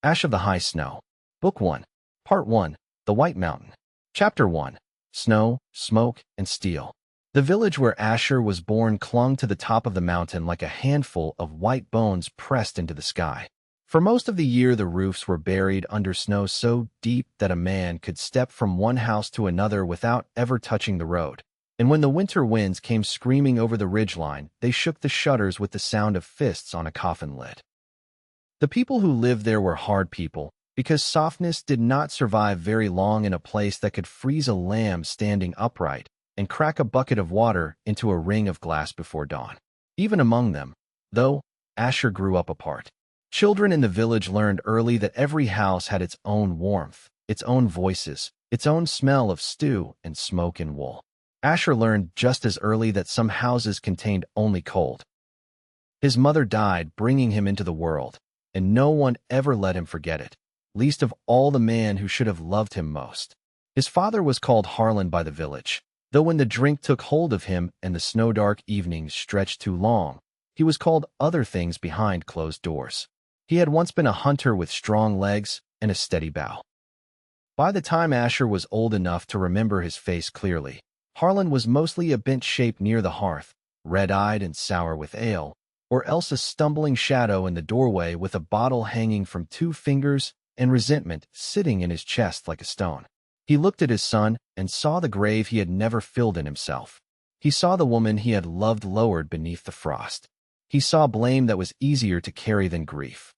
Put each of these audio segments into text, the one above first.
Ash of the High Snow. Book 1. Part 1. The White Mountain. Chapter 1. Snow, Smoke, and Steel. The village where Asher was born clung to the top of the mountain like a handful of white bones pressed into the sky. For most of the year, the roofs were buried under snow so deep that a man could step from one house to another without ever touching the road. And when the winter winds came screaming over the ridgeline, they shook the shutters with the sound of fists on a coffin lid. The people who lived there were hard people, because softness did not survive very long in a place that could freeze a lamb standing upright and crack a bucket of water into a ring of glass before dawn. Even among them, though, Asher grew up apart. Children in the village learned early that every house had its own warmth, its own voices, its own smell of stew and smoke and wool. Asher learned just as early that some houses contained only cold. His mother died, bringing him into the world, and no one ever let him forget it, least of all the man who should have loved him most. His father was called Harlan by the village, though when the drink took hold of him and the snow-dark evenings stretched too long, he was called other things behind closed doors. He had once been a hunter with strong legs and a steady bow. By the time Asher was old enough to remember his face clearly, Harlan was mostly a bent shape near the hearth, red-eyed and sour with ale, or else a stumbling shadow in the doorway with a bottle hanging from 2 fingers and resentment sitting in his chest like a stone. He looked at his son and saw the grave he had never filled in himself. He saw the woman he had loved lowered beneath the frost. He saw blame that was easier to carry than grief.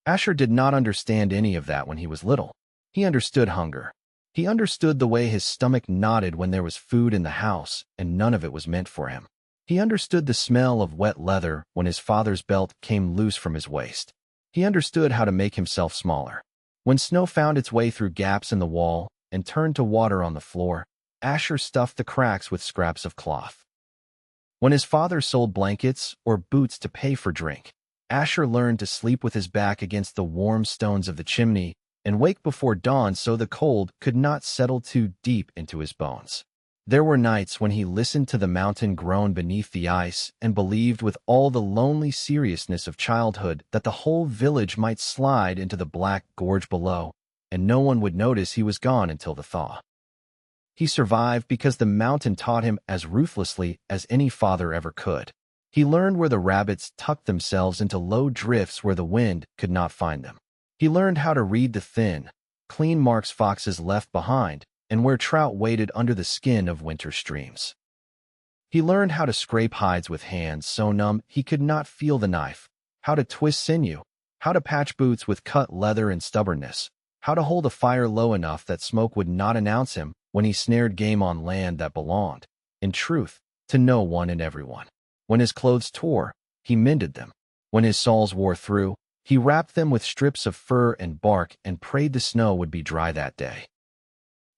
Asher did not understand any of that when he was little. He understood hunger. He understood the way his stomach knotted when there was food in the house and none of it was meant for him. He understood the smell of wet leather when his father's belt came loose from his waist. He understood how to make himself smaller. When snow found its way through gaps in the wall and turned to water on the floor, Asher stuffed the cracks with scraps of cloth. When his father sold blankets or boots to pay for drink, Asher learned to sleep with his back against the warm stones of the chimney and wake before dawn so the cold could not settle too deep into his bones. There were nights when he listened to the mountain groan beneath the ice and believed with all the lonely seriousness of childhood that the whole village might slide into the black gorge below, and no one would notice he was gone until the thaw. He survived because the mountain taught him as ruthlessly as any father ever could. He learned where the rabbits tucked themselves into low drifts where the wind could not find them. He learned how to read the thin, clean marks foxes left behind and where trout waded under the skin of winter streams. He learned how to scrape hides with hands so numb he could not feel the knife, how to twist sinew, how to patch boots with cut leather and stubbornness, how to hold a fire low enough that smoke would not announce him when he snared game on land that belonged, in truth, to no one and everyone. When his clothes tore, he mended them. When his soles wore through, he wrapped them with strips of fur and bark and prayed the snow would be dry that day.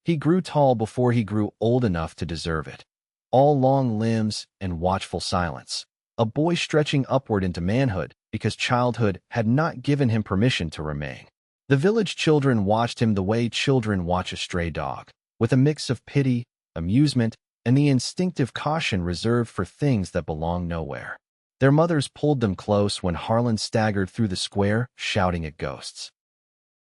He grew tall before he grew old enough to deserve it. All long limbs and watchful silence. A boy stretching upward into manhood because childhood had not given him permission to remain. The village children watched him the way children watch a stray dog, with a mix of pity, amusement, and the instinctive caution reserved for things that belong nowhere. Their mothers pulled them close when Harlan staggered through the square, shouting at ghosts.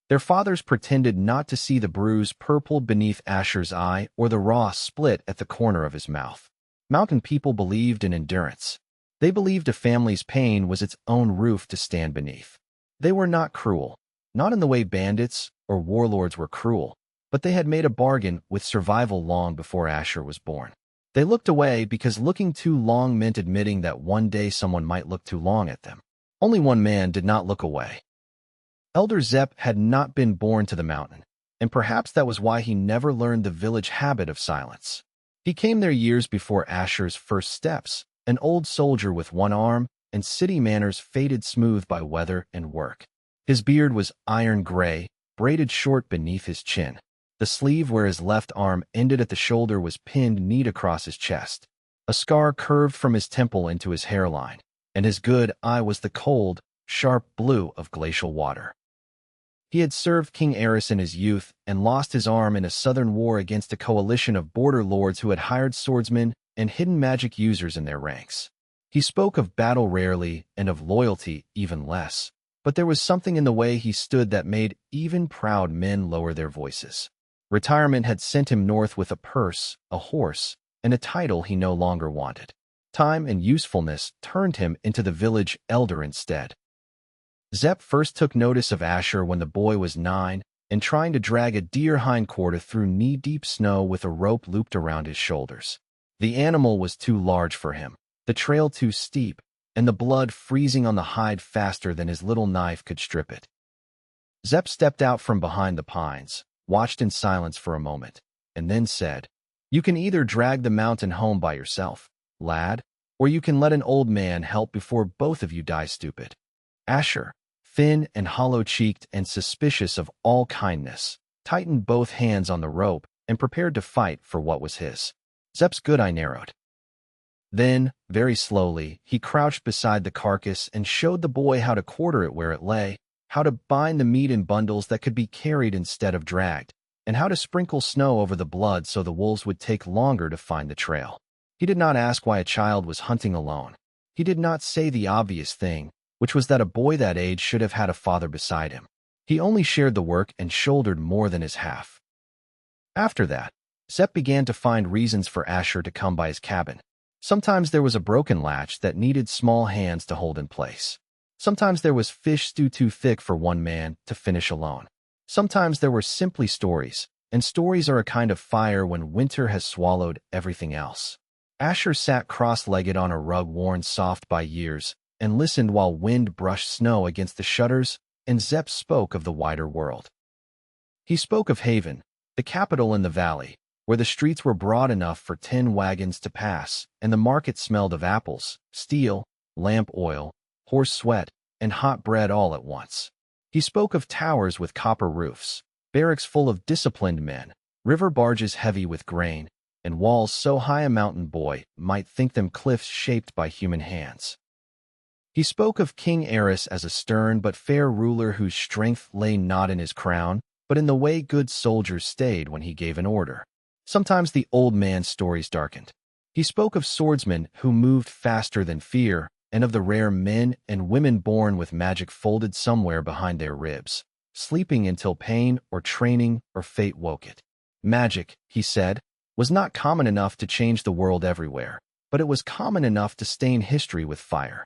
Their fathers pretended not to see the bruise purpled beneath Asher's eye or the raw split at the corner of his mouth. Mountain people believed in endurance. They believed a family's pain was its own roof to stand beneath. They were not cruel, not in the way bandits or warlords were cruel, but they had made a bargain with survival long before Asher was born. They looked away because looking too long meant admitting that one day someone might look too long at them. Only one man did not look away. Elder Zepp had not been born to the mountain, and perhaps that was why he never learned the village habit of silence. He came there years before Asher's first steps, an old soldier with one arm and city manners faded smooth by weather and work. His beard was iron gray, braided short beneath his chin. The sleeve where his left arm ended at the shoulder was pinned neat across his chest. A scar curved from his temple into his hairline, and his good eye was the cold, sharp blue of glacial water. He had served King Eris in his youth and lost his arm in a southern war against a coalition of border lords who had hired swordsmen and hidden magic users in their ranks. He spoke of battle rarely and of loyalty even less, but there was something in the way he stood that made even proud men lower their voices. Retirement had sent him north with a purse, a horse, and a title he no longer wanted. Time and usefulness turned him into the village elder instead. Zep first took notice of Asher when the boy was 9 and trying to drag a deer hindquarter through knee-deep snow with a rope looped around his shoulders. The animal was too large for him, the trail too steep, and the blood freezing on the hide faster than his little knife could strip it. Zep stepped out from behind the pines, watched in silence for a moment, and then said, "You can either drag the mountain home by yourself, lad, or you can let an old man help before both of you die stupid." Asher, thin and hollow-cheeked and suspicious of all kindness, tightened both hands on the rope and prepared to fight for what was his. Zep's good eye narrowed. Then, very slowly, he crouched beside the carcass and showed the boy how to quarter it where it lay, how to bind the meat in bundles that could be carried instead of dragged, and how to sprinkle snow over the blood so the wolves would take longer to find the trail. He did not ask why a child was hunting alone. He did not say the obvious thing, which was that a boy that age should have had a father beside him. He only shared the work and shouldered more than his half. After that, Zep began to find reasons for Asher to come by his cabin. Sometimes there was a broken latch that needed small hands to hold in place. Sometimes there was fish stew too thick for one man to finish alone. Sometimes there were simply stories, and stories are a kind of fire when winter has swallowed everything else. Asher sat cross-legged on a rug worn soft by years and listened while wind brushed snow against the shutters, and Zep spoke of the wider world. He spoke of Haven, the capital in the valley, where the streets were broad enough for 10 wagons to pass, and the market smelled of apples, steel, lamp oil, horse sweat, and hot bread all at once. He spoke of towers with copper roofs, barracks full of disciplined men, river barges heavy with grain, and walls so high a mountain boy might think them cliffs shaped by human hands. He spoke of King Eris as a stern but fair ruler whose strength lay not in his crown, but in the way good soldiers stayed when he gave an order. Sometimes the old man's stories darkened. He spoke of swordsmen who moved faster than fear, and of the rare men and women born with magic folded somewhere behind their ribs, sleeping until pain or training or fate woke it. Magic, he said, was not common enough to change the world everywhere, but it was common enough to stain history with fire.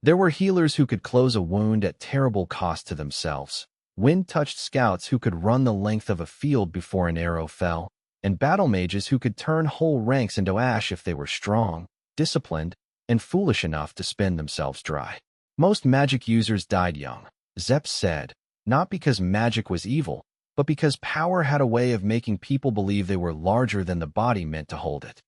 There were healers who could close a wound at terrible cost to themselves, wind-touched scouts who could run the length of a field before an arrow fell, and battle mages who could turn whole ranks into ash if they were strong, disciplined, and foolish enough to spin themselves dry. Most magic users died young, Zep said, not because magic was evil, but because power had a way of making people believe they were larger than the body meant to hold it.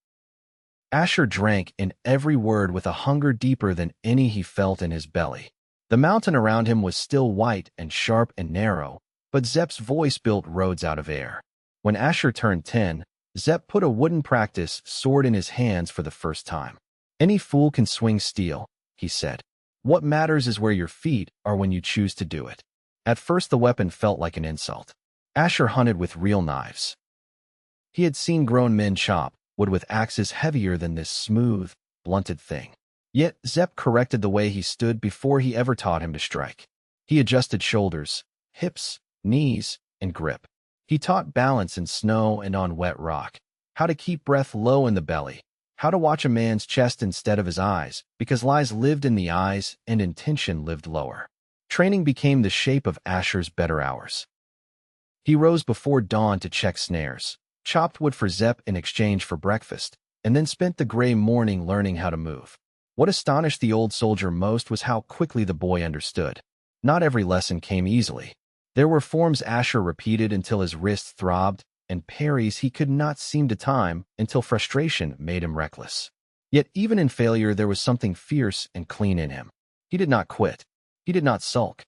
Asher drank in every word with a hunger deeper than any he felt in his belly. The mountain around him was still white and sharp and narrow, but Zep's voice built roads out of air. When Asher turned 10, Zep put a wooden practice sword in his hands for the first time. "Any fool can swing steel," he said. "What matters is where your feet are when you choose to do it." At first the weapon felt like an insult. Asher hunted with real knives. He had seen grown men chop wood with axes heavier than this smooth, blunted thing. Yet Zep corrected the way he stood before he ever taught him to strike. He adjusted shoulders, hips, knees, and grip. He taught balance in snow and on wet rock, how to keep breath low in the belly, how to watch a man's chest instead of his eyes, because lies lived in the eyes and intention lived lower. Training became the shape of Asher's better hours. He rose before dawn to check snares, chopped wood for Zep in exchange for breakfast, and then spent the gray morning learning how to move. What astonished the old soldier most was how quickly the boy understood. Not every lesson came easily. There were forms Asher repeated until his wrists throbbed, and parries he could not seem to time until frustration made him reckless. Yet even in failure there was something fierce and clean in him. He did not quit. He did not sulk.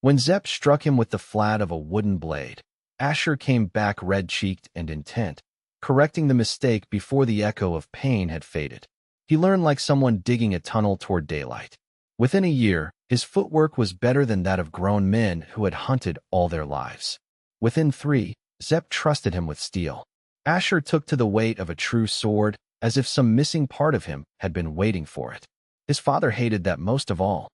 When Zep struck him with the flat of a wooden blade, Asher came back red-cheeked and intent, correcting the mistake before the echo of pain had faded. He learned like someone digging a tunnel toward daylight. Within a year, his footwork was better than that of grown men who had hunted all their lives. Within 3, Zep trusted him with steel. Asher took to the weight of a true sword, as if some missing part of him had been waiting for it. His father hated that most of all.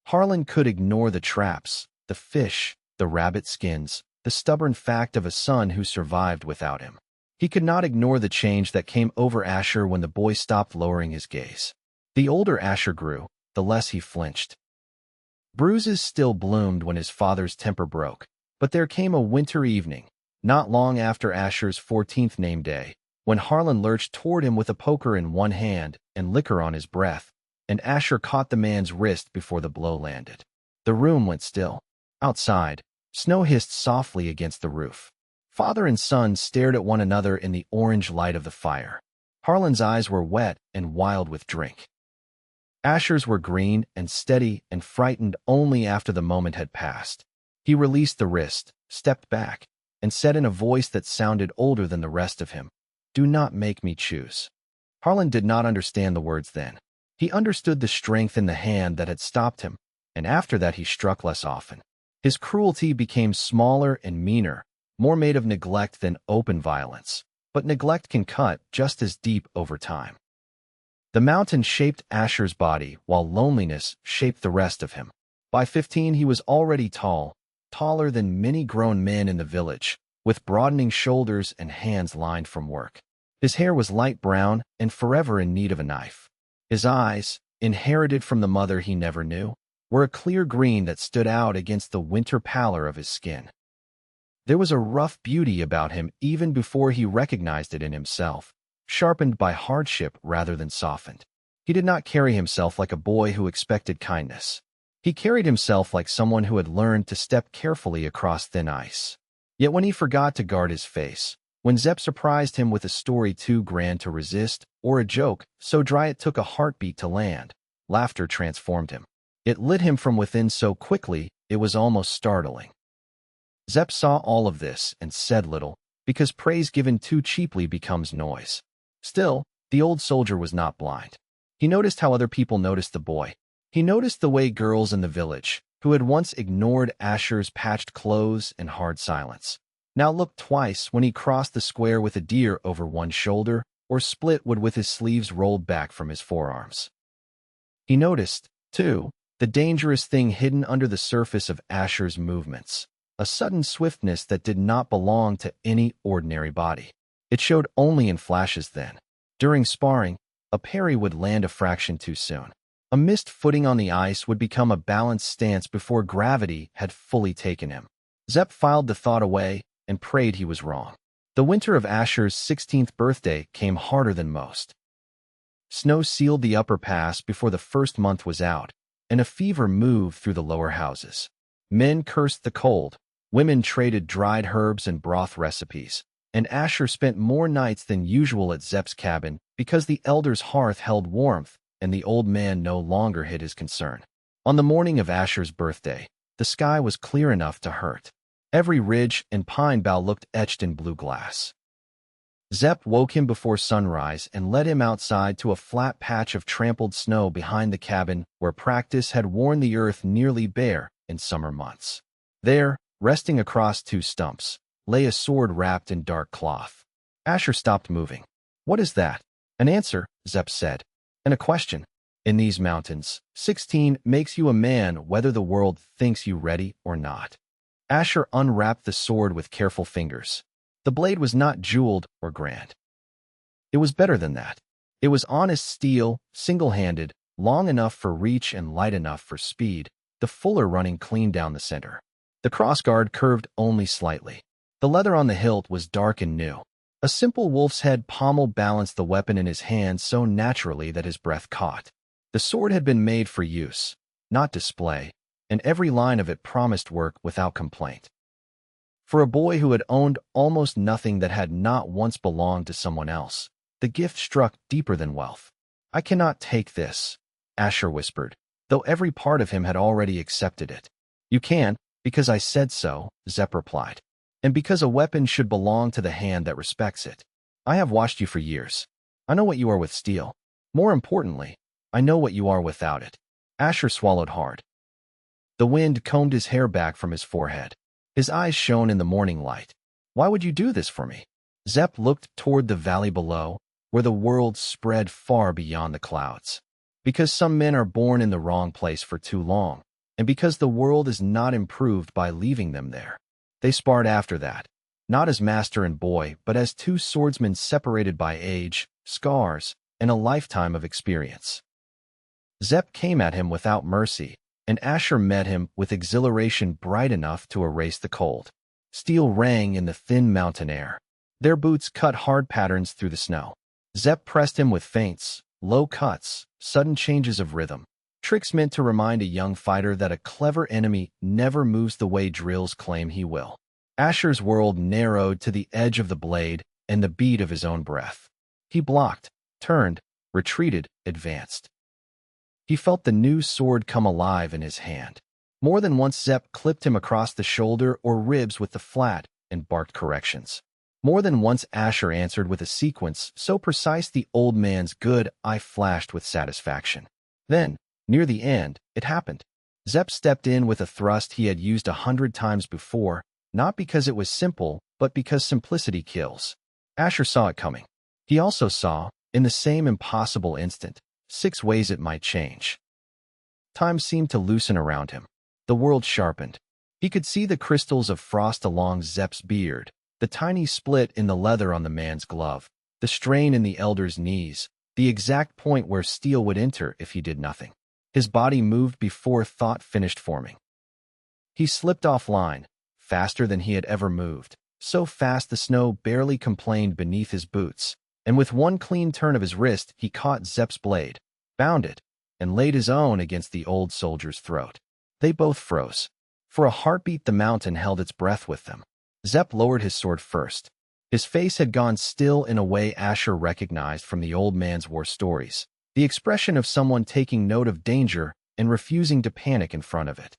Harlan could ignore the traps, the fish, the rabbit skins, the stubborn fact of a son who survived without him. He could not ignore the change that came over Asher when the boy stopped lowering his gaze. The older Asher grew, the less he flinched. Bruises still bloomed when his father's temper broke, but there came a winter evening, not long after Asher's 14th name day, when Harlan lurched toward him with a poker in one hand and liquor on his breath, and Asher caught the man's wrist before the blow landed. The room went still. Outside, snow hissed softly against the roof. Father and son stared at one another in the orange light of the fire. Harlan's eyes were wet and wild with drink. Asher's were green and steady and frightened only after the moment had passed. He released the wrist, stepped back, and said in a voice that sounded older than the rest of him, "Do not make me choose." Harlan did not understand the words then. He understood the strength in the hand that had stopped him, and after that he struck less often. His cruelty became smaller and meaner, more made of neglect than open violence, but neglect can cut just as deep over time. The mountain shaped Asher's body, while loneliness shaped the rest of him. By 15 he was already tall, taller than many grown men in the village, with broadening shoulders and hands lined from work. His hair was light brown and forever in need of a knife. His eyes, inherited from the mother he never knew, were a clear green that stood out against the winter pallor of his skin. There was a rough beauty about him even before he recognized it in himself, sharpened by hardship rather than softened. He did not carry himself like a boy who expected kindness. He carried himself like someone who had learned to step carefully across thin ice. Yet when he forgot to guard his face, when Zep surprised him with a story too grand to resist, or a joke so dry it took a heartbeat to land, laughter transformed him. It lit him from within so quickly it was almost startling. Zep saw all of this and said little, because praise given too cheaply becomes noise. Still, the old soldier was not blind. He noticed how other people noticed the boy. He noticed the way girls in the village, who had once ignored Asher's patched clothes and hard silence, now looked twice when he crossed the square with a deer over one shoulder or split wood with his sleeves rolled back from his forearms. He noticed, too, the dangerous thing hidden under the surface of Asher's movements, a sudden swiftness that did not belong to any ordinary body. It showed only in flashes then. During sparring, a parry would land a fraction too soon. A missed footing on the ice would become a balanced stance before gravity had fully taken him. Zep filed the thought away and prayed he was wrong. The winter of Asher's 16th birthday came harder than most. Snow sealed the upper pass before the first month was out, and a fever moved through the lower houses. Men cursed the cold, women traded dried herbs and broth recipes, and Asher spent more nights than usual at Zep's cabin because the elder's hearth held warmth and the old man no longer hid his concern. On the morning of Asher's birthday, the sky was clear enough to hurt. Every ridge and pine bough looked etched in blue glass. Zep woke him before sunrise and led him outside to a flat patch of trampled snow behind the cabin where practice had worn the earth nearly bare in summer months. There, resting across two stumps, lay a sword wrapped in dark cloth. Asher stopped moving. "What is that?" "An answer," Zep said, "and a question. In these mountains, 16 makes you a man whether the world thinks you ready or not." Asher unwrapped the sword with careful fingers. The blade was not jeweled or grand. It was better than that. It was honest steel, single-handed, long enough for reach and light enough for speed, the fuller running clean down the center. The crossguard curved only slightly. The leather on the hilt was dark and new. A simple wolf's head pommel balanced the weapon in his hand so naturally that his breath caught. The sword had been made for use, not display, and every line of it promised work without complaint. For a boy who had owned almost nothing that had not once belonged to someone else, the gift struck deeper than wealth. "I cannot take this," Asher whispered, though every part of him had already accepted it. "You can, because I said so," Zep replied, "and because a weapon should belong to the hand that respects it. I have watched you for years. I know what you are with steel. More importantly, I know what you are without it." Asher swallowed hard. The wind combed his hair back from his forehead. His eyes shone in the morning light. "Why would you do this for me?" Zep looked toward the valley below, where the world spread far beyond the clouds. "Because some men are born in the wrong place for too long," and because the world is not improved by leaving them there. They sparred after that, not as master and boy, but as two swordsmen separated by age, scars, and a lifetime of experience. Zep came at him without mercy, and Asher met him with exhilaration bright enough to erase the cold. Steel rang in the thin mountain air. Their boots cut hard patterns through the snow. Zep pressed him with feints, low cuts, sudden changes of rhythm, tricks meant to remind a young fighter that a clever enemy never moves the way drills claim he will. Asher's world narrowed to the edge of the blade and the beat of his own breath. He blocked, turned, retreated, advanced. He felt the new sword come alive in his hand. More than once Zep clipped him across the shoulder or ribs with the flat and barked corrections. More than once Asher answered with a sequence so precise the old man's good eye flashed with satisfaction. Then, near the end, it happened. Zep stepped in with a thrust he had used 100 times before, not because it was simple, but because simplicity kills. Asher saw it coming. He also saw, in the same impossible instant, 6 ways it might change. Time seemed to loosen around him. The world sharpened. He could see the crystals of frost along Zep's beard, the tiny split in the leather on the man's glove, the strain in the elder's knees, the exact point where steel would enter if he did nothing. His body moved before thought finished forming. He slipped offline, faster than he had ever moved, so fast the snow barely complained beneath his boots, and with one clean turn of his wrist he caught Zep's blade, bound it, and laid his own against the old soldier's throat. They both froze. For a heartbeat the mountain held its breath with them. Zep lowered his sword first. His face had gone still in a way Asher recognized from the old man's war stories, the expression of someone taking note of danger and refusing to panic in front of it.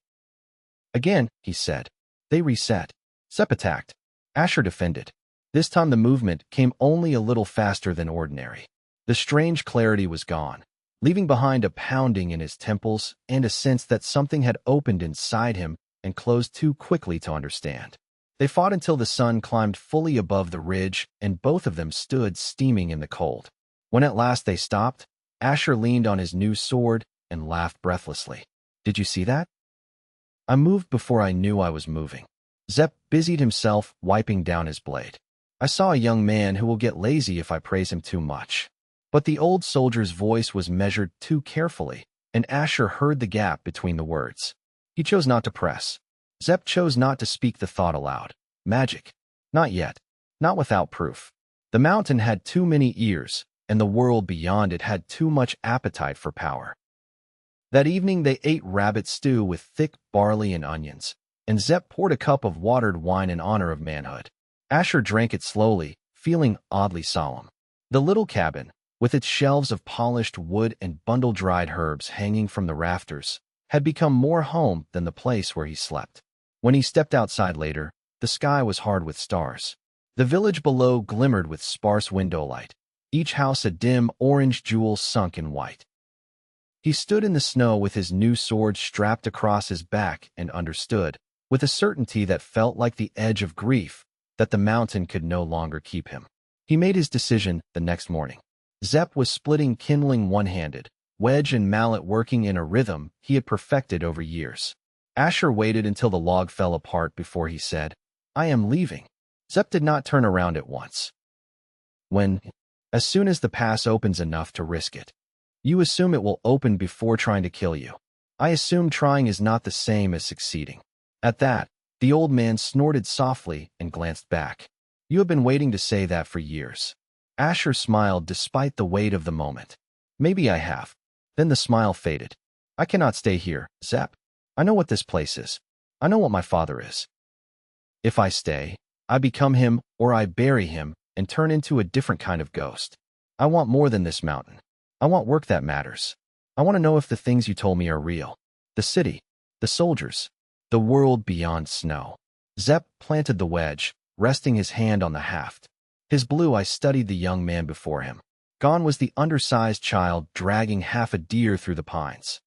Again, he said. They reset. Zep attacked. Asher defended. This time the movement came only a little faster than ordinary. The strange clarity was gone, leaving behind a pounding in his temples and a sense that something had opened inside him and closed too quickly to understand. They fought until the sun climbed fully above the ridge and both of them stood steaming in the cold. When at last they stopped, Asher leaned on his new sword and laughed breathlessly. Did you see that? I moved before I knew I was moving. Zep busied himself wiping down his blade. I saw a young man who will get lazy if I praise him too much. But the old soldier's voice was measured too carefully, and Asher heard the gap between the words. He chose not to press. Zep chose not to speak the thought aloud. Magic. Not yet. Not without proof. The mountain had too many ears, and the world beyond it had too much appetite for power. That evening they ate rabbit stew with thick barley and onions, and Zep poured a cup of watered wine in honor of manhood. Asher drank it slowly, feeling oddly solemn. The little cabin, with its shelves of polished wood and bundle-dried herbs hanging from the rafters, had become more home than the place where he slept. When he stepped outside later, the sky was hard with stars. The village below glimmered with sparse window light, each house a dim orange jewel sunk in white. He stood in the snow with his new sword strapped across his back and understood, with a certainty that felt like the edge of grief, that the mountain could no longer keep him. He made his decision the next morning. Zep was splitting kindling one-handed, wedge and mallet working in a rhythm he had perfected over years. Asher waited until the log fell apart before he said, I am leaving. Zep did not turn around at once. As soon as the pass opens enough to risk it. You assume it will open before trying to kill you. I assume trying is not the same as succeeding. At that, the old man snorted softly and glanced back. You have been waiting to say that for years. Asher smiled despite the weight of the moment. Maybe I have. Then the smile faded. I cannot stay here, Zep. I know what this place is. I know what my father is. If I stay, I become him or I bury him and turn into a different kind of ghost. I want more than this mountain. I want work that matters. I want to know if the things you told me are real. The city, the soldiers, the world beyond snow. Zep planted the wedge, resting his hand on the haft. His blue eye studied the young man before him. Gone was the undersized child dragging half a deer through the pines.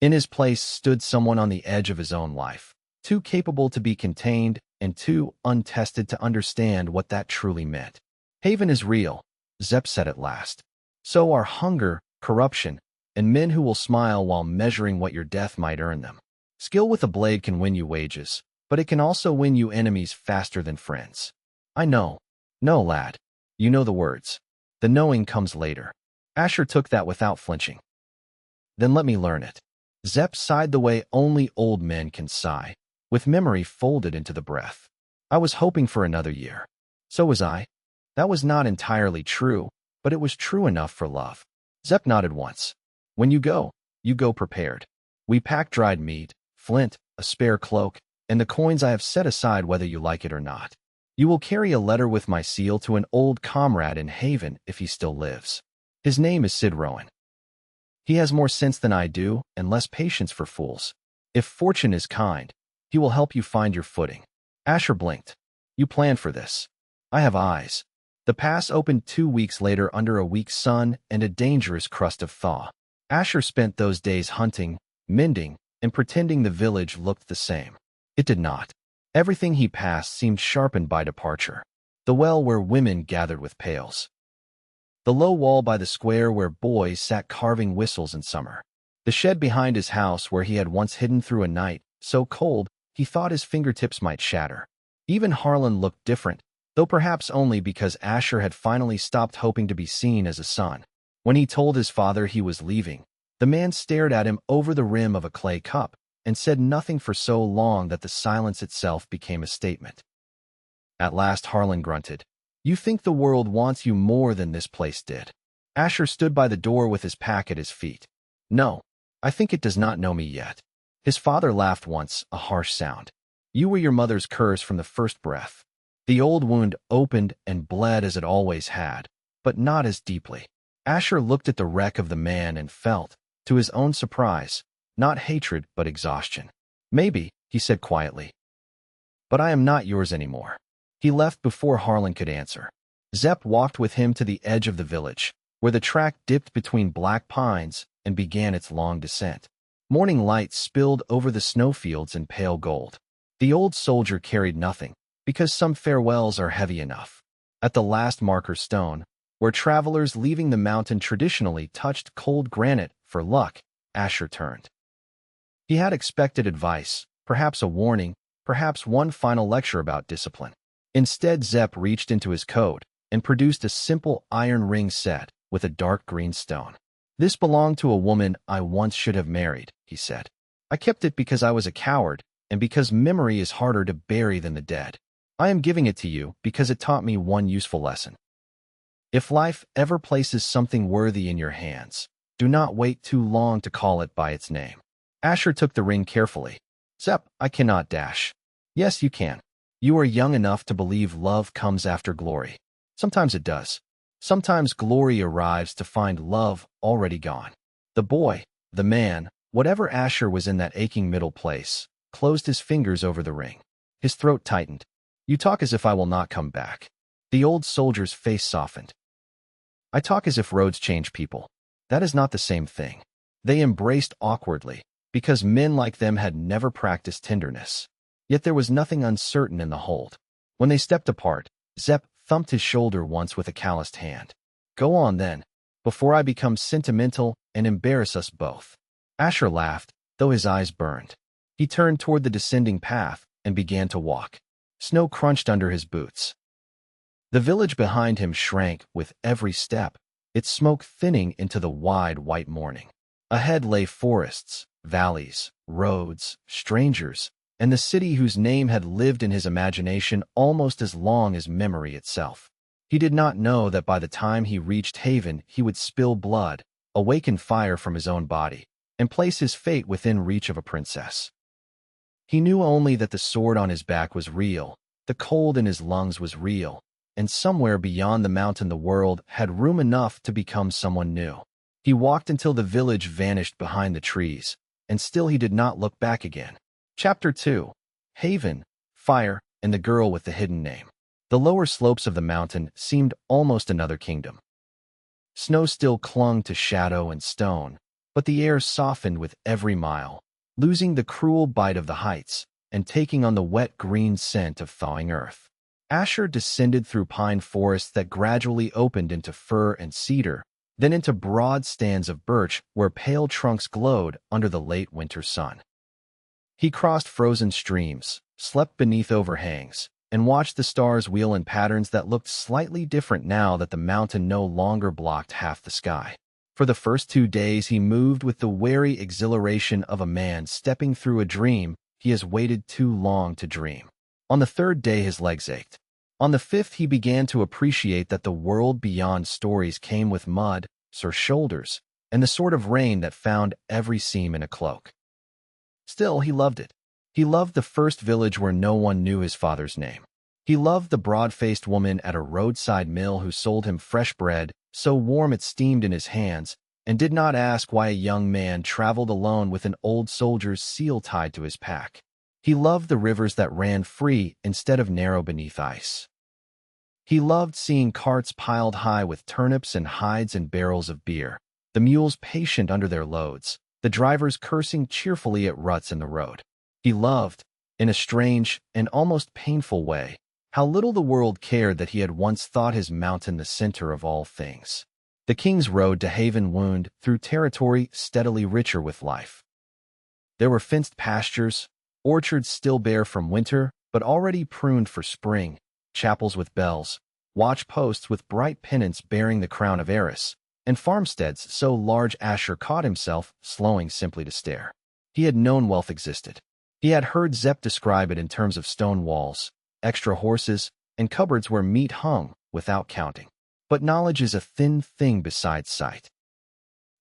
In his place stood someone on the edge of his own life, too capable to be contained and too untested to understand what that truly meant. Haven is real, Zep said at last. So are hunger, corruption, and men who will smile while measuring what your death might earn them. Skill with a blade can win you wages, but it can also win you enemies faster than friends. I know. No, lad. You know the words. The knowing comes later. Asher took that without flinching. Then let me learn it. Zep sighed the way only old men can sigh, with memory folded into the breath. I was hoping for another year. So was I. That was not entirely true, but it was true enough for love. Zep nodded once. When you go prepared. We pack dried meat, flint, a spare cloak, and the coins I have set aside whether you like it or not. You will carry a letter with my seal to an old comrade in Haven if he still lives. His name is Sid Rowan. He has more sense than I do and less patience for fools. If fortune is kind, he will help you find your footing. Asher blinked. You planned for this. I have eyes. The pass opened 2 weeks later under a weak sun and a dangerous crust of thaw. Asher spent those days hunting, mending, and pretending the village looked the same. It did not. Everything he passed seemed sharpened by departure. The well where women gathered with pails. The low wall by the square where boys sat carving whistles in summer. The shed behind his house where he had once hidden through a night so cold he thought his fingertips might shatter. Even Harlan looked different, though perhaps only because Asher had finally stopped hoping to be seen as a son. When he told his father he was leaving, the man stared at him over the rim of a clay cup and said nothing for so long that the silence itself became a statement. At last Harlan grunted. You think the world wants you more than this place did. Asher stood by the door with his pack at his feet. No, I think it does not know me yet. His father laughed once, a harsh sound. You were your mother's curse from the first breath. The old wound opened and bled as it always had, but not as deeply. Asher looked at the wreck of the man and felt, to his own surprise, not hatred but exhaustion. Maybe, he said quietly. But I am not yours anymore. He left before Harlan could answer. Zep walked with him to the edge of the village, where the track dipped between black pines and began its long descent. Morning light spilled over the snowfields in pale gold. The old soldier carried nothing, because some farewells are heavy enough. At the last marker stone, where travelers leaving the mountain traditionally touched cold granite for luck, Asher turned. He had expected advice, perhaps a warning, perhaps one final lecture about discipline. Instead, Zep reached into his coat and produced a simple iron ring set with a dark green stone. This belonged to a woman I once should have married, he said. I kept it because I was a coward and because memory is harder to bury than the dead. I am giving it to you because it taught me one useful lesson. If life ever places something worthy in your hands, do not wait too long to call it by its name. Asher took the ring carefully. Zep, I cannot dash. Yes, you can. You are young enough to believe love comes after glory. Sometimes it does. Sometimes glory arrives to find love already gone. The boy, the man, whatever Asher was in that aching middle place, closed his fingers over the ring. His throat tightened. You talk as if I will not come back. The old soldier's face softened. I talk as if roads change people. That is not the same thing. They embraced awkwardly, because men like them had never practiced tenderness. Yet there was nothing uncertain in the hold. When they stepped apart, Zep thumped his shoulder once with a calloused hand. Go on then, before I become sentimental and embarrass us both. Asher laughed, though his eyes burned. He turned toward the descending path and began to walk. Snow crunched under his boots. The village behind him shrank with every step, its smoke thinning into the wide white morning. Ahead lay forests, valleys, roads, strangers, and the city whose name had lived in his imagination almost as long as memory itself. He did not know that by the time he reached Haven he would spill blood, awaken fire from his own body, and place his fate within reach of a princess. He knew only that the sword on his back was real, the cold in his lungs was real, and somewhere beyond the mountain the world had room enough to become someone new. He walked until the village vanished behind the trees, and still he did not look back again. Chapter 2. Haven, Fire, and the Girl with the Hidden Name. The lower slopes of the mountain seemed almost another kingdom. Snow still clung to shadow and stone, but the air softened with every mile, losing the cruel bite of the heights and taking on the wet green scent of thawing earth. Asher descended through pine forests that gradually opened into fir and cedar, then into broad stands of birch where pale trunks glowed under the late winter sun. He crossed frozen streams, slept beneath overhangs, and watched the stars wheel in patterns that looked slightly different now that the mountain no longer blocked half the sky. For the first 2 days, he moved with the wary exhilaration of a man stepping through a dream he has waited too long to dream. On the third day, his legs ached. On the fifth, he began to appreciate that the world beyond stories came with mud, sore shoulders, and the sort of rain that found every seam in a cloak. Still, he loved it. He loved the first village where no one knew his father's name. He loved the broad-faced woman at a roadside mill who sold him fresh bread, so warm it steamed in his hands, and did not ask why a young man traveled alone with an old soldier's seal tied to his pack. He loved the rivers that ran free instead of narrow beneath ice. He loved seeing carts piled high with turnips and hides and barrels of beer, the mules patient under their loads, the drivers cursing cheerfully at ruts in the road. He loved, in a strange and almost painful way, how little the world cared that he had once thought his mountain the center of all things. The king's road to Haven wound through territory steadily richer with life. There were fenced pastures, orchards still bare from winter but already pruned for spring, chapels with bells, watch posts with bright pennants bearing the crown of heiress, and farmsteads so large Asher caught himself slowing simply to stare. He had known wealth existed. He had heard Zepp describe it in terms of stone walls, extra horses, and cupboards where meat hung without counting. But knowledge is a thin thing beside sight.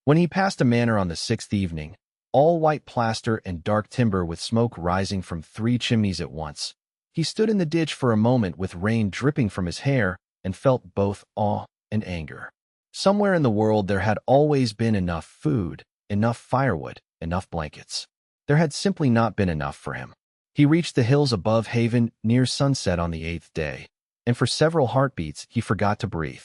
When he passed a manor on the sixth evening, all white plaster and dark timber with smoke rising from 3 chimneys at once, he stood in the ditch for a moment with rain dripping from his hair and felt both awe and anger. Somewhere in the world there had always been enough food, enough firewood, enough blankets. There had simply not been enough for him. He reached the hills above Haven near sunset on the 8th day, and for several heartbeats he forgot to breathe.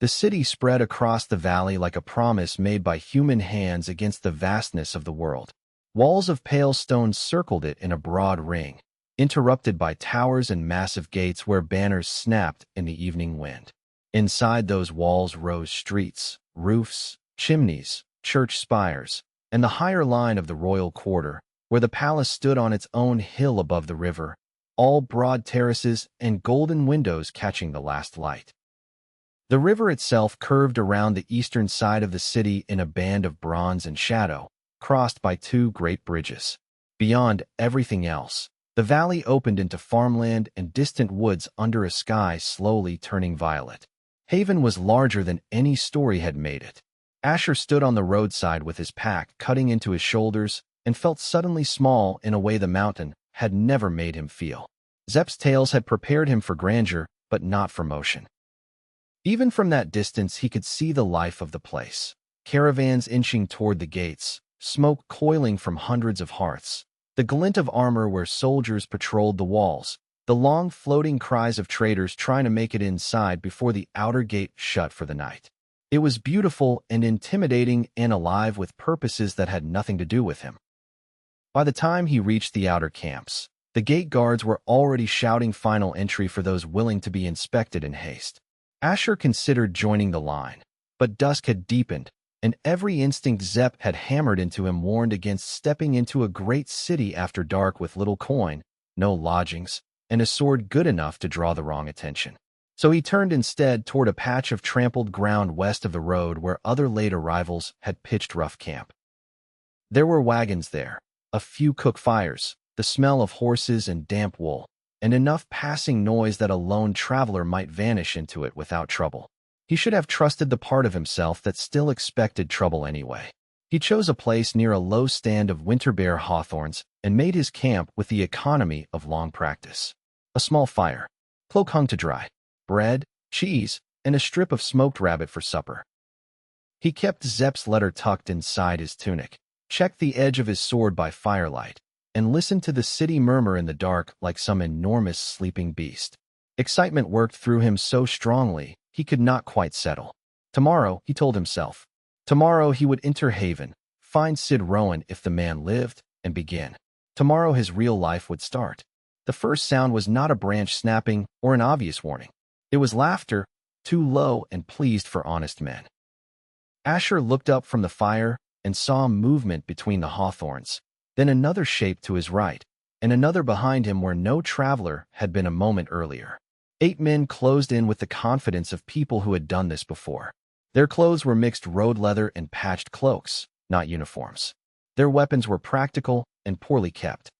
The city spread across the valley like a promise made by human hands against the vastness of the world. Walls of pale stone circled it in a broad ring, interrupted by towers and massive gates where banners snapped in the evening wind. Inside those walls rose streets, roofs, chimneys, church spires, and the higher line of the royal quarter, where the palace stood on its own hill above the river, all broad terraces and golden windows catching the last light. The river itself curved around the eastern side of the city in a band of bronze and shadow, crossed by 2 great bridges. Beyond everything else, the valley opened into farmland and distant woods under a sky slowly turning violet. Haven was larger than any story had made it. Asher stood on the roadside with his pack cutting into his shoulders and felt suddenly small in a way the mountain had never made him feel. Zepp's tales had prepared him for grandeur, but not for motion. Even from that distance he could see the life of the place. Caravans inching toward the gates, smoke coiling from hundreds of hearths, the glint of armor where soldiers patrolled the walls, the long floating cries of traders trying to make it inside before the outer gate shut for the night. It was beautiful and intimidating and alive with purposes that had nothing to do with him. By the time he reached the outer camps, the gate guards were already shouting final entry for those willing to be inspected in haste. Asher considered joining the line, but dusk had deepened, and every instinct Zepp had hammered into him warned against stepping into a great city after dark with little coin, no lodgings, and a sword good enough to draw the wrong attention. So he turned instead toward a patch of trampled ground west of the road where other late arrivals had pitched rough camp. There were wagons there, a few cook fires, the smell of horses and damp wool, and enough passing noise that a lone traveler might vanish into it without trouble. He should have trusted the part of himself that still expected trouble anyway. He chose a place near a low stand of winter-bare hawthorns and made his camp with the economy of long practice. A small fire, cloak hung to dry, bread, cheese, and a strip of smoked rabbit for supper. He kept Zepp's letter tucked inside his tunic, checked the edge of his sword by firelight, and listened to the city murmur in the dark like some enormous sleeping beast. Excitement worked through him so strongly he could not quite settle. Tomorrow, he told himself. Tomorrow he would enter Haven, find Sid Rowan if the man lived, and begin. Tomorrow his real life would start. The first sound was not a branch snapping or an obvious warning. It was laughter, too low and pleased for honest men. Asher looked up from the fire and saw movement between the hawthorns, then another shape to his right, and another behind him where no traveler had been a moment earlier. 8 men closed in with the confidence of people who had done this before. Their clothes were mixed road leather and patched cloaks, not uniforms. Their weapons were practical and poorly kept.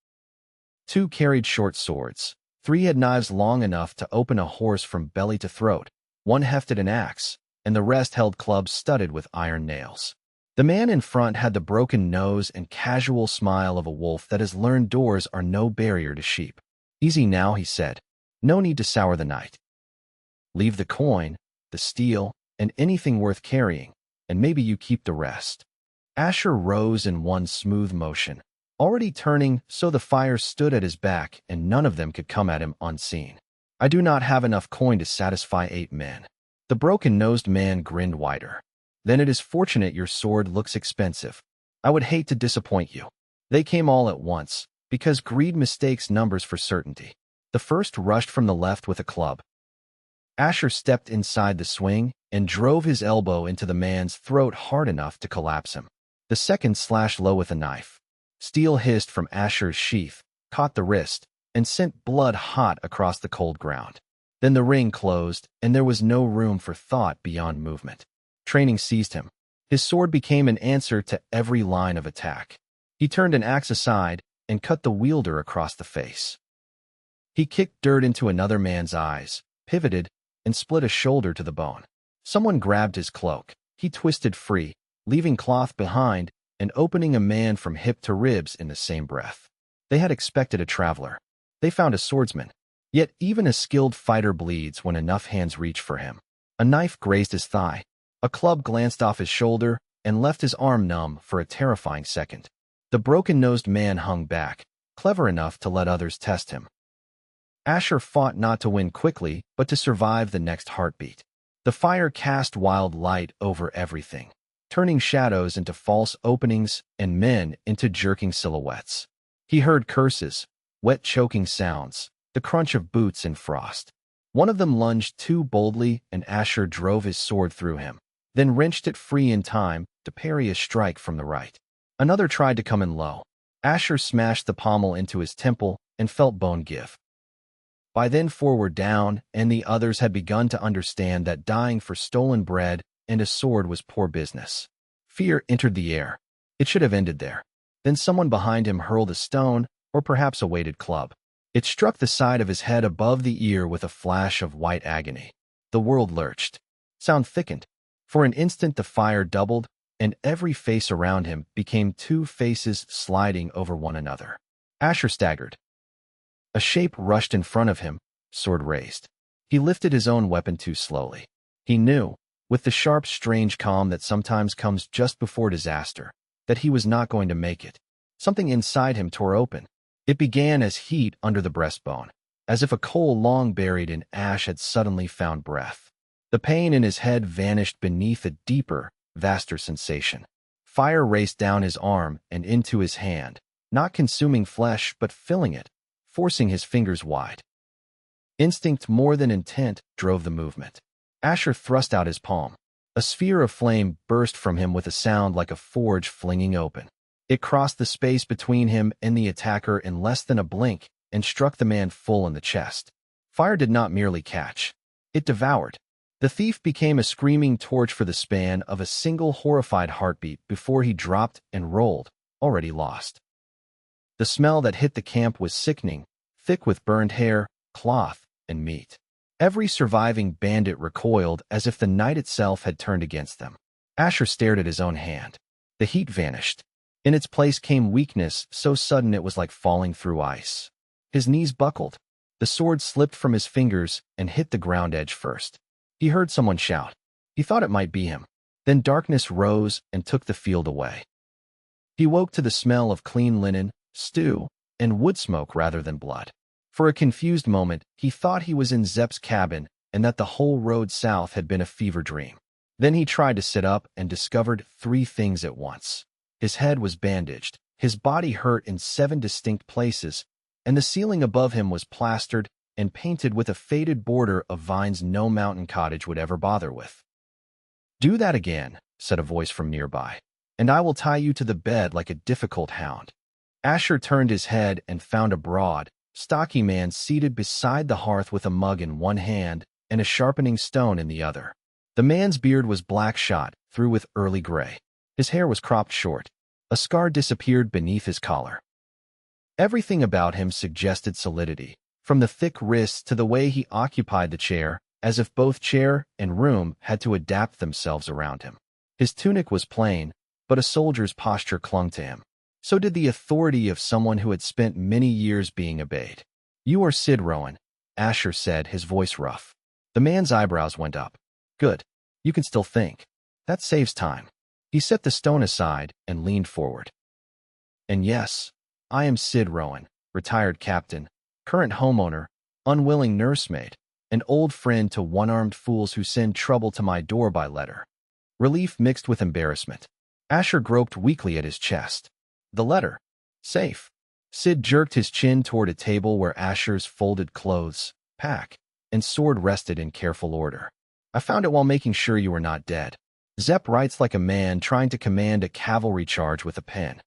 2 carried short swords. 3 had knives long enough to open a horse from belly to throat. 1 hefted an axe, and the rest held clubs studded with iron nails. The man in front had the broken nose and casual smile of a wolf that has learned doors are no barrier to sheep. "Easy now," he said. "No need to sour the night. Leave the coin, the steel, and anything worth carrying, and maybe you keep the rest." Asher rose in one smooth motion, already turning so the fire stood at his back and none of them could come at him unseen. "I do not have enough coin to satisfy 8 men. The broken-nosed man grinned wider. "Then it is fortunate your sword looks expensive. I would hate to disappoint you." They came all at once, because greed mistakes numbers for certainty. The first rushed from the left with a club. Asher stepped inside the swing and drove his elbow into the man's throat hard enough to collapse him. The second slashed low with a knife. Steel hissed from Asher's sheath, caught the wrist, and sent blood hot across the cold ground. Then the ring closed, and there was no room for thought beyond movement. Training seized him. His sword became an answer to every line of attack. He turned an axe aside and cut the wielder across the face. He kicked dirt into another man's eyes, pivoted, and split a shoulder to the bone. Someone grabbed his cloak. He twisted free, leaving cloth behind and opening a man from hip to ribs in the same breath. They had expected a traveler. They found a swordsman. Yet even a skilled fighter bleeds when enough hands reach for him. A knife grazed his thigh. A club glanced off his shoulder and left his arm numb for a terrifying second. The broken-nosed man hung back, clever enough to let others test him. Asher fought not to win quickly, but to survive the next heartbeat. The fire cast wild light over everything, turning shadows into false openings and men into jerking silhouettes. He heard curses, wet choking sounds, the crunch of boots in frost. One of them lunged too boldly and Asher drove his sword through him, then wrenched it free in time to parry a strike from the right. Another tried to come in low. Asher smashed the pommel into his temple and felt bone give. By then 4 were down, and the others had begun to understand that dying for stolen bread and a sword was poor business. Fear entered the air. It should have ended there. Then someone behind him hurled a stone, or perhaps a weighted club. It struck the side of his head above the ear with a flash of white agony. The world lurched. Sound thickened. For an instant the fire doubled, and every face around him became 2 faces sliding over one another. Asher staggered. A shape rushed in front of him, sword raised. He lifted his own weapon too slowly. He knew, with the sharp, strange calm that sometimes comes just before disaster, that he was not going to make it. Something inside him tore open. It began as heat under the breastbone, as if a coal long buried in ash had suddenly found breath. The pain in his head vanished beneath a deeper, vaster sensation. Fire raced down his arm and into his hand, not consuming flesh but filling it, forcing his fingers wide. Instinct more than intent drove the movement. Asher thrust out his palm. A sphere of flame burst from him with a sound like a forge flinging open. It crossed the space between him and the attacker in less than a blink and struck the man full in the chest. Fire did not merely catch. It devoured. The thief became a screaming torch for the span of a single horrified heartbeat before he dropped and rolled, already lost. The smell that hit the camp was sickening, thick with burned hair, cloth, and meat. Every surviving bandit recoiled as if the night itself had turned against them. Asher stared at his own hand. The heat vanished. In its place came weakness so sudden it was like falling through ice. His knees buckled. The sword slipped from his fingers and hit the ground edge first. He heard someone shout. He thought it might be him. Then darkness rose and took the field away. He woke to the smell of clean linen, stew, and wood smoke rather than blood. For a confused moment, he thought he was in Zepp's cabin and that the whole road south had been a fever dream. Then he tried to sit up and discovered 3 things at once. His head was bandaged, his body hurt in 7 distinct places, and the ceiling above him was plastered and painted with a faded border of vines no mountain cottage would ever bother with. "Do that again," said a voice from nearby, "and I will tie you to the bed like a difficult hound." Asher turned his head and found a broad, stocky man seated beside the hearth with a mug in one hand and a sharpening stone in the other. The man's beard was black shot through with early gray. His hair was cropped short. A scar disappeared beneath his collar. Everything about him suggested solidity, from the thick wrists to the way he occupied the chair, as if both chair and room had to adapt themselves around him. His tunic was plain, but a soldier's posture clung to him. So did the authority of someone who had spent many years being obeyed. "You are Sid Rowan," Asher said, his voice rough. The man's eyebrows went up. "Good. You can still think. That saves time." He set the stone aside and leaned forward. "And yes, I am Sid Rowan, retired captain, current homeowner, unwilling nursemaid, and old friend to one-armed fools who send trouble to my door by letter." Relief mixed with embarrassment. Asher groped weakly at his chest. "The letter. Safe." Sid jerked his chin toward a table where Asher's folded clothes, pack, and sword rested in careful order. "I found it while making sure you were not dead." Zepp writes like a man trying to command a cavalry charge with a pen.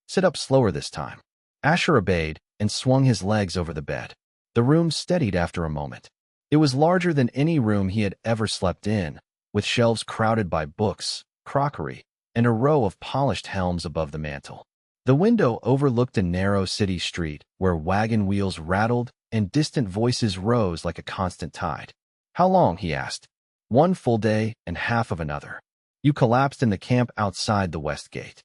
"Sit up slower this time." Asher obeyed and swung his legs over the bed. The room steadied after a moment. It was larger than any room he had ever slept in, with shelves crowded by books, crockery, and a row of polished helms above the mantel. The window overlooked a narrow city street where wagon wheels rattled and distant voices rose like a constant tide. "How long?" he asked. "One full day and half of another. You collapsed in the camp outside the west gate."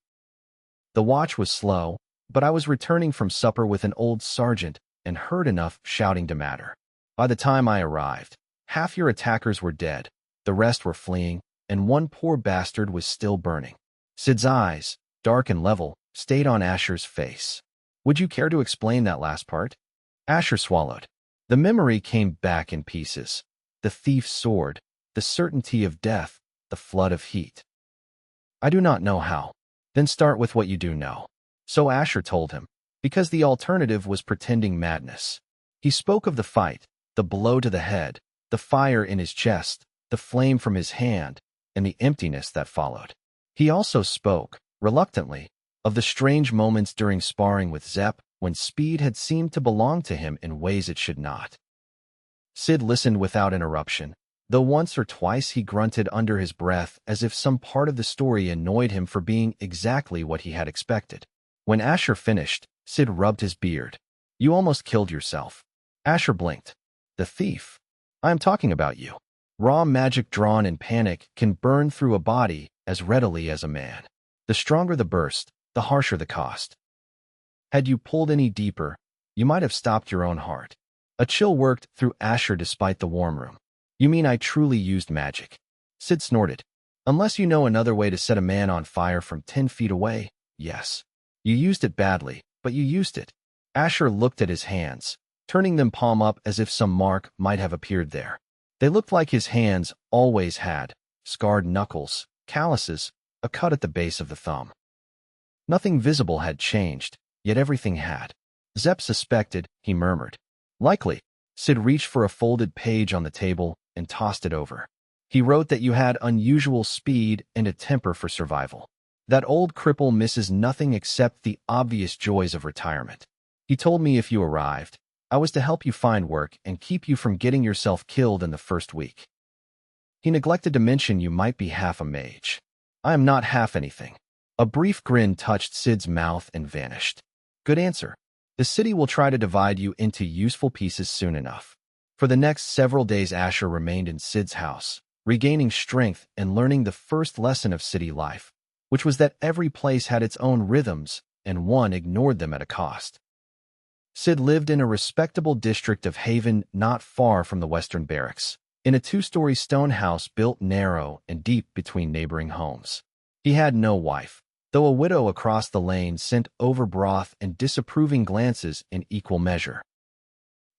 The watch was slow, but I was returning from supper with an old sergeant and heard enough shouting to matter. By the time I arrived, half your attackers were dead, the rest were fleeing, and one poor bastard was still burning. Sid's eyes, dark and level, stayed on Asher's face. "Would you care to explain that last part?" Asher swallowed. The memory came back in pieces. The thief's sword, the certainty of death, the flood of heat. "I do not know how." "Then start with what you do know." So Asher told him, because the alternative was pretending madness. He spoke of the fight, the blow to the head, the fire in his chest, the flame from his hand, and the emptiness that followed. He also spoke, reluctantly, of the strange moments during sparring with Zepp when speed had seemed to belong to him in ways it should not. Sid listened without interruption, though once or twice he grunted under his breath as if some part of the story annoyed him for being exactly what he had expected. When Asher finished, Sid rubbed his beard. "You almost killed yourself." Asher blinked. "The thief. I am talking about you. Raw magic drawn in panic can burn through a body as readily as a man. The stronger the burst, the harsher the cost. Had you pulled any deeper, you might have stopped your own heart." A chill worked through Asher despite the warm room. "You mean I truly used magic?" Sid snorted. "Unless you know another way to set a man on fire from 10 feet away, yes. You used it badly, but you used it." Asher looked at his hands, turning them palm up as if some mark might have appeared there. They looked like his hands always had, scarred knuckles, calluses, a cut at the base of the thumb. Nothing visible had changed, yet everything had. Zepp suspected, he murmured. "Likely." Sid reached for a folded page on the table and tossed it over. "He wrote that you had unusual speed and a temper for survival. That old cripple misses nothing except the obvious joys of retirement. He told me if you arrived, I was to help you find work and keep you from getting yourself killed in the first week. He neglected to mention you might be half a mage." "I am not half anything." A brief grin touched Sid's mouth and vanished. "Good answer. The city will try to divide you into useful pieces soon enough." For the next several days Asher remained in Sid's house, regaining strength and learning the first lesson of city life, which was that every place had its own rhythms and one ignored them at a cost. Sid lived in a respectable district of Haven not far from the Western Barracks, in a 2-story stone house built narrow and deep between neighboring homes. He had no wife, though a widow across the lane sent over broth and disapproving glances in equal measure.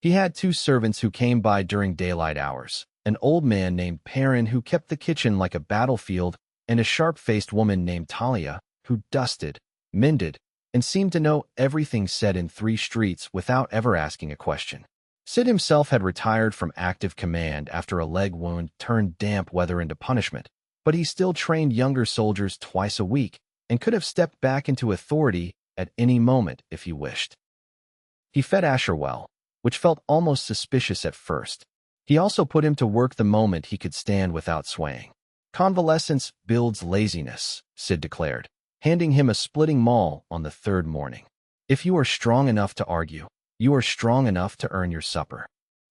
He had 2 servants who came by during daylight hours, an old man named Perrin who kept the kitchen like a battlefield, and a sharp-faced woman named Talia who dusted, mended, and seemed to know everything said in 3 streets without ever asking a question. Sid himself had retired from active command after a leg wound turned damp weather into punishment, but he still trained younger soldiers twice a week and could have stepped back into authority at any moment if he wished. He fed Asher well, which felt almost suspicious at first. He also put him to work the moment he could stand without swaying. Convalescence builds laziness, Sid declared, handing him a splitting maul on the third morning. If you are strong enough to argue, you are strong enough to earn your supper.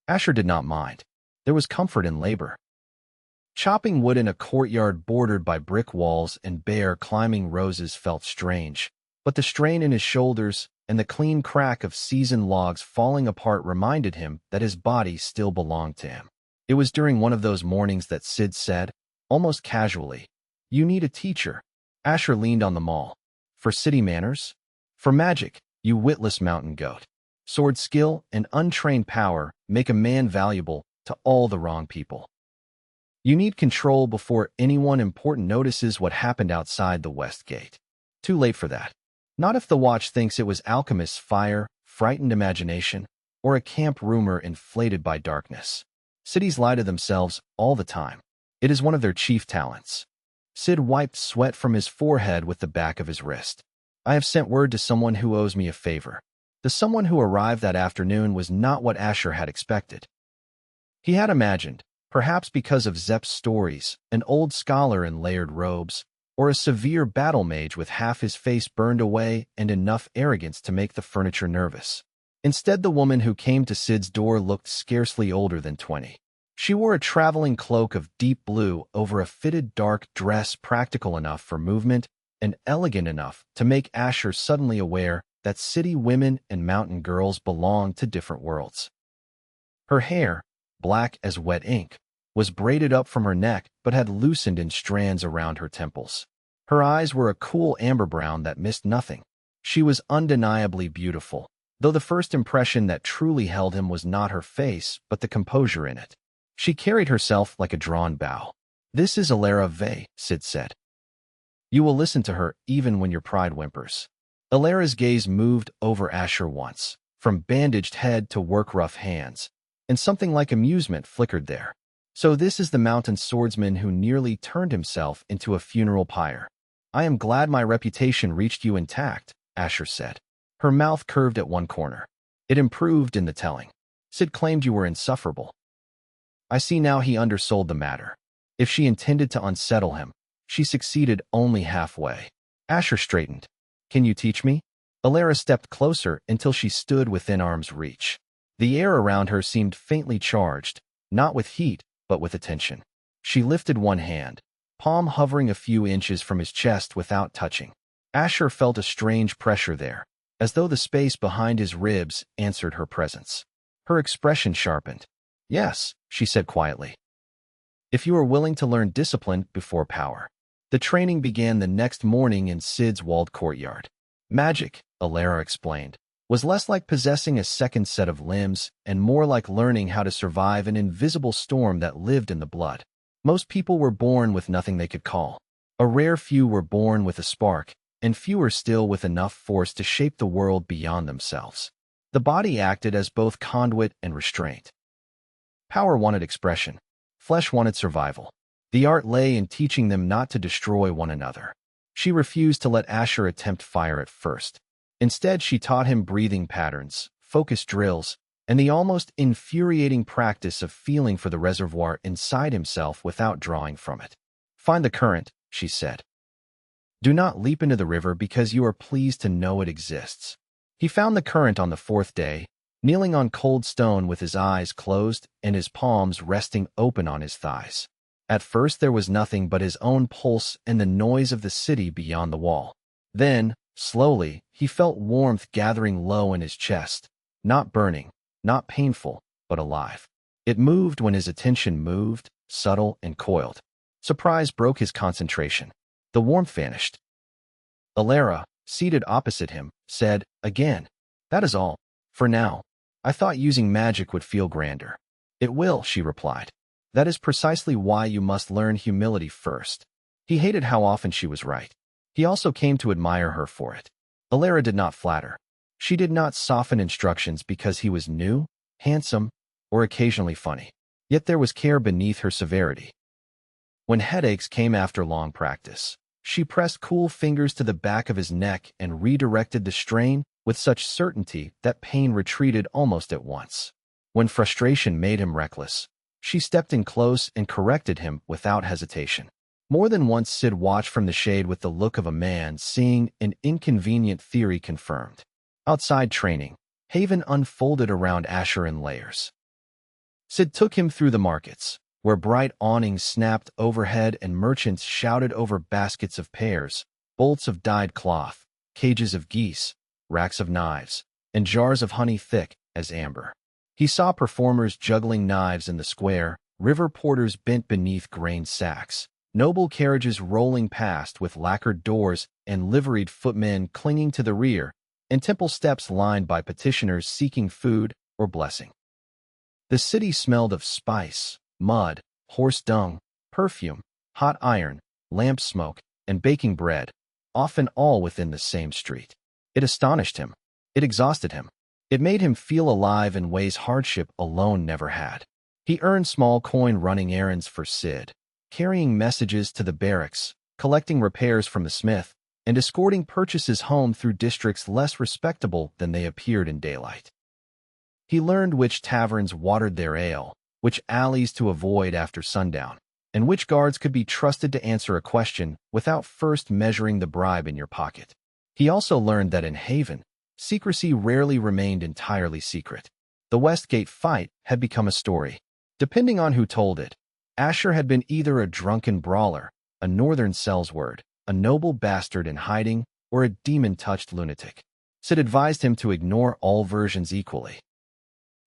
Asher did not mind. There was comfort in labor. Chopping wood in a courtyard bordered by brick walls and bare climbing roses felt strange, but the strain in his shoulders and the clean crack of seasoned logs falling apart reminded him that his body still belonged to him. It was during one of those mornings that Sid said, almost casually, "You need a teacher." Asher leaned on the maul. "For city manners? For magic, you witless mountain goat. Sword skill and untrained power make a man valuable to all the wrong people. You need control before anyone important notices what happened outside the West Gate. Too late for that. Not if the Watch thinks it was alchemist's fire, frightened imagination, or a camp rumor inflated by darkness. Cities lie to themselves all the time. It is one of their chief talents." Sid wiped sweat from his forehead with the back of his wrist. "I have sent word to someone who owes me a favor." The someone who arrived that afternoon was not what Asher had expected. He had imagined, perhaps because of Zepp's stories, an old scholar in layered robes, or a severe battle mage with half his face burned away and enough arrogance to make the furniture nervous. Instead, the woman who came to Sid's door looked scarcely older than 20. She wore a traveling cloak of deep blue over a fitted dark dress practical enough for movement and elegant enough to make Asher suddenly aware that city women and mountain girls belonged to different worlds. Her hair, black as wet ink, was braided up from her neck but had loosened in strands around her temples. Her eyes were a cool amber brown that missed nothing. She was undeniably beautiful, though the first impression that truly held him was not her face but the composure in it. She carried herself like a drawn bow. "This is Alara Vey," Sid said. "You will listen to her even when your pride whimpers." Alara's gaze moved over Asher once, from bandaged head to work-rough hands, and something like amusement flickered there. "So this is the mountain swordsman who nearly turned himself into a funeral pyre. I am glad my reputation reached you intact," Asher said. Her mouth curved at one corner. "It improved in the telling. Sid claimed you were insufferable." I see now he undersold the matter. If she intended to unsettle him, she succeeded only halfway. Asher straightened. "Can you teach me?" Alara stepped closer until she stood within arm's reach. The air around her seemed faintly charged, not with heat, but with attention. She lifted one hand, palm hovering a few inches from his chest without touching. Asher felt a strange pressure there, as though the space behind his ribs answered her presence. Her expression sharpened. "Yes," she said quietly. "If you are willing to learn discipline before power." The training began the next morning in Sid's walled courtyard. Magic, Alara explained, was less like possessing a second set of limbs and more like learning how to survive an invisible storm that lived in the blood. Most people were born with nothing they could call. A rare few were born with a spark, and fewer still with enough force to shape the world beyond themselves. The body acted as both conduit and restraint. Power wanted expression. Flesh wanted survival. The art lay in teaching them not to destroy one another. She refused to let Asher attempt fire at first. Instead, she taught him breathing patterns, focus drills, and the almost infuriating practice of feeling for the reservoir inside himself without drawing from it. "Find the current," she said. "Do not leap into the river because you are pleased to know it exists." He found the current on the fourth day, kneeling on cold stone with his eyes closed and his palms resting open on his thighs. At first there was nothing but his own pulse and the noise of the city beyond the wall. Then, slowly, he felt warmth gathering low in his chest, not burning, not painful, but alive. It moved when his attention moved, subtle and coiled. Surprise broke his concentration. The warmth vanished. Alara, seated opposite him, said, "Again. That is all. For now. I thought using magic would feel grander." "It will," she replied. "That is precisely why you must learn humility first." He hated how often she was right. He also came to admire her for it. Alara did not flatter. She did not soften instructions because he was new, handsome, or occasionally funny. Yet there was care beneath her severity. When headaches came after long practice, She pressed cool fingers to the back of his neck and redirected the strain with such certainty that pain retreated almost at once. When frustration made him reckless, she stepped in close and corrected him without hesitation. More than once Sid watched from the shade with the look of a man seeing an inconvenient theory confirmed. Outside training, Haven unfolded around Asher in layers. Sid took him through the markets, where bright awnings snapped overhead and merchants shouted over baskets of pears, bolts of dyed cloth, cages of geese, racks of knives, and jars of honey thick as amber. He saw performers juggling knives in the square, river porters bent beneath grain sacks, noble carriages rolling past with lacquered doors and liveried footmen clinging to the rear, and temple steps lined by petitioners seeking food or blessing. The city smelled of spice, mud, horse dung, perfume, hot iron, lamp smoke, and baking bread, often all within the same street. It astonished him. It exhausted him. It made him feel alive in ways hardship alone never had. He earned small coin running errands for Sid, carrying messages to the barracks, collecting repairs from the smith, and escorting purchases home through districts less respectable than they appeared in daylight. He learned which taverns watered their ale, which alleys to avoid after sundown, and which guards could be trusted to answer a question without first measuring the bribe in your pocket. He also learned that in Haven, secrecy rarely remained entirely secret. The Westgate fight had become a story. Depending on who told it, Asher had been either a drunken brawler, a northern sellsword, a noble bastard in hiding, or a demon-touched lunatic. Sid advised him to ignore all versions equally.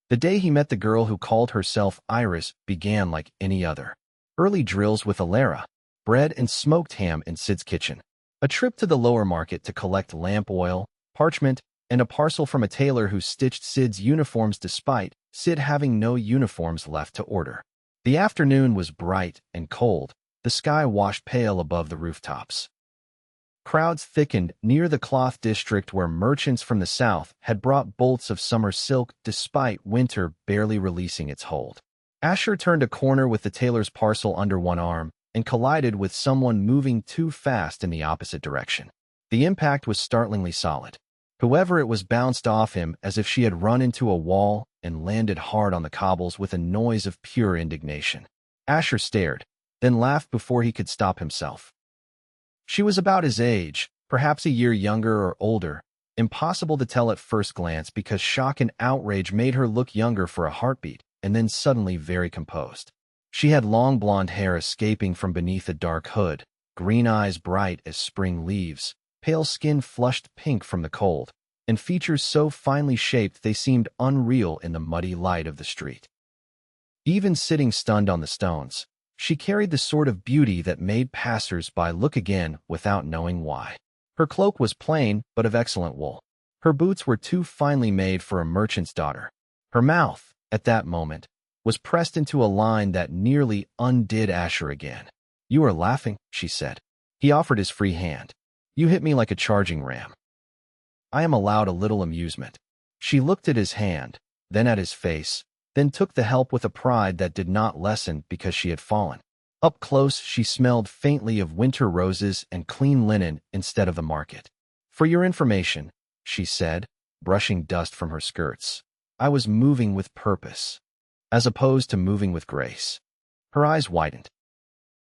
The day he met the girl who called herself Iris began like any other. Early drills with Alara, bread and smoked ham in Sid's kitchen, a trip to the lower market to collect lamp oil, parchment, and a parcel from a tailor who stitched Sid's uniforms despite Sid having no uniforms left to order. The afternoon was bright and cold, the sky washed pale above the rooftops. Crowds thickened near the cloth district where merchants from the south had brought bolts of summer silk despite winter barely releasing its hold. Asher turned a corner with the tailor's parcel under one arm and collided with someone moving too fast in the opposite direction. The impact was startlingly solid. Whoever it was bounced off him as if she had run into a wall and landed hard on the cobbles with a noise of pure indignation. Asher stared, then laughed before he could stop himself. She was about his age, perhaps a year younger or older, impossible to tell at first glance because shock and outrage made her look younger for a heartbeat, and then suddenly very composed. She had long blonde hair escaping from beneath a dark hood, green eyes bright as spring leaves, pale skin flushed pink from the cold, and features so finely shaped they seemed unreal in the muddy light of the street. Even sitting stunned on the stones, she carried the sort of beauty that made passers-by look again without knowing why. Her cloak was plain but of excellent wool. Her boots were too finely made for a merchant's daughter. Her mouth, at that moment, was pressed into a line that nearly undid Asher again. "You are laughing," she said. He offered his free hand. "You hit me like a charging ram. I am allowed a little amusement." She looked at his hand, then at his face, then took the help with a pride that did not lessen because she had fallen. Up close, she smelled faintly of winter roses and clean linen instead of the market. "For your information," she said, brushing dust from her skirts, "I was moving with purpose, as opposed to moving with grace." Her eyes widened.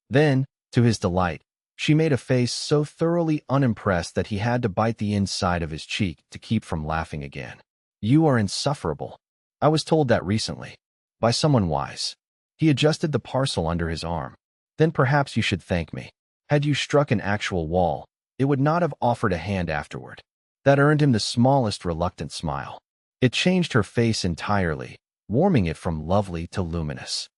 Then, to his delight, she made a face so thoroughly unimpressed that he had to bite the inside of his cheek to keep from laughing again. "You are insufferable. I was told that recently. By someone wise." He adjusted the parcel under his arm. "Then perhaps you should thank me. Had you struck an actual wall, it would not have offered a hand afterward." That earned him the smallest reluctant smile. It changed her face entirely, warming it from lovely to luminous.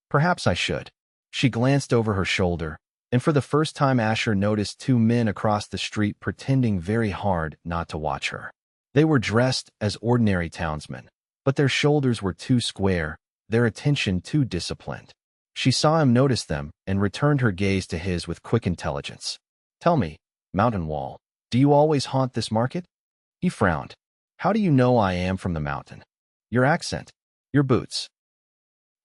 "Perhaps I should." She glanced over her shoulder, and for the first time Asher noticed two men across the street pretending very hard not to watch her. They were dressed as ordinary townsmen, but their shoulders were too square, their attention too disciplined. She saw him notice them and returned her gaze to his with quick intelligence. "Tell me, Mountain Wall, do you always haunt this market?" He frowned. "How do you know I am from the mountain?" "Your accent, your boots.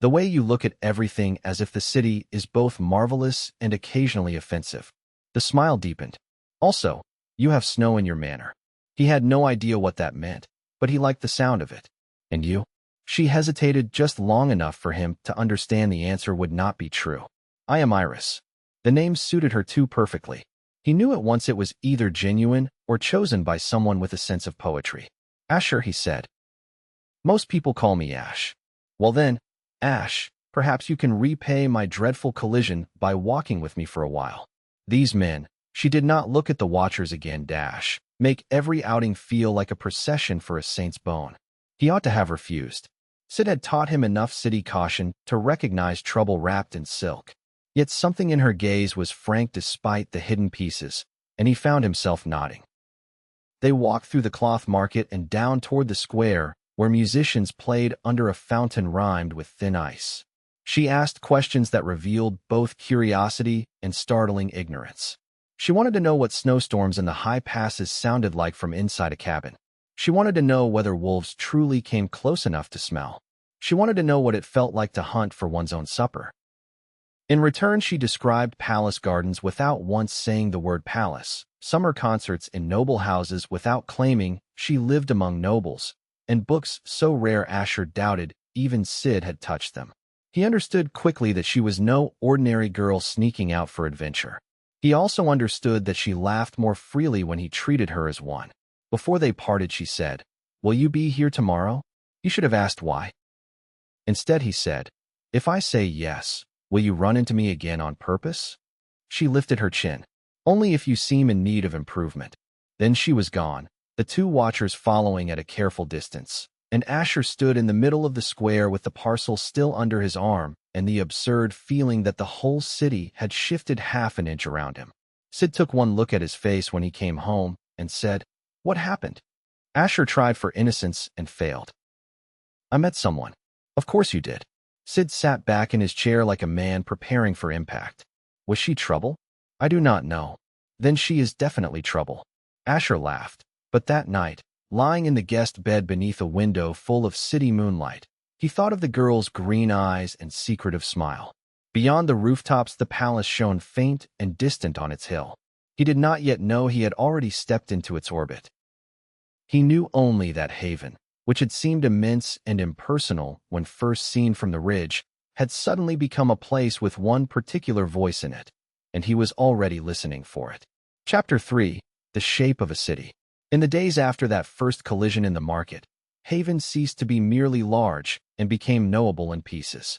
The way you look at everything as if the city is both marvelous and occasionally offensive." The smile deepened. Also, you have snow in your manner. He had no idea what that meant, but he liked the sound of it. And you? She hesitated just long enough for him to understand the answer would not be true. I am Iris. The name suited her too perfectly. He knew at once it was either genuine or chosen by someone with a sense of poetry. Asher, he said. Most people call me Ash. Well then, Ash, perhaps you can repay my dreadful collision by walking with me for a while. These men, she did not look at the watchers again, make every outing feel like a procession for a saint's bone. He ought to have refused. Sid had taught him enough city caution to recognize trouble wrapped in silk. Yet something in her gaze was frank despite the hidden pieces, and he found himself nodding. They walked through the cloth market and down toward the square, where musicians played under a fountain rimmed with thin ice. She asked questions that revealed both curiosity and startling ignorance. She wanted to know what snowstorms in the high passes sounded like from inside a cabin. She wanted to know whether wolves truly came close enough to smell. She wanted to know what it felt like to hunt for one's own supper. In return, she described palace gardens without once saying the word palace, summer concerts in noble houses without claiming she lived among nobles, and books so rare Asher doubted even Sid had touched them. He understood quickly that she was no ordinary girl sneaking out for adventure. He also understood that she laughed more freely when he treated her as one. Before they parted, she said, "Will you be here tomorrow?" He should have asked why. Instead, he said, "If I say yes, will you run into me again on purpose?" She lifted her chin. "Only if you seem in need of improvement." Then she was gone, the two watchers following at a careful distance, and Asher stood in the middle of the square with the parcel still under his arm and the absurd feeling that the whole city had shifted half an inch around him. Sid took one look at his face when he came home and said, "What happened?" Asher tried for innocence and failed. "I met someone." "Of course you did." Sid sat back in his chair like a man preparing for impact. "Was she trouble?" "I do not know." "Then she is definitely trouble." Asher laughed. But that night, lying in the guest bed beneath a window full of city moonlight, he thought of the girl's green eyes and secretive smile. Beyond the rooftops, the palace shone faint and distant on its hill. He did not yet know he had already stepped into its orbit. He knew only that haven, which had seemed immense and impersonal when first seen from the ridge, had suddenly become a place with one particular voice in it, and he was already listening for it. Chapter 3. The Shape of a City. In the days after that first collision in the market, Haven ceased to be merely large and became knowable in pieces.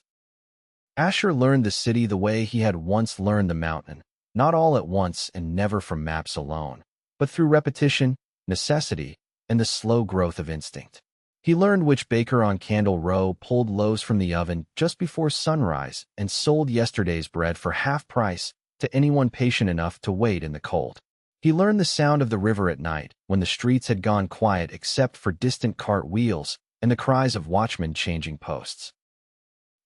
Asher learned the city the way he had once learned the mountain, not all at once and never from maps alone, but through repetition, necessity, and the slow growth of instinct. He learned which baker on Candle Row pulled loaves from the oven just before sunrise and sold yesterday's bread for half price to anyone patient enough to wait in the cold. He learned the sound of the river at night, when the streets had gone quiet except for distant cart wheels and the cries of watchmen changing posts.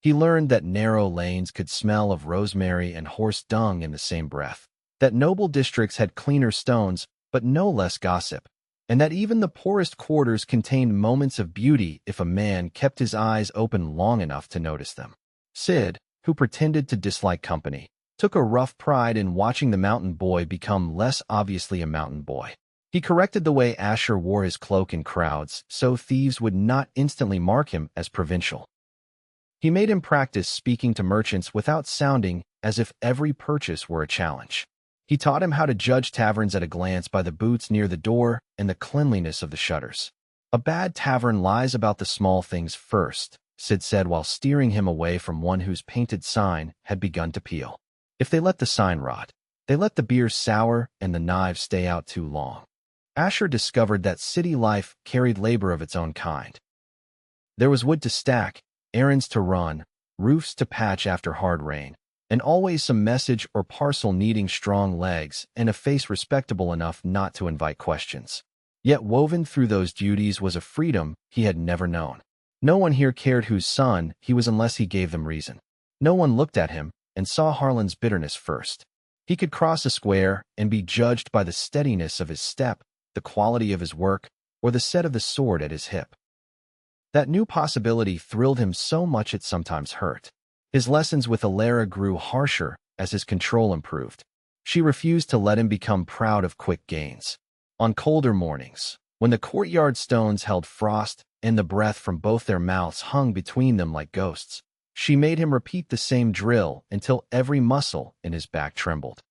He learned that narrow lanes could smell of rosemary and horse dung in the same breath, that noble districts had cleaner stones but no less gossip, and that even the poorest quarters contained moments of beauty if a man kept his eyes open long enough to notice them. Sid, who pretended to dislike company, took a rough pride in watching the mountain boy become less obviously a mountain boy. He corrected the way Asher wore his cloak in crowds so thieves would not instantly mark him as provincial. He made him practice speaking to merchants without sounding as if every purchase were a challenge. He taught him how to judge taverns at a glance by the boots near the door and the cleanliness of the shutters. "A bad tavern lies about the small things first," Sid said while steering him away from one whose painted sign had begun to peel. "If they let the sign rot, they let the beer sour and the knives stay out too long." Asher discovered that city life carried labor of its own kind. There was wood to stack, errands to run, roofs to patch after hard rain, and always some message or parcel needing strong legs and a face respectable enough not to invite questions. Yet woven through those duties was a freedom he had never known. No one here cared whose son he was unless he gave them reason. No one looked at him and saw Harlan's bitterness first. He could cross a square and be judged by the steadiness of his step, the quality of his work, or the set of the sword at his hip. That new possibility thrilled him so much it sometimes hurt. His lessons with Alara grew harsher as his control improved. She refused to let him become proud of quick gains. On colder mornings, when the courtyard stones held frost and the breath from both their mouths hung between them like ghosts, she made him repeat the same drill until every muscle in his back trembled.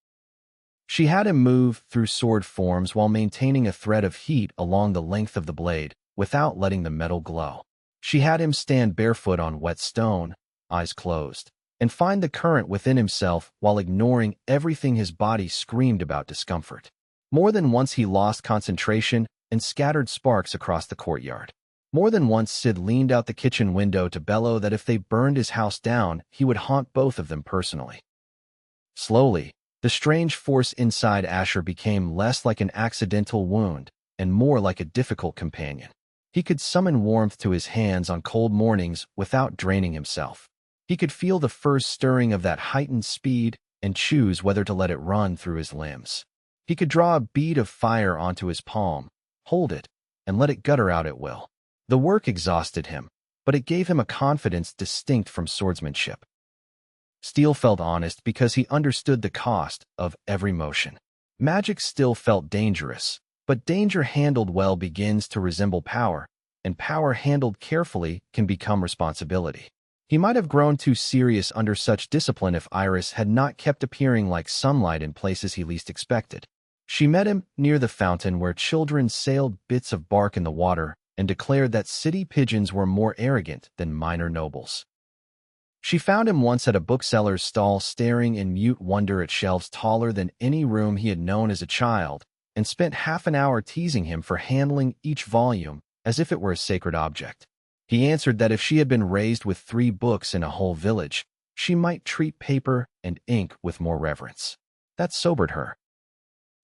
She had him move through sword forms while maintaining a thread of heat along the length of the blade without letting the metal glow. She had him stand barefoot on wet stone, eyes closed, and find the current within himself while ignoring everything his body screamed about discomfort. More than once he lost concentration and scattered sparks across the courtyard. More than once Sid leaned out the kitchen window to bellow that if they burned his house down, he would haunt both of them personally. Slowly, the strange force inside Asher became less like an accidental wound and more like a difficult companion. He could summon warmth to his hands on cold mornings without draining himself. He could feel the first stirring of that heightened speed and choose whether to let it run through his limbs. He could draw a bead of fire onto his palm, hold it, and let it gutter out at will. The work exhausted him, but it gave him a confidence distinct from swordsmanship. Steel felt honest because he understood the cost of every motion. Magic still felt dangerous, but danger handled well begins to resemble power, and power handled carefully can become responsibility. He might have grown too serious under such discipline if Iris had not kept appearing like sunlight in places he least expected. She met him near the fountain where children sailed bits of bark in the water and declared that city pigeons were more arrogant than minor nobles. She found him once at a bookseller's stall staring in mute wonder at shelves taller than any room he had known as a child, and spent half an hour teasing him for handling each volume as if it were a sacred object. He answered that if she had been raised with 3 books in a whole village, she might treat paper and ink with more reverence. That sobered her.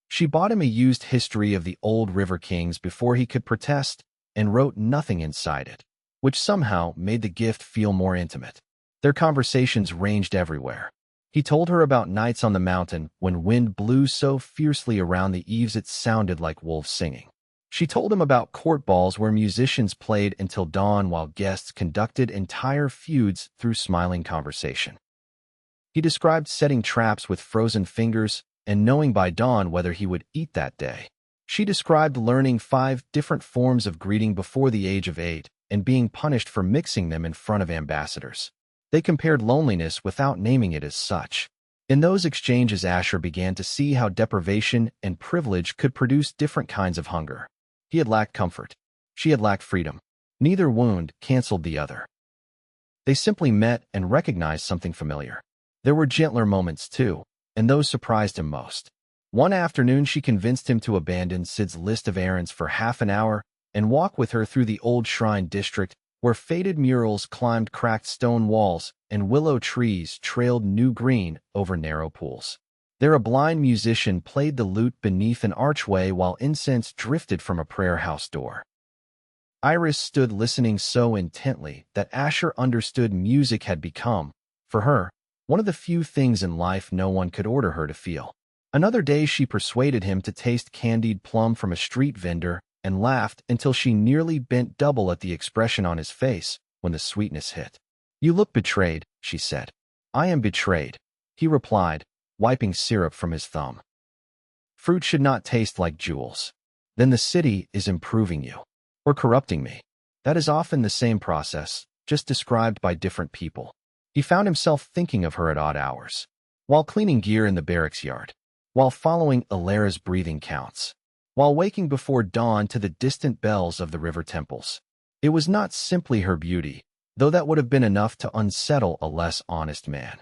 She bought him a used history of the old River Kings before he could protest and wrote nothing inside it, which somehow made the gift feel more intimate. Their conversations ranged everywhere. He told her about nights on the mountain when wind blew so fiercely around the eaves it sounded like wolves singing. She told him about court balls where musicians played until dawn while guests conducted entire feuds through smiling conversation. He described setting traps with frozen fingers and knowing by dawn whether he would eat that day. She described learning 5 different forms of greeting before the age of 8 and being punished for mixing them in front of ambassadors. They compared loneliness without naming it as such. In those exchanges, Asher began to see how deprivation and privilege could produce different kinds of hunger. He had lacked comfort. She had lacked freedom. Neither wound canceled the other. They simply met and recognized something familiar. There were gentler moments, too, and those surprised him most. One afternoon, she convinced him to abandon Sid's list of errands for half an hour and walk with her through the old shrine district where faded murals climbed cracked stone walls and willow trees trailed new green over narrow pools. There a blind musician played the lute beneath an archway while incense drifted from a prayer house door. Iris stood listening so intently that Asher understood music had become, for her, one of the few things in life no one could order her to feel. Another day she persuaded him to taste candied plum from a street vendor and laughed until she nearly bent double at the expression on his face when the sweetness hit. "You look betrayed," she said. "I am betrayed," he replied, wiping syrup from his thumb. "Fruit should not taste like jewels. Then the city is improving you, or corrupting me. That is often the same process, just described by different people." He found himself thinking of her at odd hours, while cleaning gear in the barracks yard, while following Alara's breathing counts, while waking before dawn to the distant bells of the river temples. It was not simply her beauty, though that would have been enough to unsettle a less honest man.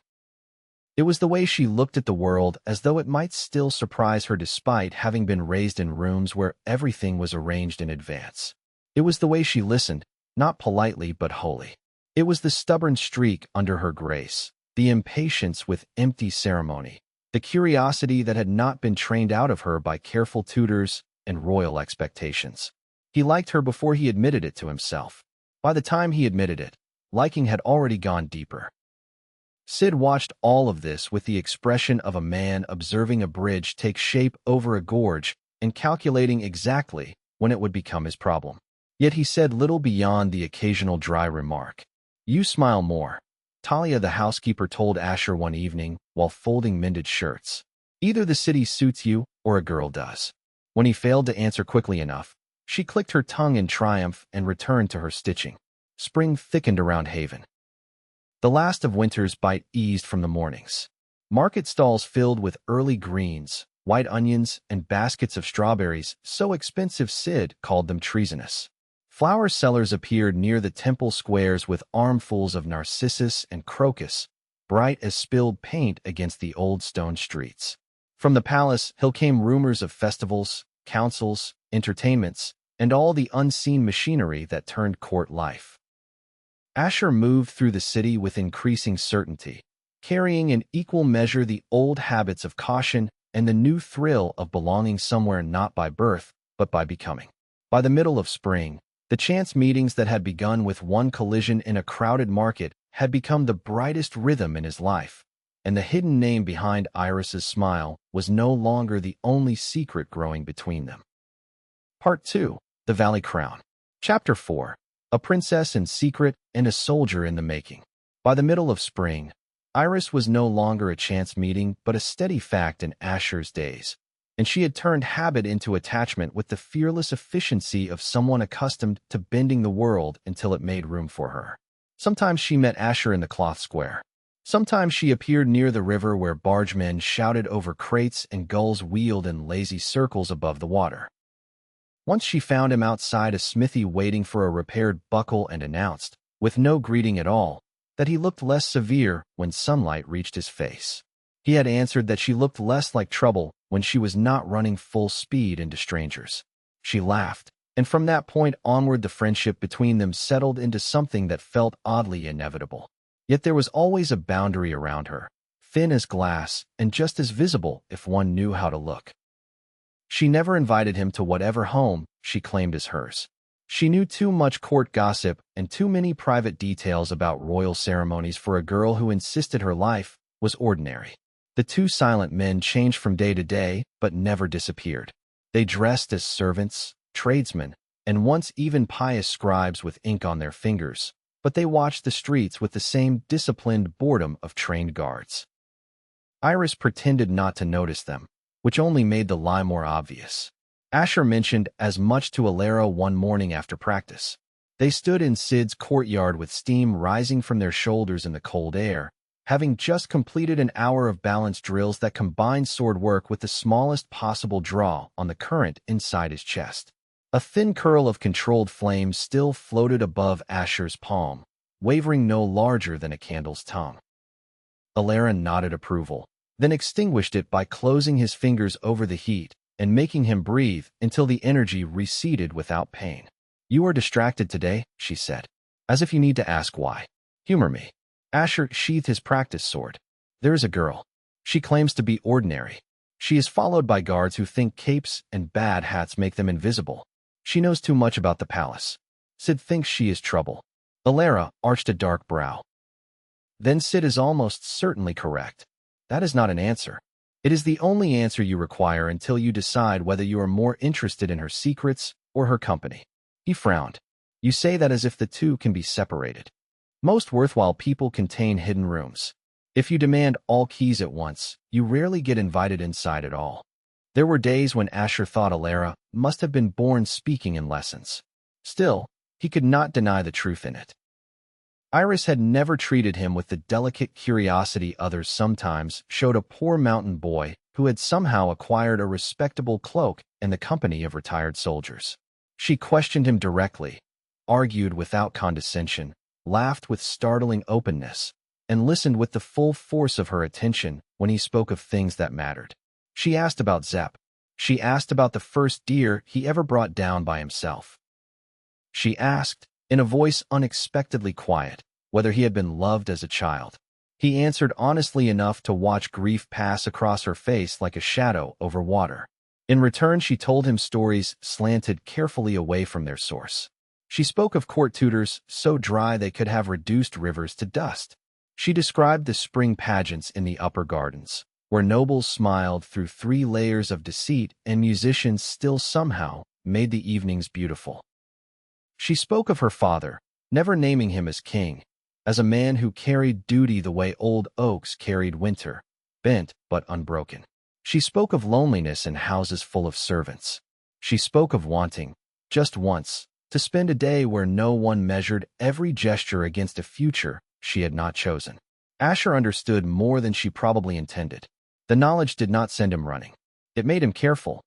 It was the way she looked at the world as though it might still surprise her despite having been raised in rooms where everything was arranged in advance. It was the way she listened, not politely but wholly. It was the stubborn streak under her grace, the impatience with empty ceremony, the curiosity that had not been trained out of her by careful tutors and royal expectations. He liked her before he admitted it to himself. By the time he admitted it, liking had already gone deeper. Sid watched all of this with the expression of a man observing a bridge take shape over a gorge and calculating exactly when it would become his problem. Yet he said little beyond the occasional dry remark. "You smile more," Talia the housekeeper told Asher one evening while folding mended shirts. Either the city suits you, or a girl does. When he failed to answer quickly enough, she clicked her tongue in triumph and returned to her stitching. Spring thickened around Haven. The last of winter's bite eased from the mornings. Market stalls filled with early greens, white onions, and baskets of strawberries, so expensive Sid called them treasonous. Flower sellers appeared near the temple squares with armfuls of narcissus and crocus, bright as spilled paint against the old stone streets. From the palace hill came rumors of festivals, councils, entertainments, and all the unseen machinery that turned court life. Asher moved through the city with increasing certainty, carrying in equal measure the old habits of caution and the new thrill of belonging somewhere not by birth, but by becoming. By the middle of spring, the chance meetings that had begun with one collision in a crowded market had become the brightest rhythm in his life, and the hidden name behind Iris's smile was no longer the only secret growing between them. Part 2. The Valley Crown. Chapter 4. A Princess in Secret and a Soldier in the Making. By the middle of spring, Iris was no longer a chance meeting but a steady fact in Asher's days, and she had turned habit into attachment with the fearless efficiency of someone accustomed to bending the world until it made room for her. Sometimes she met Asher in the cloth square. Sometimes she appeared near the river where bargemen shouted over crates and gulls wheeled in lazy circles above the water. Once she found him outside a smithy waiting for a repaired buckle and announced, with no greeting at all, that he looked less severe when sunlight reached his face. He had answered that she looked less like trouble when she was not running full speed into strangers. She laughed, and from that point onward the friendship between them settled into something that felt oddly inevitable. Yet there was always a boundary around her, thin as glass and just as visible if one knew how to look. She never invited him to whatever home she claimed as hers. She knew too much court gossip and too many private details about royal ceremonies for a girl who insisted her life was ordinary. The two silent men changed from day to day, but never disappeared. They dressed as servants, tradesmen, and once even pious scribes with ink on their fingers, but they watched the streets with the same disciplined boredom of trained guards. Iris pretended not to notice them, which only made the lie more obvious. Asher mentioned as much to Alera one morning after practice. They stood in Sid's courtyard with steam rising from their shoulders in the cold air, having just completed an hour of balance drills that combined sword work with the smallest possible draw on the current inside his chest. A thin curl of controlled flame still floated above Asher's palm, wavering no larger than a candle's tongue. Alera nodded approval, then extinguished it by closing his fingers over the heat and making him breathe until the energy receded without pain. "You are distracted today," she said, "as if you need to ask why. Humor me." Asher sheathed his practice sword. "There is a girl. She claims to be ordinary. She is followed by guards who think capes and bad hats make them invisible. She knows too much about the palace. Sid thinks she is trouble." Alera arched a dark brow. "Then Sid is almost certainly correct. That is not an answer. It is the only answer you require until you decide whether you are more interested in her secrets or her company." He frowned. "You say that as if the two can be separated. Most worthwhile people contain hidden rooms. If you demand all keys at once, you rarely get invited inside at all." There were days when Asher thought Alera must have been born speaking in lessons. Still, he could not deny the truth in it. Iris had never treated him with the delicate curiosity others sometimes showed a poor mountain boy who had somehow acquired a respectable cloak in the company of retired soldiers. She questioned him directly, argued without condescension, laughed with startling openness, and listened with the full force of her attention when he spoke of things that mattered. She asked about Zepp. She asked about the first deer he ever brought down by himself. She asked, in a voice unexpectedly quiet, whether he had been loved as a child. He answered honestly enough to watch grief pass across her face like a shadow over water. In return, she told him stories slanted carefully away from their source. She spoke of court tutors so dry they could have reduced rivers to dust. She described the spring pageants in the upper gardens, where nobles smiled through 3 layers of deceit and musicians still somehow made the evenings beautiful. She spoke of her father, never naming him as king, as a man who carried duty the way old oaks carried winter, bent but unbroken. She spoke of loneliness in houses full of servants. She spoke of wanting, just once, to spend a day where no one measured every gesture against a future she had not chosen. Asher understood more than she probably intended. The knowledge did not send him running. It made him careful.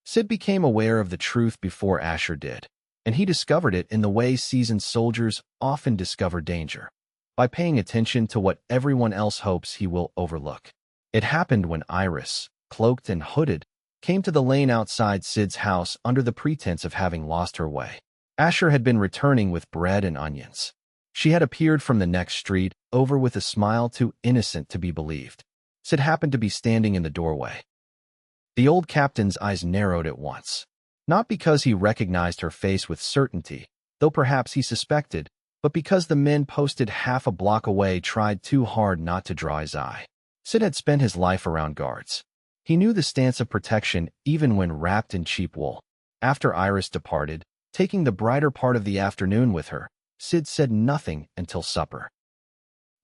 Sid became aware of the truth before Asher did, and he discovered it in the way seasoned soldiers often discover danger, by paying attention to what everyone else hopes he will overlook. It happened when Iris, cloaked and hooded, came to the lane outside Sid's house under the pretense of having lost her way. Asher had been returning with bread and onions. She had appeared from the next street, over with a smile too innocent to be believed. Sid happened to be standing in the doorway. The old captain's eyes narrowed at once. Not because he recognized her face with certainty, though perhaps he suspected, but because the men posted half a block away tried too hard not to draw his eye. Sid had spent his life around guards. He knew the stance of protection even when wrapped in cheap wool. After Iris departed, taking the brighter part of the afternoon with her, Sid said nothing until supper.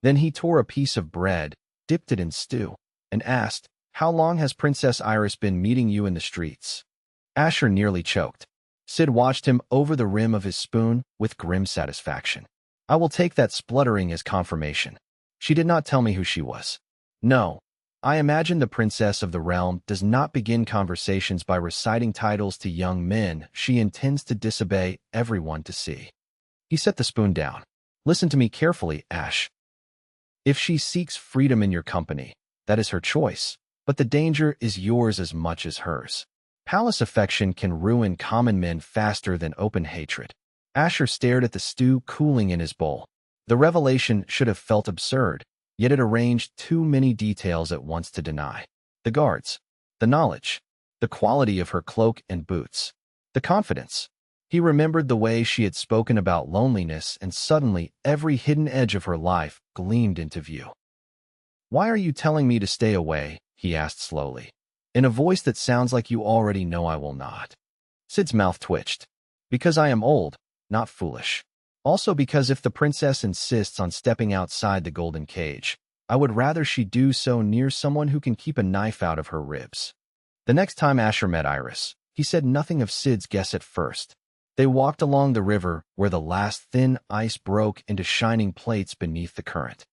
Then he tore a piece of bread, dipped it in stew, and asked, "How long has Princess Iris been meeting you in the streets?" Asher nearly choked. Sid watched him over the rim of his spoon with grim satisfaction. "I will take that spluttering as confirmation. She did not tell me who she was. No, I imagine the princess of the realm does not begin conversations by reciting titles to young men she intends to disobey everyone to see." He set the spoon down. "Listen to me carefully, Ash. If she seeks freedom in your company, that is her choice, but the danger is yours as much as hers. Palace affection can ruin common men faster than open hatred." Asher stared at the stew cooling in his bowl. The revelation should have felt absurd, yet it arranged too many details at once to deny. The guards, the knowledge, the quality of her cloak and boots, the confidence. He remembered the way she had spoken about loneliness, and suddenly every hidden edge of her life gleamed into view. "Why are you telling me to stay away?" he asked slowly, in a voice that sounds like you already know I will not. Sid's mouth twitched. "Because I am old, not foolish. Also because if the princess insists on stepping outside the golden cage, I would rather she do so near someone who can keep a knife out of her ribs." The next time Asher met Iris, he said nothing of Sid's guess at first. They walked along the river where the last thin ice broke into shining plates beneath the current.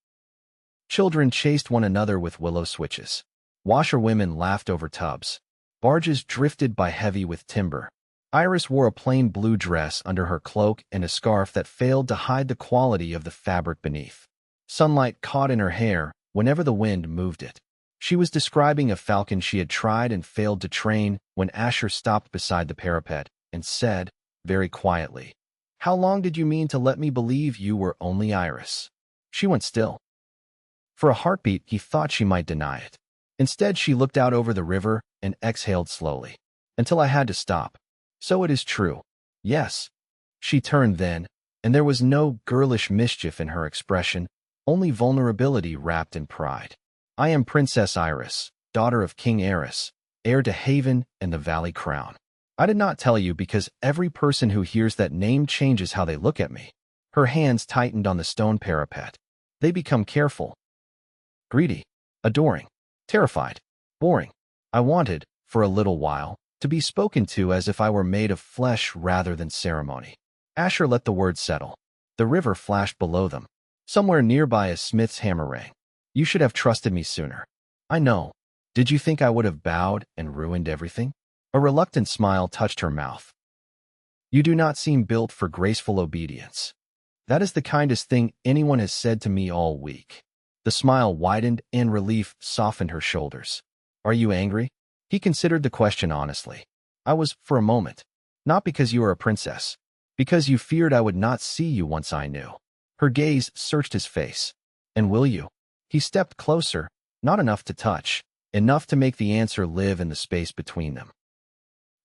Children chased one another with willow switches. Washerwomen laughed over tubs. Barges drifted by heavy with timber. Iris wore a plain blue dress under her cloak and a scarf that failed to hide the quality of the fabric beneath. Sunlight caught in her hair whenever the wind moved it. She was describing a falcon she had tried and failed to train when Asher stopped beside the parapet and said, very quietly, "How long did you mean to let me believe you were only Iris?" She went still. For a heartbeat, he thought she might deny it. Instead, she looked out over the river and exhaled slowly, until I had to stop. "So it is true." "Yes." She turned then, and there was no girlish mischief in her expression, only vulnerability wrapped in pride. "I am Princess Iris, daughter of King Eris, heir to Haven and the Valley Crown. I did not tell you because every person who hears that name changes how they look at me." Her hands tightened on the stone parapet. They become careful, greedy, adoring, terrified, boring. I wanted, for a little while, to be spoken to as if I were made of flesh rather than ceremony. Asher let the words settle. The river flashed below them. Somewhere nearby a smith's hammer rang. "You should have trusted me sooner." "I know. Did you think I would have bowed and ruined everything?" A reluctant smile touched her mouth. "You do not seem built for graceful obedience." "That is the kindest thing anyone has said to me all week." The smile widened and relief softened her shoulders. "Are you angry?" He considered the question honestly. "I was, for a moment. Not because you are a princess. Because you feared I would not see you once I knew." Her gaze searched his face. "And will you?" He stepped closer, not enough to touch, enough to make the answer live in the space between them.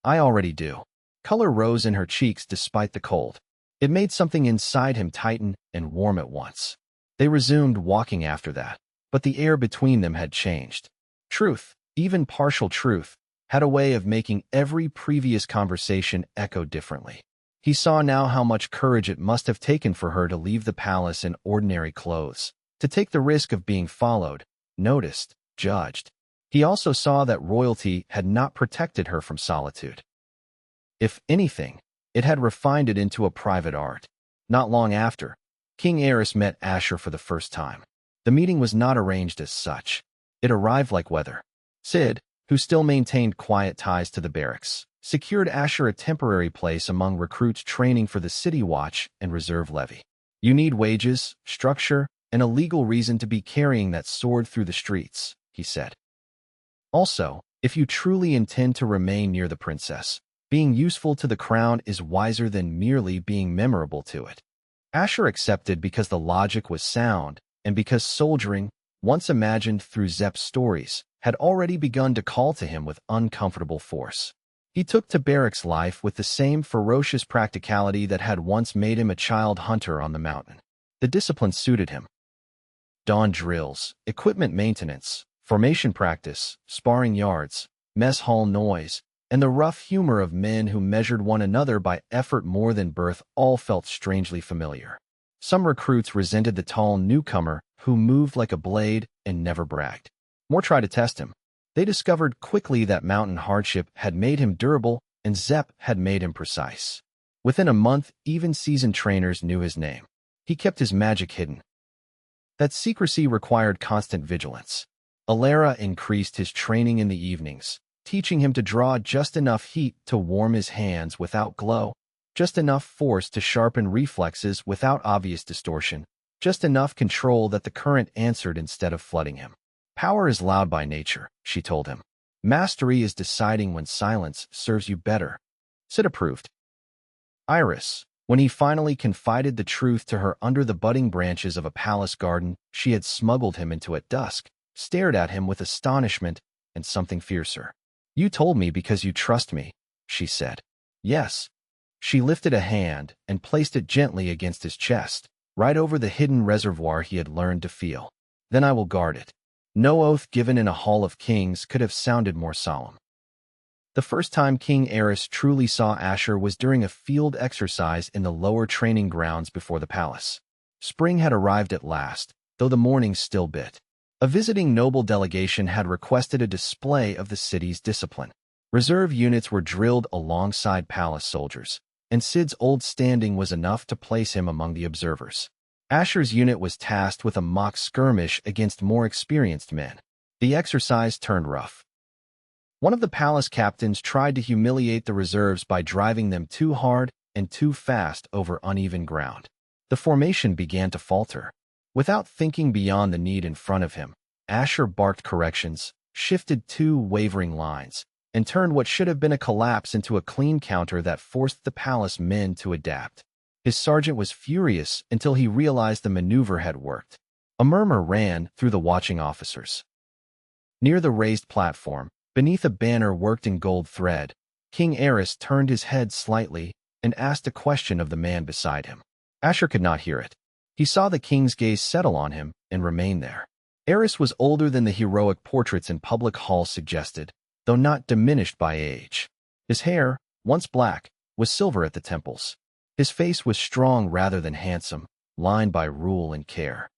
"I already do." Color rose in her cheeks despite the cold. It made something inside him tighten and warm at once. They resumed walking after that, but the air between them had changed. Truth, even partial truth, had a way of making every previous conversation echo differently. He saw now how much courage it must have taken for her to leave the palace in ordinary clothes, to take the risk of being followed, noticed, judged. He also saw that royalty had not protected her from solitude. If anything, it had refined it into a private art. Not long after, King Aerys met Asher for the first time. The meeting was not arranged as such. It arrived like weather. Sid, who still maintained quiet ties to the barracks, secured Asher a temporary place among recruits training for the City Watch and Reserve Levy. You need wages, structure, and a legal reason to be carrying that sword through the streets, he said. Also, if you truly intend to remain near the princess, being useful to the crown is wiser than merely being memorable to it. Asher accepted because the logic was sound, and because soldiering, once imagined through Zepp's stories, had already begun to call to him with uncomfortable force. He took to barracks life with the same ferocious practicality that had once made him a child hunter on the mountain. The discipline suited him. Dawn drills, equipment maintenance, formation practice, sparring yards, mess hall noise, and the rough humor of men who measured one another by effort more than birth all felt strangely familiar. Some recruits resented the tall newcomer who moved like a blade and never bragged. More tried to test him. They discovered quickly that mountain hardship had made him durable and Zepp had made him precise. Within a month, even seasoned trainers knew his name. He kept his magic hidden. That secrecy required constant vigilance. Alara increased his training in the evenings, teaching him to draw just enough heat to warm his hands without glow, just enough force to sharpen reflexes without obvious distortion, just enough control that the current answered instead of flooding him. Power is loud by nature, she told him. Mastery is deciding when silence serves you better. Sid approved. Iris, when he finally confided the truth to her under the budding branches of a palace garden she had smuggled him into at dusk, stared at him with astonishment and something fiercer. You told me because you trust me, she said. Yes. She lifted a hand and placed it gently against his chest, right over the hidden reservoir he had learned to feel. Then I will guard it. No oath given in a hall of kings could have sounded more solemn. The first time King Aerys truly saw Asher was during a field exercise in the lower training grounds before the palace. Spring had arrived at last, though the mornings still bit. A visiting noble delegation had requested a display of the city's discipline. Reserve units were drilled alongside palace soldiers, and Sid's old standing was enough to place him among the observers. Asher's unit was tasked with a mock skirmish against more experienced men. The exercise turned rough. One of the palace captains tried to humiliate the reserves by driving them too hard and too fast over uneven ground. The formation began to falter. Without thinking beyond the need in front of him, Asher barked corrections, shifted two wavering lines, and turned what should have been a collapse into a clean counter that forced the palace men to adapt. His sergeant was furious until he realized the maneuver had worked. A murmur ran through the watching officers. Near the raised platform, beneath a banner worked in gold thread, King Aerys turned his head slightly and asked a question of the man beside him. Asher could not hear it. He saw the king's gaze settle on him and remain there. Aerys was older than the heroic portraits in public halls suggested, though not diminished by age. His hair, once black, was silver at the temples. His face was strong rather than handsome, lined by rule and care.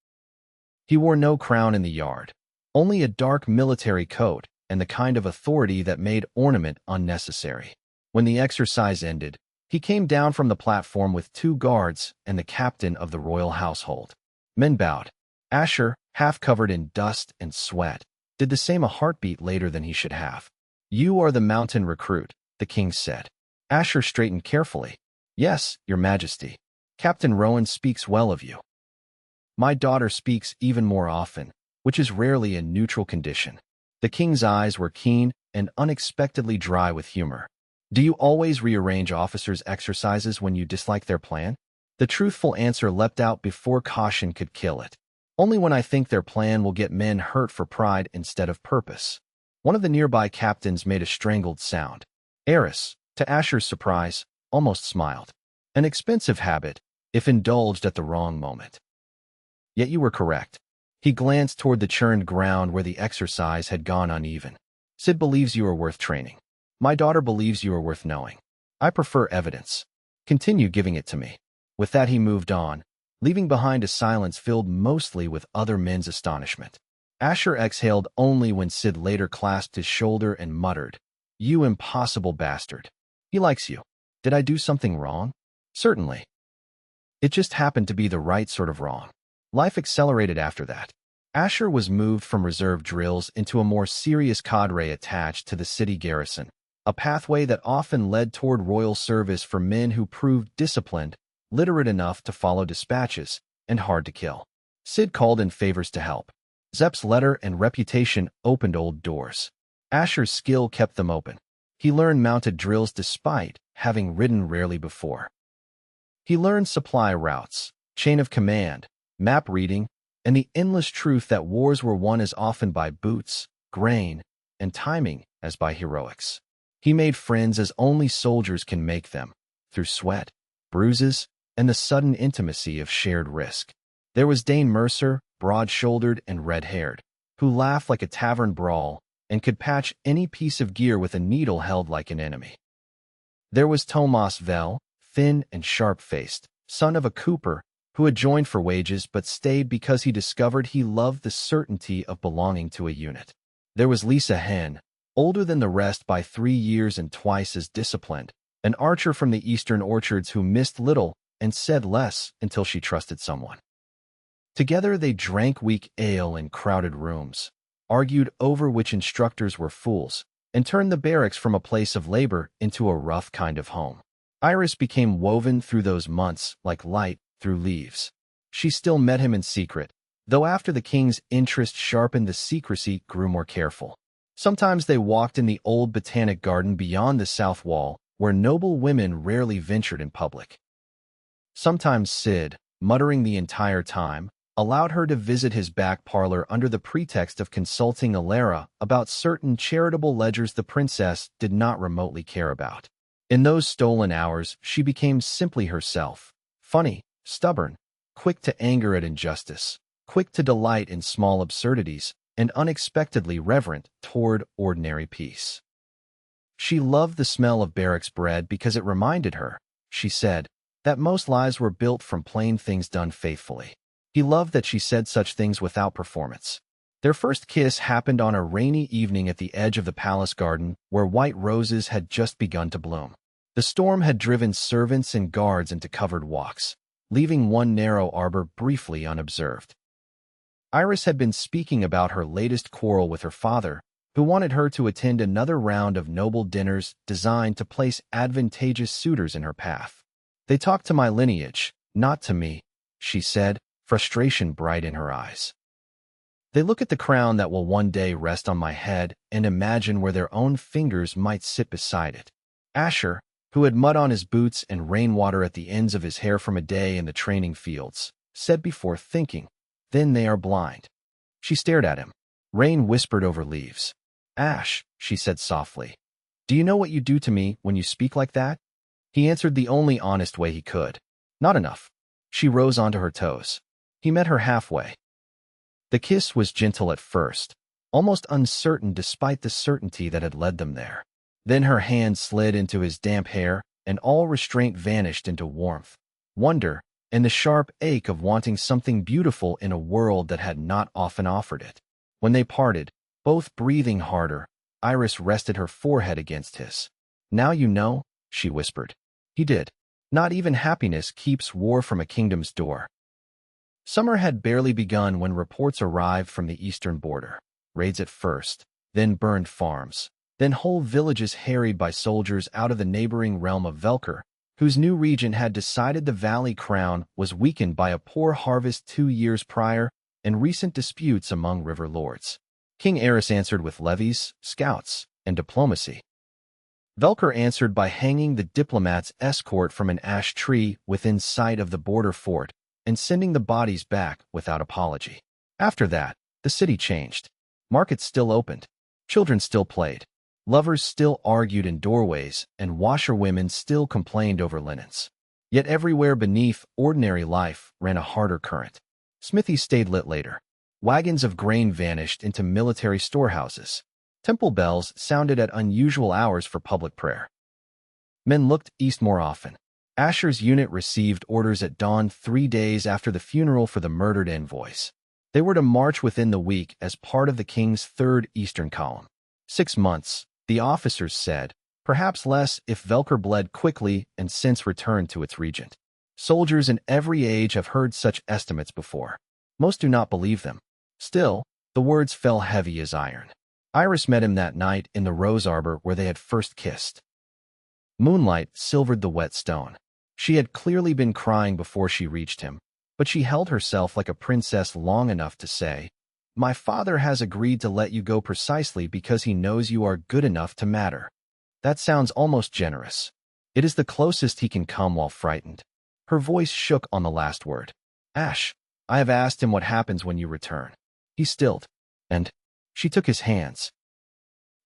He wore no crown in the yard, only a dark military coat and the kind of authority that made ornament unnecessary. When the exercise ended, he came down from the platform with 2 guards and the captain of the royal household. Men bowed. Asher, half covered in dust and sweat, did the same a heartbeat later than he should have. You are the mountain recruit, the king said. Asher straightened carefully. Yes, your majesty. Captain Rowan speaks well of you. My daughter speaks even more often, which is rarely a neutral condition. The king's eyes were keen and unexpectedly dry with humor. Do you always rearrange officers' exercises when you dislike their plan? The truthful answer leapt out before caution could kill it. Only when I think their plan will get men hurt for pride instead of purpose. One of the nearby captains made a strangled sound. Aerys, to Asher's surprise, almost smiled. An expensive habit, if indulged at the wrong moment. Yet you were correct. He glanced toward the churned ground where the exercise had gone uneven. Sid believes you are worth training. My daughter believes you are worth knowing. I prefer evidence. Continue giving it to me. With that he moved on, leaving behind a silence filled mostly with other men's astonishment. Asher exhaled only when Sid later clasped his shoulder and muttered, "You impossible bastard. He likes you. Did I do something wrong?" "Certainly. It just happened to be the right sort of wrong." Life accelerated after that. Asher was moved from reserve drills into a more serious cadre attached to the city garrison, a pathway that often led toward royal service for men who proved disciplined, literate enough to follow dispatches, and hard to kill. Sid called in favors to help. Zepp's letter and reputation opened old doors. Asher's skill kept them open. He learned mounted drills despite having ridden rarely before. He learned supply routes, chain of command, map reading, and the endless truth that wars were won as often by boots, grain, and timing as by heroics. He made friends as only soldiers can make them, through sweat, bruises, and the sudden intimacy of shared risk. There was Dane Mercer, broad-shouldered and red-haired, who laughed like a tavern brawl and could patch any piece of gear with a needle held like an enemy. There was Tomas Vell, thin and sharp-faced, son of a cooper, who had joined for wages but stayed because he discovered he loved the certainty of belonging to a unit. There was Lisa Henn, older than the rest by 3 years and twice as disciplined, an archer from the eastern orchards who missed little and said less until she trusted someone. Together they drank weak ale in crowded rooms, argued over which instructors were fools, and turned the barracks from a place of labor into a rough kind of home. Iris became woven through those months like light through leaves. She still met him in secret, though after the king's interest sharpened, the secrecy grew more careful. Sometimes they walked in the old botanic garden beyond the south wall, where noble women rarely ventured in public. Sometimes Sid, muttering the entire time, allowed her to visit his back parlor under the pretext of consulting Alara about certain charitable ledgers the princess did not remotely care about. In those stolen hours, she became simply herself, funny, stubborn, quick to anger at injustice, quick to delight in small absurdities, and unexpectedly reverent toward ordinary peace. She loved the smell of barracks bread because it reminded her, she said, that most lives were built from plain things done faithfully. He loved that she said such things without performance. Their first kiss happened on a rainy evening at the edge of the palace garden where white roses had just begun to bloom. The storm had driven servants and guards into covered walks, leaving one narrow arbor briefly unobserved. Iris had been speaking about her latest quarrel with her father, who wanted her to attend another round of noble dinners designed to place advantageous suitors in her path. "They talk to my lineage, not to me," she said, frustration bright in her eyes. "They look at the crown that will one day rest on my head and imagine where their own fingers might sit beside it." Asher, who had mud on his boots and rainwater at the ends of his hair from a day in the training fields, said before thinking, "Then they are blind." She stared at him. Rain whispered over leaves. "Ash," she said softly, "do you know what you do to me when you speak like that?" He answered the only honest way he could. "Not enough." She rose onto her toes. He met her halfway. The kiss was gentle at first, almost uncertain despite the certainty that had led them there. Then her hand slid into his damp hair, and all restraint vanished into warmth, wonder, and the sharp ache of wanting something beautiful in a world that had not often offered it. When they parted, both breathing harder, Iris rested her forehead against his. "Now you know," she whispered. He did. Not even happiness keeps war from a kingdom's door. Summer had barely begun when reports arrived from the eastern border. Raids at first, then burned farms, then whole villages harried by soldiers out of the neighboring realm of Velker, whose new region had decided the Valley Crown was weakened by a poor harvest 2 years prior and recent disputes among river lords. King Eris answered with levies, scouts, and diplomacy. Velker answered by hanging the diplomat's escort from an ash tree within sight of the border fort and sending the bodies back without apology. After that, the city changed. Markets still opened. Children still played. Lovers still argued in doorways, and washerwomen still complained over linens. Yet everywhere beneath ordinary life ran a harder current. Smithies stayed lit later. Wagons of grain vanished into military storehouses. Temple bells sounded at unusual hours for public prayer. Men looked east more often. Asher's unit received orders at dawn 3 days after the funeral for the murdered envoys. They were to march within the week as part of the king's third eastern column. 6 months, the officers said, perhaps less if Velker bled quickly and since returned to its regent. Soldiers in every age have heard such estimates before. Most do not believe them. Still, the words fell heavy as iron. Iris met him that night in the rose arbor where they had first kissed. Moonlight silvered the wet stone. She had clearly been crying before she reached him, but she held herself like a princess long enough to say, "My father has agreed to let you go precisely because he knows you are good enough to matter." That sounds almost generous. It is the closest he can come while frightened. Her voice shook on the last word. "Ash, I have asked him what happens when you return." He stilled, and she took his hands.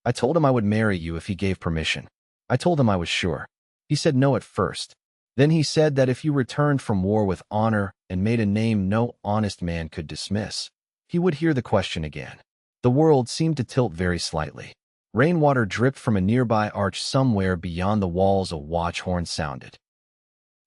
"I told him I would marry you if he gave permission. I told him I was sure. He said no at first. Then he said that if you returned from war with honor and made a name no honest man could dismiss, he would hear the question again." The world seemed to tilt very slightly. Rainwater dripped from a nearby arch somewhere beyond the walls. A watch horn sounded.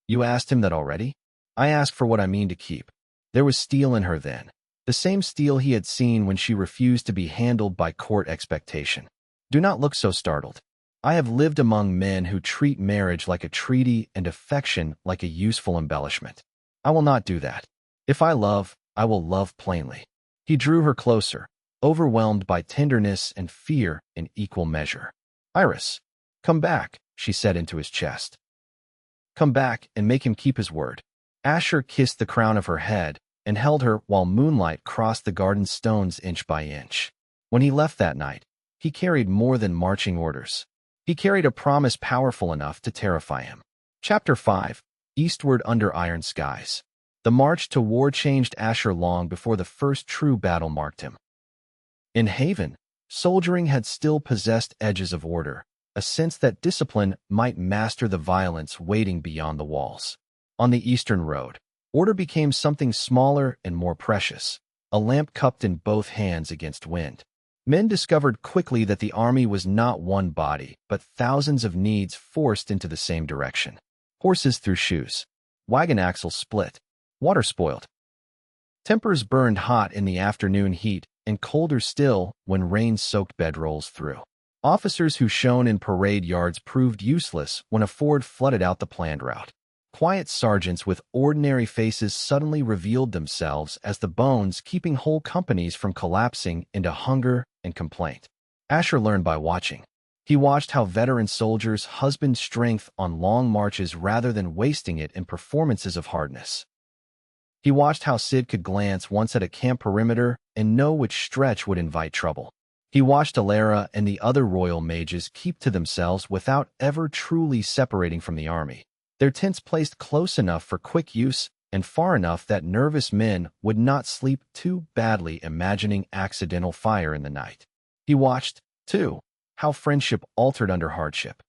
"You asked him that already?" "I asked for what I mean to keep." There was steel in her then, the same steel he had seen when she refused to be handled by court expectation. "Do not look so startled. I have lived among men who treat marriage like a treaty and affection like a useful embellishment. I will not do that. If I love, I will love plainly." He drew her closer, overwhelmed by tenderness and fear in equal measure. "Iris, come back," she said into his chest. "Come back and make him keep his word." Asher kissed the crown of her head and held her while moonlight crossed the garden stones inch by inch. When he left that night, he carried more than marching orders. He carried a promise powerful enough to terrify him. Chapter 5. Eastward Under Iron Skies. The march to war changed Asher long before the first true battle marked him. In Haven, soldiering had still possessed edges of order, a sense that discipline might master the violence waiting beyond the walls. On the eastern road, order became something smaller and more precious, a lamp cupped in both hands against wind. Men discovered quickly that the army was not one body, but thousands of needs forced into the same direction. Horses threw shoes. Wagon axles split. Water spoiled. Tempers burned hot in the afternoon heat, and colder still when rain-soaked bedrolls through. Officers who shone in parade yards proved useless when a ford flooded out the planned route. Quiet sergeants with ordinary faces suddenly revealed themselves as the bones keeping whole companies from collapsing into hunger and complaint. Asher learned by watching. He watched how veteran soldiers husband strength on long marches rather than wasting it in performances of hardness. He watched how Sid could glance once at a camp perimeter and know which stretch would invite trouble. He watched Alara and the other royal mages keep to themselves without ever truly separating from the army. Their tents placed close enough for quick use and far enough that nervous men would not sleep too badly imagining accidental fire in the night. He watched, too, how friendship altered under hardship.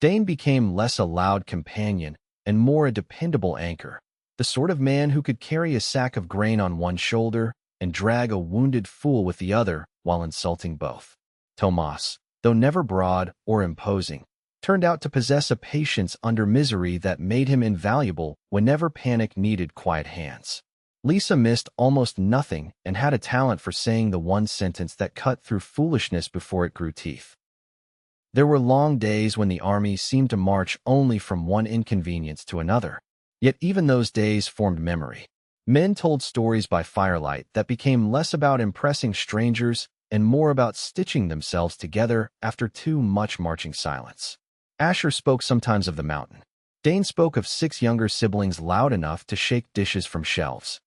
Dane became less a loud companion and more a dependable anchor, the sort of man who could carry a sack of grain on one shoulder and drag a wounded fool with the other while insulting both. Tomas, though never broad or imposing, turned out to possess a patience under misery that made him invaluable whenever panic needed quiet hands. Lisa missed almost nothing and had a talent for saying the one sentence that cut through foolishness before it grew teeth. There were long days when the army seemed to march only from one inconvenience to another. Yet even those days formed memory. Men told stories by firelight that became less about impressing strangers and more about stitching themselves together after too much marching silence. Asher spoke sometimes of the mountain. Dane spoke of 6 younger siblings loud enough to shake dishes from shelves.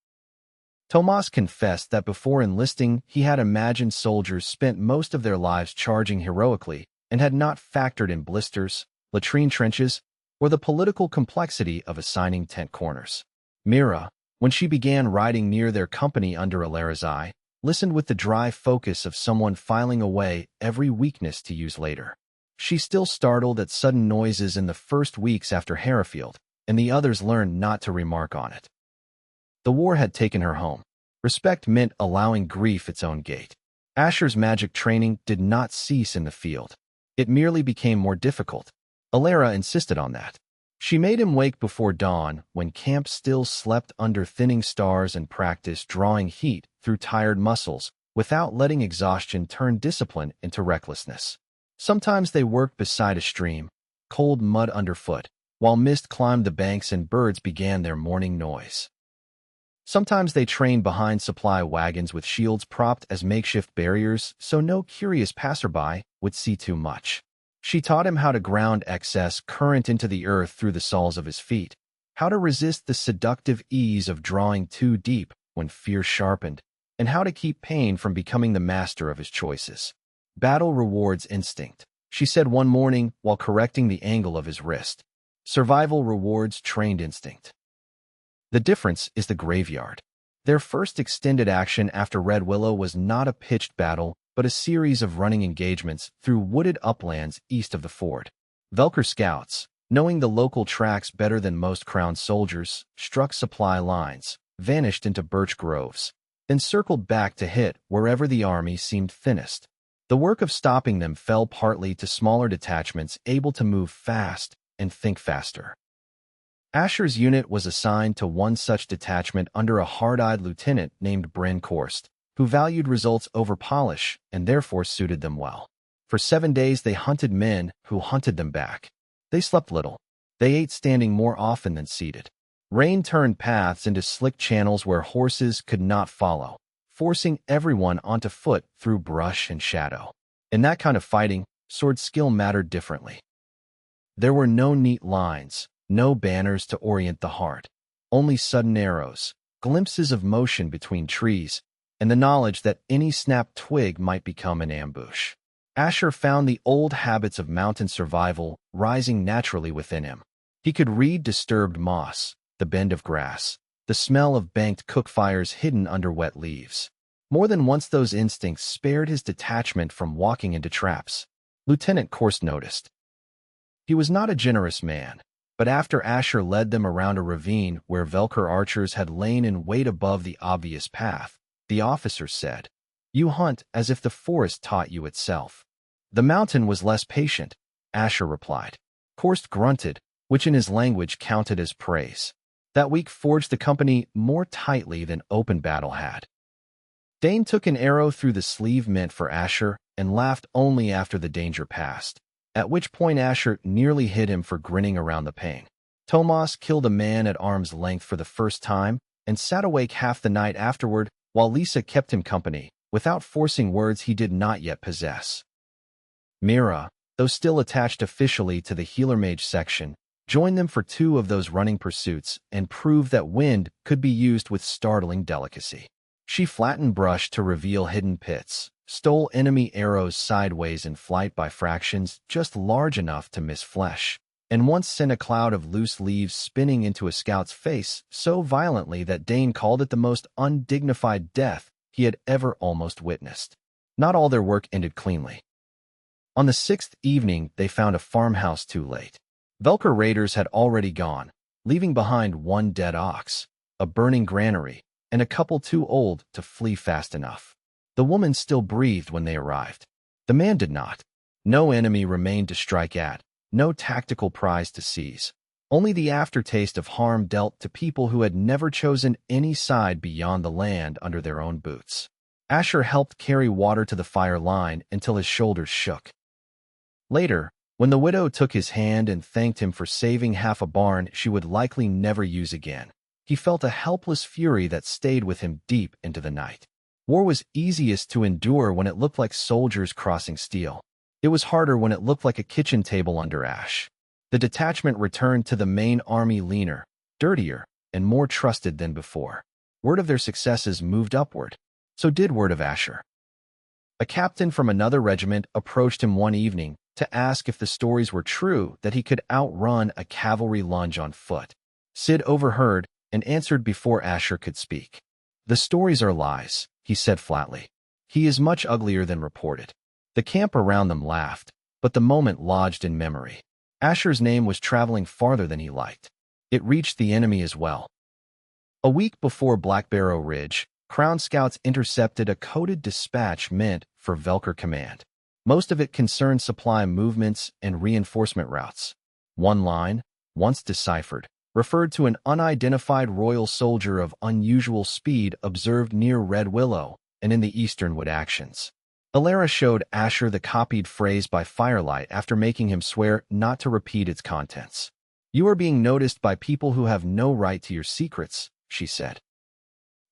Tomas confessed that before enlisting, he had imagined soldiers spent most of their lives charging heroically and had not factored in blisters, latrine trenches, or the political complexity of assigning tent corners. Mira, when she began riding near their company under Alara's eye, listened with the dry focus of someone filing away every weakness to use later. She still startled at sudden noises in the first weeks after Harrowfield, and the others learned not to remark on it. The war had taken her home. Respect meant allowing grief its own gait. Asher's magic training did not cease in the field. It merely became more difficult. Alara insisted on that. She made him wake before dawn, when camp still slept under thinning stars, and practiced drawing heat through tired muscles, without letting exhaustion turn discipline into recklessness. Sometimes they worked beside a stream, cold mud underfoot, while mist climbed the banks and birds began their morning noise. Sometimes they trained behind supply wagons with shields propped as makeshift barriers so no curious passerby would see too much. She taught him how to ground excess current into the earth through the soles of his feet, how to resist the seductive ease of drawing too deep when fear sharpened, and how to keep pain from becoming the master of his choices. Battle rewards instinct, she said one morning while correcting the angle of his wrist. Survival rewards trained instinct. The difference is the graveyard. Their first extended action after Red Willow was not a pitched battle, but a series of running engagements through wooded uplands east of the ford. Velker scouts, knowing the local tracks better than most crowned soldiers, struck supply lines, vanished into birch groves, then circled back to hit wherever the army seemed thinnest. The work of stopping them fell partly to smaller detachments able to move fast and think faster. Asher's unit was assigned to one such detachment under a hard-eyed lieutenant named Bryn Korst, who valued results over polish and therefore suited them well. For 7 days they hunted men who hunted them back. They slept little. They ate standing more often than seated. Rain turned paths into slick channels where horses could not follow, forcing everyone onto foot through brush and shadow. In that kind of fighting, sword skill mattered differently. There were no neat lines, no banners to orient the heart, only sudden arrows, glimpses of motion between trees, and the knowledge that any snapped twig might become an ambush. Asher found the old habits of mountain survival rising naturally within him. He could read disturbed moss, the bend of grass, the smell of banked cook fires hidden under wet leaves. More than once those instincts spared his detachment from walking into traps. Lieutenant Korst noticed. He was not a generous man, but after Asher led them around a ravine where Velker archers had lain in wait above the obvious path, the officer said, "You hunt as if the forest taught you itself." "The mountain was less patient," Asher replied. Korst grunted, which in his language counted as praise. That week forged the company more tightly than open battle had. Dane took an arrow through the sleeve meant for Asher and laughed only after the danger passed, at which point Asher nearly hit him for grinning around the pain. Tomas killed a man at arm's length for the first time and sat awake half the night afterward while Lisa kept him company, without forcing words he did not yet possess. Mira, though still attached officially to the healer mage section, joined them for 2 of those running pursuits and proved that wind could be used with startling delicacy. She flattened brush to reveal hidden pits, stole enemy arrows sideways in flight by fractions just large enough to miss flesh, and once sent a cloud of loose leaves spinning into a scout's face so violently that Dane called it the most undignified death he had ever almost witnessed. Not all their work ended cleanly. On the 6th evening, they found a farmhouse too late. Velker raiders had already gone, leaving behind 1 dead ox, a burning granary, and a couple too old to flee fast enough. The woman still breathed when they arrived. The man did not. No enemy remained to strike at, no tactical prize to seize. Only the aftertaste of harm dealt to people who had never chosen any side beyond the land under their own boots. Asher helped carry water to the fire line until his shoulders shook. Later, when the widow took his hand and thanked him for saving half a barn she would likely never use again, he felt a helpless fury that stayed with him deep into the night. War was easiest to endure when it looked like soldiers crossing steel. It was harder when it looked like a kitchen table under ash. The detachment returned to the main army leaner, dirtier, and more trusted than before. Word of their successes moved upward. So did word of Asher. A captain from another regiment approached him one evening to ask if the stories were true that he could outrun a cavalry lunge on foot. Sid overheard and answered before Asher could speak. "The stories are lies," he said flatly. "He is much uglier than reported." The camp around them laughed, but the moment lodged in memory. Asher's name was traveling farther than he liked. It reached the enemy as well. A week before Black Barrow Ridge, Crown Scouts intercepted a coded dispatch meant for Velker Command. Most of it concerned supply movements and reinforcement routes. One line, once deciphered, referred to an unidentified royal soldier of unusual speed observed near Red Willow and in the Easternwood actions. Alara showed Asher the copied phrase by firelight after making him swear not to repeat its contents. "You are being noticed by people who have no right to your secrets," she said.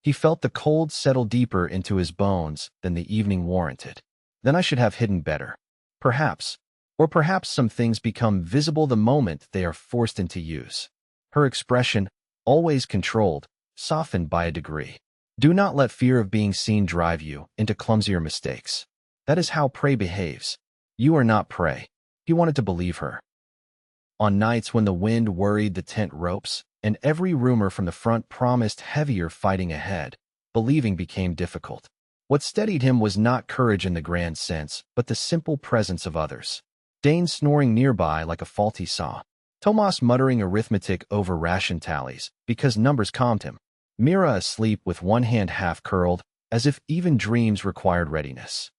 He felt the cold settle deeper into his bones than the evening warranted. Then I should have hidden better. Perhaps. Or perhaps some things become visible the moment they are forced into use. Her expression, always controlled, softened by a degree. Do not let fear of being seen drive you into clumsier mistakes. That is how prey behaves. You are not prey. He wanted to believe her. On nights when the wind worried the tent ropes, and every rumor from the front promised heavier fighting ahead, believing became difficult. What steadied him was not courage in the grand sense, but the simple presence of others. Dane snoring nearby like a faulty saw. Tomas muttering arithmetic over ration tallies, because numbers calmed him. Mira asleep with one hand half-curled, as if even dreams required readiness.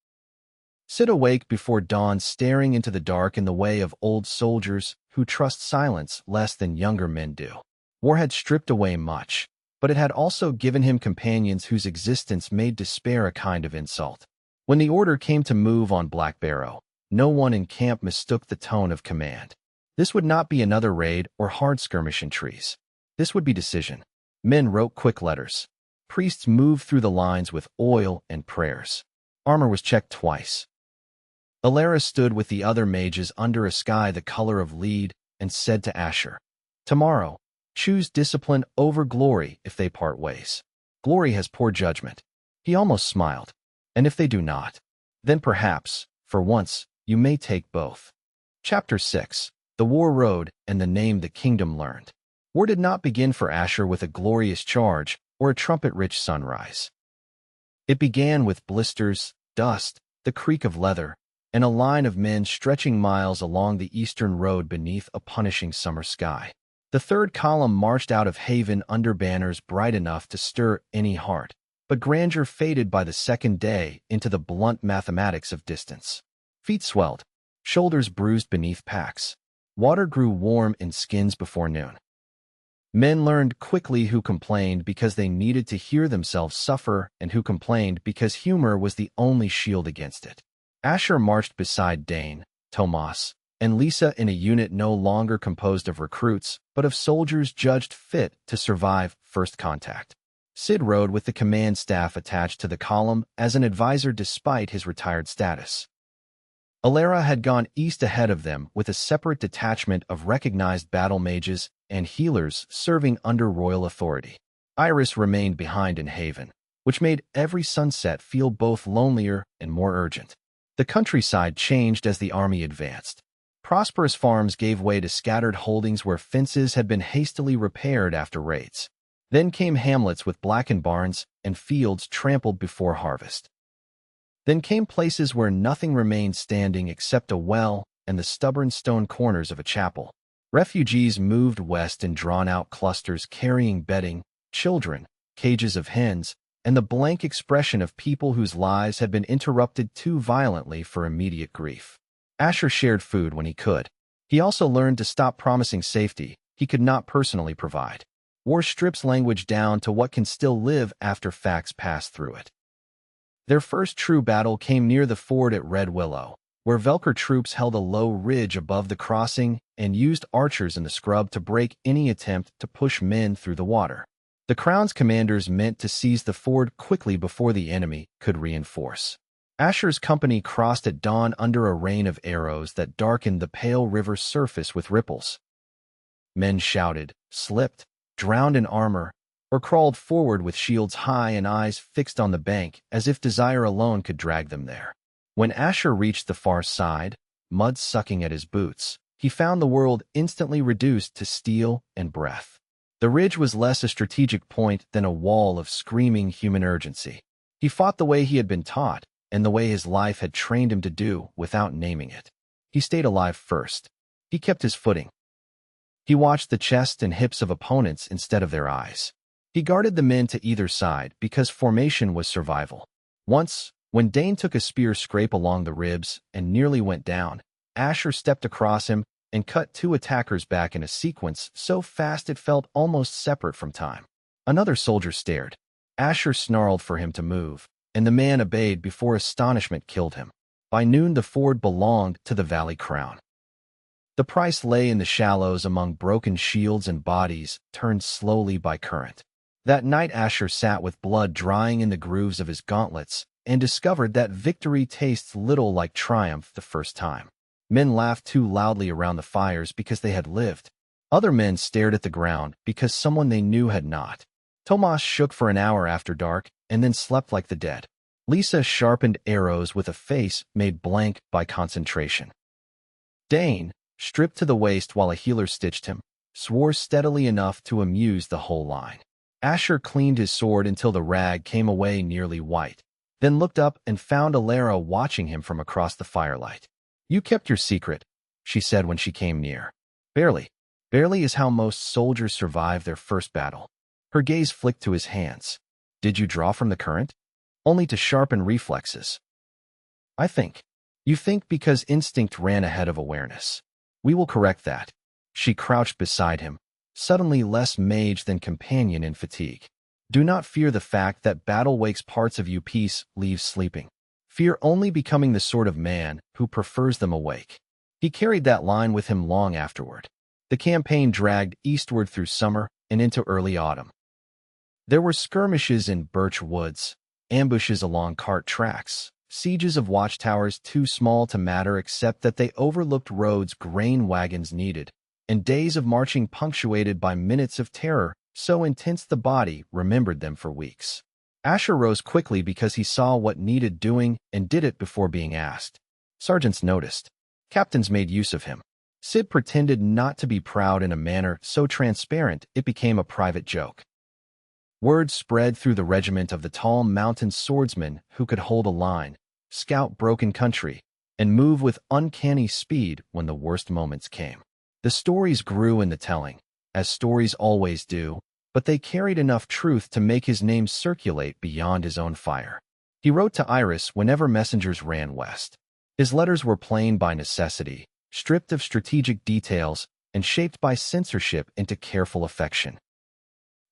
Sit awake before dawn staring into the dark in the way of old soldiers who trust silence less than younger men do. War had stripped away much, but it had also given him companions whose existence made despair a kind of insult. When the order came to move on Black Barrow, no one in camp mistook the tone of command. This would not be another raid or hard skirmish in trees. This would be decision. Men wrote quick letters. Priests moved through the lines with oil and prayers. Armor was checked twice. Alara stood with the other mages under a sky the color of lead and said to Asher, "Tomorrow, choose discipline over glory if they part ways. Glory has poor judgment." He almost smiled. "And if they do not, then perhaps, for once, you may take both." Chapter 6. The War Road and the Name the Kingdom Learned. War did not begin for Asher with a glorious charge or a trumpet-rich sunrise. It began with blisters, dust, the creak of leather, and a line of men stretching miles along the eastern road beneath a punishing summer sky. The third column marched out of Haven under banners bright enough to stir any heart, but grandeur faded by the second day into the blunt mathematics of distance. Feet swelled, shoulders bruised beneath packs. Water grew warm in skins before noon. Men learned quickly who complained because they needed to hear themselves suffer and who complained because humor was the only shield against it. Asher marched beside Dane, Tomas, and Lisa in a unit no longer composed of recruits, but of soldiers judged fit to survive first contact. Sid rode with the command staff attached to the column as an advisor despite his retired status. Alara had gone east ahead of them with a separate detachment of recognized battle mages and healers serving under royal authority. Iris remained behind in Haven, which made every sunset feel both lonelier and more urgent. The countryside changed as the army advanced. Prosperous farms gave way to scattered holdings where fences had been hastily repaired after raids. Then came hamlets with blackened barns and fields trampled before harvest. Then came places where nothing remained standing except a well and the stubborn stone corners of a chapel. Refugees moved west in drawn-out clusters carrying bedding, children, cages of hens, and the blank expression of people whose lives had been interrupted too violently for immediate grief. Asher shared food when he could. He also learned to stop promising safety he could not personally provide. War strips language down to what can still live after facts pass through it. Their first true battle came near the ford at Red Willow, where Velker troops held a low ridge above the crossing and used archers in the scrub to break any attempt to push men through the water. The Crown's commanders meant to seize the ford quickly before the enemy could reinforce. Asher's company crossed at dawn under a rain of arrows that darkened the pale river's surface with ripples. Men shouted, slipped, drowned in armor, or crawled forward with shields high and eyes fixed on the bank as if desire alone could drag them there. When Asher reached the far side, mud sucking at his boots, he found the world instantly reduced to steel and breath. The ridge was less a strategic point than a wall of screaming human urgency. He fought the way he had been taught, and the way his life had trained him to do without naming it. He stayed alive first. He kept his footing. He watched the chest and hips of opponents instead of their eyes. He guarded the men to either side because formation was survival. Once, when Dane took a spear scrape along the ribs and nearly went down, Asher stepped across him and cut two attackers back in a sequence so fast it felt almost separate from time. Another soldier stared. Asher snarled for him to move, and the man obeyed before astonishment killed him. By noon, the ford belonged to the Valley Crown. The price lay in the shallows among broken shields and bodies turned slowly by current. That night Asher sat with blood drying in the grooves of his gauntlets and discovered that victory tastes little like triumph the first time. Men laughed too loudly around the fires because they had lived. Other men stared at the ground because someone they knew had not. Tomas shook for an hour after dark and then slept like the dead. Lisa sharpened arrows with a face made blank by concentration. Dane, stripped to the waist while a healer stitched him, swore steadily enough to amuse the whole line. Asher cleaned his sword until the rag came away nearly white, then looked up and found Alara watching him from across the firelight. "You kept your secret," she said when she came near. "Barely. Barely is how most soldiers survive their first battle." Her gaze flicked to his hands. "Did you draw from the current?" "Only to sharpen reflexes." "I think. You think because instinct ran ahead of awareness. We will correct that." She crouched beside him, suddenly less mage than companion in fatigue. "Do not fear the fact that battle wakes parts of you peace leaves sleeping. Fear only becoming the sort of man who prefers them awake." He carried that line with him long afterward. The campaign dragged eastward through summer and into early autumn. There were skirmishes in birch woods, ambushes along cart tracks, sieges of watchtowers too small to matter except that they overlooked roads grain wagons needed, and days of marching punctuated by minutes of terror so intense the body remembered them for weeks. Asher rose quickly because he saw what needed doing and did it before being asked. Sergeants noticed. Captains made use of him. Sid pretended not to be proud in a manner so transparent it became a private joke. Word spread through the regiment of the tall mountain swordsman who could hold a line, scout broken country, and move with uncanny speed when the worst moments came. The stories grew in the telling, as stories always do, but they carried enough truth to make his name circulate beyond his own fire. He wrote to Iris whenever messengers ran west. His letters were plain by necessity, stripped of strategic details, and shaped by censorship into careful affection.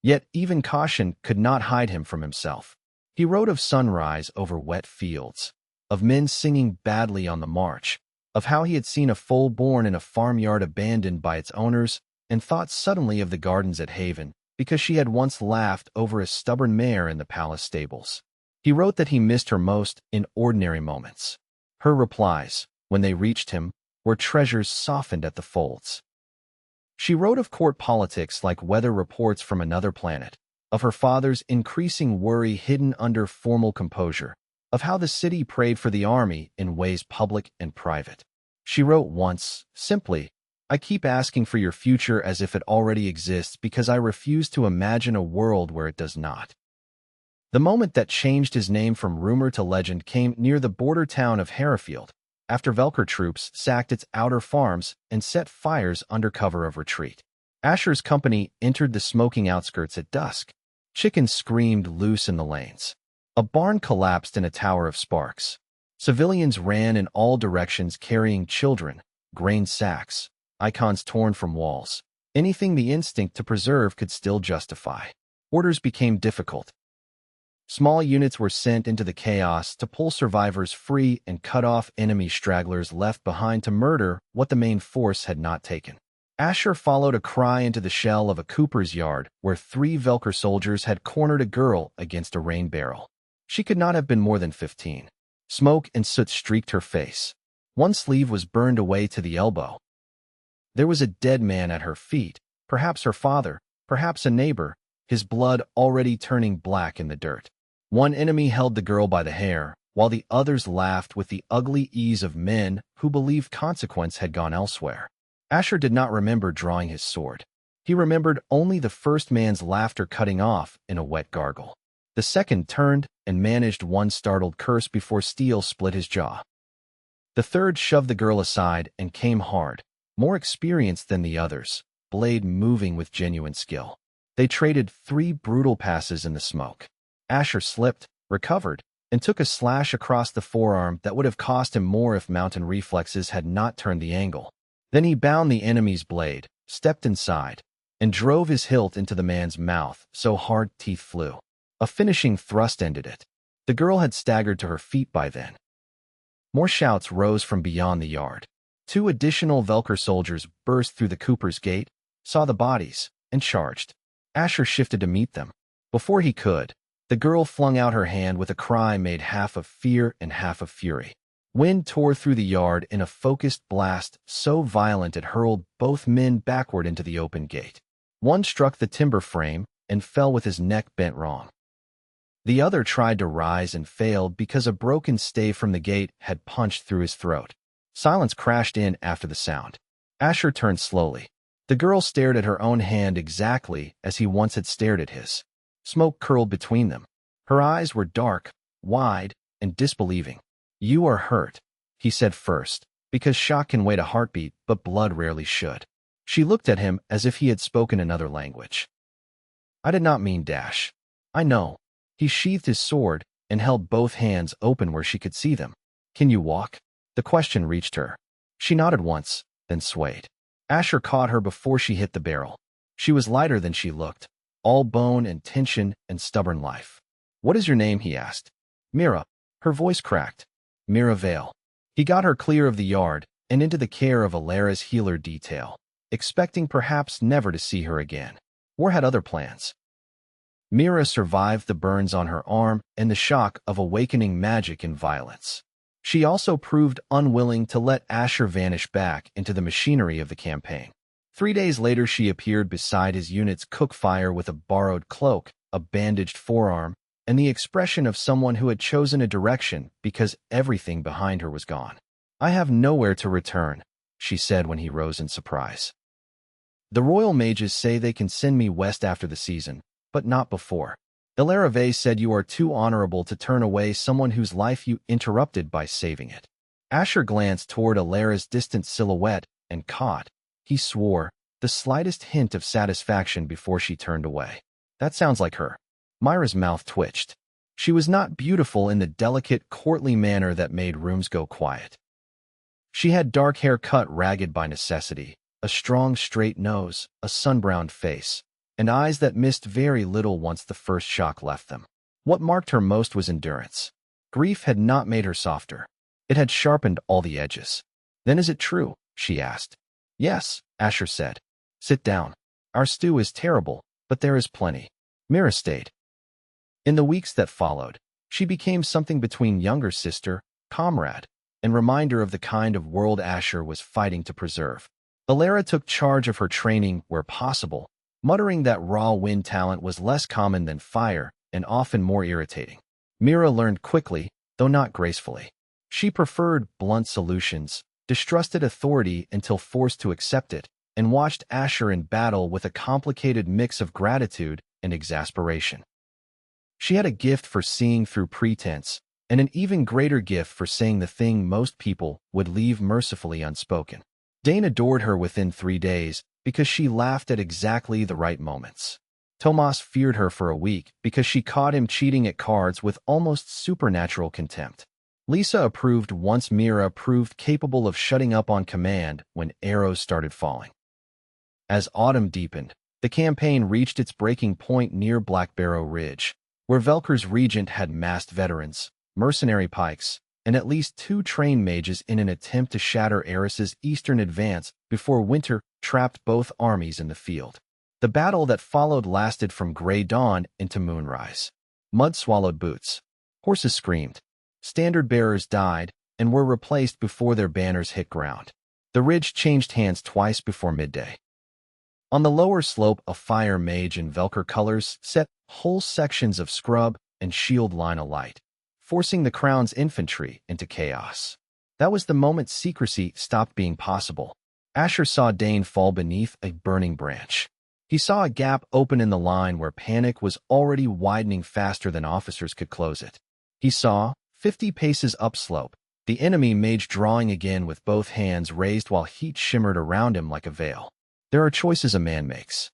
Yet even caution could not hide him from himself. He wrote of sunrise over wet fields, of men singing badly on the march, of how he had seen a foal born in a farmyard abandoned by its owners, and thought suddenly of the gardens at Haven, because she had once laughed over a stubborn mare in the palace stables. He wrote that he missed her most in ordinary moments. Her replies, when they reached him, were treasures softened at the folds. She wrote of court politics like weather reports from another planet, of her father's increasing worry hidden under formal composure, of how the city prayed for the army in ways public and private. She wrote once, simply, "I keep asking for your future as if it already exists because I refuse to imagine a world where it does not." The moment that changed his name from rumor to legend came near the border town of Hereford, after Velker troops sacked its outer farms and set fires under cover of retreat. Asher's company entered the smoking outskirts at dusk. Chickens screamed loose in the lanes. A barn collapsed in a tower of sparks. Civilians ran in all directions carrying children, grain sacks, icons torn from walls. Anything the instinct to preserve could still justify. Orders became difficult. Small units were sent into the chaos to pull survivors free and cut off enemy stragglers left behind to murder what the main force had not taken. Asher followed a cry into the shell of a cooper's yard where 3 Velker soldiers had cornered a girl against a rain barrel. She could not have been more than 15. Smoke and soot streaked her face. One sleeve was burned away to the elbow. There was a dead man at her feet, perhaps her father, perhaps a neighbor, his blood already turning black in the dirt. One enemy held the girl by the hair, while the others laughed with the ugly ease of men who believed consequence had gone elsewhere. Asher did not remember drawing his sword. He remembered only the first man's laughter cutting off in a wet gargle. The second turned and managed one startled curse before steel split his jaw. The third shoved the girl aside and came hard, more experienced than the others, blade moving with genuine skill. They traded 3 brutal passes in the smoke. Asher slipped, recovered, and took a slash across the forearm that would have cost him more if mountain reflexes had not turned the angle. Then he bound the enemy's blade, stepped inside, and drove his hilt into the man's mouth so hard teeth flew. A finishing thrust ended it. The girl had staggered to her feet by then. More shouts rose from beyond the yard. 2 additional Velker soldiers burst through the Cooper's gate, saw the bodies, and charged. Asher shifted to meet them. Before he could, the girl flung out her hand with a cry made half of fear and half of fury. Wind tore through the yard in a focused blast so violent it hurled both men backward into the open gate. One struck the timber frame and fell with his neck bent wrong. The other tried to rise and failed because a broken stave from the gate had punched through his throat. Silence crashed in after the sound. Asher turned slowly. The girl stared at her own hand exactly as he once had stared at his. Smoke curled between them. Her eyes were dark, wide, and disbelieving. "You are hurt," he said first, because shock can wait a heartbeat, but blood rarely should. She looked at him as if he had spoken another language. "I did not mean dash. I know." He sheathed his sword and held both hands open where she could see them. "Can you walk?" The question reached her. She nodded once, then swayed. Asher caught her before she hit the barrel. She was lighter than she looked, all bone and tension and stubborn life. "What is your name?" he asked. "Mira." Her voice cracked. "Mira Vale." He got her clear of the yard and into the care of Alara's healer detail, expecting perhaps never to see her again. Or had other plans. Mira survived the burns on her arm and the shock of awakening magic and violence. She also proved unwilling to let Asher vanish back into the machinery of the campaign. 3 days later, she appeared beside his unit's cook fire with a borrowed cloak, a bandaged forearm, and the expression of someone who had chosen a direction because everything behind her was gone. "I have nowhere to return," she said when he rose in surprise. "The royal mages say they can send me west after the season, but not before. Ilarave said you are too honorable to turn away someone whose life you interrupted by saving it." Asher glanced toward Alara's distant silhouette and caught, he swore, the slightest hint of satisfaction before she turned away. "That sounds like her." Myra's mouth twitched. She was not beautiful in the delicate, courtly manner that made rooms go quiet. She had dark hair cut ragged by necessity, a strong, straight nose, a sun-browned face, and eyes that missed very little once the first shock left them. What marked her most was endurance. Grief had not made her softer. It had sharpened all the edges. "Then is it true?" she asked. "Yes," Asher said. "Sit down. Our stew is terrible, but there is plenty." Mira stayed. In the weeks that followed, she became something between younger sister, comrade, and reminder of the kind of world Asher was fighting to preserve. Alara took charge of her training where possible, muttering that raw wind talent was less common than fire and often more irritating. Mira learned quickly, though not gracefully. She preferred blunt solutions, distrusted authority until forced to accept it, and watched Asher in battle with a complicated mix of gratitude and exasperation. She had a gift for seeing through pretense, and an even greater gift for saying the thing most people would leave mercifully unspoken. Dane adored her within 3 days because she laughed at exactly the right moments. Tomas feared her for a week because she caught him cheating at cards with almost supernatural contempt. Lisa approved once Mira proved capable of shutting up on command when arrows started falling. As autumn deepened, the campaign reached its breaking point near Blackbarrow Ridge, where Velker's regent had massed veterans, mercenary pikes, and at least 2 trained mages in an attempt to shatter Eris's eastern advance before winter trapped both armies in the field. The battle that followed lasted from gray dawn into moonrise. Mud swallowed boots. Horses screamed. Standard-bearers died and were replaced before their banners hit ground. The ridge changed hands twice before midday. On the lower slope, a fire mage in Velker colors set whole sections of scrub and shield line alight, forcing the crown's infantry into chaos. That was the moment secrecy stopped being possible. Asher saw Dane fall beneath a burning branch. He saw a gap open in the line where panic was already widening faster than officers could close it. He saw, 50 paces upslope, the enemy mage drawing again with both hands raised while heat shimmered around him like a veil. There are choices a man makes.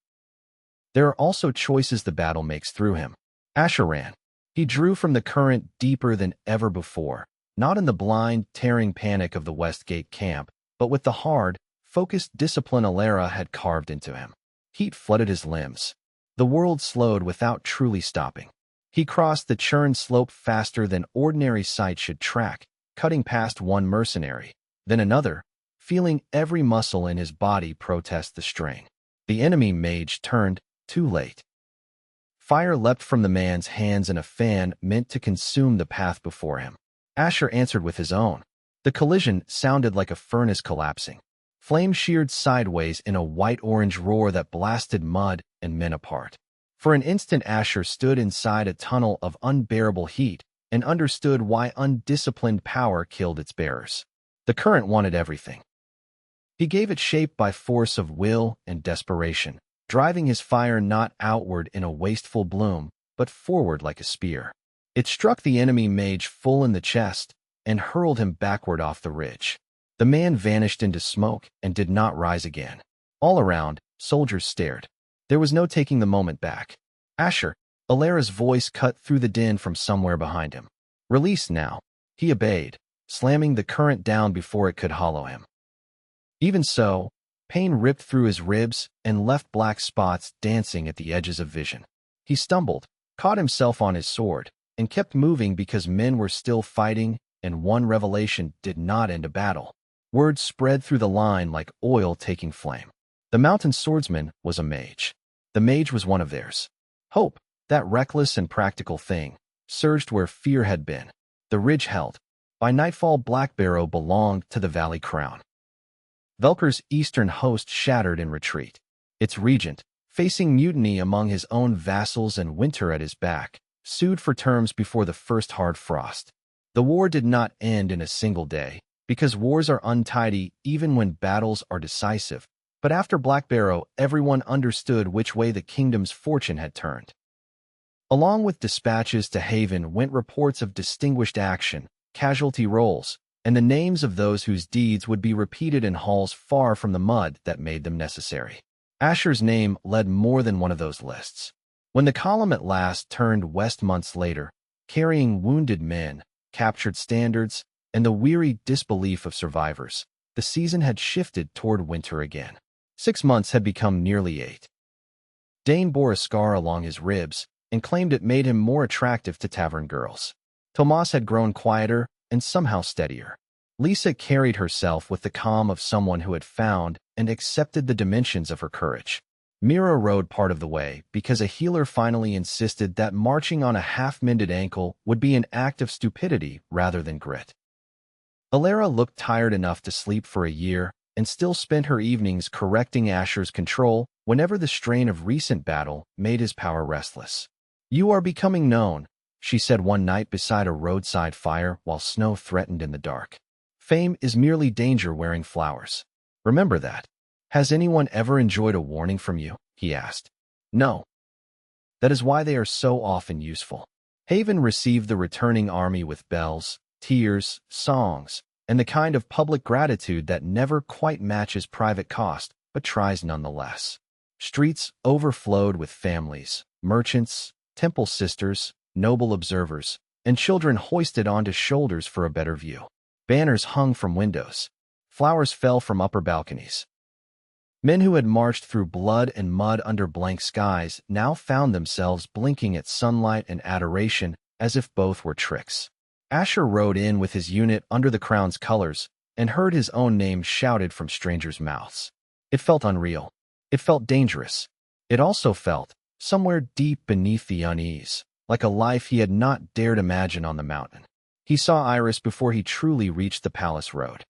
There are also choices the battle makes through him. Asher ran. He drew from the current deeper than ever before, not in the blind, tearing panic of the Westgate camp, but with the hard, focused discipline Alara had carved into him. Heat flooded his limbs. The world slowed without truly stopping. He crossed the churned slope faster than ordinary sight should track, cutting past one mercenary, then another, feeling every muscle in his body protest the strain. The enemy mage turned, too late. Fire leapt from the man's hands in a fan meant to consume the path before him. Asher answered with his own. The collision sounded like a furnace collapsing. Flame sheared sideways in a white-orange roar that blasted mud and men apart. For an instant Asher stood inside a tunnel of unbearable heat and understood why undisciplined power killed its bearers. The current wanted everything. He gave it shape by force of will and desperation, driving his fire not outward in a wasteful bloom, but forward like a spear. It struck the enemy mage full in the chest and hurled him backward off the ridge. The man vanished into smoke and did not rise again. All around, soldiers stared. There was no taking the moment back. Asher, Alara's voice cut through the din from somewhere behind him. Release now. He obeyed, slamming the current down before it could hollow him. Even so, pain ripped through his ribs and left black spots dancing at the edges of vision. He stumbled, caught himself on his sword, and kept moving because men were still fighting, and one revelation did not end a battle. Word spread through the line like oil taking flame. The mountain swordsman was a mage. The mage was one of theirs. Hope, that reckless and practical thing, surged where fear had been. The ridge held. By nightfall, Black Barrow belonged to the Valley Crown. Velker's eastern host shattered in retreat. Its regent, facing mutiny among his own vassals and winter at his back, sued for terms before the first hard frost. The war did not end in a single day, because wars are untidy even when battles are decisive. But after Black Barrow, everyone understood which way the kingdom's fortune had turned. Along with dispatches to Haven went reports of distinguished action, casualty rolls, and the names of those whose deeds would be repeated in halls far from the mud that made them necessary. Asher's name led more than one of those lists. When the column at last turned west months later, carrying wounded men, captured standards, and the weary disbelief of survivors, the season had shifted toward winter again. 6 months had become nearly 8. Dane bore a scar along his ribs and claimed it made him more attractive to tavern girls. Tomas had grown quieter and somehow steadier. Lisa carried herself with the calm of someone who had found and accepted the dimensions of her courage. Mira rode part of the way because a healer finally insisted that marching on a half-mended ankle would be an act of stupidity rather than grit. Alara looked tired enough to sleep for a year and still spent her evenings correcting Asher's control whenever the strain of recent battle made his power restless. "You are becoming known," she said one night beside a roadside fire while snow threatened in the dark. "Fame is merely danger wearing flowers. Remember that." "Has anyone ever enjoyed a warning from you?" he asked. "No. That is why they are so often useful." Haven received the returning army with bells, tears, songs, and the kind of public gratitude that never quite matches private cost, but tries nonetheless. Streets overflowed with families, merchants, temple sisters, noble observers, and children hoisted onto shoulders for a better view. Banners hung from windows. Flowers fell from upper balconies. Men who had marched through blood and mud under blank skies now found themselves blinking at sunlight and adoration as if both were tricks. Asher rode in with his unit under the crown's colors and heard his own name shouted from strangers' mouths. It felt unreal. It felt dangerous. It also felt, somewhere deep beneath the unease, like a life he had not dared imagine on the mountain. He saw Iris before he truly reached the palace road.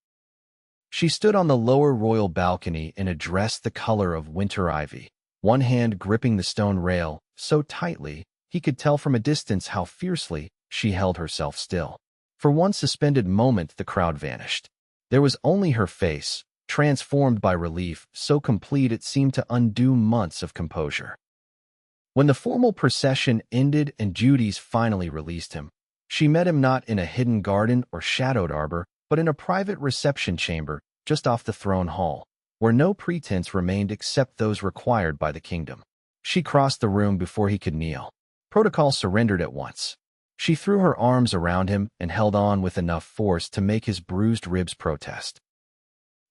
She stood on the lower royal balcony in a dress the color of winter ivy, one hand gripping the stone rail so tightly he could tell from a distance how fiercely she held herself still. For one suspended moment the crowd vanished. There was only her face, transformed by relief so complete it seemed to undo months of composure. When the formal procession ended and Judy's finally released him, she met him not in a hidden garden or shadowed arbor, but in a private reception chamber just off the throne hall, where no pretense remained except those required by the kingdom. She crossed the room before he could kneel. Protocol surrendered at once. She threw her arms around him and held on with enough force to make his bruised ribs protest.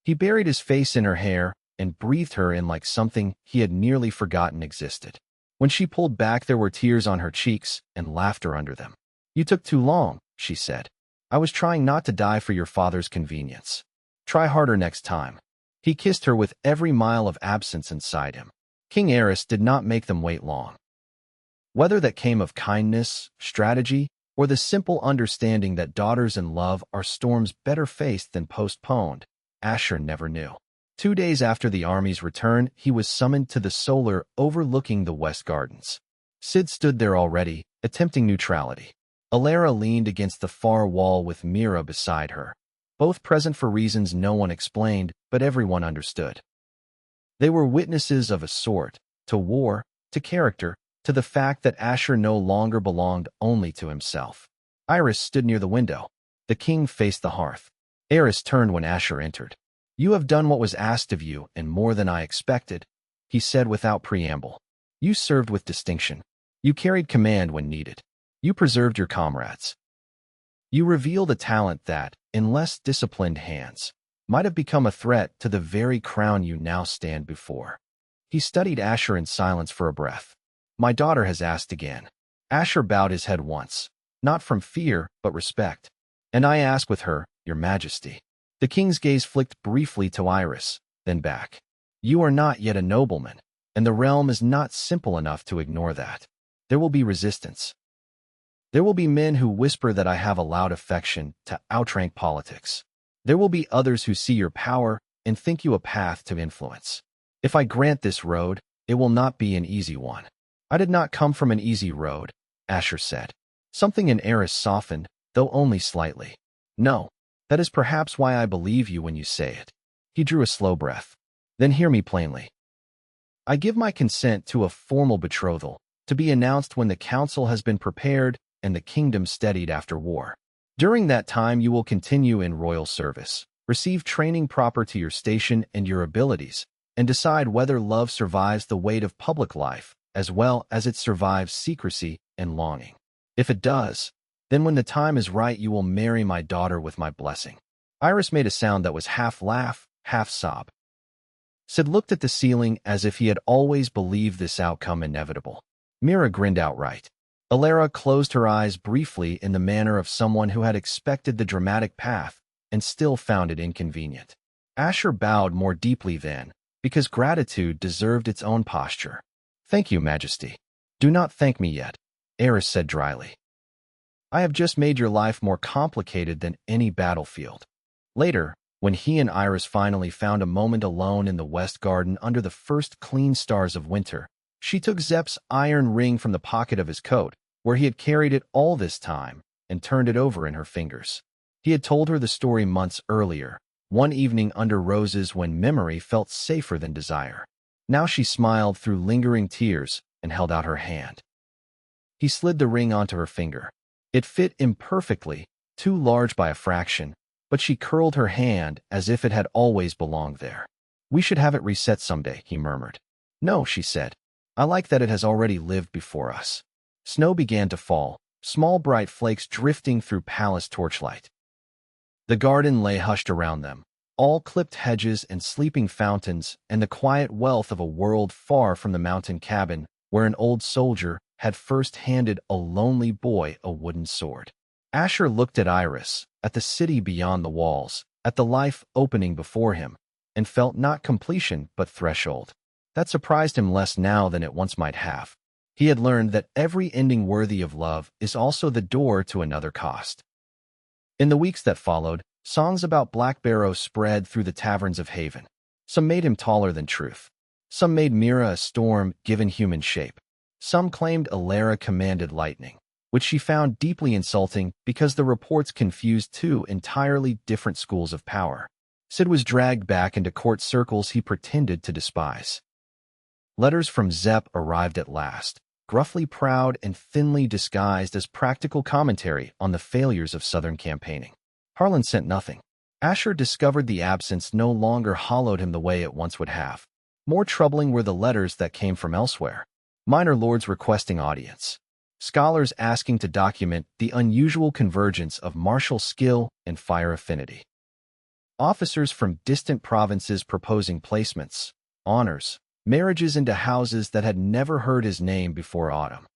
He buried his face in her hair and breathed her in like something he had nearly forgotten existed. When she pulled back, there were tears on her cheeks and laughter under them. "You took too long," she said. "I was trying not to die for your father's convenience. Try harder next time." He kissed her with every mile of absence inside him. King Eris did not make them wait long. Whether that came of kindness, strategy, or the simple understanding that daughters in love are storms better faced than postponed, Asher never knew. 2 days after the army's return, he was summoned to the solar overlooking the West Gardens. Sid stood there already, attempting neutrality. Alara leaned against the far wall with Mira beside her, both present for reasons no one explained, but everyone understood. They were witnesses of a sort, to war, to character, to the fact that Asher no longer belonged only to himself. Iris stood near the window. The king faced the hearth. Eris turned when Asher entered. "You have done what was asked of you, and more than I expected," he said without preamble. "You served with distinction. You carried command when needed. You preserved your comrades. You revealed a talent that, in less disciplined hands, might have become a threat to the very crown you now stand before." He studied Asher in silence for a breath. "My daughter has asked again." Asher bowed his head once, not from fear, but respect. "And I ask with her, Your Majesty." The king's gaze flicked briefly to Iris, then back. "You are not yet a nobleman, and the realm is not simple enough to ignore that. There will be resistance. There will be men who whisper that I have allowed affection to outrank politics. There will be others who see your power and think you a path to influence. If I grant this road, it will not be an easy one." "I did not come from an easy road," Asher said. Something in Eris softened, though only slightly. "No, that is perhaps why I believe you when you say it." He drew a slow breath. "Then hear me plainly. I give my consent to a formal betrothal, to be announced when the council has been prepared and the kingdom steadied after war. During that time you will continue in royal service, receive training proper to your station and your abilities, and decide whether love survives the weight of public life, as well as it survives secrecy and longing. If it does, then when the time is right you will marry my daughter with my blessing." Iris made a sound that was half laugh, half sob. Sid looked at the ceiling as if he had always believed this outcome inevitable. Mira grinned outright. Alara closed her eyes briefly in the manner of someone who had expected the dramatic path and still found it inconvenient. Asher bowed more deeply then, because gratitude deserved its own posture. "Thank you, Majesty." "Do not thank me yet," Eris said dryly. "I have just made your life more complicated than any battlefield." Later, when he and Iris finally found a moment alone in the West Garden under the first clean stars of winter, she took Zep's iron ring from the pocket of his coat, where he had carried it all this time, and turned it over in her fingers. He had told her the story months earlier, one evening under roses when memory felt safer than desire. Now she smiled through lingering tears and held out her hand. He slid the ring onto her finger. It fit imperfectly, too large by a fraction, but she curled her hand as if it had always belonged there. "We should have it reset someday," he murmured. "No," she said. "I like that it has already lived before us." Snow began to fall, small bright flakes drifting through palace torchlight. The garden lay hushed around them, all clipped hedges and sleeping fountains, and the quiet wealth of a world far from the mountain cabin where an old soldier had first handed a lonely boy a wooden sword. Asher looked at Iris, at the city beyond the walls, at the life opening before him, and felt not completion but threshold. That surprised him less now than it once might have. He had learned that every ending worthy of love is also the door to another cost. In the weeks that followed, songs about Black Barrow spread through the taverns of Haven. Some made him taller than truth. Some made Mira a storm given human shape. Some claimed Alara commanded lightning, which she found deeply insulting because the reports confused two entirely different schools of power. Sid was dragged back into court circles he pretended to despise. Letters from Zep arrived at last, gruffly proud and thinly disguised as practical commentary on the failures of Southern campaigning. Harlan sent nothing. Asher discovered the absence no longer hollowed him the way it once would have. More troubling were the letters that came from elsewhere. Minor lords requesting audience. Scholars asking to document the unusual convergence of martial skill and fire affinity. officers from distant provinces proposing placements, honors, marriages into houses that had never heard his name before autumn.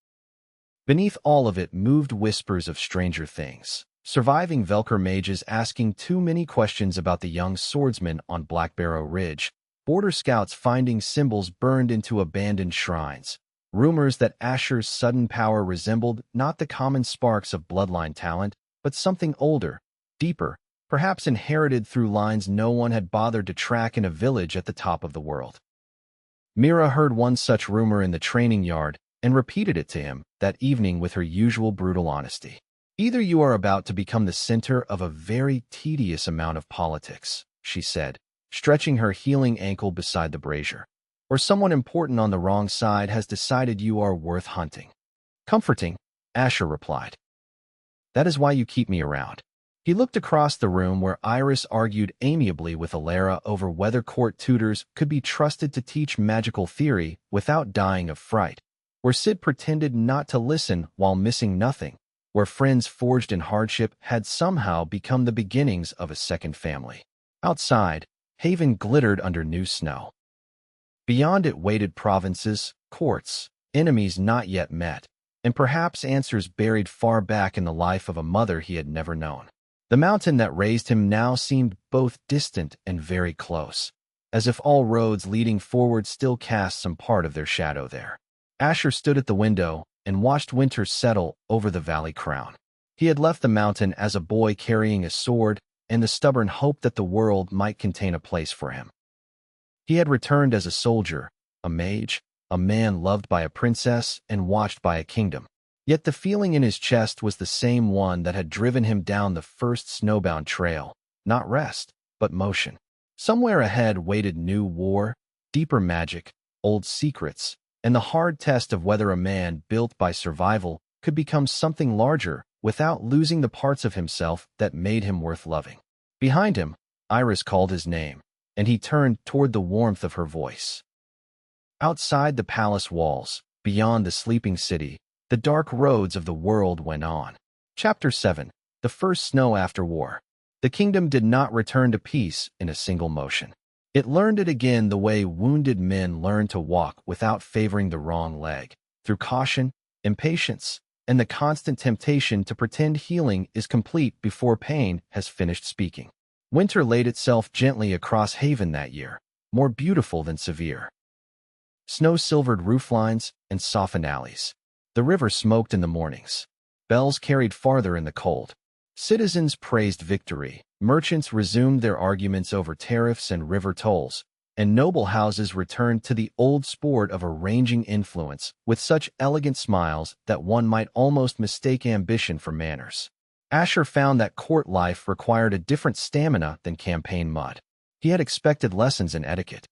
Beneath all of it moved whispers of stranger things. Surviving Velker mages asking too many questions about the young swordsman on Blackbarrow Ridge, border scouts finding symbols burned into abandoned shrines, rumors that Asher's sudden power resembled not the common sparks of bloodline talent, but something older, deeper, perhaps inherited through lines no one had bothered to track in a village at the top of the world. Mira heard one such rumor in the training yard and repeated it to him that evening with her usual brutal honesty. Either you are about to become the center of a very tedious amount of politics, she said, stretching her healing ankle beside the brazier, or someone important on the wrong side has decided you are worth hunting. Comforting, Asher replied. That is why you keep me around. He looked across the room where Iris argued amiably with Alara over whether court tutors could be trusted to teach magical theory without dying of fright, where Sid pretended not to listen while missing nothing, where friends forged in hardship had somehow become the beginnings of a second family. Outside, Haven glittered under new snow. Beyond it waited provinces, courts, enemies not yet met, and perhaps answers buried far back in the life of a mother he had never known. The mountain that raised him now seemed both distant and very close, as if all roads leading forward still cast some part of their shadow there. Asher stood at the window and watched winter settle over the valley crown. He had left the mountain as a boy carrying a sword and the stubborn hope that the world might contain a place for him. He had returned as a soldier, a mage, a man loved by a princess and watched by a kingdom. Yet the feeling in his chest was the same one that had driven him down the first snowbound trail, not rest, but motion. Somewhere ahead waited new war, deeper magic, old secrets, and the hard test of whether a man built by survival could become something larger without losing the parts of himself that made him worth loving. Behind him, Iris called his name, and he turned toward the warmth of her voice. Outside the palace walls, beyond the sleeping city, the dark roads of the world went on. Chapter 7. The First Snow After War. The kingdom did not return to peace in a single motion. It learned it again the way wounded men learn to walk without favoring the wrong leg, through caution, impatience, and the constant temptation to pretend healing is complete before pain has finished speaking. Winter laid itself gently across Haven that year, more beautiful than severe. Snow silvered rooflines and softened alleys. The river smoked in the mornings. Bells carried farther in the cold. Citizens praised victory. Merchants resumed their arguments over tariffs and river tolls, and noble houses returned to the old sport of arranging influence with such elegant smiles that one might almost mistake ambition for manners. Asher found that court life required a different stamina than campaign mud. He had expected lessons in etiquette.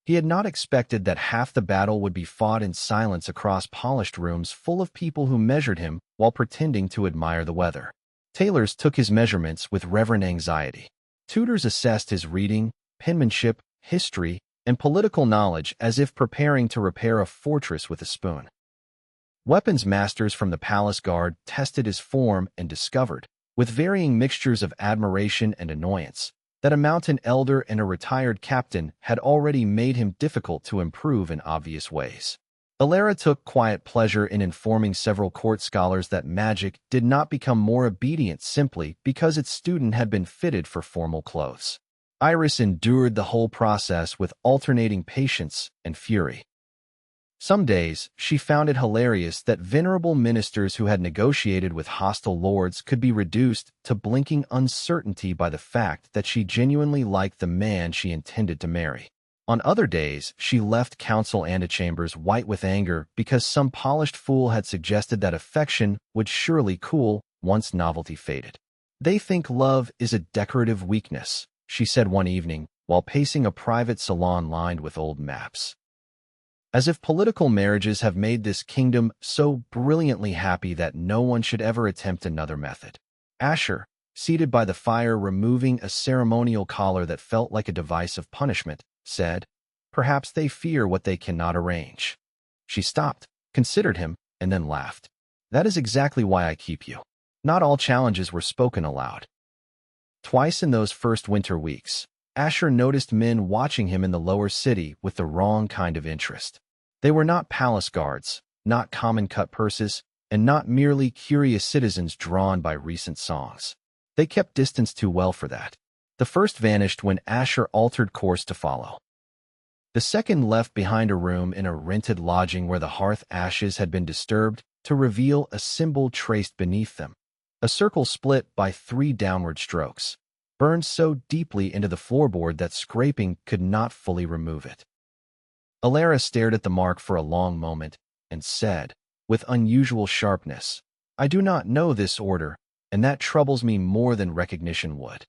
He had not expected that half the battle would be fought in silence across polished rooms full of people who measured him while pretending to admire the weather. Tailors took his measurements with reverent anxiety. Tutors assessed his reading, penmanship, history, and political knowledge as if preparing to repair a fortress with a spoon. Weapons masters from the palace guard tested his form and discovered, with varying mixtures of admiration and annoyance, that a mountain elder and a retired captain had already made him difficult to improve in obvious ways. Alara took quiet pleasure in informing several court scholars that magic did not become more obedient simply because its student had been fitted for formal clothes. Iris endured the whole process with alternating patience and fury. Some days, she found it hilarious that venerable ministers who had negotiated with hostile lords could be reduced to blinking uncertainty by the fact that she genuinely liked the man she intended to marry. On other days, she left council antechambers white with anger because some polished fool had suggested that affection would surely cool once novelty faded. "They think love is a decorative weakness," she said one evening while pacing a private salon lined with old maps. As if political marriages have made this kingdom so brilliantly happy that no one should ever attempt another method. Asher, seated by the fire removing a ceremonial collar that felt like a device of punishment, said, "Perhaps they fear what they cannot arrange." She stopped, considered him, and then laughed. "That is exactly why I keep you." Not all challenges were spoken aloud. Twice in those first winter weeks, Asher noticed men watching him in the lower city with the wrong kind of interest. They were not palace guards, not common cut purses, and not merely curious citizens drawn by recent songs. They kept distance too well for that. The first vanished when Asher altered course to follow. The second left behind a room in a rented lodging where the hearth ashes had been disturbed to reveal a symbol traced beneath them. A circle split by 3 downward strokes, burned so deeply into the floorboard that scraping could not fully remove it. Alara stared at the mark for a long moment and said, with unusual sharpness, "I do not know this order, and that troubles me more than recognition would."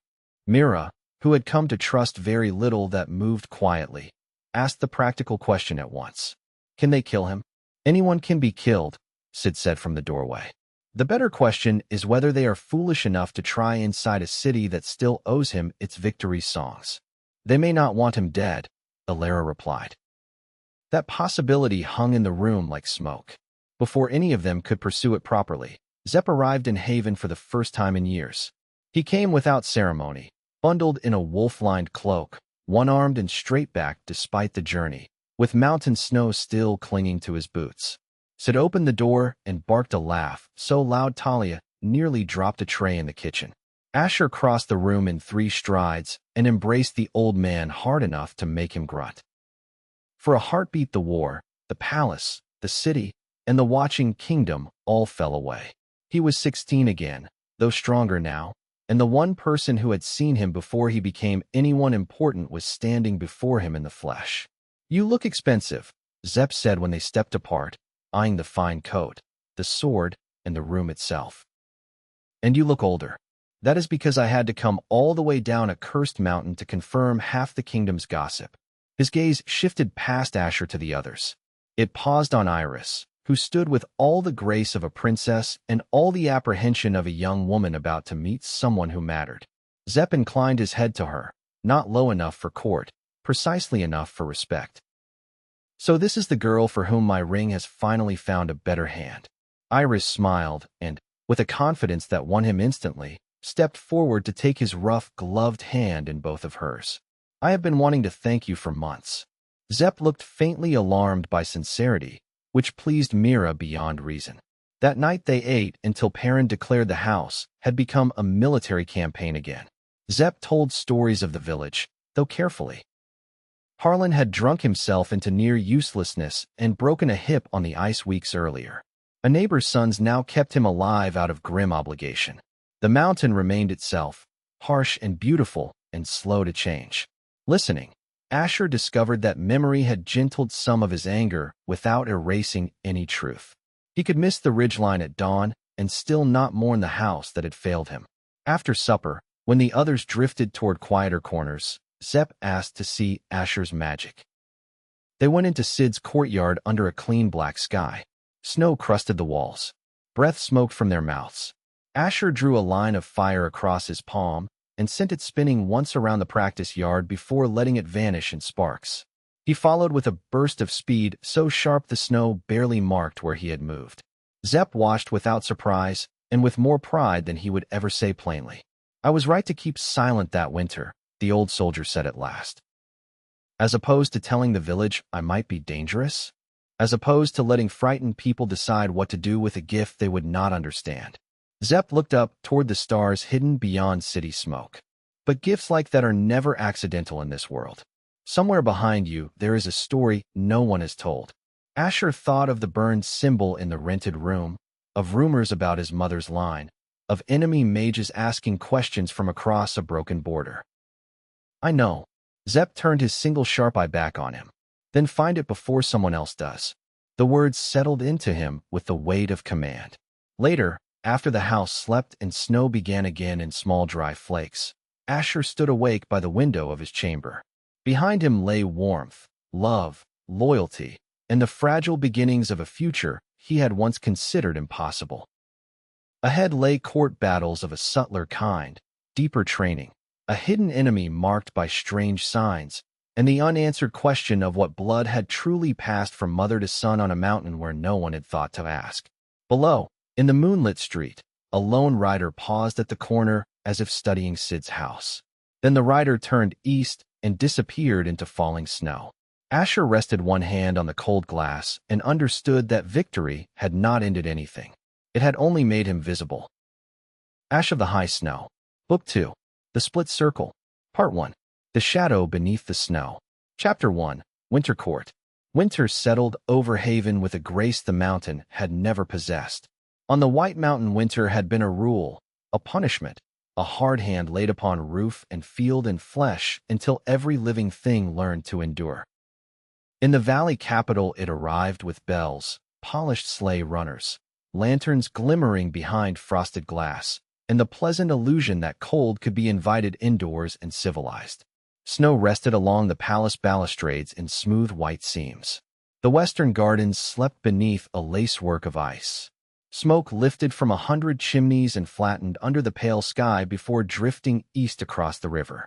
Mira, who had come to trust very little that moved quietly, asked the practical question at once. "Can they kill him?" "Anyone can be killed," Sid said from the doorway. "The better question is whether they are foolish enough to try inside a city that still owes him its victory songs." "They may not want him dead," Alara replied. That possibility hung in the room like smoke. Before any of them could pursue it properly, Zepp arrived in Haven for the first time in years. He came without ceremony, bundled in a wolf-lined cloak, one-armed and straight-backed despite the journey, with mountain snow still clinging to his boots. Sid opened the door and barked a laugh so loud Talia nearly dropped a tray in the kitchen. Asher crossed the room in 3 strides and embraced the old man hard enough to make him grunt. For a heartbeat, the war, the palace, the city, and the watching kingdom all fell away. He was 16 again, though stronger now, and the one person who had seen him before he became anyone important was standing before him in the flesh. "You look expensive," Zepp said when they stepped apart, eyeing the fine coat, the sword, and the room itself. "And you look older." "That is because I had to come all the way down a cursed mountain to confirm half the kingdom's gossip." His gaze shifted past Asher to the others. It paused on Iris, who stood with all the grace of a princess and all the apprehension of a young woman about to meet someone who mattered. Zepp inclined his head to her, not low enough for court, precisely enough for respect. "So this is the girl for whom my ring has finally found a better hand." Iris smiled and, with a confidence that won him instantly, stepped forward to take his rough, gloved hand in both of hers. "I have been wanting to thank you for months." Zepp looked faintly alarmed by sincerity, which pleased Mira beyond reason. That night they ate until Perrin declared the house had become a military campaign again. Zepp told stories of the village, though carefully. Harlan had drunk himself into near uselessness and broken a hip on the ice weeks earlier. A neighbor's sons now kept him alive out of grim obligation. The mountain remained itself, harsh and beautiful and slow to change. Listening, Asher discovered that memory had gentled some of his anger without erasing any truth. He could miss the ridgeline at dawn and still not mourn the house that had failed him. After supper, when the others drifted toward quieter corners, Zepp asked to see Asher's magic. They went into Sid's courtyard under a clean black sky. Snow crusted the walls. Breath smoked from their mouths. Asher drew a line of fire across his palm and sent it spinning once around the practice yard before letting it vanish in sparks. He followed with a burst of speed so sharp the snow barely marked where he had moved. Zepp watched without surprise and with more pride than he would ever say plainly. "I was right to keep silent that winter," the old soldier said at last. "As opposed to telling the village I might be dangerous? As opposed to letting frightened people decide what to do with a gift they would not understand." Zepp looked up toward the stars hidden beyond city smoke. "But gifts like that are never accidental in this world. Somewhere behind you there is a story no one has told." Asher thought of the burned symbol in the rented room, of rumors about his mother's line, of enemy mages asking questions from across a broken border. "I know." Zepp turned his single sharp eye back on him. "Then find it before someone else does." The words settled into him with the weight of command. Later, after the house slept and snow began again in small dry flakes, Asher stood awake by the window of his chamber. Behind him lay warmth, love, loyalty, and the fragile beginnings of a future he had once considered impossible. Ahead lay court battles of a subtler kind, deeper training, a hidden enemy marked by strange signs, and the unanswered question of what blood had truly passed from mother to son on a mountain where no one had thought to ask. Below, in the moonlit street, a lone rider paused at the corner as if studying Sid's house. Then the rider turned east and disappeared into falling snow. Asher rested one hand on the cold glass and understood that victory had not ended anything. It had only made him visible. Ash of the High Snow. Book 2. The Split Circle. Part 1. The Shadow Beneath the Snow. Chapter 1. Winter Court. Winter settled over Haven with a grace the mountain had never possessed. On the White Mountain, winter had been a rule, a punishment, a hard hand laid upon roof and field and flesh until every living thing learned to endure. In the valley capital it arrived with bells, polished sleigh runners, lanterns glimmering behind frosted glass, and the pleasant illusion that cold could be invited indoors and civilized. Snow rested along the palace balustrades in smooth white seams. The western gardens slept beneath a lacework of ice. Smoke lifted from 100 chimneys and flattened under the pale sky before drifting east across the river.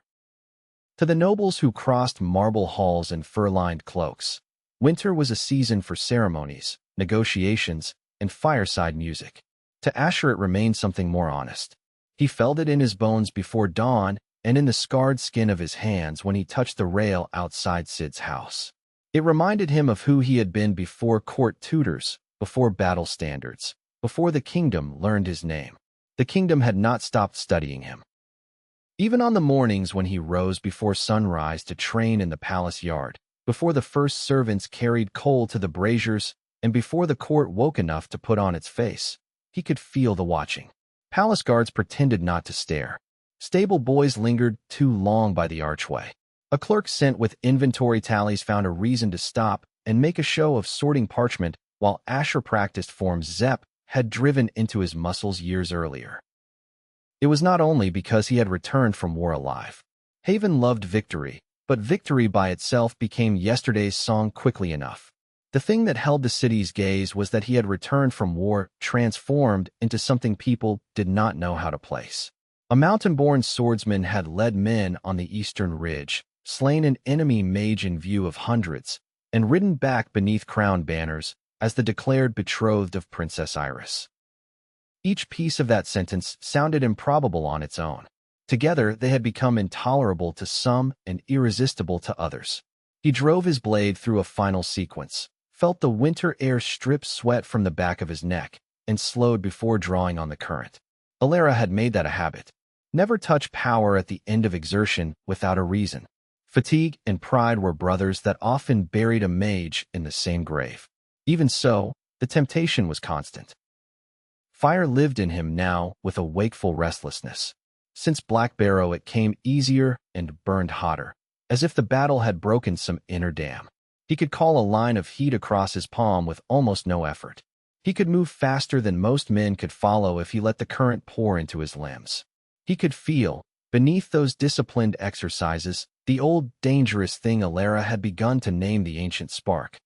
To the nobles who crossed marble halls in fur-lined cloaks, winter was a season for ceremonies, negotiations, and fireside music. To Asher it remained something more honest. He felt it in his bones before dawn and in the scarred skin of his hands when he touched the rail outside Sid's house. It reminded him of who he had been before court tutors, before battle standards, before the kingdom learned his name. The kingdom had not stopped studying him. Even on the mornings when he rose before sunrise to train in the palace yard, before the first servants carried coal to the braziers, and before the court woke enough to put on its face, he could feel the watching. Palace guards pretended not to stare. Stable boys lingered too long by the archway. A clerk sent with inventory tallies found a reason to stop and make a show of sorting parchment while Asher practiced forms Zepp had driven into his muscles years earlier. It was not only because he had returned from war alive. Haven loved victory, but victory by itself became yesterday's song quickly enough. The thing that held the city's gaze was that he had returned from war transformed into something people did not know how to place. A mountain-born swordsman had led men on the eastern ridge, slain an enemy mage in view of hundreds, and ridden back beneath crown banners as the declared betrothed of Princess Iris. Each piece of that sentence sounded improbable on its own. Together, they had become intolerable to some and irresistible to others. He drove his blade through a final sequence, felt the winter air strip sweat from the back of his neck, and slowed before drawing on the current. Alara had made that a habit. Never touch power at the end of exertion without a reason. Fatigue and pride were brothers that often buried a mage in the same grave. Even so, the temptation was constant. Fire lived in him now with a wakeful restlessness. Since Black Barrow it came easier and burned hotter, as if the battle had broken some inner dam. He could call a line of heat across his palm with almost no effort. He could move faster than most men could follow if he let the current pour into his limbs. He could feel, beneath those disciplined exercises, the old dangerous thing Alara had begun to name the ancient spark.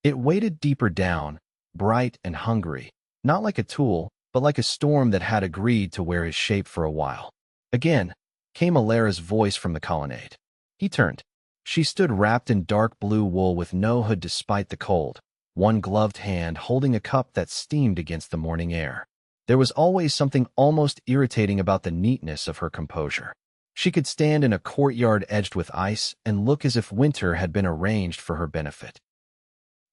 It waited deeper down, bright and hungry, not like a tool, but like a storm that had agreed to wear his shape for a while. Again came Alara's voice from the colonnade. He turned. She stood wrapped in dark blue wool with no hood despite the cold, one gloved hand holding a cup that steamed against the morning air. There was always something almost irritating about the neatness of her composure. She could stand in a courtyard edged with ice and look as if winter had been arranged for her benefit.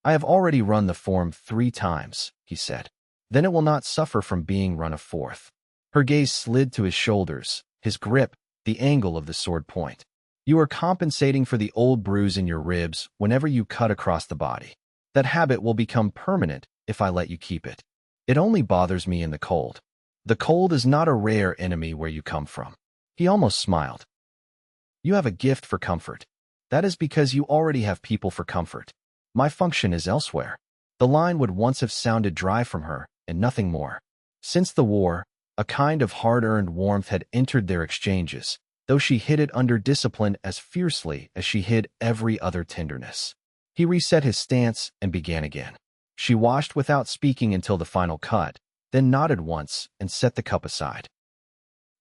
"I have already run the form 3 times, he said. "Then it will not suffer from being run a 4th. Her gaze slid to his shoulders, his grip, the angle of the sword point. "You are compensating for the old bruise in your ribs whenever you cut across the body. That habit will become permanent if I let you keep it. It only bothers me in the cold. The cold is not a rare enemy where you come from." He almost smiled. "You have a gift for comfort. That is because you already have people for comfort. My function is elsewhere." The line would once have sounded dry from her, and nothing more. Since the war, a kind of hard-earned warmth had entered their exchanges, though she hid it under discipline as fiercely as she hid every other tenderness. He reset his stance and began again. She watched without speaking until the final cut, then nodded once and set the cup aside.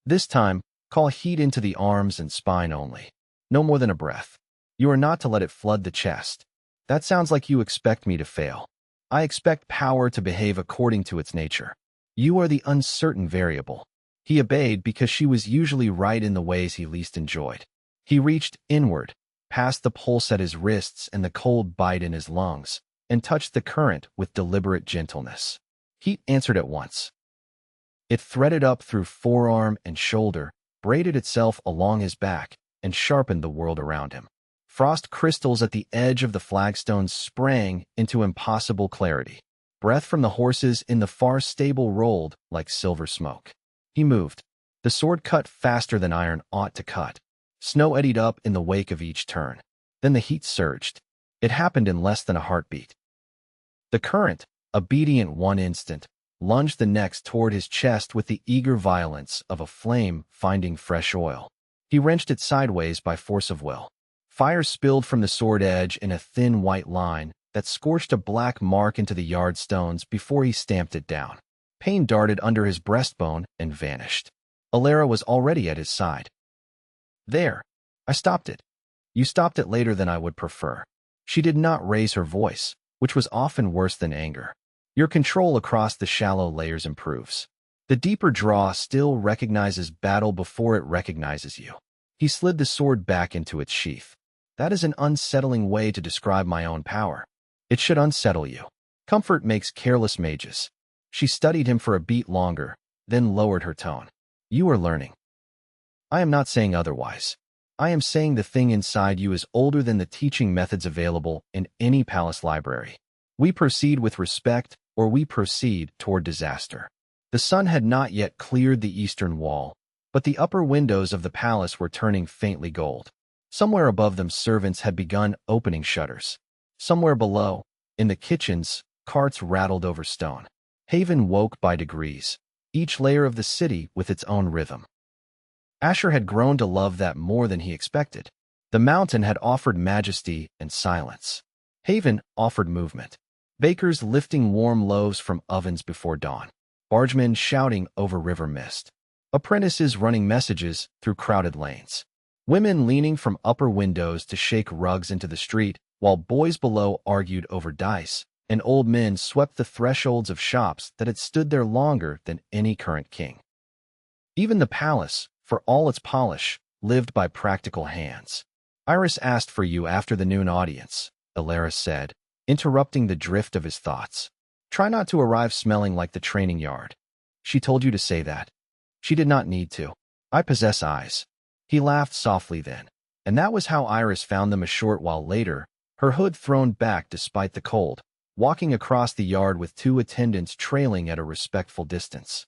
"This time, call heat into the arms and spine only. No more than a breath. You are not to let it flood the chest. That sounds like you expect me to fail. I expect power to behave according to its nature. You are the uncertain variable. He obeyed because she was usually right in the ways he least enjoyed. He reached inward, past the pulse at his wrists and the cold bite in his lungs, and touched the current with deliberate gentleness. Heat answered at once. It threaded up through forearm and shoulder, braided itself along his back, and sharpened the world around him. Frost crystals at the edge of the flagstones sprang into impossible clarity. Breath from the horses in the far stable rolled like silver smoke. He moved. The sword cut faster than iron ought to cut. Snow eddied up in the wake of each turn. Then the heat surged. It happened in less than a heartbeat. The current, obedient one instant, lunged the next toward his chest with the eager violence of a flame finding fresh oil. He wrenched it sideways by force of will. Fire spilled from the sword edge in a thin white line that scorched a black mark into the yard stones before he stamped it down. Pain darted under his breastbone and vanished. Alara was already at his side. There. I stopped it. You stopped it later than I would prefer. She did not raise her voice, which was often worse than anger. Your control across the shallow layers improves. The deeper draw still recognizes battle before it recognizes you. He slid the sword back into its sheath. That is an unsettling way to describe my own power. It should unsettle you. Comfort makes careless mages. She studied him for a beat longer, then lowered her tone. You are learning. I am not saying otherwise. I am saying the thing inside you is older than the teaching methods available in any palace library. We proceed with respect, or we proceed toward disaster. The sun had not yet cleared the eastern wall, but the upper windows of the palace were turning faintly gold. Somewhere above them servants had begun opening shutters. Somewhere below, in the kitchens, carts rattled over stone. Haven woke by degrees, each layer of the city with its own rhythm. Asher had grown to love that more than he expected. The mountain had offered majesty and silence. Haven offered movement. Bakers lifting warm loaves from ovens before dawn. Bargemen shouting over river mist. Apprentices running messages through crowded lanes. Women leaning from upper windows to shake rugs into the street, while boys below argued over dice, and old men swept the thresholds of shops that had stood there longer than any current king. Even the palace, for all its polish, lived by practical hands. Iris asked for you after the noon audience, Alara said, interrupting the drift of his thoughts. Try not to arrive smelling like the training yard. She told you to say that. She did not need to. I possess eyes. He laughed softly then, and that was how Iris found them a short while later, her hood thrown back despite the cold, walking across the yard with two attendants trailing at a respectful distance.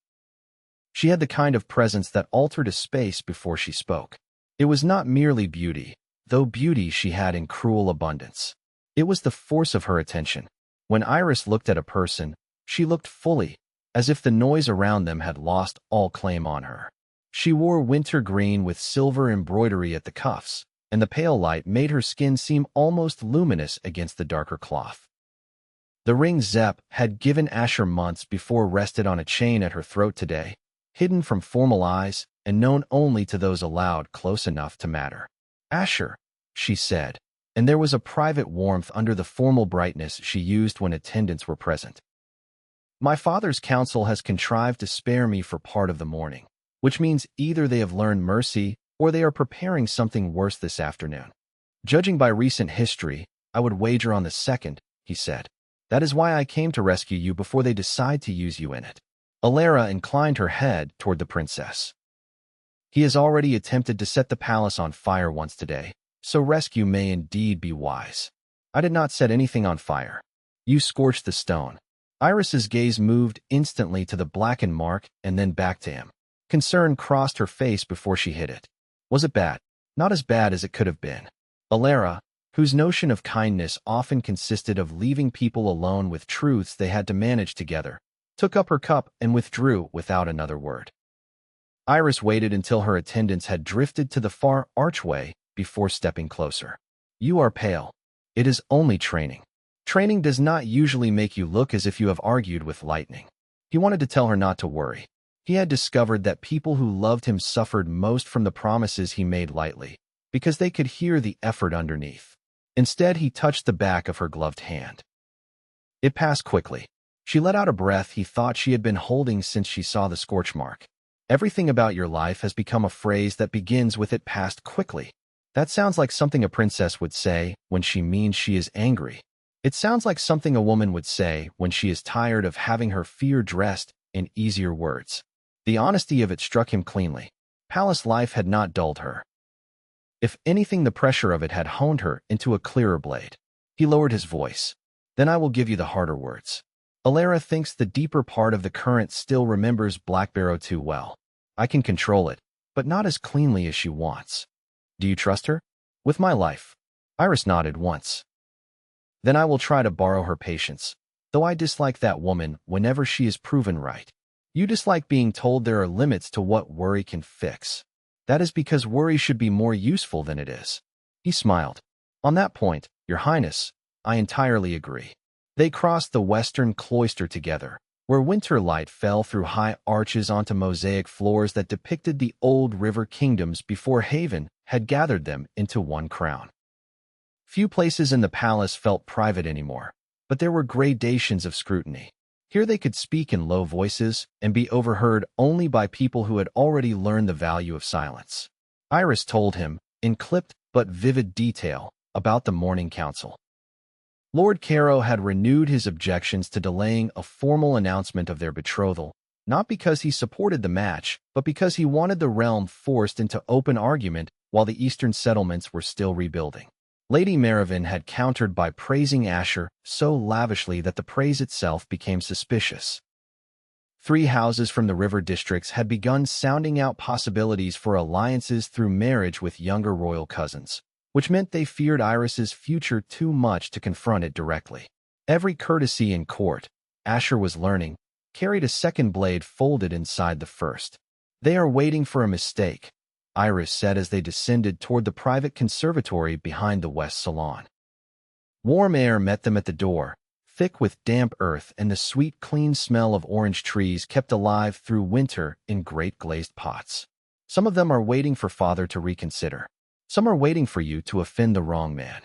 She had the kind of presence that altered a space before she spoke. It was not merely beauty, though beauty she had in cruel abundance. It was the force of her attention. When Iris looked at a person, she looked fully, as if the noise around them had lost all claim on her. She wore winter green with silver embroidery at the cuffs, and the pale light made her skin seem almost luminous against the darker cloth. The ring Zepp had given Asher months before rested on a chain at her throat today, hidden from formal eyes and known only to those allowed close enough to matter. Asher, she said, and there was a private warmth under the formal brightness she used when attendants were present. My father's council has contrived to spare me for part of the morning, which means either they have learned mercy or they are preparing something worse this afternoon. Judging by recent history, I would wager on the second, he said. That is why I came to rescue you before they decide to use you in it. Alara inclined her head toward the princess. He has already attempted to set the palace on fire once today, so rescue may indeed be wise. I did not set anything on fire. You scorched the stone. Iris's gaze moved instantly to the blackened mark and then back to him. Concern crossed her face before she hit it. Was it bad? Not as bad as it could have been. Alara, whose notion of kindness often consisted of leaving people alone with truths they had to manage together, took up her cup and withdrew without another word. Iris waited until her attendants had drifted to the far archway before stepping closer. You are pale. It is only training. Training does not usually make you look as if you have argued with lightning. He wanted to tell her not to worry. He had discovered that people who loved him suffered most from the promises he made lightly, because they could hear the effort underneath. Instead, he touched the back of her gloved hand. It passed quickly. She let out a breath he thought she had been holding since she saw the scorch mark. Everything about your life has become a phrase that begins with "it passed quickly." That sounds like something a princess would say when she means she is angry. It sounds like something a woman would say when she is tired of having her fear dressed in easier words. The honesty of it struck him cleanly. Palace life had not dulled her. If anything, the pressure of it had honed her into a clearer blade. He lowered his voice. Then I will give you the harder words. Alara thinks the deeper part of the current still remembers Blackbarrow too well. I can control it, but not as cleanly as she wants. Do you trust her? With my life. Iris nodded once. Then I will try to borrow her patience, though I dislike that woman whenever she is proven right. You dislike being told there are limits to what worry can fix. That is because worry should be more useful than it is. He smiled. On that point, Your Highness, I entirely agree. They crossed the western cloister together, where winter light fell through high arches onto mosaic floors that depicted the old river kingdoms before Haven had gathered them into one crown. Few places in the palace felt private anymore, but there were gradations of scrutiny. Here they could speak in low voices and be overheard only by people who had already learned the value of silence. Iris told him, in clipped but vivid detail, about the morning council. Lord Caro had renewed his objections to delaying a formal announcement of their betrothal, not because he supported the match, but because he wanted the realm forced into open argument while the eastern settlements were still rebuilding. Lady Meravin had countered by praising Asher so lavishly that the praise itself became suspicious. 3 houses from the river districts had begun sounding out possibilities for alliances through marriage with younger royal cousins, which meant they feared Iris's future too much to confront it directly. Every courtesy in court, Asher was learning, carried a second blade folded inside the first. They are waiting for a mistake, Iris said as they descended toward the private conservatory behind the west salon. Warm air met them at the door, thick with damp earth, and the sweet, clean smell of orange trees kept alive through winter in great glazed pots. Some of them are waiting for father to reconsider. Some are waiting for you to offend the wrong man.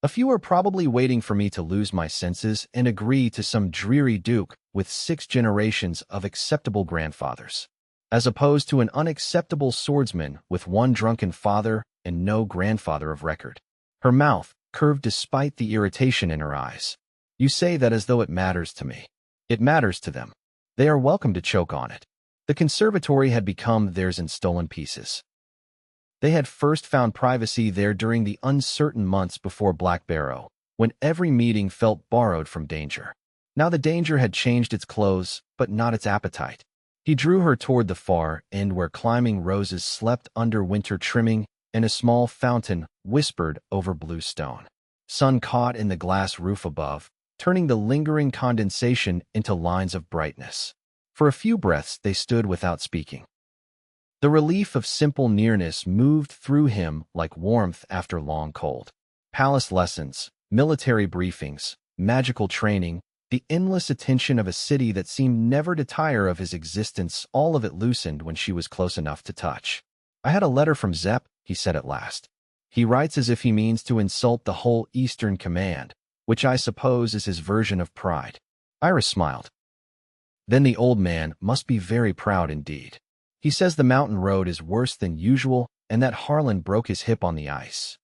A few are probably waiting for me to lose my senses and agree to some dreary duke with 6 generations of acceptable grandfathers, as opposed to an unacceptable swordsman with 1 drunken father and no grandfather of record. Her mouth curved despite the irritation in her eyes. You say that as though it matters to me. It matters to them. They are welcome to choke on it. The conservatory had become theirs in stolen pieces. They had first found privacy there during the uncertain months before Blackbarrow, when every meeting felt borrowed from danger. Now the danger had changed its clothes, but not its appetite. He drew her toward the far end where climbing roses slept under winter trimming and a small fountain whispered over blue stone. Sun caught in the glass roof above, turning the lingering condensation into lines of brightness. For a few breaths they stood without speaking. The relief of simple nearness moved through him like warmth after long cold. Palace lessons, military briefings, magical training, the endless attention of a city that seemed never to tire of his existence, all of it loosened when she was close enough to touch. I had a letter from Zepp, he said at last. He writes as if he means to insult the whole Eastern Command, which I suppose is his version of pride. Iris smiled. Then the old man must be very proud indeed. He says the mountain road is worse than usual and that Harlan broke his hip on the ice.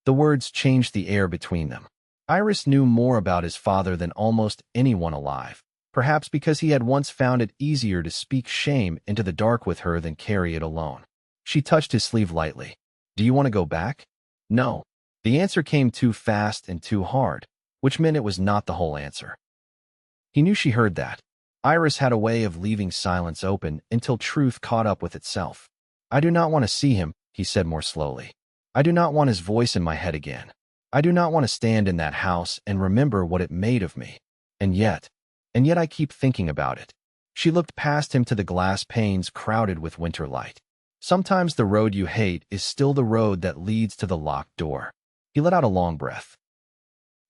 The words changed the air between them. Iris knew more about his father than almost anyone alive, perhaps because he had once found it easier to speak shame into the dark with her than carry it alone. She touched his sleeve lightly. Do you want to go back? No. The answer came too fast and too hard, which meant it was not the whole answer. He knew she heard that. Iris had a way of leaving silence open until truth caught up with itself. I do not want to see him, he said more slowly. I do not want his voice in my head again. I do not want to stand in that house and remember what it made of me. And yet I keep thinking about it. She looked past him to the glass panes crowded with winter light. Sometimes the road you hate is still the road that leads to the locked door. He let out a long breath.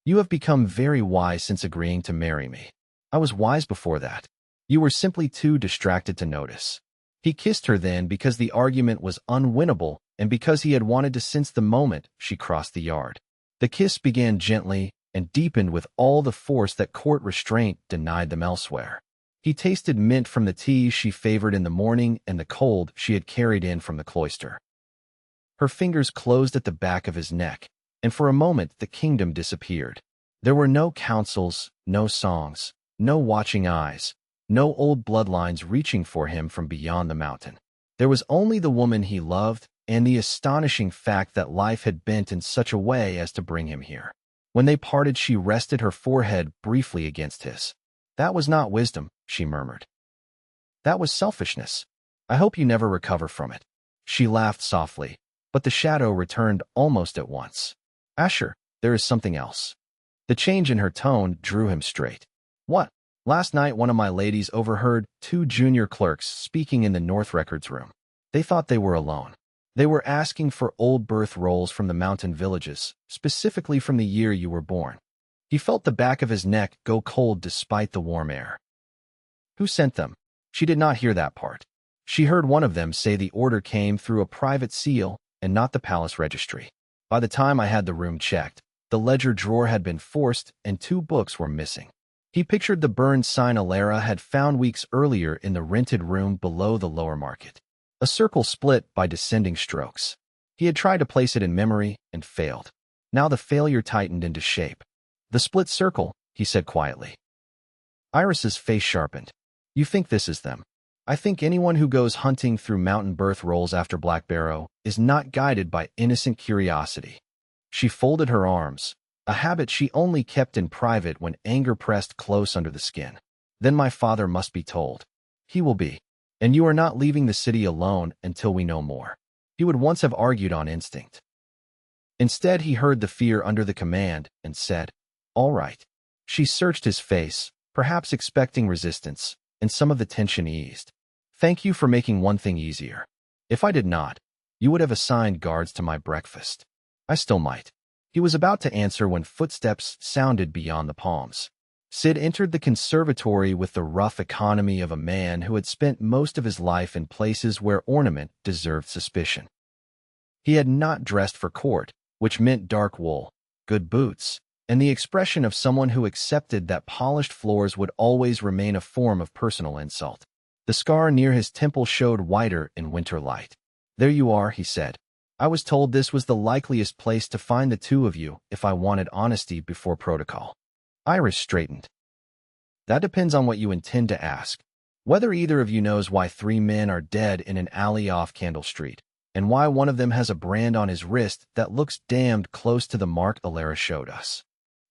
You have become very wise since agreeing to marry me. I was wise before that. You were simply too distracted to notice. He kissed her then because the argument was unwinnable and because he had wanted to sense the moment she crossed the yard. The kiss began gently and deepened with all the force that court restraint denied them elsewhere. He tasted mint from the tea she favored in the morning and the cold she had carried in from the cloister. Her fingers closed at the back of his neck, and for a moment the kingdom disappeared. There were no councils, no songs, no watching eyes, no old bloodlines reaching for him from beyond the mountain. There was only the woman he loved and the astonishing fact that life had bent in such a way as to bring him here. When they parted, she rested her forehead briefly against his. "That was not wisdom," she murmured. "That was selfishness. I hope you never recover from it." She laughed softly, but the shadow returned almost at once. "Asher, there is something else." The change in her tone drew him straight. "What?" "Last night one of my ladies overheard two junior clerks speaking in the North Records room. They thought they were alone. They were asking for old birth rolls from the mountain villages, specifically from the year you were born." He felt the back of his neck go cold despite the warm air. "Who sent them?" She did not hear that part. She heard one of them say the order came through a private seal and not the palace registry. "By the time I had the room checked, the ledger drawer had been forced and 2 books were missing." He pictured the burned sign Alara had found weeks earlier in the rented room below the lower market. A circle split by descending strokes. He had tried to place it in memory and failed. Now the failure tightened into shape. "The split circle," he said quietly. Iris's face sharpened. "You think this is them?" "I think anyone who goes hunting through mountain birth rolls after Black Barrow is not guided by innocent curiosity." She folded her arms, a habit she only kept in private when anger pressed close under the skin. "Then my father must be told. He will be. And you are not leaving the city alone until we know more." He would once have argued on instinct. Instead, he heard the fear under the command and said, "All right." She searched his face, perhaps expecting resistance, and some of the tension eased. "Thank you for making one thing easier. If I did not, you would have assigned guards to my breakfast." "I still might." He was about to answer when footsteps sounded beyond the palms. Sid entered the conservatory with the rough economy of a man who had spent most of his life in places where ornament deserved suspicion. He had not dressed for court, which meant dark wool, good boots, and the expression of someone who accepted that polished floors would always remain a form of personal insult. The scar near his temple showed whiter in winter light. "There you are," he said. "I was told this was the likeliest place to find the 2 of you if I wanted honesty before protocol." Iris straightened. "That depends on what you intend to ask. Whether either of you knows why 3 men are dead in an alley off Candle Street, and why one of them has a brand on his wrist that looks damned close to the mark Alara showed us."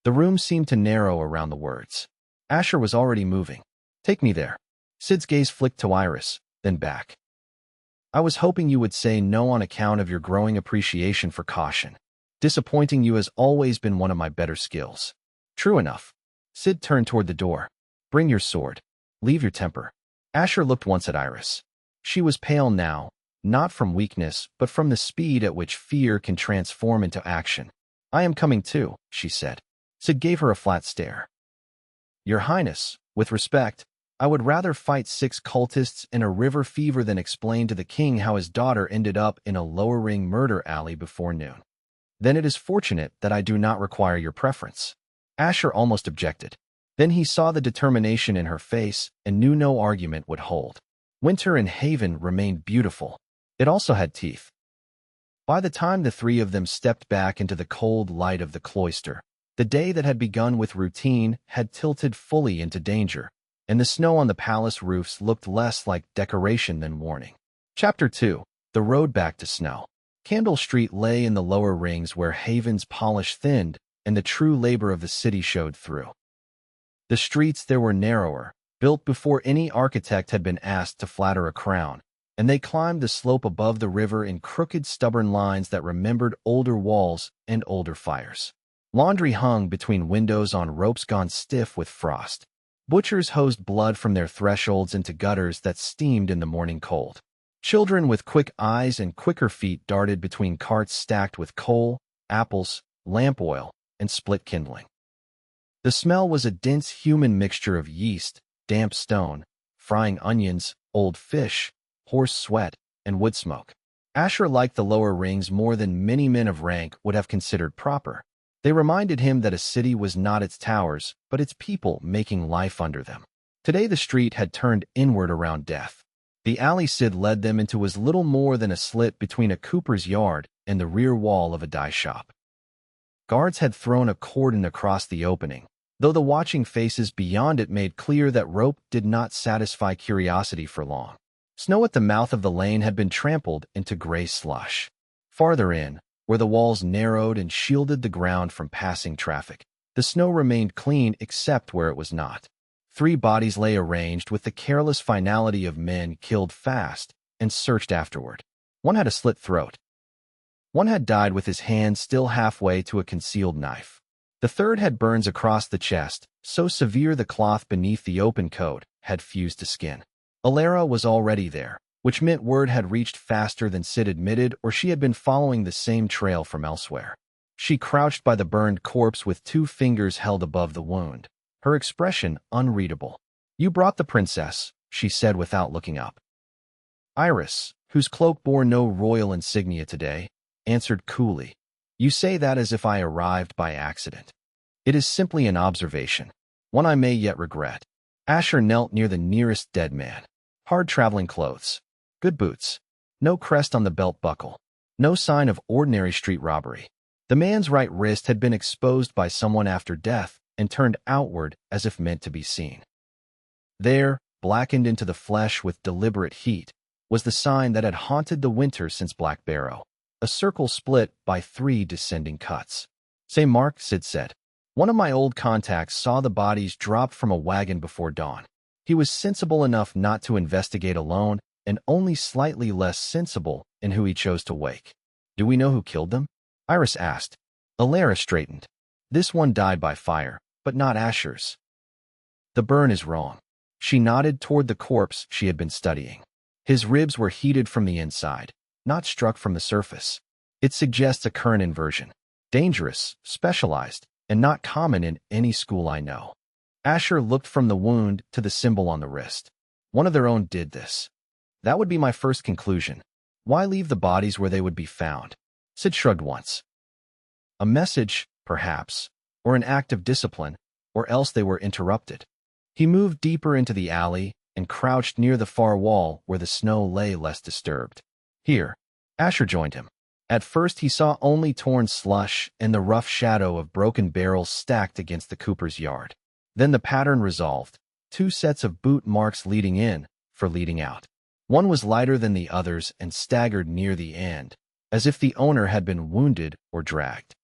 The room seemed to narrow around the words. Asher was already moving. "Take me there." Sid's gaze flicked to Iris, then back. "I was hoping you would say no on account of your growing appreciation for caution. Disappointing you has always been one of my better skills." "True enough." Sid turned toward the door. "Bring your sword. Leave your temper." Asher looked once at Iris. She was pale now, not from weakness, but from the speed at which fear can transform into action. "I am coming too," she said. Sid gave her a flat stare. "Your Highness, with respect, I would rather fight 6 cultists in a river fever than explain to the king how his daughter ended up in a lower ring murder alley before noon." "Then it is fortunate that I do not require your preference." Asher almost objected. Then he saw the determination in her face and knew no argument would hold. Winter in Haven remained beautiful. It also had teeth. By the time the 3 of them stepped back into the cold light of the cloister, the day that had begun with routine had tilted fully into danger, and the snow on the palace roofs looked less like decoration than warning. Chapter 2. The Road Back to Snow. Candle Street lay in the lower rings where Haven's polish thinned and the true labor of the city showed through. The streets there were narrower, built before any architect had been asked to flatter a crown, and they climbed the slope above the river in crooked, stubborn lines that remembered older walls and older fires. Laundry hung between windows on ropes gone stiff with frost. Butchers hosed blood from their thresholds into gutters that steamed in the morning cold. Children with quick eyes and quicker feet darted between carts stacked with coal, apples, lamp oil, and split kindling. The smell was a dense human mixture of yeast, damp stone, frying onions, old fish, horse sweat, and wood smoke. Asher liked the lower rings more than many men of rank would have considered proper. They reminded him that a city was not its towers, but its people making life under them. Today the street had turned inward around death. The alley Sid led them into was little more than a slit between a cooper's yard and the rear wall of a dye shop. Guards had thrown a cordon across the opening, though the watching faces beyond it made clear that rope did not satisfy curiosity for long. Snow at the mouth of the lane had been trampled into gray slush. Farther in, where the walls narrowed and shielded the ground from passing traffic, the snow remained clean except where it was not. 3 bodies lay arranged with the careless finality of men killed fast and searched afterward. One had a slit throat. One had died with his hand still halfway to a concealed knife. The third had burns across the chest, so severe the cloth beneath the open coat had fused to skin. Alara was already there, which meant word had reached faster than Sid admitted, or she had been following the same trail from elsewhere. She crouched by the burned corpse with 2 fingers held above the wound, her expression unreadable. "You brought the princess," she said without looking up. Iris, whose cloak bore no royal insignia today, answered coolly. "You say that as if I arrived by accident. It is simply an observation, one I may yet regret." Asher knelt near the nearest dead man. Hard traveling clothes. Good boots. No crest on the belt buckle. No sign of ordinary street robbery. The man's right wrist had been exposed by someone after death and turned outward as if meant to be seen. There, blackened into the flesh with deliberate heat, was the sign that had haunted the winter since Black Barrow. A circle split by 3 descending cuts. "Same mark," Sid said. "One of my old contacts saw the bodies drop from a wagon before dawn. He was sensible enough not to investigate alone, and only slightly less sensible in who he chose to wake." "Do we know who killed them?" Iris asked. Alara straightened. "This one died by fire, but not Asher's." "The burn is wrong." She nodded toward the corpse she had been studying. "His ribs were heated from the inside, not struck from the surface. It suggests a current inversion. Dangerous, specialized, and not common in any school I know." Asher looked from the wound to the symbol on the wrist. "One of their own did this. That would be my first conclusion. Why leave the bodies where they would be found?" Sid shrugged once. "A message, perhaps, or an act of discipline, or else they were interrupted." He moved deeper into the alley and crouched near the far wall where the snow lay less disturbed. "Here." Asher joined him. At first he saw only torn slush and the rough shadow of broken barrels stacked against the cooper's yard. Then the pattern resolved. 2 sets of boot marks leading in, for leading out. One was lighter than the others and staggered near the end, as if the owner had been wounded or dragged.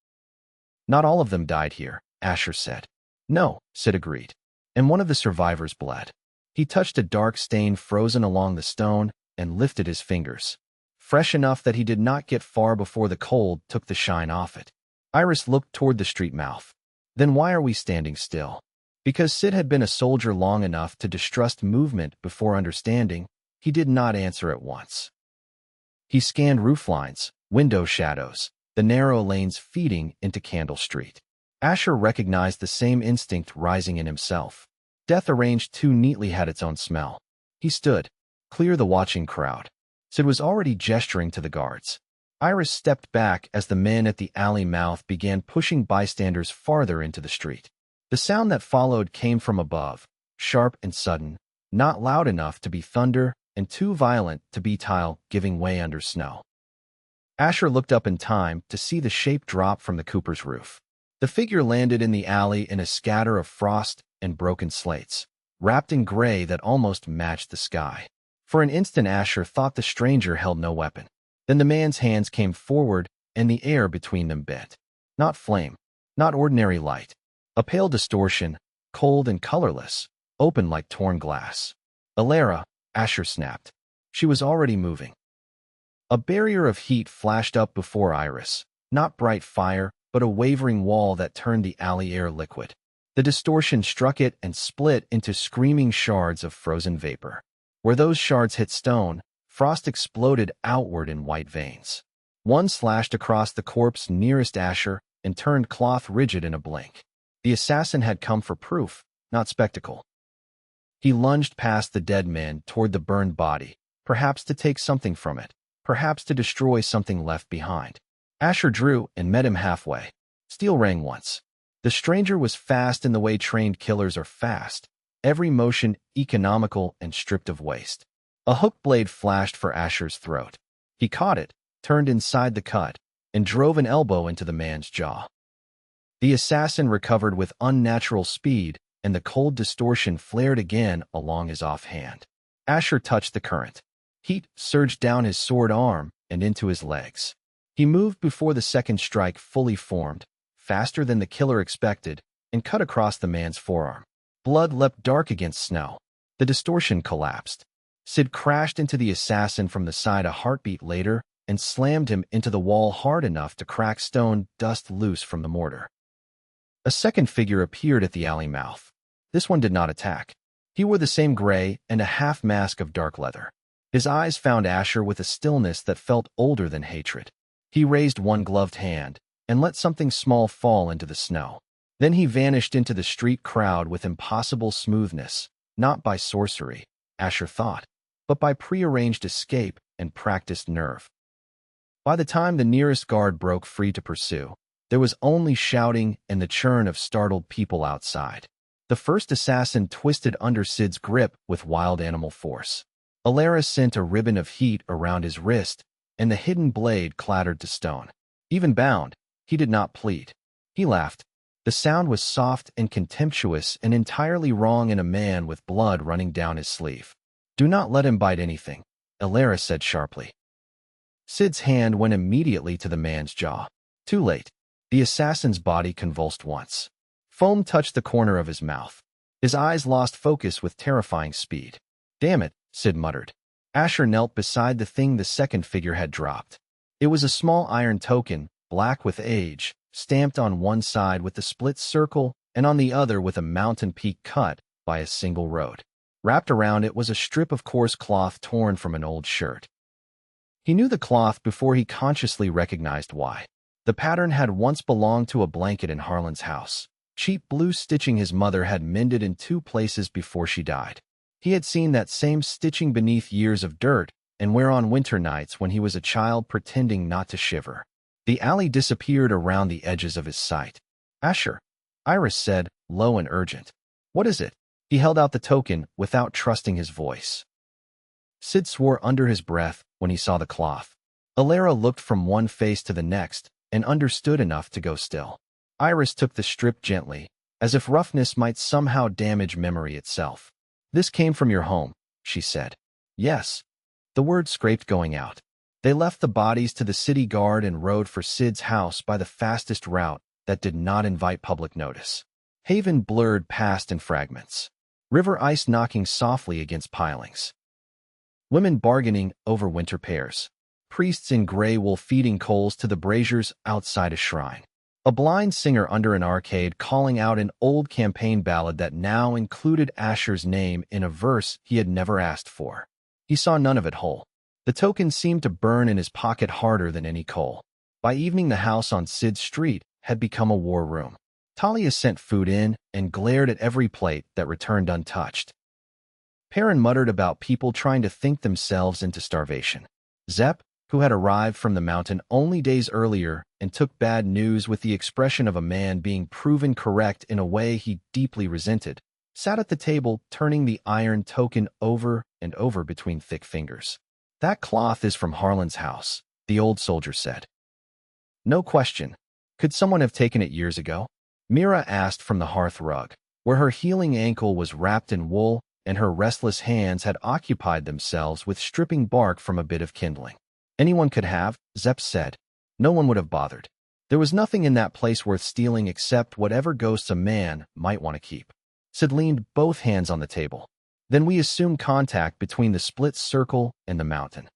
"Not all of them died here," Asher said. "No," Sid agreed. "And one of the survivors bled." He touched a dark stain frozen along the stone and lifted his fingers. Fresh enough that he did not get far before the cold took the shine off it. Iris looked toward the street mouth. "Then why are we standing still?" Because Sid had been a soldier long enough to distrust movement before understanding, he did not answer at once. He scanned rooflines, window shadows, the narrow lanes feeding into Candle Street. Asher recognized the same instinct rising in himself. Death arranged too neatly had its own smell. He stood, clear the watching crowd. Sid was already gesturing to the guards. Iris stepped back as the men at the alley mouth began pushing bystanders farther into the street. The sound that followed came from above, sharp and sudden, not loud enough to be thunder and too violent to be tile giving way under snow. Asher looked up in time to see the shape drop from the cooper's roof. The figure landed in the alley in a scatter of frost and broken slates, wrapped in gray that almost matched the sky. For an instant Asher thought the stranger held no weapon. Then the man's hands came forward and the air between them bent. Not flame, not ordinary light. A pale distortion, cold and colorless, open like torn glass. "Alara," Asher snapped. She was already moving. A barrier of heat flashed up before Iris, not bright fire, but a wavering wall that turned the alley air liquid. The distortion struck it and split into screaming shards of frozen vapor. Where those shards hit stone, frost exploded outward in white veins. One slashed across the corpse nearest Asher and turned cloth rigid in a blink. The assassin had come for proof, not spectacle. He lunged past the dead man toward the burned body, perhaps to take something from it, perhaps to destroy something left behind. Asher drew and met him halfway. Steel rang once. The stranger was fast in the way trained killers are fast, every motion economical and stripped of waste. A hook blade flashed for Asher's throat. He caught it, turned inside the cut, and drove an elbow into the man's jaw. The assassin recovered with unnatural speed, and the cold distortion flared again along his offhand. Asher touched the current. Heat surged down his sword arm and into his legs. He moved before the second strike fully formed, faster than the killer expected, and cut across the man's forearm. Blood leapt dark against snow. The distortion collapsed. Sid crashed into the assassin from the side a heartbeat later and slammed him into the wall hard enough to crack stone dust loose from the mortar. A second figure appeared at the alley mouth. This one did not attack. He wore the same gray and a half mask of dark leather. His eyes found Asher with a stillness that felt older than hatred. He raised one gloved hand and let something small fall into the snow. Then he vanished into the street crowd with impossible smoothness, not by sorcery, Asher thought, but by prearranged escape and practiced nerve. By the time the nearest guard broke free to pursue, there was only shouting and the churn of startled people outside. The first assassin twisted under Sid's grip with wild animal force. Alara sent a ribbon of heat around his wrist, and the hidden blade clattered to stone. Even bound, he did not plead. He laughed. The sound was soft and contemptuous and entirely wrong in a man with blood running down his sleeve. "Do not let him bite anything," Alara said sharply. Sid's hand went immediately to the man's jaw. Too late. The assassin's body convulsed once. Foam touched the corner of his mouth. His eyes lost focus with terrifying speed. "Damn it," Sid muttered. Asher knelt beside the thing the second figure had dropped. It was a small iron token, black with age, stamped on one side with a split circle and on the other with a mountain peak cut by a single road. Wrapped around it was a strip of coarse cloth torn from an old shirt. He knew the cloth before he consciously recognized why. The pattern had once belonged to a blanket in Harlan's house. Cheap blue stitching his mother had mended in 2 places before she died. He had seen that same stitching beneath years of dirt and wear on winter nights when he was a child pretending not to shiver. The alley disappeared around the edges of his sight. "Asher," Iris said, low and urgent. "What is it?" He held out the token without trusting his voice. Sid swore under his breath when he saw the cloth. Alara looked from one face to the next and understood enough to go still. Iris took the strip gently, as if roughness might somehow damage memory itself. "This came from your home," she said. "Yes." The word scraped going out. They left the bodies to the city guard and rode for Sid's house by the fastest route that did not invite public notice. Haven blurred past in fragments. River ice knocking softly against pilings. Women bargaining over winter pears. Priests in gray wool feeding coals to the braziers outside a shrine. A blind singer under an arcade calling out an old campaign ballad that now included Asher's name in a verse he had never asked for. He saw none of it whole. The token seemed to burn in his pocket harder than any coal. By evening, the house on Sid's street had become a war room. Talia sent food in and glared at every plate that returned untouched. Perrin muttered about people trying to think themselves into starvation. Zepp, who had arrived from the mountain only days earlier and took bad news with the expression of a man being proven correct in a way he deeply resented, sat at the table turning the iron token over and over between thick fingers. "That cloth is from Harlan's house," the old soldier said. "No question. Could someone have taken it years ago?" Mira asked from the hearth rug, where her healing ankle was wrapped in wool and her restless hands had occupied themselves with stripping bark from a bit of kindling. "Anyone could have," Zepp said. "No one would have bothered. There was nothing in that place worth stealing except whatever ghosts a man might want to keep." Sid leaned both hands on the table. "Then we assume contact between the split circle and the mountain.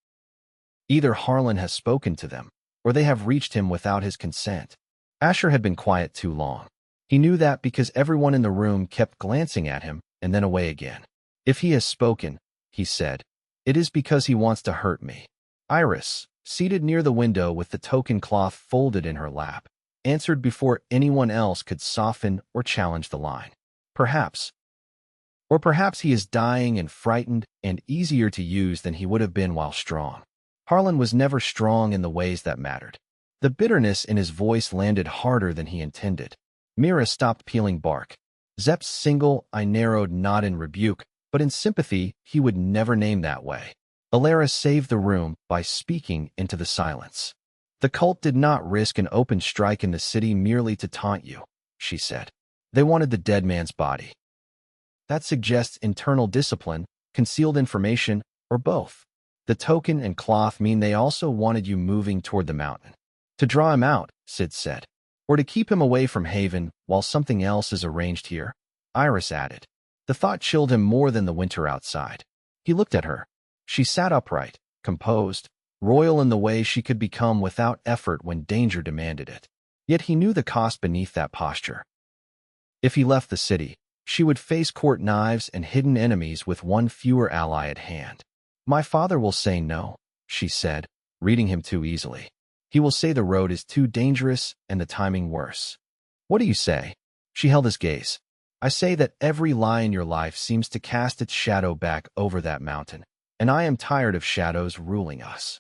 Either Harlan has spoken to them, or they have reached him without his consent." Asher had been quiet too long. He knew that because everyone in the room kept glancing at him and then away again. "If he has spoken," he said, "it is because he wants to hurt me." Iris, seated near the window with the token cloth folded in her lap, answered before anyone else could soften or challenge the line. "Perhaps. Or perhaps he is dying and frightened and easier to use than he would have been while strong." Harlan was never strong in the ways that mattered. The bitterness in his voice landed harder than he intended. Mira stopped peeling bark. Zep's single eye narrowed not in rebuke, but in sympathy he would never name that way. Alara saved the room by speaking into the silence. The cult did not risk an open strike in the city merely to taunt you, she said. They wanted the dead man's body. That suggests internal discipline, concealed information, or both. The token and cloth mean they also wanted you moving toward the mountain. To draw him out, Sid said, or to keep him away from Haven while something else is arranged here, Iris added. The thought chilled him more than the winter outside. He looked at her. She sat upright, composed, royal in the way she could become without effort when danger demanded it. Yet he knew the cost beneath that posture. If he left the city, she would face court knives and hidden enemies with one fewer ally at hand. My father will say no, she said, reading him too easily. He will say the road is too dangerous and the timing worse. What do you say? She held his gaze. I say that every lie in your life seems to cast its shadow back over that mountain, and I am tired of shadows ruling us.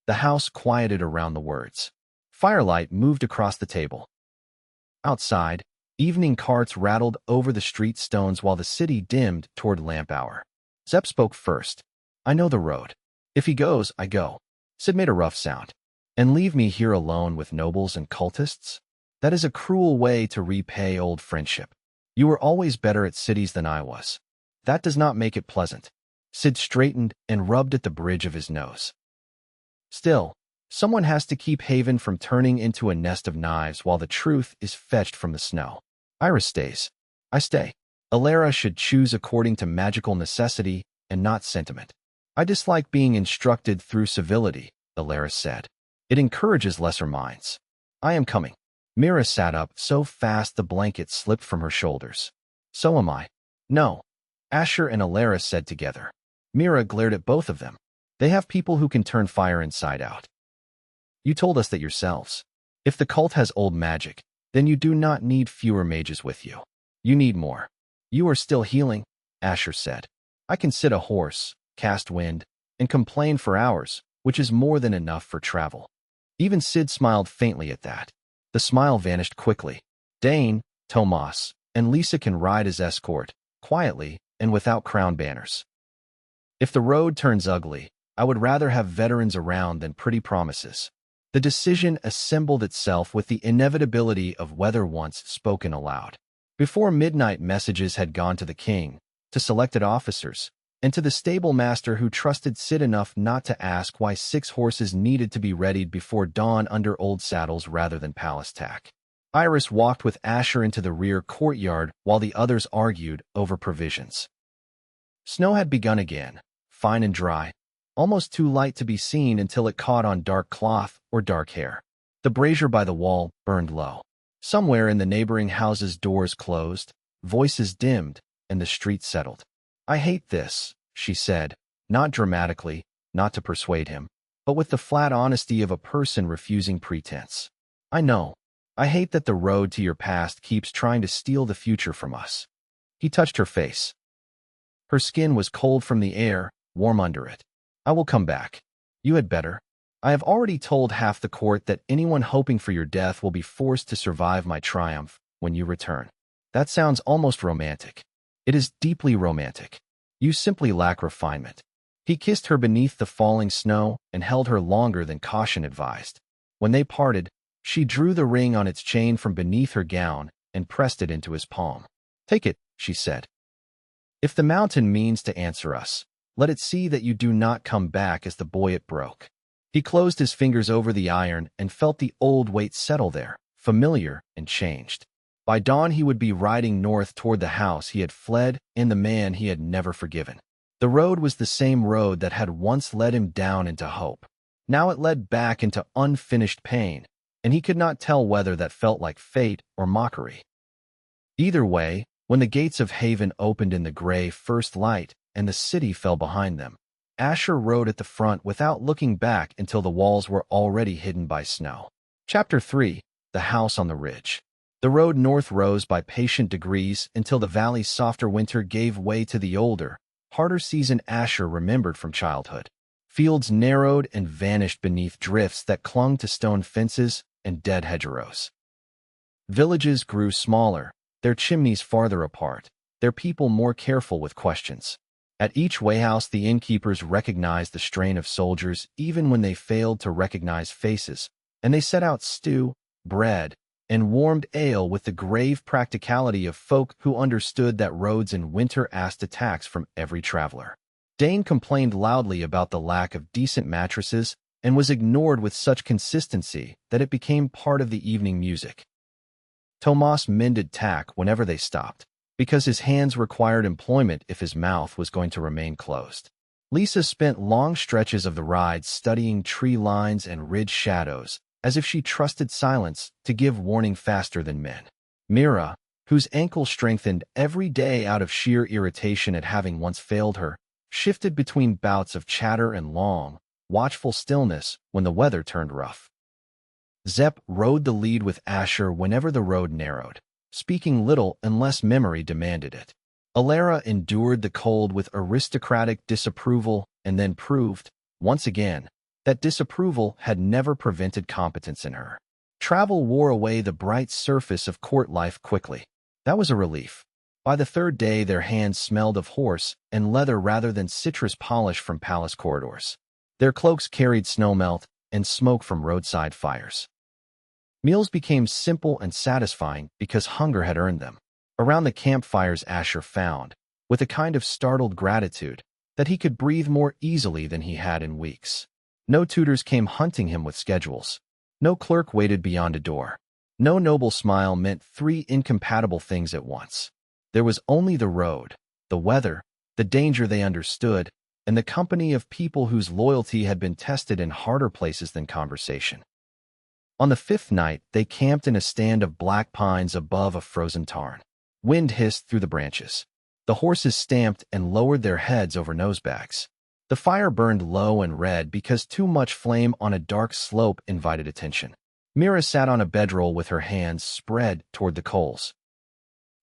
The house quieted around the words. Firelight moved across the table. Outside, evening carts rattled over the street stones while the city dimmed toward lamp hour. Zep spoke first. I know the road. If he goes, I go. Sid made a rough sound. And leave me here alone with nobles and cultists? That is a cruel way to repay old friendship. You were always better at cities than I was. That does not make it pleasant. Sid straightened and rubbed at the bridge of his nose. Still, someone has to keep Haven from turning into a nest of knives while the truth is fetched from the snow. Iris stays. I stay. Alara should choose according to magical necessity and not sentiment. I dislike being instructed through civility, Alara said. It encourages lesser minds. I am coming. Mira sat up so fast the blanket slipped from her shoulders. So am I. No. Asher and Alara said together. Mira glared at both of them. They have people who can turn fire inside out. You told us that yourselves. If the cult has old magic, then you do not need fewer mages with you. You need more. You are still healing, Asher said. I can sit a horse, cast wind, and complain for hours, which is more than enough for travel. Even Sid smiled faintly at that. The smile vanished quickly. Dane, Tomas, and Lisa can ride as escort, quietly and without crown banners. If the road turns ugly, I would rather have veterans around than pretty promises. The decision assembled itself with the inevitability of weather once spoken aloud. Before midnight, messages had gone to the king, to selected officers, and to the stable master who trusted Sid enough not to ask why 6 horses needed to be readied before dawn under old saddles rather than palace tack. Iris walked with Asher into the rear courtyard while the others argued over provisions. Snow had begun again, fine and dry, almost too light to be seen until it caught on dark cloth or dark hair. The brazier by the wall burned low. Somewhere in the neighboring houses doors closed, voices dimmed, and the street settled. I hate this, she said, not dramatically, not to persuade him, but with the flat honesty of a person refusing pretense. I know. I hate that the road to your past keeps trying to steal the future from us. He touched her face. Her skin was cold from the air, warm under it. I will come back. You had better. I have already told half the court that anyone hoping for your death will be forced to survive my triumph when you return. That sounds almost romantic. It is deeply romantic. You simply lack refinement. He kissed her beneath the falling snow and held her longer than caution advised. When they parted, she drew the ring on its chain from beneath her gown and pressed it into his palm. Take it, she said. If the mountain means to answer us, let it see that you do not come back as the boy it broke. He closed his fingers over the iron and felt the old weight settle there, familiar and changed. By dawn he would be riding north toward the house he had fled and the man he had never forgiven. The road was the same road that had once led him down into hope. Now it led back into unfinished pain, and he could not tell whether that felt like fate or mockery. Either way, when the gates of Haven opened in the gray first light and the city fell behind them, Asher rode at the front without looking back until the walls were already hidden by snow. Chapter 3. The House on the Ridge. The road north rose by patient degrees until the valley's softer winter gave way to the older, harder season Asher remembered from childhood. Fields narrowed and vanished beneath drifts that clung to stone fences and dead hedgerows. Villages grew smaller, their chimneys farther apart, their people more careful with questions. At each wayhouse, the innkeepers recognized the strain of soldiers even when they failed to recognize faces, and they set out stew, bread, and warmed ale with the grave practicality of folk who understood that roads in winter asked attacks from every traveler. Dane complained loudly about the lack of decent mattresses and was ignored with such consistency that it became part of the evening music. Tomas mended tack whenever they stopped, because his hands required employment if his mouth was going to remain closed. Lisa spent long stretches of the ride studying tree lines and ridge shadows, as if she trusted silence to give warning faster than men. Mira, whose ankle strengthened every day out of sheer irritation at having once failed her, shifted between bouts of chatter and long, watchful stillness when the weather turned rough. Zepp rode the lead with Asher whenever the road narrowed, speaking little unless memory demanded it. Alara endured the cold with aristocratic disapproval and then proved, once again, that disapproval had never prevented competence in her. Travel wore away the bright surface of court life quickly. That was a relief. By the third day, their hands smelled of horse and leather rather than citrus polish from palace corridors. Their cloaks carried snowmelt and smoke from roadside fires. Meals became simple and satisfying because hunger had earned them. Around the campfires, Asher found, with a kind of startled gratitude, that he could breathe more easily than he had in weeks. No tutors came hunting him with schedules. No clerk waited beyond a door. No noble smile meant three incompatible things at once. There was only the road, the weather, the danger they understood, and the company of people whose loyalty had been tested in harder places than conversation. On the fifth night, they camped in a stand of black pines above a frozen tarn. Wind hissed through the branches. The horses stamped and lowered their heads over nosebags. The fire burned low and red because too much flame on a dark slope invited attention. Mira sat on a bedroll with her hands spread toward the coals.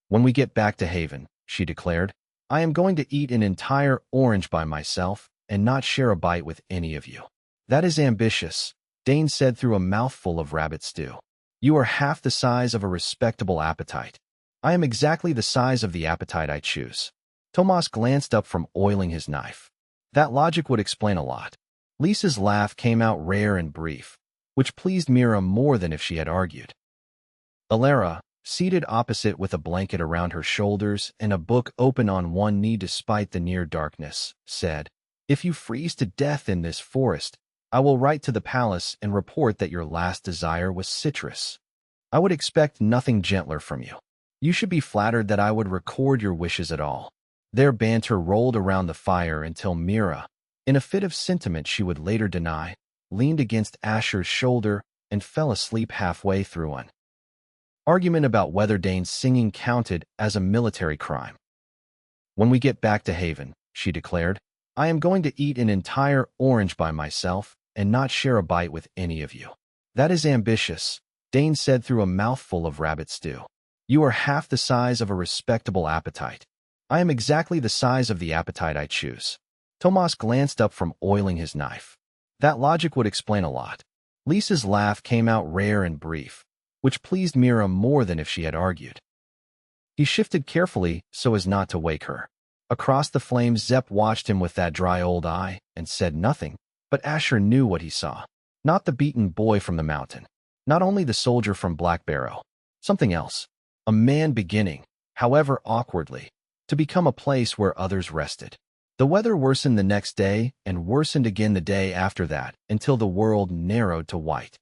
"When we get back to Haven," she declared, "I am going to eat an entire orange by myself and not share a bite with any of you." "That is ambitious," Dane said through a mouthful of rabbit stew. "You are half the size of a respectable appetite." "I am exactly the size of the appetite I choose." Tomas glanced up from oiling his knife. That logic would explain a lot. Lisa's laugh came out rare and brief, which pleased Mira more than if she had argued. Alara, seated opposite with a blanket around her shoulders and a book open on one knee despite the near darkness, said, "If you freeze to death in this forest, I will write to the palace and report that your last desire was citrus. I would expect nothing gentler from you. You should be flattered that I would record your wishes at all." Their banter rolled around the fire until Mira, in a fit of sentiment she would later deny, leaned against Asher's shoulder and fell asleep halfway through an argument about whether Dane's singing counted as a military crime. "When we get back to Haven," she declared, "I am going to eat an entire orange by myself and not share a bite with any of you." "That is ambitious," Dane said through a mouthful of rabbit stew. "You are half the size of a respectable appetite." "I am exactly the size of the appetite I choose." Tomas glanced up from oiling his knife. That logic would explain a lot. Lisa's laugh came out rare and brief, which pleased Mira more than if she had argued. He shifted carefully so as not to wake her. Across the flames, Zepp watched him with that dry old eye and said nothing, but Asher knew what he saw. Not the beaten boy from the mountain. Not only the soldier from Black Barrow. Something else. A man beginning, however awkwardly, to become a place where others rested. The weather worsened the next day and worsened again the day after that until the world narrowed to white.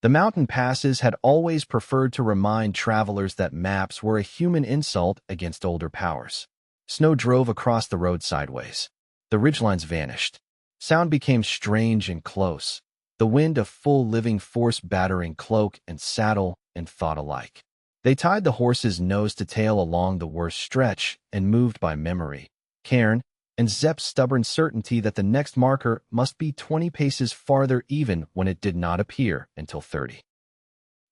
The mountain passes had always preferred to remind travelers that maps were a human insult against older powers. Snow drove across the road sideways. The ridgelines vanished. Sound became strange and close, the wind a full living force battering cloak and saddle and thought alike. They tied the horse's nose to tail along the worst stretch and moved by memory, cairn, and Zepp's stubborn certainty that the next marker must be 20 paces farther even when it did not appear until 30.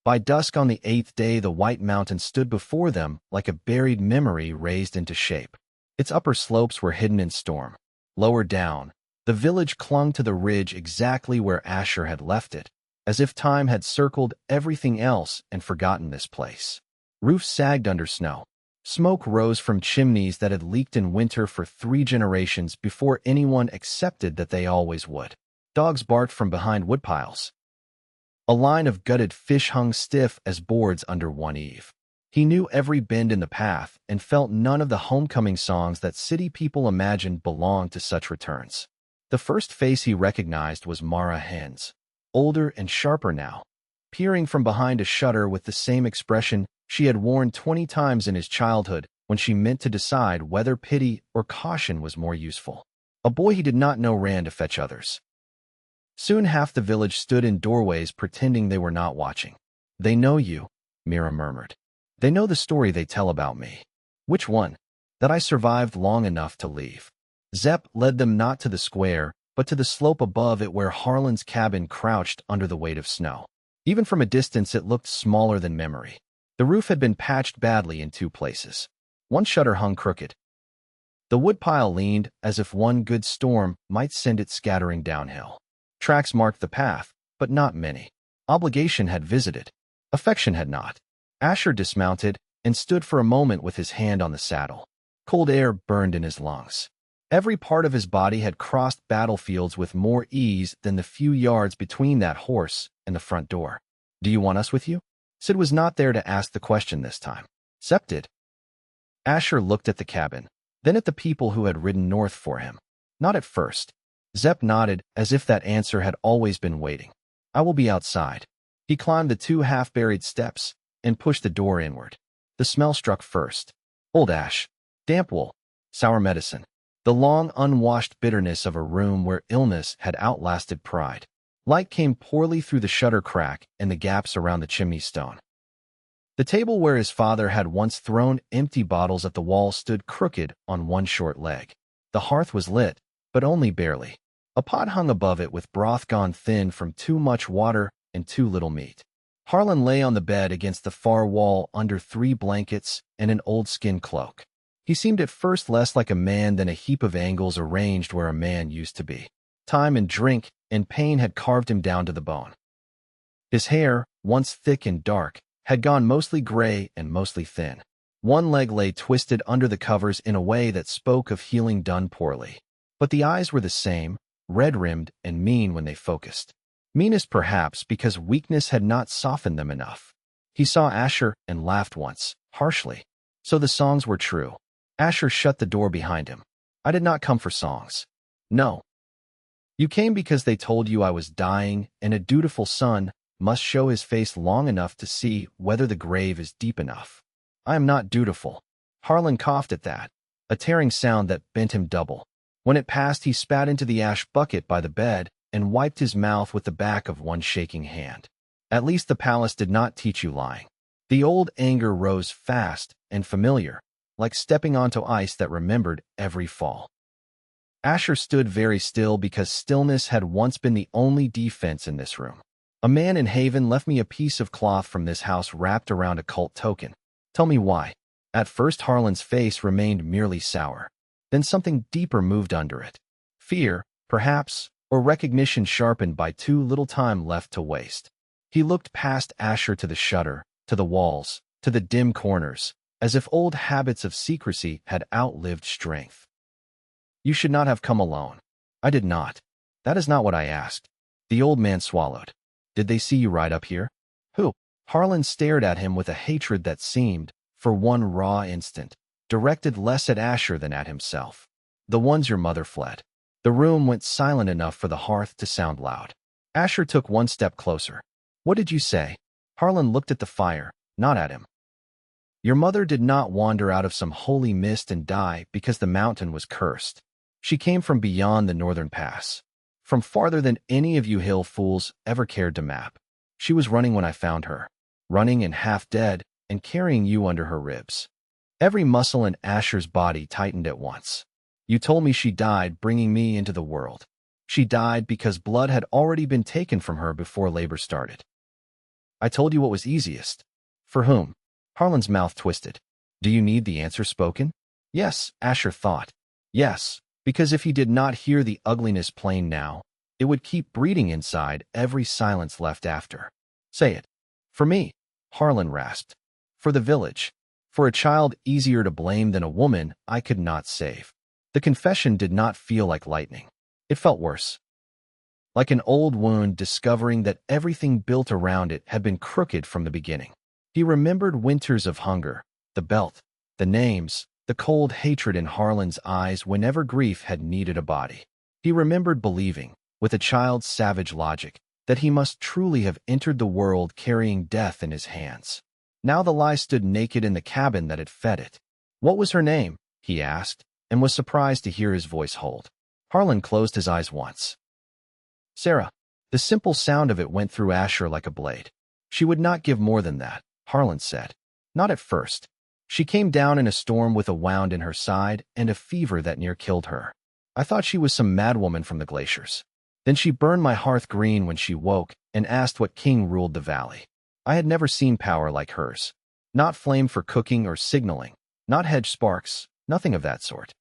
By dusk on the 8th day, the White Mountain stood before them like a buried memory raised into shape. Its upper slopes were hidden in storm. Lower down, the village clung to the ridge exactly where Asher had left it, as if time had circled everything else and forgotten this place. Roofs sagged under snow. Smoke rose from chimneys that had leaked in winter for 3 generations before anyone accepted that they always would. Dogs barked from behind woodpiles. A line of gutted fish hung stiff as boards under one eave. He knew every bend in the path and felt none of the homecoming songs that city people imagined belonged to such returns. The first face he recognized was Mara Hens, older and sharper now, peering from behind a shutter with the same expression she had worn 20 times in his childhood when she meant to decide whether pity or caution was more useful. A boy he did not know ran to fetch others. Soon half the village stood in doorways pretending they were not watching. "They know you," Mira murmured. "They know the story they tell about me." "Which one?" "That I survived long enough to leave." Zepp led them not to the square, but to the slope above it where Harlan's cabin crouched under the weight of snow. Even from a distance it looked smaller than memory. The roof had been patched badly in 2 places. One shutter hung crooked. The woodpile leaned as if one good storm might send it scattering downhill. Tracks marked the path, but not many. Obligation had visited. Affection had not. Asher dismounted and stood for a moment with his hand on the saddle. Cold air burned in his lungs. Every part of his body had crossed battlefields with more ease than the few yards between that horse and the front door. "Do you want us with you?" Sid was not there to ask the question this time. Zepp did. Asher looked at the cabin, then at the people who had ridden north for him. Not at first. Zepp nodded as if that answer had always been waiting. "I will be outside." He climbed the 2 half-buried steps and pushed the door inward. The smell struck first. Old ash, damp wool, sour medicine. The long, unwashed bitterness of a room where illness had outlasted pride. Light came poorly through the shutter crack and the gaps around the chimney stone. The table where his father had once thrown empty bottles at the wall stood crooked on one short leg. The hearth was lit, but only barely. A pot hung above it with broth gone thin from too much water and too little meat. Harlan lay on the bed against the far wall under 3 blankets and an old skin cloak. He seemed at first less like a man than a heap of angles arranged where a man used to be. Time and drink and pain had carved him down to the bone. His hair, once thick and dark, had gone mostly gray and mostly thin. One leg lay twisted under the covers in a way that spoke of healing done poorly. But the eyes were the same, red-rimmed and mean when they focused. Meanest perhaps because weakness had not softened them enough. He saw Asher and laughed once, harshly. So the songs were true. Asher shut the door behind him. "I did not come for songs." "No. You came because they told you I was dying, and a dutiful son must show his face long enough to see whether the grave is deep enough." "I am not dutiful." Harlan coughed at that, a tearing sound that bent him double. When it passed, he spat into the ash bucket by the bed and wiped his mouth with the back of one shaking hand. "At least the palace did not teach you lying." The old anger rose fast and familiar, like stepping onto ice that remembered every fall. Asher stood very still because stillness had once been the only defense in this room. "A man in Haven left me a piece of cloth from this house wrapped around a cult token. Tell me why." At first Harlan's face remained merely sour. Then something deeper moved under it. Fear, perhaps, or recognition sharpened by too little time left to waste. He looked past Asher to the shutter, to the walls, to the dim corners, as if old habits of secrecy had outlived strength. "You should not have come alone." "I did not. That is not what I asked." The old man swallowed. "Did they see you ride up here?" "Who?" Harlan stared at him with a hatred that seemed, for one raw instant, directed less at Asher than at himself. "The ones your mother fled." The room went silent enough for the hearth to sound loud. Asher took one step closer. "What did you say?" Harlan looked at the fire, not at him. "Your mother did not wander out of some holy mist and die because the mountain was cursed. She came from beyond the northern pass, from farther than any of you hill fools ever cared to map. She was running when I found her, running and half dead and carrying you under her ribs." Every muscle in Asher's body tightened at once. "You told me she died bringing me into the world. She died because blood had already been taken from her before labor started." "I told you what was easiest." "For whom?" Harlan's mouth twisted. "Do you need the answer spoken?" Yes, Asher thought. Yes, because if he did not hear the ugliness plain now, it would keep breeding inside every silence left after. "Say it." "For me," Harlan rasped. For the village. For a child easier to blame than a woman I could not save. The confession did not feel like lightning. It felt worse. Like an old wound discovering that everything built around it had been crooked from the beginning. He remembered winters of hunger, the belt, the names, the cold hatred in Harlan's eyes whenever grief had needed a body. He remembered believing, with a child's savage logic, that he must truly have entered the world carrying death in his hands. Now the lie stood naked in the cabin that had fed it. What was her name? He asked, and was surprised to hear his voice hold. Harlan closed his eyes once. Sarah. The simple sound of it went through Asher like a blade. She would not give more than that, Harlan said. Not at first. She came down in a storm with a wound in her side and a fever that near killed her. I thought she was some madwoman from the glaciers. Then she burned my hearth green when she woke and asked what king ruled the valley. I had never seen power like hers. Not flame for cooking or signaling, not hedge sparks, nothing of that sort.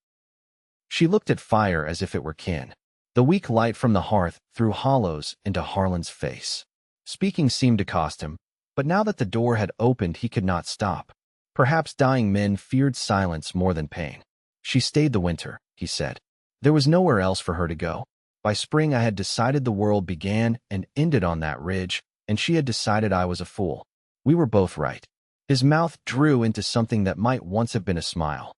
She looked at fire as if it were kin. The weak light from the hearth threw hollows into Harlan's face. Speaking seemed to cost him, but now that the door had opened he could not stop. Perhaps dying men feared silence more than pain. She stayed the winter, he said. There was nowhere else for her to go. By spring I had decided the world began and ended on that ridge, and she had decided I was a fool. We were both right. His mouth drew into something that might once have been a smile.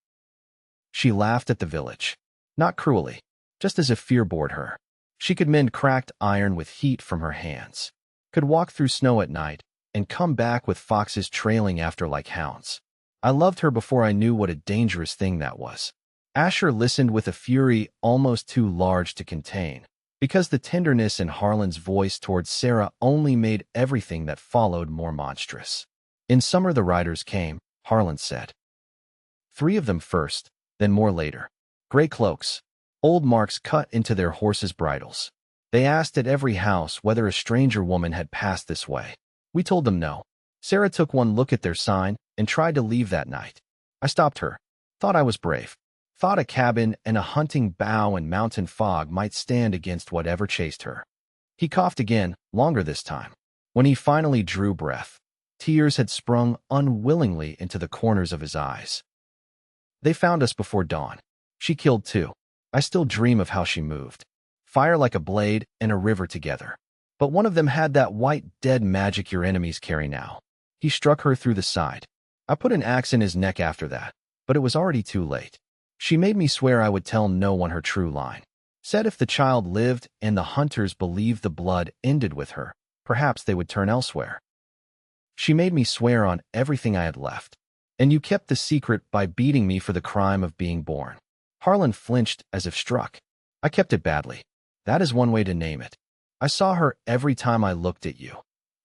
She laughed at the village. Not cruelly, just as if fear bored her. She could mend cracked iron with heat from her hands, could walk through snow at night, and come back with foxes trailing after like hounds. I loved her before I knew what a dangerous thing that was. Asher listened with a fury almost too large to contain, because the tenderness in Harlan's voice towards Sarah only made everything that followed more monstrous. In summer the riders came, Harlan said. 3 of them first, then more later. Gray cloaks, old marks cut into their horses' bridles. They asked at every house whether a stranger woman had passed this way. We told them no. Sarah took one look at their sign and tried to leave that night. I stopped her. Thought I was brave. Thought a cabin and a hunting bough and mountain fog might stand against whatever chased her. He coughed again, longer this time. When he finally drew breath, tears had sprung unwillingly into the corners of his eyes. They found us before dawn. She killed 2. I still dream of how she moved. Fire like a blade and a river together. But one of them had that white dead magic your enemies carry now. He struck her through the side. I put an axe in his neck after that, but it was already too late. She made me swear I would tell no one her true line. Said if the child lived and the hunters believed the blood ended with her, perhaps they would turn elsewhere. She made me swear on everything I had left. And you kept the secret by beating me for the crime of being born. Harlan flinched as if struck. I kept it badly. That is one way to name it. I saw her every time I looked at you,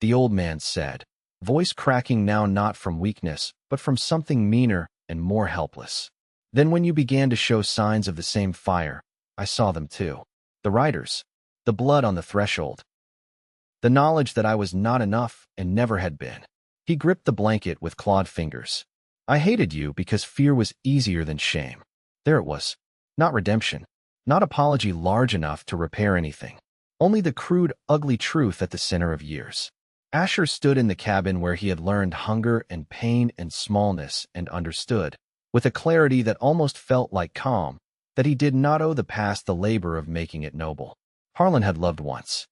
the old man said, voice cracking now not from weakness, but from something meaner and more helpless. Then when you began to show signs of the same fire, I saw them too. The riders, the blood on the threshold, the knowledge that I was not enough and never had been. He gripped the blanket with clawed fingers. I hated you because fear was easier than shame. There it was. Not redemption. Not apology large enough to repair anything. Only the crude, ugly truth at the center of years. Asher stood in the cabin where he had learned hunger and pain and smallness and understood, with a clarity that almost felt like calm, that he did not owe the past the labor of making it noble. Harlan had loved once.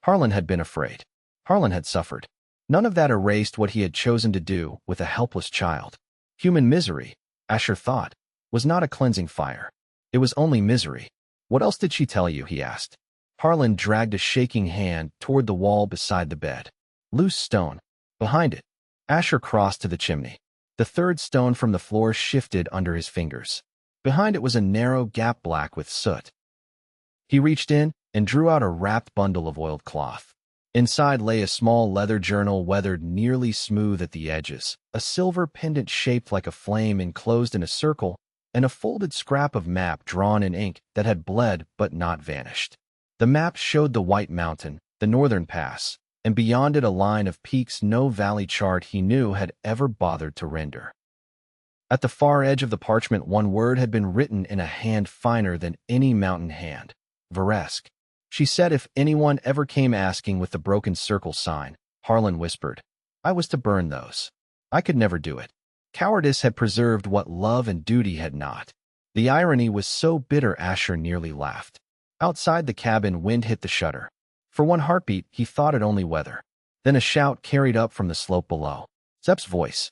Harlan had been afraid. Harlan had suffered. None of that erased what he had chosen to do with a helpless child. Human misery, Asher thought, was not a cleansing fire. It was only misery. What else did she tell you? He asked. Harlan dragged a shaking hand toward the wall beside the bed. Loose stone. Behind it. Asher crossed to the chimney. The 3rd stone from the floor shifted under his fingers. Behind it was a narrow gap black with soot. He reached in and drew out a wrapped bundle of oiled cloth. Inside lay a small leather journal weathered nearly smooth at the edges, a silver pendant shaped like a flame enclosed in a circle, and a folded scrap of map drawn in ink that had bled but not vanished. The map showed the White Mountain, the northern pass, and beyond it a line of peaks no valley chart he knew had ever bothered to render. At the far edge of the parchment one word had been written in a hand finer than any mountain hand. Varesk. She said if anyone ever came asking with the broken circle sign, Harlan whispered, I was to burn those. I could never do it. Cowardice had preserved what love and duty had not. The irony was so bitter Asher nearly laughed. Outside the cabin, wind hit the shutter. For one heartbeat, he thought it only weather. Then a shout carried up from the slope below. Zep's voice.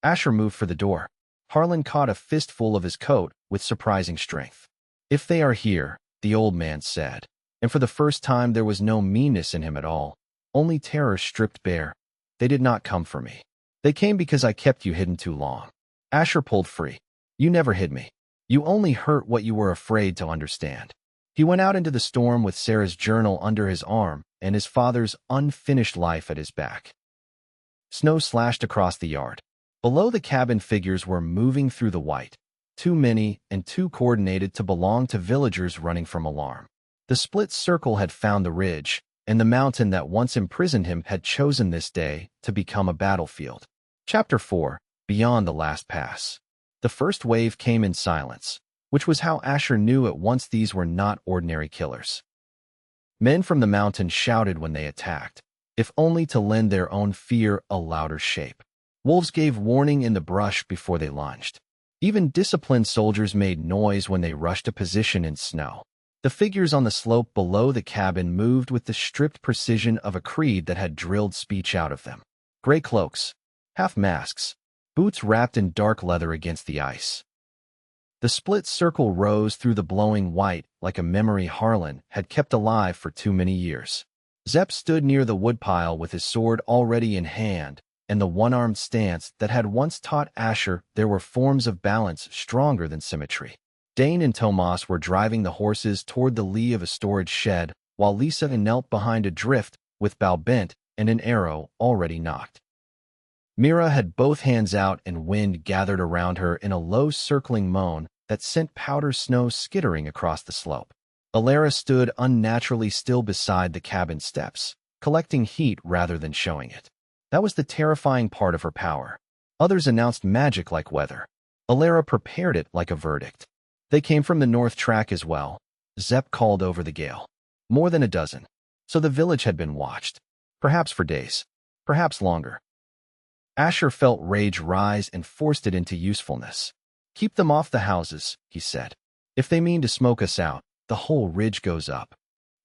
Asher moved for the door. Harlan caught a fistful of his coat with surprising strength. If they are here, the old man said, and for the first time there was no meanness in him at all, only terror stripped bare. They did not come for me. They came because I kept you hidden too long. Asher pulled free. You never hid me. You only hurt what you were afraid to understand. He went out into the storm with Sarah's journal under his arm and his father's unfinished life at his back. Snow slashed across the yard. Below the cabin, figures were moving through the white, too many and too coordinated to belong to villagers running from alarm. The split circle had found the ridge, and the mountain that once imprisoned him had chosen this day to become a battlefield. Chapter 4. Beyond the Last Pass. The first wave came in silence, which was how Asher knew at once these were not ordinary killers. Men from the mountain shouted when they attacked, if only to lend their own fear a louder shape. Wolves gave warning in the brush before they lunged. Even disciplined soldiers made noise when they rushed a position in snow. The figures on the slope below the cabin moved with the stripped precision of a creed that had drilled speech out of them. Gray cloaks, half masks, boots wrapped in dark leather against the ice. The split circle rose through the blowing white like a memory Harlan had kept alive for too many years. Zep stood near the woodpile with his sword already in hand, and the one-armed stance that had once taught Asher there were forms of balance stronger than symmetry. Dane and Tomas were driving the horses toward the lee of a storage shed, while Lisa knelt behind a drift with bow bent and an arrow already nocked. Mira had both hands out and wind gathered around her in a low circling moan that sent powder snow skittering across the slope. Alara stood unnaturally still beside the cabin steps, collecting heat rather than showing it. That was the terrifying part of her power. Others announced magic like weather. Alara prepared it like a verdict. They came from the north track as well. Zep called over the gale. More than a dozen. So the village had been watched. Perhaps for days. Perhaps longer. Asher felt rage rise and forced it into usefulness. Keep them off the houses, he said. If they mean to smoke us out, the whole ridge goes up.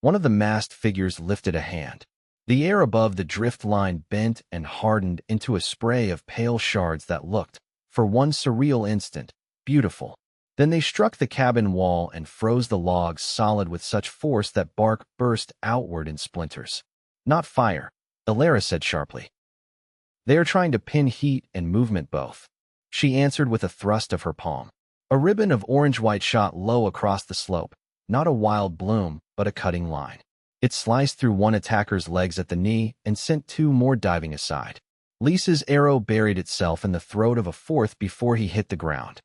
One of the masked figures lifted a hand. The air above the drift line bent and hardened into a spray of pale shards that looked, for one surreal instant, beautiful. Then they struck the cabin wall and froze the logs solid with such force that bark burst outward in splinters. Not fire, Alara said sharply. They are trying to pin heat and movement both. She answered with a thrust of her palm. A ribbon of orange-white shot low across the slope, not a wild bloom, but a cutting line. It sliced through one attacker's legs at the knee and sent two more diving aside. Lisa's arrow buried itself in the throat of a fourth before he hit the ground.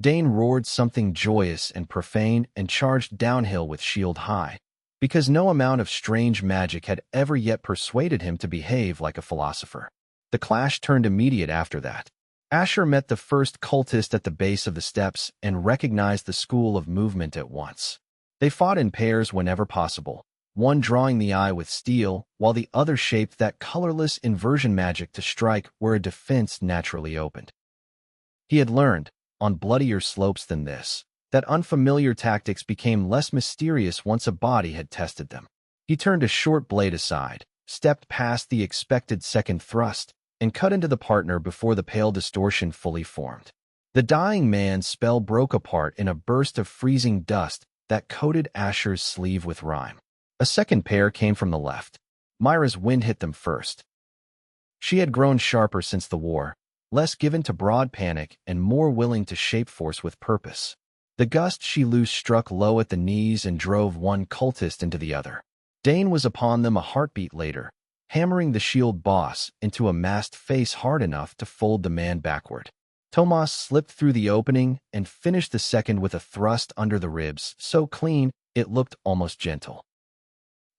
Dane roared something joyous and profane and charged downhill with shield high, because no amount of strange magic had ever yet persuaded him to behave like a philosopher. The clash turned immediate after that. Asher met the first cultist at the base of the steps and recognized the school of movement at once. They fought in pairs whenever possible, one drawing the eye with steel, while the other shaped that colorless inversion magic to strike where a defense naturally opened. He had learned, on bloodier slopes than this, that unfamiliar tactics became less mysterious once a body had tested them. He turned a short blade aside, stepped past the expected second thrust, and cut into the partner before the pale distortion fully formed. The dying man's spell broke apart in a burst of freezing dust that coated Asher's sleeve with rime. A second pair came from the left. Myra's wind hit them first. She had grown sharper since the war, less given to broad panic and more willing to shape force with purpose. The gust she loosed struck low at the knees and drove one cultist into the other. Dane was upon them a heartbeat later, hammering the shield boss into a masked face hard enough to fold the man backward. Tomas slipped through the opening and finished the second with a thrust under the ribs, so clean it looked almost gentle.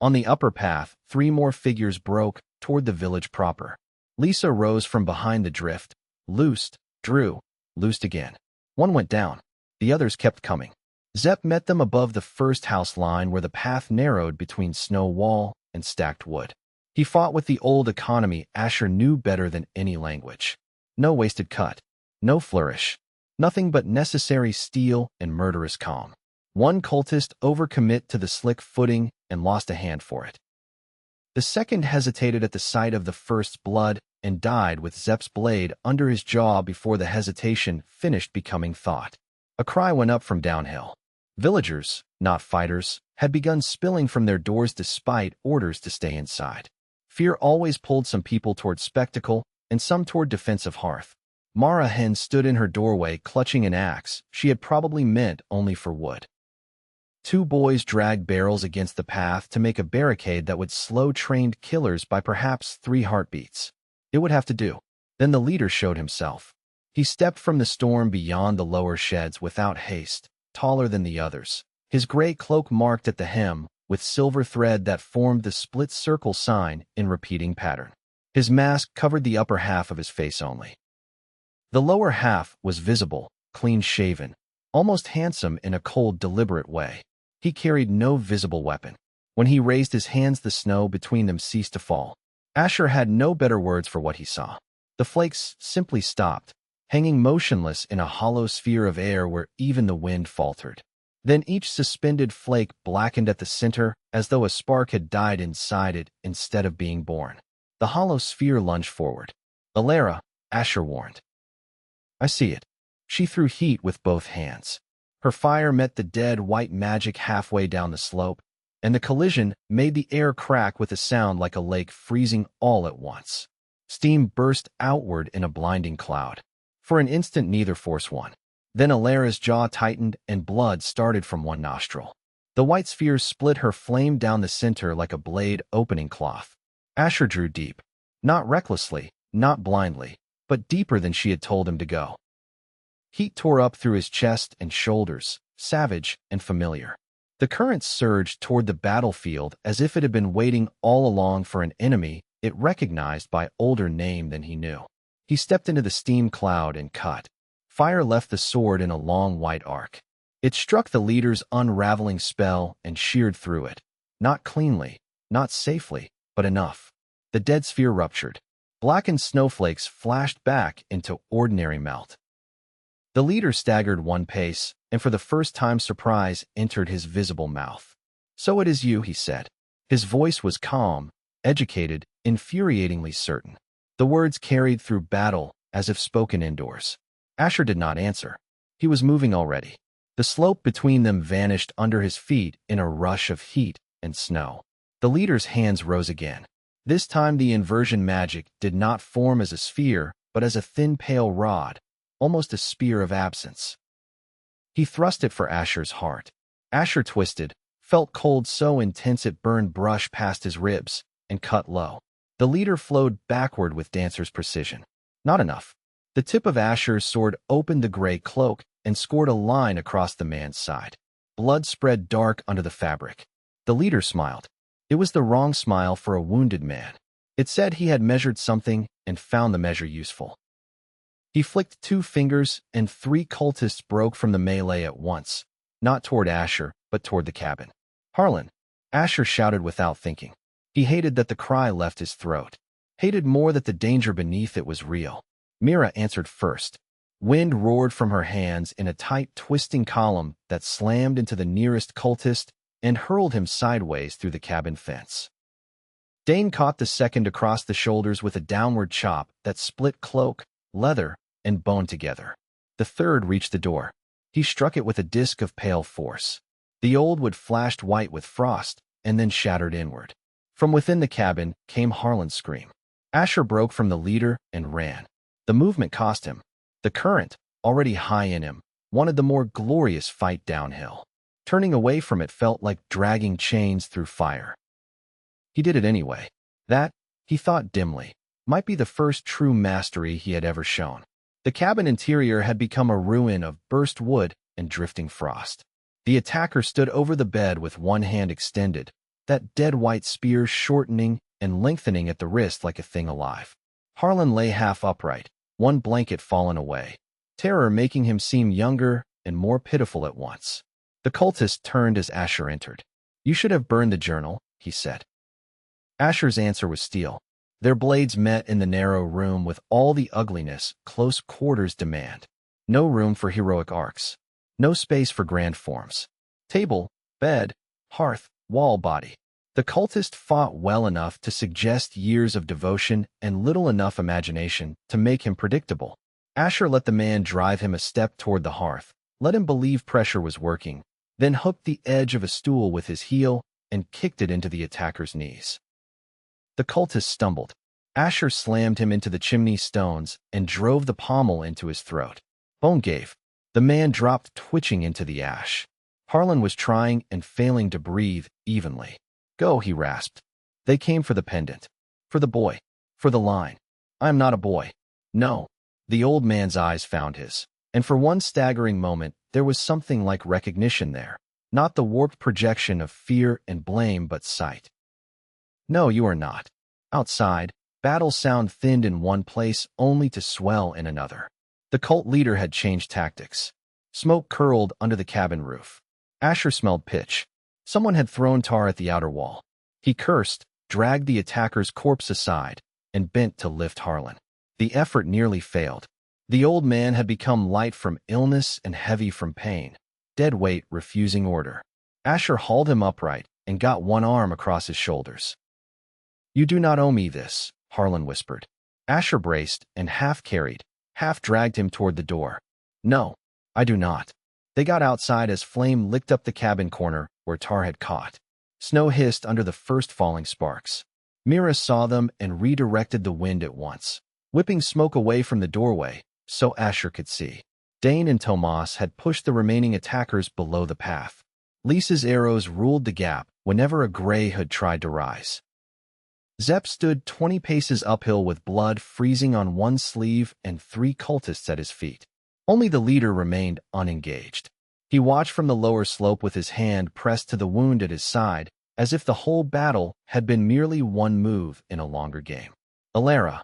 On the upper path, three more figures broke toward the village proper. Lisa rose from behind the drift, loosed, drew, loosed again. One went down. The others kept coming. Zep met them above the first house line where the path narrowed between snow wall and stacked wood. He fought with the old economy Asher knew better than any language. No wasted cut, no flourish, nothing but necessary steel and murderous calm. One cultist overcommit to the slick footing and lost a hand for it. The second hesitated at the sight of the first's blood and died with Zep's blade under his jaw before the hesitation finished becoming thought. A cry went up from downhill. Villagers, not fighters, had begun spilling from their doors despite orders to stay inside. Fear always pulled some people toward spectacle and some toward defensive hearth. Mara Hen stood in her doorway clutching an axe she had probably meant only for wood. Two boys dragged barrels against the path to make a barricade that would slow trained killers by perhaps 3 heartbeats. It would have to do. Then the leader showed himself. He stepped from the storm beyond the lower sheds without haste, taller than the others, his gray cloak marked at the hem with silver thread that formed the split circle sign in repeating pattern. His mask covered the upper half of his face only. The lower half was visible, clean-shaven, almost handsome in a cold, deliberate way. He carried no visible weapon. When he raised his hands, the snow between them ceased to fall. Asher had no better words for what he saw. The flakes simply stopped, hanging motionless in a hollow sphere of air where even the wind faltered. Then each suspended flake blackened at the center as though a spark had died inside it instead of being born. The hollow sphere lunged forward. "Alara," Asher warned. "I see it." She threw heat with both hands. Her fire met the dead white magic halfway down the slope, and the collision made the air crack with a sound like a lake freezing all at once. Steam burst outward in a blinding cloud. For an instant neither force won. Then Alara's jaw tightened and blood started from one nostril. The white sphere split her flame down the center like a blade opening cloth. Asher drew deep. Not recklessly, not blindly, but deeper than she had told him to go. Heat tore up through his chest and shoulders, savage and familiar. The current surged toward the battlefield as if it had been waiting all along for an enemy it recognized by older name than he knew. He stepped into the steam cloud and cut. Fire left the sword in a long white arc. It struck the leader's unraveling spell and sheared through it. Not cleanly, not safely, but enough. The dead sphere ruptured. Blackened snowflakes flashed back into ordinary melt. The leader staggered one pace, and for the first time surprise entered his visible mouth. "So it is you," he said. His voice was calm, educated, infuriatingly certain. The words carried through battle as if spoken indoors. Asher did not answer. He was moving already. The slope between them vanished under his feet in a rush of heat and snow. The leader's hands rose again. This time the inversion magic did not form as a sphere, but as a thin pale rod, almost a spear of absence. He thrust it for Asher's heart. Asher twisted, felt cold so intense it burned brush past his ribs, and cut low. The leader flowed backward with dancer's precision. Not enough. The tip of Asher's sword opened the gray cloak and scored a line across the man's side. Blood spread dark under the fabric. The leader smiled. It was the wrong smile for a wounded man. It said he had measured something and found the measure useful. He flicked 2 fingers and 3 cultists broke from the melee at once, not toward Asher, but toward the cabin. "Harlan," Asher shouted without thinking. He hated that the cry left his throat. Hated more that the danger beneath it was real. Mira answered first. Wind roared from her hands in a tight, twisting column that slammed into the nearest cultist and hurled him sideways through the cabin fence. Dane caught the second across the shoulders with a downward chop that split cloak, leather, and bone together. The third reached the door. He struck it with a disc of pale force. The old wood flashed white with frost and then shattered inward. From within the cabin came Harlan's scream. Asher broke from the leader and ran. The movement cost him. The current, already high in him, wanted the more glorious fight downhill. Turning away from it felt like dragging chains through fire. He did it anyway. That, he thought dimly, might be the first true mastery he had ever shown. The cabin interior had become a ruin of burst wood and drifting frost. The attacker stood over the bed with one hand extended, that dead white spear shortening and lengthening at the wrist like a thing alive. Harlan lay half upright, one blanket fallen away, terror making him seem younger and more pitiful at once. The cultist turned as Asher entered. "You should have burned the journal," he said. Asher's answer was steel. Their blades met in the narrow room with all the ugliness close quarters demand. No room for heroic arcs. No space for grand forms. Table, bed, hearth, wall, body. The cultist fought well enough to suggest years of devotion and little enough imagination to make him predictable. Asher let the man drive him a step toward the hearth, let him believe pressure was working, then hooked the edge of a stool with his heel and kicked it into the attacker's knees. The cultist stumbled. Asher slammed him into the chimney stones and drove the pommel into his throat. Bone gave. The man dropped twitching into the ash. Harlan was trying and failing to breathe evenly. Go, he rasped. They came for the pendant. For the boy. For the line. I am not a boy. No. The old man's eyes found his. And for one staggering moment, there was something like recognition there. Not the warped projection of fear and blame, but sight. No, you are not. Outside, battle sound thinned in one place only to swell in another. The cult leader had changed tactics. Smoke curled under the cabin roof. Asher smelled pitch. Someone had thrown tar at the outer wall. He cursed, dragged the attacker's corpse aside, and bent to lift Harlan. The effort nearly failed. The old man had become light from illness and heavy from pain, dead weight refusing order. Asher hauled him upright and got one arm across his shoulders. You do not owe me this, Harlan whispered. Asher braced and half carried, half dragged him toward the door. No, I do not. They got outside as flame licked up the cabin corner where tar had caught. Snow hissed under the first falling sparks. Mira saw them and redirected the wind at once, whipping smoke away from the doorway so Asher could see. Dane and Tomas had pushed the remaining attackers below the path. Lisa's arrows ruled the gap whenever a gray hood tried to rise. Zepp stood 20 paces uphill with blood freezing on one sleeve and 3 cultists at his feet. Only the leader remained unengaged. He watched from the lower slope with his hand pressed to the wound at his side, as if the whole battle had been merely one move in a longer game. Alara,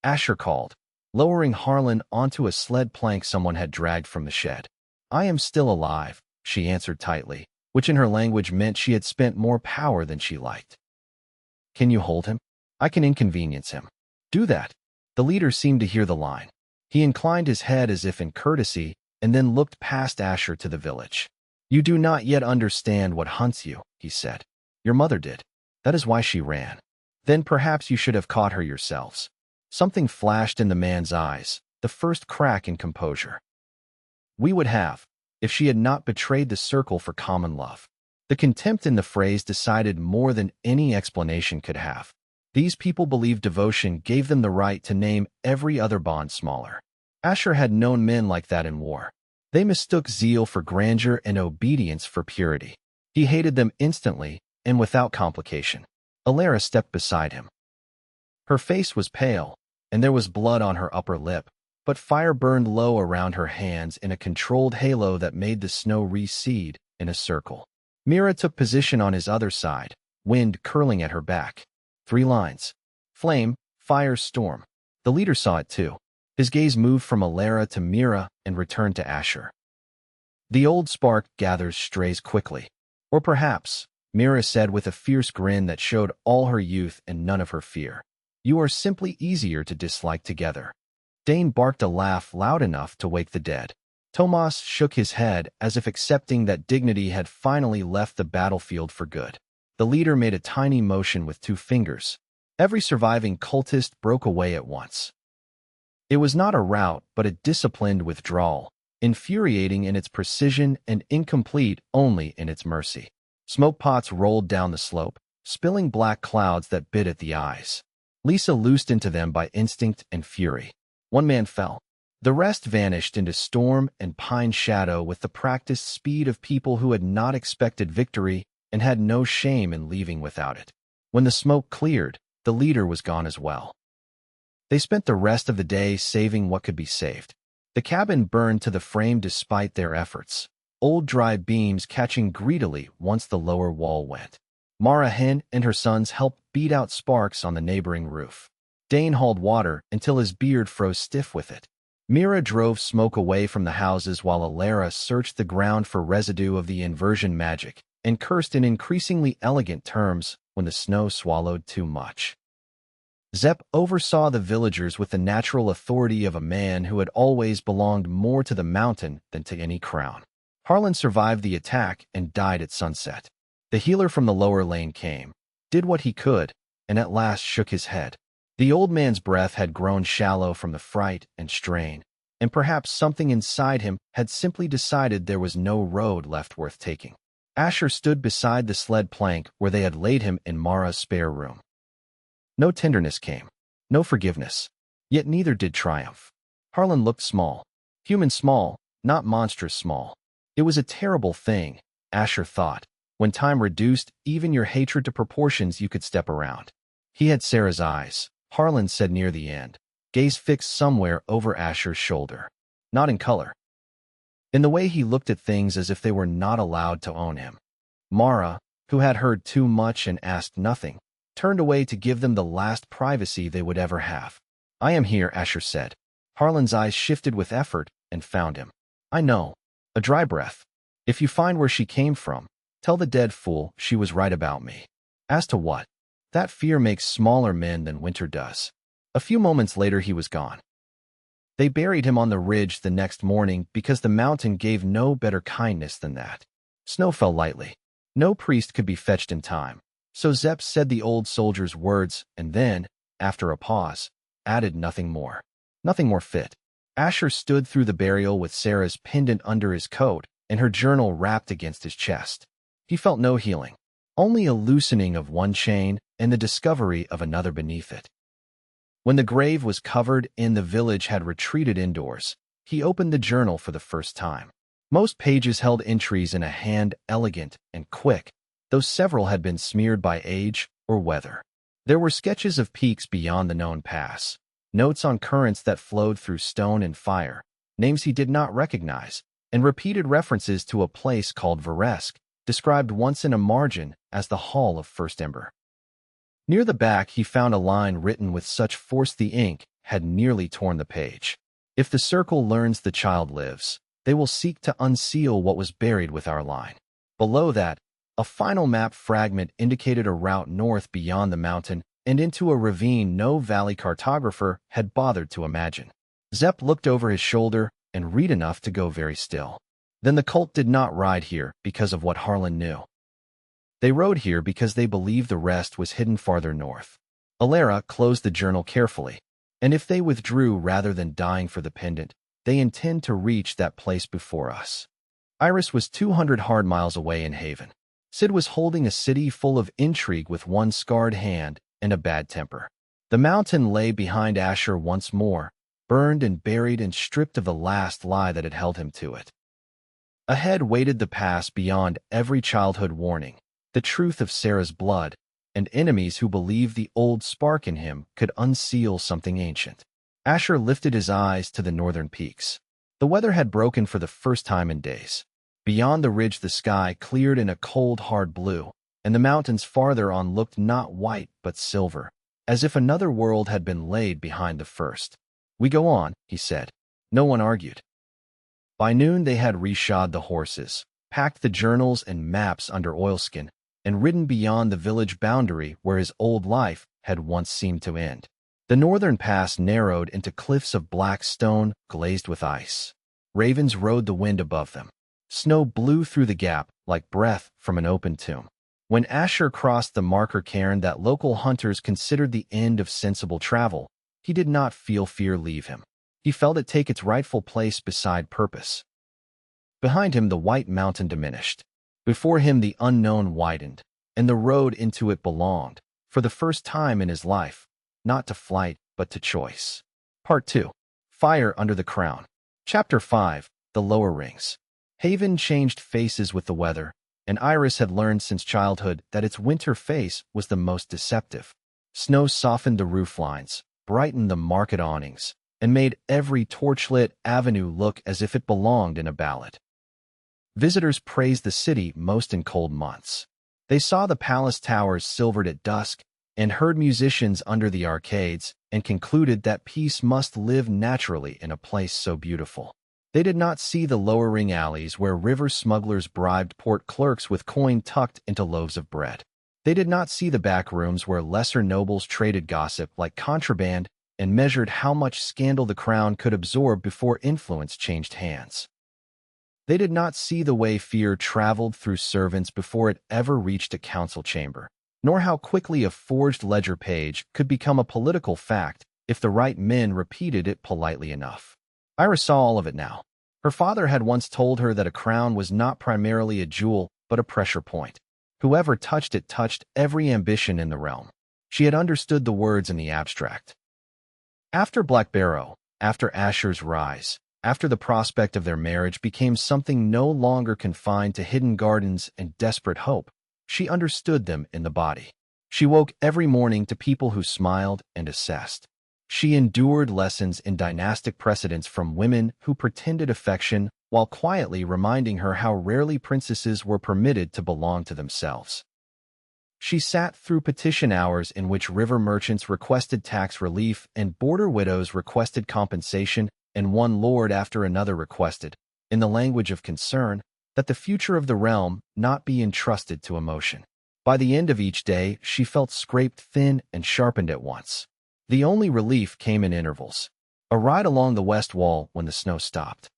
Asher called, lowering Harlan onto a sled plank someone had dragged from the shed. I am still alive, she answered tightly, which in her language meant she had spent more power than she liked. Can you hold him? I can inconvenience him. Do that. The leader seemed to hear the line. He inclined his head as if in courtesy, and then looked past Asher to the village. You do not yet understand what hunts you, he said. Your mother did. That is why she ran. Then perhaps you should have caught her yourselves. Something flashed in the man's eyes, the first crack in composure. We would have, if she had not betrayed the circle for common love. The contempt in the phrase decided more than any explanation could have. These people believed devotion gave them the right to name every other bond smaller. Asher had known men like that in war. They mistook zeal for grandeur and obedience for purity. He hated them instantly and without complication. Alara stepped beside him. Her face was pale, and there was blood on her upper lip, but fire burned low around her hands in a controlled halo that made the snow recede in a circle. Mira took position on his other side, wind curling at her back. 3 lines. Flame, fire, storm. The leader saw it too. His gaze moved from Alara to Mira and returned to Asher. The old spark gathers strays quickly. Or perhaps, Mira said with a fierce grin that showed all her youth and none of her fear. You are simply easier to dislike together. Dane barked a laugh loud enough to wake the dead. Tomas shook his head as if accepting that dignity had finally left the battlefield for good. The leader made a tiny motion with 2 fingers. Every surviving cultist broke away at once. It was not a rout, but a disciplined withdrawal, infuriating in its precision and incomplete only in its mercy. Smoke pots rolled down the slope, spilling black clouds that bit at the eyes. Lisa loosed into them by instinct and fury. One man fell. The rest vanished into storm and pine shadow with the practiced speed of people who had not expected victory and had no shame in leaving without it. When the smoke cleared, the leader was gone as well. They spent the rest of the day saving what could be saved. The cabin burned to the frame despite their efforts, old dry beams catching greedily once the lower wall went. Mara Hen and her sons helped beat out sparks on the neighboring roof. Dane hauled water until his beard froze stiff with it. Mira drove smoke away from the houses while Alara searched the ground for residue of the inversion magic and cursed in increasingly elegant terms when the snow swallowed too much. Zep oversaw the villagers with the natural authority of a man who had always belonged more to the mountain than to any crown. Harlan survived the attack and died at sunset. The healer from the lower lane came, did what he could, and at last shook his head. The old man's breath had grown shallow from the fright and strain, and perhaps something inside him had simply decided there was no road left worth taking. Asher stood beside the sled plank where they had laid him in Mara's spare room. No tenderness came, no forgiveness, yet neither did triumph. Harlan looked small, human small, not monstrous small. It was a terrible thing, Asher thought, when time reduced even your hatred to proportions you could step around. He had Sarah's eyes, Harlan said near the end, gaze fixed somewhere over Asher's shoulder. Not in color. In the way he looked at things as if they were not allowed to own him. Mara, who had heard too much and asked nothing, turned away to give them the last privacy they would ever have. I am here, Asher said. Harlan's eyes shifted with effort and found him. I know. A dry breath. If you find where she came from, tell the dead fool she was right about me. As to what? That fear makes smaller men than winter does. A few moments later he was gone. They buried him on the ridge the next morning because the mountain gave no better kindness than that. Snow fell lightly. No priest could be fetched in time. So Zep said the old soldier's words and then, after a pause, added nothing more. Nothing more fit. Asher stood through the burial with Sarah's pendant under his coat and her journal wrapped against his chest. He felt no healing, only a loosening of one chain and the discovery of another beneath it. When the grave was covered and the village had retreated indoors, he opened the journal for the first time. Most pages held entries in a hand elegant and quick, though several had been smeared by age or weather. There were sketches of peaks beyond the known pass, notes on currents that flowed through stone and fire, names he did not recognize, and repeated references to a place called Veresk, described once in a margin as the Hall of First Ember. Near the back he found a line written with such force the ink had nearly torn the page. If the circle learns the child lives, they will seek to unseal what was buried with our line. Below that, a final map fragment indicated a route north beyond the mountain and into a ravine no valley cartographer had bothered to imagine. Zep looked over his shoulder and read enough to go very still. Then the cult did not ride here because of what Harlan knew. They rode here because they believed the rest was hidden farther north. Alara closed the journal carefully, and if they withdrew rather than dying for the pendant, they intend to reach that place before us. Iris was 200 hard miles away in Haven. Sid was holding a city full of intrigue with one scarred hand and a bad temper. The mountain lay behind Asher once more, burned and buried and stripped of the last lie that had held him to it. Ahead waited the pass beyond every childhood warning, the truth of Sarah's blood, and enemies who believed the old spark in him could unseal something ancient. Asher lifted his eyes to the northern peaks. The weather had broken for the first time in days. Beyond the ridge the sky cleared in a cold, hard blue, and the mountains farther on looked not white but silver, as if another world had been laid behind the first. We go on, he said. No one argued. By noon they had reshod the horses, packed the journals and maps under oilskin, and ridden beyond the village boundary where his old life had once seemed to end. The northern pass narrowed into cliffs of black stone glazed with ice. Ravens rode the wind above them. Snow blew through the gap like breath from an open tomb. When Asher crossed the marker cairn that local hunters considered the end of sensible travel, he did not feel fear leave him. He felt it take its rightful place beside purpose. Behind him the white mountain diminished. Before him the unknown widened, and the road into it belonged, for the first time in his life, not to flight but to choice. Part 2. Fire Under the Crown. Chapter 5. The Lower Rings. Haven changed faces with the weather, and Iris had learned since childhood that its winter face was the most deceptive. Snow softened the roof lines, brightened the market awnings, and made every torchlit avenue look as if it belonged in a ballad. Visitors praised the city most in cold months. They saw the palace towers silvered at dusk and heard musicians under the arcades and concluded that peace must live naturally in a place so beautiful. They did not see the lower ring alleys where river smugglers bribed port clerks with coin tucked into loaves of bread. They did not see the back rooms where lesser nobles traded gossip like contraband and measured how much scandal the crown could absorb before influence changed hands. They did not see the way fear traveled through servants before it ever reached a council chamber, nor how quickly a forged ledger page could become a political fact if the right men repeated it politely enough. Iris saw all of it now. Her father had once told her that a crown was not primarily a jewel, but a pressure point. Whoever touched it touched every ambition in the realm. She had understood the words in the abstract. After Black Barrow, after Asher's rise, after the prospect of their marriage became something no longer confined to hidden gardens and desperate hope, she understood them in the body. She woke every morning to people who smiled and assessed. She endured lessons in dynastic precedence from women who pretended affection while quietly reminding her how rarely princesses were permitted to belong to themselves. She sat through petition hours in which river merchants requested tax relief and border widows requested compensation, and one lord after another requested, in the language of concern, that the future of the realm not be entrusted to emotion. By the end of each day, she felt scraped thin and sharpened at once. The only relief came in intervals. A ride along the west wall when the snow stopped.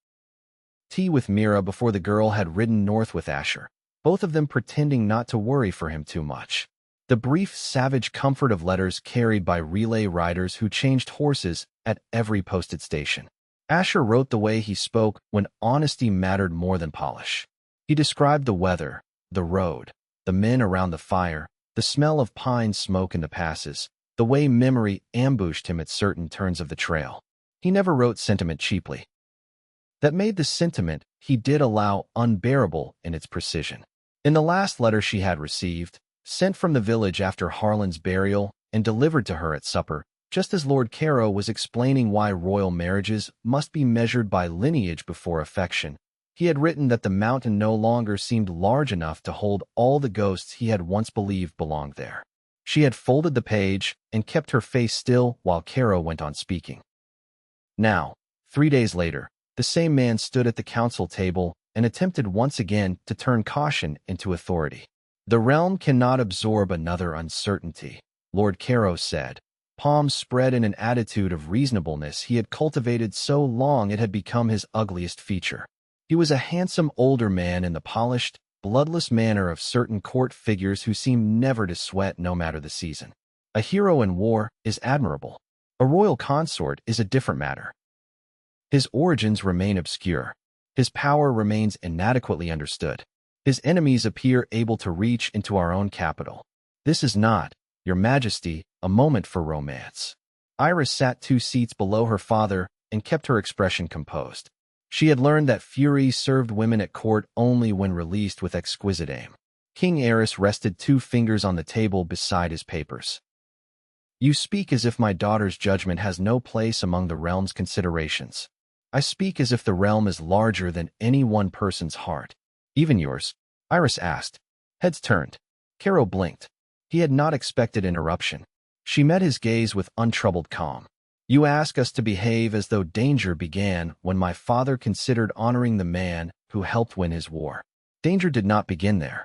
Tea with Mira before the girl had ridden north with Asher, both of them pretending not to worry for him too much. The brief, savage comfort of letters carried by relay riders who changed horses at every posted station. Asher wrote the way he spoke when honesty mattered more than polish. He described the weather, the road, the men around the fire, the smell of pine smoke in the passes, the way memory ambushed him at certain turns of the trail. He never wrote sentiment cheaply. That made the sentiment he did allow unbearable in its precision. In the last letter she had received, sent from the village after Harlan's burial and delivered to her at supper, just as Lord Caro was explaining why royal marriages must be measured by lineage before affection, he had written that the mountain no longer seemed large enough to hold all the ghosts he had once believed belonged there. She had folded the page and kept her face still while Caro went on speaking. Now, 3 days later, the same man stood at the council table and attempted once again to turn caution into authority. The realm cannot absorb another uncertainty, Lord Caro said, palms spread in an attitude of reasonableness he had cultivated so long it had become his ugliest feature. He was a handsome older man in the polished, bloodless manner of certain court figures who seemed never to sweat no matter the season. A hero in war is admirable. A royal consort is a different matter. His origins remain obscure. His power remains inadequately understood. His enemies appear able to reach into our own capital. This is not, Your Majesty, a moment for romance. Iris sat 2 seats below her father and kept her expression composed. She had learned that fury served women at court only when released with exquisite aim. King Eris rested 2 fingers on the table beside his papers. You speak as if my daughter's judgment has no place among the realm's considerations. I speak as if the realm is larger than any one person's heart. Even yours? Iris asked. Heads turned. Caro blinked. He had not expected interruption. She met his gaze with untroubled calm. You ask us to behave as though danger began when my father considered honoring the man who helped win his war. Danger did not begin there.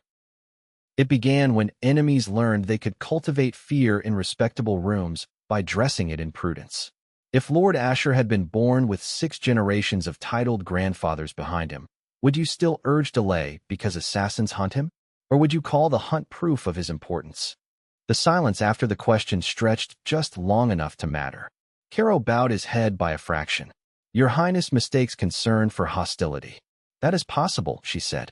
It began when enemies learned they could cultivate fear in respectable rooms by dressing it in prudence. If Lord Asher had been born with 6 generations of titled grandfathers behind him, would you still urge delay because assassins hunt him? Or would you call the hunt proof of his importance? The silence after the question stretched just long enough to matter. Caro bowed his head by a fraction. Your Highness mistakes concern for hostility. That is possible, she said.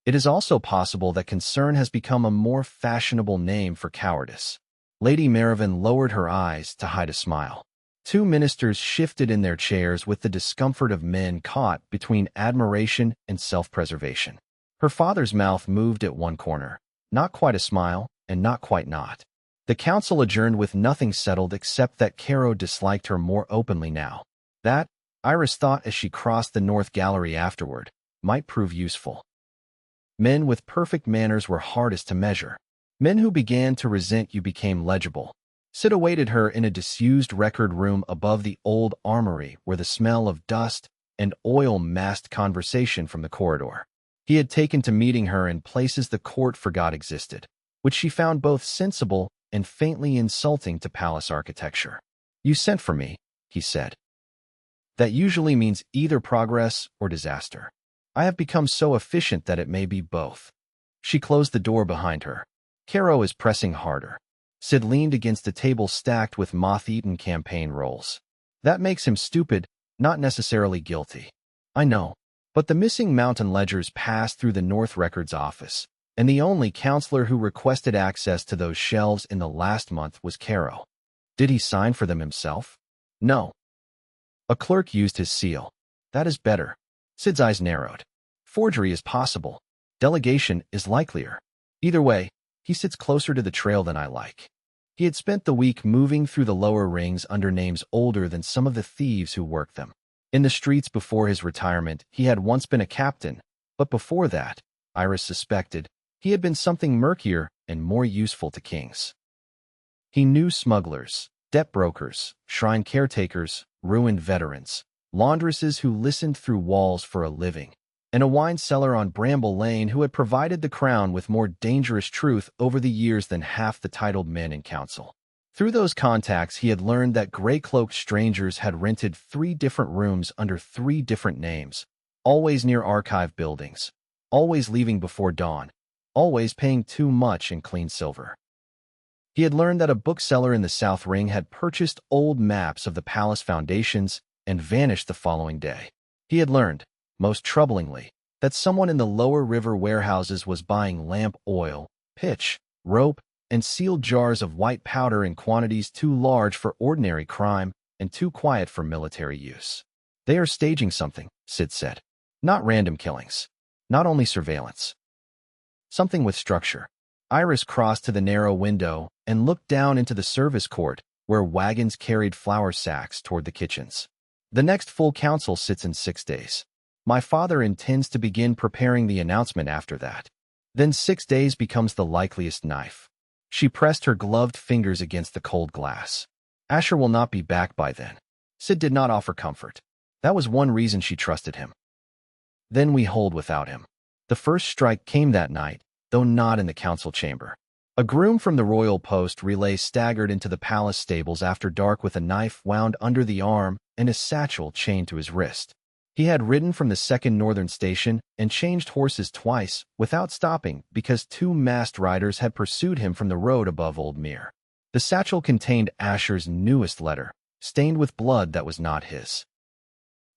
It is also possible that concern has become a more fashionable name for cowardice. Lady Merivyn lowered her eyes to hide a smile. 2 ministers shifted in their chairs with the discomfort of men caught between admiration and self-preservation. Her father's mouth moved at one corner, not quite a smile, and not quite not. The council adjourned with nothing settled except that Caro disliked her more openly now. That, Iris thought as she crossed the North Gallery afterward, might prove useful. Men with perfect manners were hardest to measure. Men who began to resent you became legible. Sid awaited her in a disused record room above the old armory where the smell of dust and oil masked conversation from the corridor. He had taken to meeting her in places the court forgot existed. which she found both sensible and faintly insulting to palace architecture. "You sent for me," he said. "That usually means either progress or disaster. I have become so efficient that it may be both." She closed the door behind her. "Caro is pressing harder." Sid leaned against a table stacked with moth-eaten campaign rolls. "That makes him stupid, not necessarily guilty." "I know. But the missing mountain ledgers passed through the North Records office, and the only counselor who requested access to those shelves in the last month was Caro. Did he sign for them himself?" "No. A clerk used his seal." "That is better." Sid's eyes narrowed. "Forgery is possible. Delegation is likelier. Either way, he sits closer to the trail than I like." He had spent the week moving through the lower rings under names older than some of the thieves who worked them. In the streets before his retirement, he had once been a captain, but before that, Iris suspected, he had been something murkier and more useful to kings. He knew smugglers, debt brokers, shrine caretakers, ruined veterans, laundresses who listened through walls for a living, and a wine cellar on Bramble Lane who had provided the crown with more dangerous truth over the years than half the titled men in council. Through those contacts, he had learned that gray-cloaked strangers had rented 3 different rooms under 3 different names, always near archive buildings, always leaving before dawn, always paying too much in clean silver. He had learned that a bookseller in the South Ring had purchased old maps of the palace foundations and vanished the following day. He had learned, most troublingly, that someone in the lower river warehouses was buying lamp oil, pitch, rope, and sealed jars of white powder in quantities too large for ordinary crime and too quiet for military use. "They are staging something," Sid said. "Not random killings. Not only surveillance. Something with structure." Iris crossed to the narrow window and looked down into the service court, where wagons carried flour sacks toward the kitchens. "The next full council sits in 6 days. My father intends to begin preparing the announcement after that. Then 6 days becomes the likeliest knife." She pressed her gloved fingers against the cold glass. "Asher will not be back by then." Sid did not offer comfort. That was one reason she trusted him. "Then we hold without him." The first strike came that night, though not in the council chamber. A groom from the royal post relay staggered into the palace stables after dark with a knife wound under the arm and a satchel chained to his wrist. He had ridden from the second northern station and changed horses twice without stopping because 2 masked riders had pursued him from the road above Old Mere. The satchel contained Asher's newest letter, stained with blood that was not his.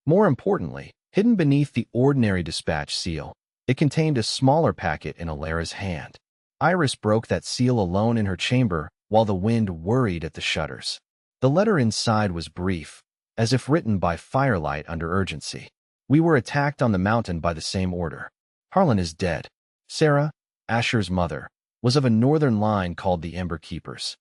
More importantly, hidden beneath the ordinary dispatch seal, it contained a smaller packet in Alara's hand. Iris broke that seal alone in her chamber while the wind worried at the shutters. The letter inside was brief, as if written by firelight under urgency. "We were attacked on the mountain by the same order. Harlan is dead. Sarah, Asher's mother, was of a northern line called the Ember Keepers.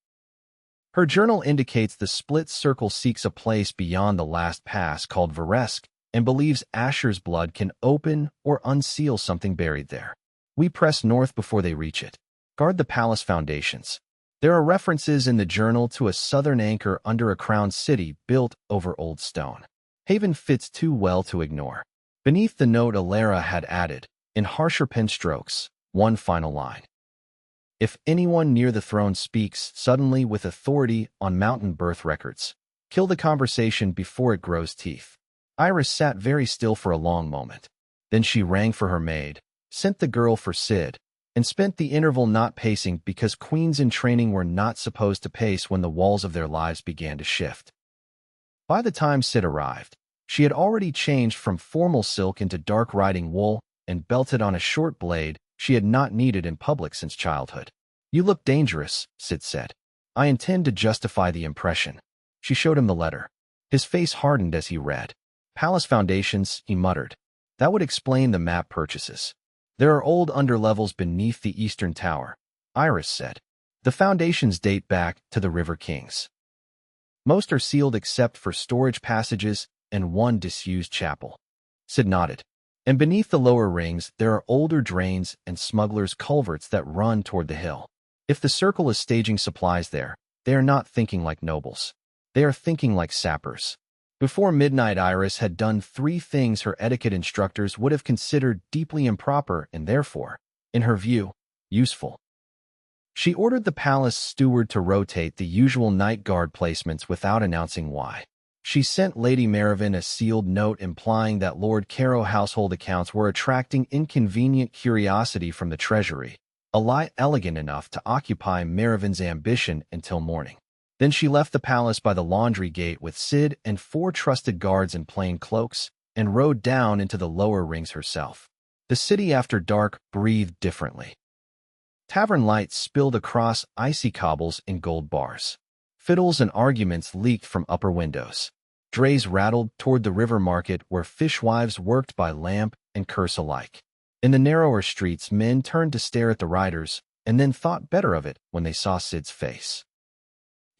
Her journal indicates the split circle seeks a place beyond the last pass called Varesk and believes Asher's blood can open or unseal something buried there. We press north before they reach it. Guard the palace foundations. There are references in the journal to a southern anchor under a crown city built over old stone. Haven fits too well to ignore." Beneath the note, Alara had added, in harsher pen strokes, one final line. "If anyone near the throne speaks suddenly with authority on mountain birth records, kill the conversation before it grows teeth." Iris sat very still for a long moment. Then she rang for her maid, sent the girl for Sid, and spent the interval not pacing because queens in training were not supposed to pace when the walls of their lives began to shift. By the time Sid arrived, she had already changed from formal silk into dark riding wool and belted on a short blade she had not needed in public since childhood. "You look dangerous," Sid said. "I intend to justify the impression." She showed him the letter. His face hardened as he read. "Palace foundations," he muttered. "That would explain the map purchases. There are old underlevels beneath the eastern tower," Iris said. "The foundations date back to the River Kings. Most are sealed except for storage passages and one disused chapel." Sid nodded. "And beneath the lower rings, there are older drains and smugglers' culverts that run toward the hill. If the circle is staging supplies there, they are not thinking like nobles. They are thinking like sappers." Before midnight, Iris had done 3 things her etiquette instructors would have considered deeply improper and therefore, in her view, useful. She ordered the palace steward to rotate the usual night guard placements without announcing why. She sent Lady Merivyn a sealed note implying that Lord Caro household accounts were attracting inconvenient curiosity from the treasury, a lie elegant enough to occupy Merivyn's ambition until morning. Then she left the palace by the laundry gate with Sid and 4 trusted guards in plain cloaks and rode down into the lower rings herself. The city after dark breathed differently. Tavern lights spilled across icy cobbles in gold bars. Fiddles and arguments leaked from upper windows. Drays rattled toward the river market where fishwives worked by lamp and curse alike. In the narrower streets, men turned to stare at the riders and then thought better of it when they saw Sid's face.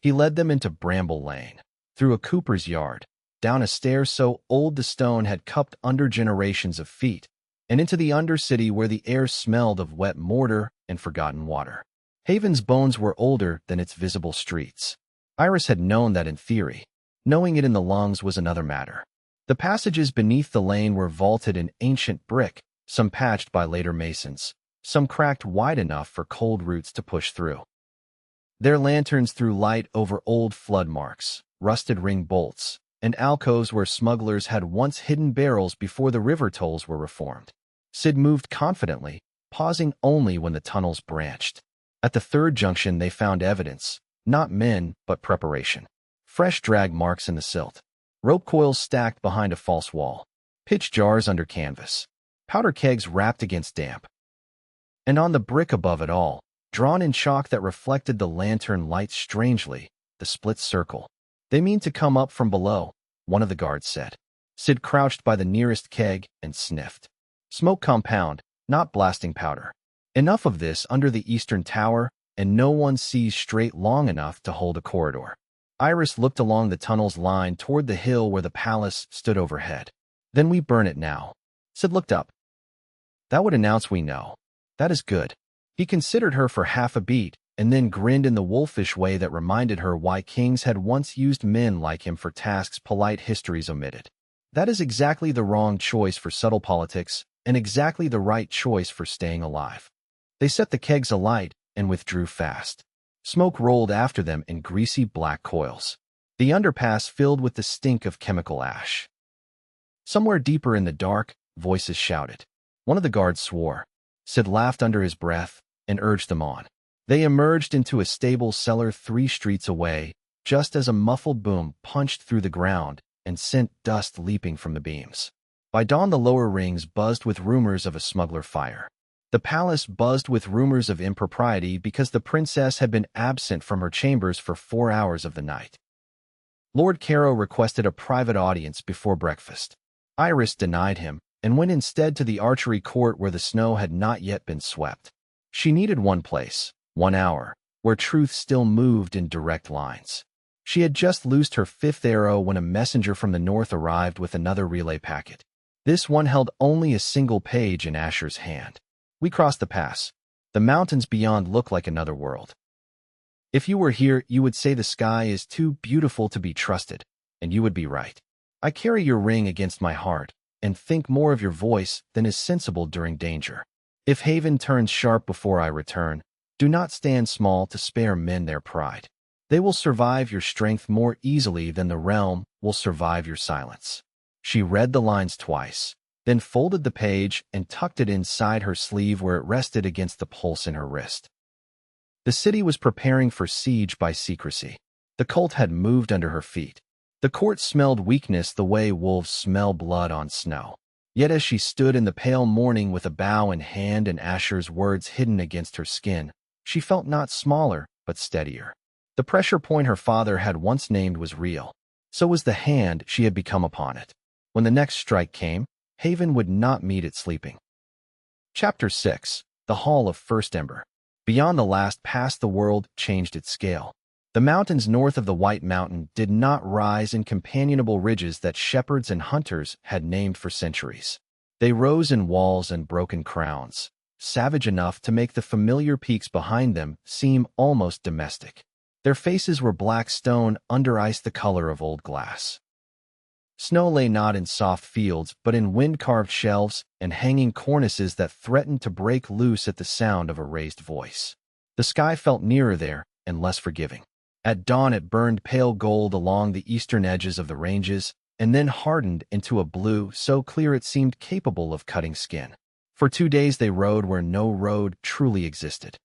He led them into Bramble Lane, through a cooper's yard, down a stair so old the stone had cupped under generations of feet, and into the undercity where the air smelled of wet mortar and forgotten water. Haven's bones were older than its visible streets. Iris had known that in theory. Knowing it in the lungs was another matter. The passages beneath the lane were vaulted in ancient brick, some patched by later masons, some cracked wide enough for cold roots to push through. Their lanterns threw light over old flood marks, rusted ring bolts, and alcoves where smugglers had once hidden barrels before the river tolls were reformed. Sid moved confidently, pausing only when the tunnels branched. At the third junction they found evidence, not men, but preparation. Fresh drag marks in the silt, rope coils stacked behind a false wall, pitch jars under canvas, powder kegs wrapped against damp. And on the brick above it all, drawn in chalk that reflected the lantern light strangely, the split circle. "They mean to come up from below," one of the guards said. Sid crouched by the nearest keg and sniffed. Smoke compound, not blasting powder. Enough of this under the eastern tower, and no one sees straight long enough to hold a corridor. Iris looked along the tunnel's line toward the hill where the palace stood overhead. "Then we burn it now." Sid looked up. "That would announce we know. That is good." He considered her for half a beat, and then grinned in the wolfish way that reminded her why kings had once used men like him for tasks polite histories omitted. That is exactly the wrong choice for subtle politics, and exactly the right choice for staying alive. They set the kegs alight and withdrew fast. Smoke rolled after them in greasy black coils. The underpass filled with the stink of chemical ash. Somewhere deeper in the dark, voices shouted. One of the guards swore. Sid laughed under his breath and urged them on. They emerged into a stable cellar 3 streets away, just as a muffled boom punched through the ground and sent dust leaping from the beams. By dawn the lower rings buzzed with rumors of a smuggler fire. The palace buzzed with rumors of impropriety because the princess had been absent from her chambers for 4 hours of the night. Lord Caro requested a private audience before breakfast. Iris denied him and went instead to the archery court where the snow had not yet been swept. She needed one place, 1 hour, where truth still moved in direct lines. She had just loosed her 5th arrow when a messenger from the north arrived with another relay packet. This one held only a single page in Asher's hand. "We crossed the pass. The mountains beyond look like another world. If you were here, you would say the sky is too beautiful to be trusted, and you would be right. I carry your ring against my heart, and think more of your voice than is sensible during danger. If Haven turns sharp before I return, do not stand small to spare men their pride. They will survive your strength more easily than the realm will survive your silence." She read the lines twice, then folded the page and tucked it inside her sleeve where it rested against the pulse in her wrist. The city was preparing for siege by secrecy. The cult had moved under her feet. The court smelled weakness the way wolves smell blood on snow. Yet as she stood in the pale morning with a bow in hand and Asher's words hidden against her skin, she felt not smaller, but steadier. The pressure point her father had once named was real. So was the hand she had become upon it. When the next strike came, Haven would not meet it sleeping. Chapter 6. The Hall of First Ember. Beyond the last pass the world changed its scale. The mountains north of the White Mountain did not rise in companionable ridges that shepherds and hunters had named for centuries. They rose in walls and broken crowns, savage enough to make the familiar peaks behind them seem almost domestic. Their faces were black stone under ice the color of old glass. Snow lay not in soft fields, but in wind-carved shelves and hanging cornices that threatened to break loose at the sound of a raised voice. The sky felt nearer there and less forgiving. At dawn it burned pale gold along the eastern edges of the ranges, and then hardened into a blue so clear it seemed capable of cutting skin. For 2 days they rode where no road truly existed.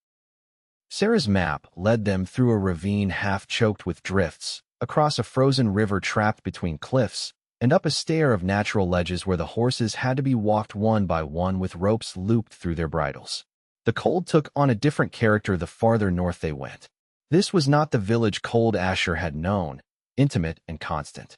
Sarah's map led them through a ravine half-choked with drifts, across a frozen river trapped between cliffs, and up a stair of natural ledges where the horses had to be walked one by one with ropes looped through their bridles. The cold took on a different character the farther north they went. This was not the village cold Asher had known, intimate and constant.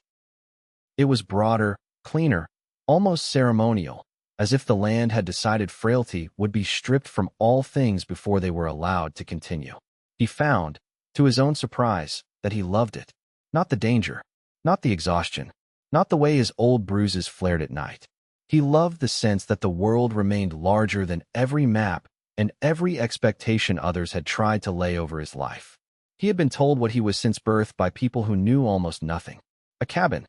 It was broader, cleaner, almost ceremonial, as if the land had decided frailty would be stripped from all things before they were allowed to continue. He found, to his own surprise, that he loved it. Not the danger, not the exhaustion, not the way his old bruises flared at night. He loved the sense that the world remained larger than every map and every expectation others had tried to lay over his life. He had been told what he was since birth by people who knew almost nothing. A cabin,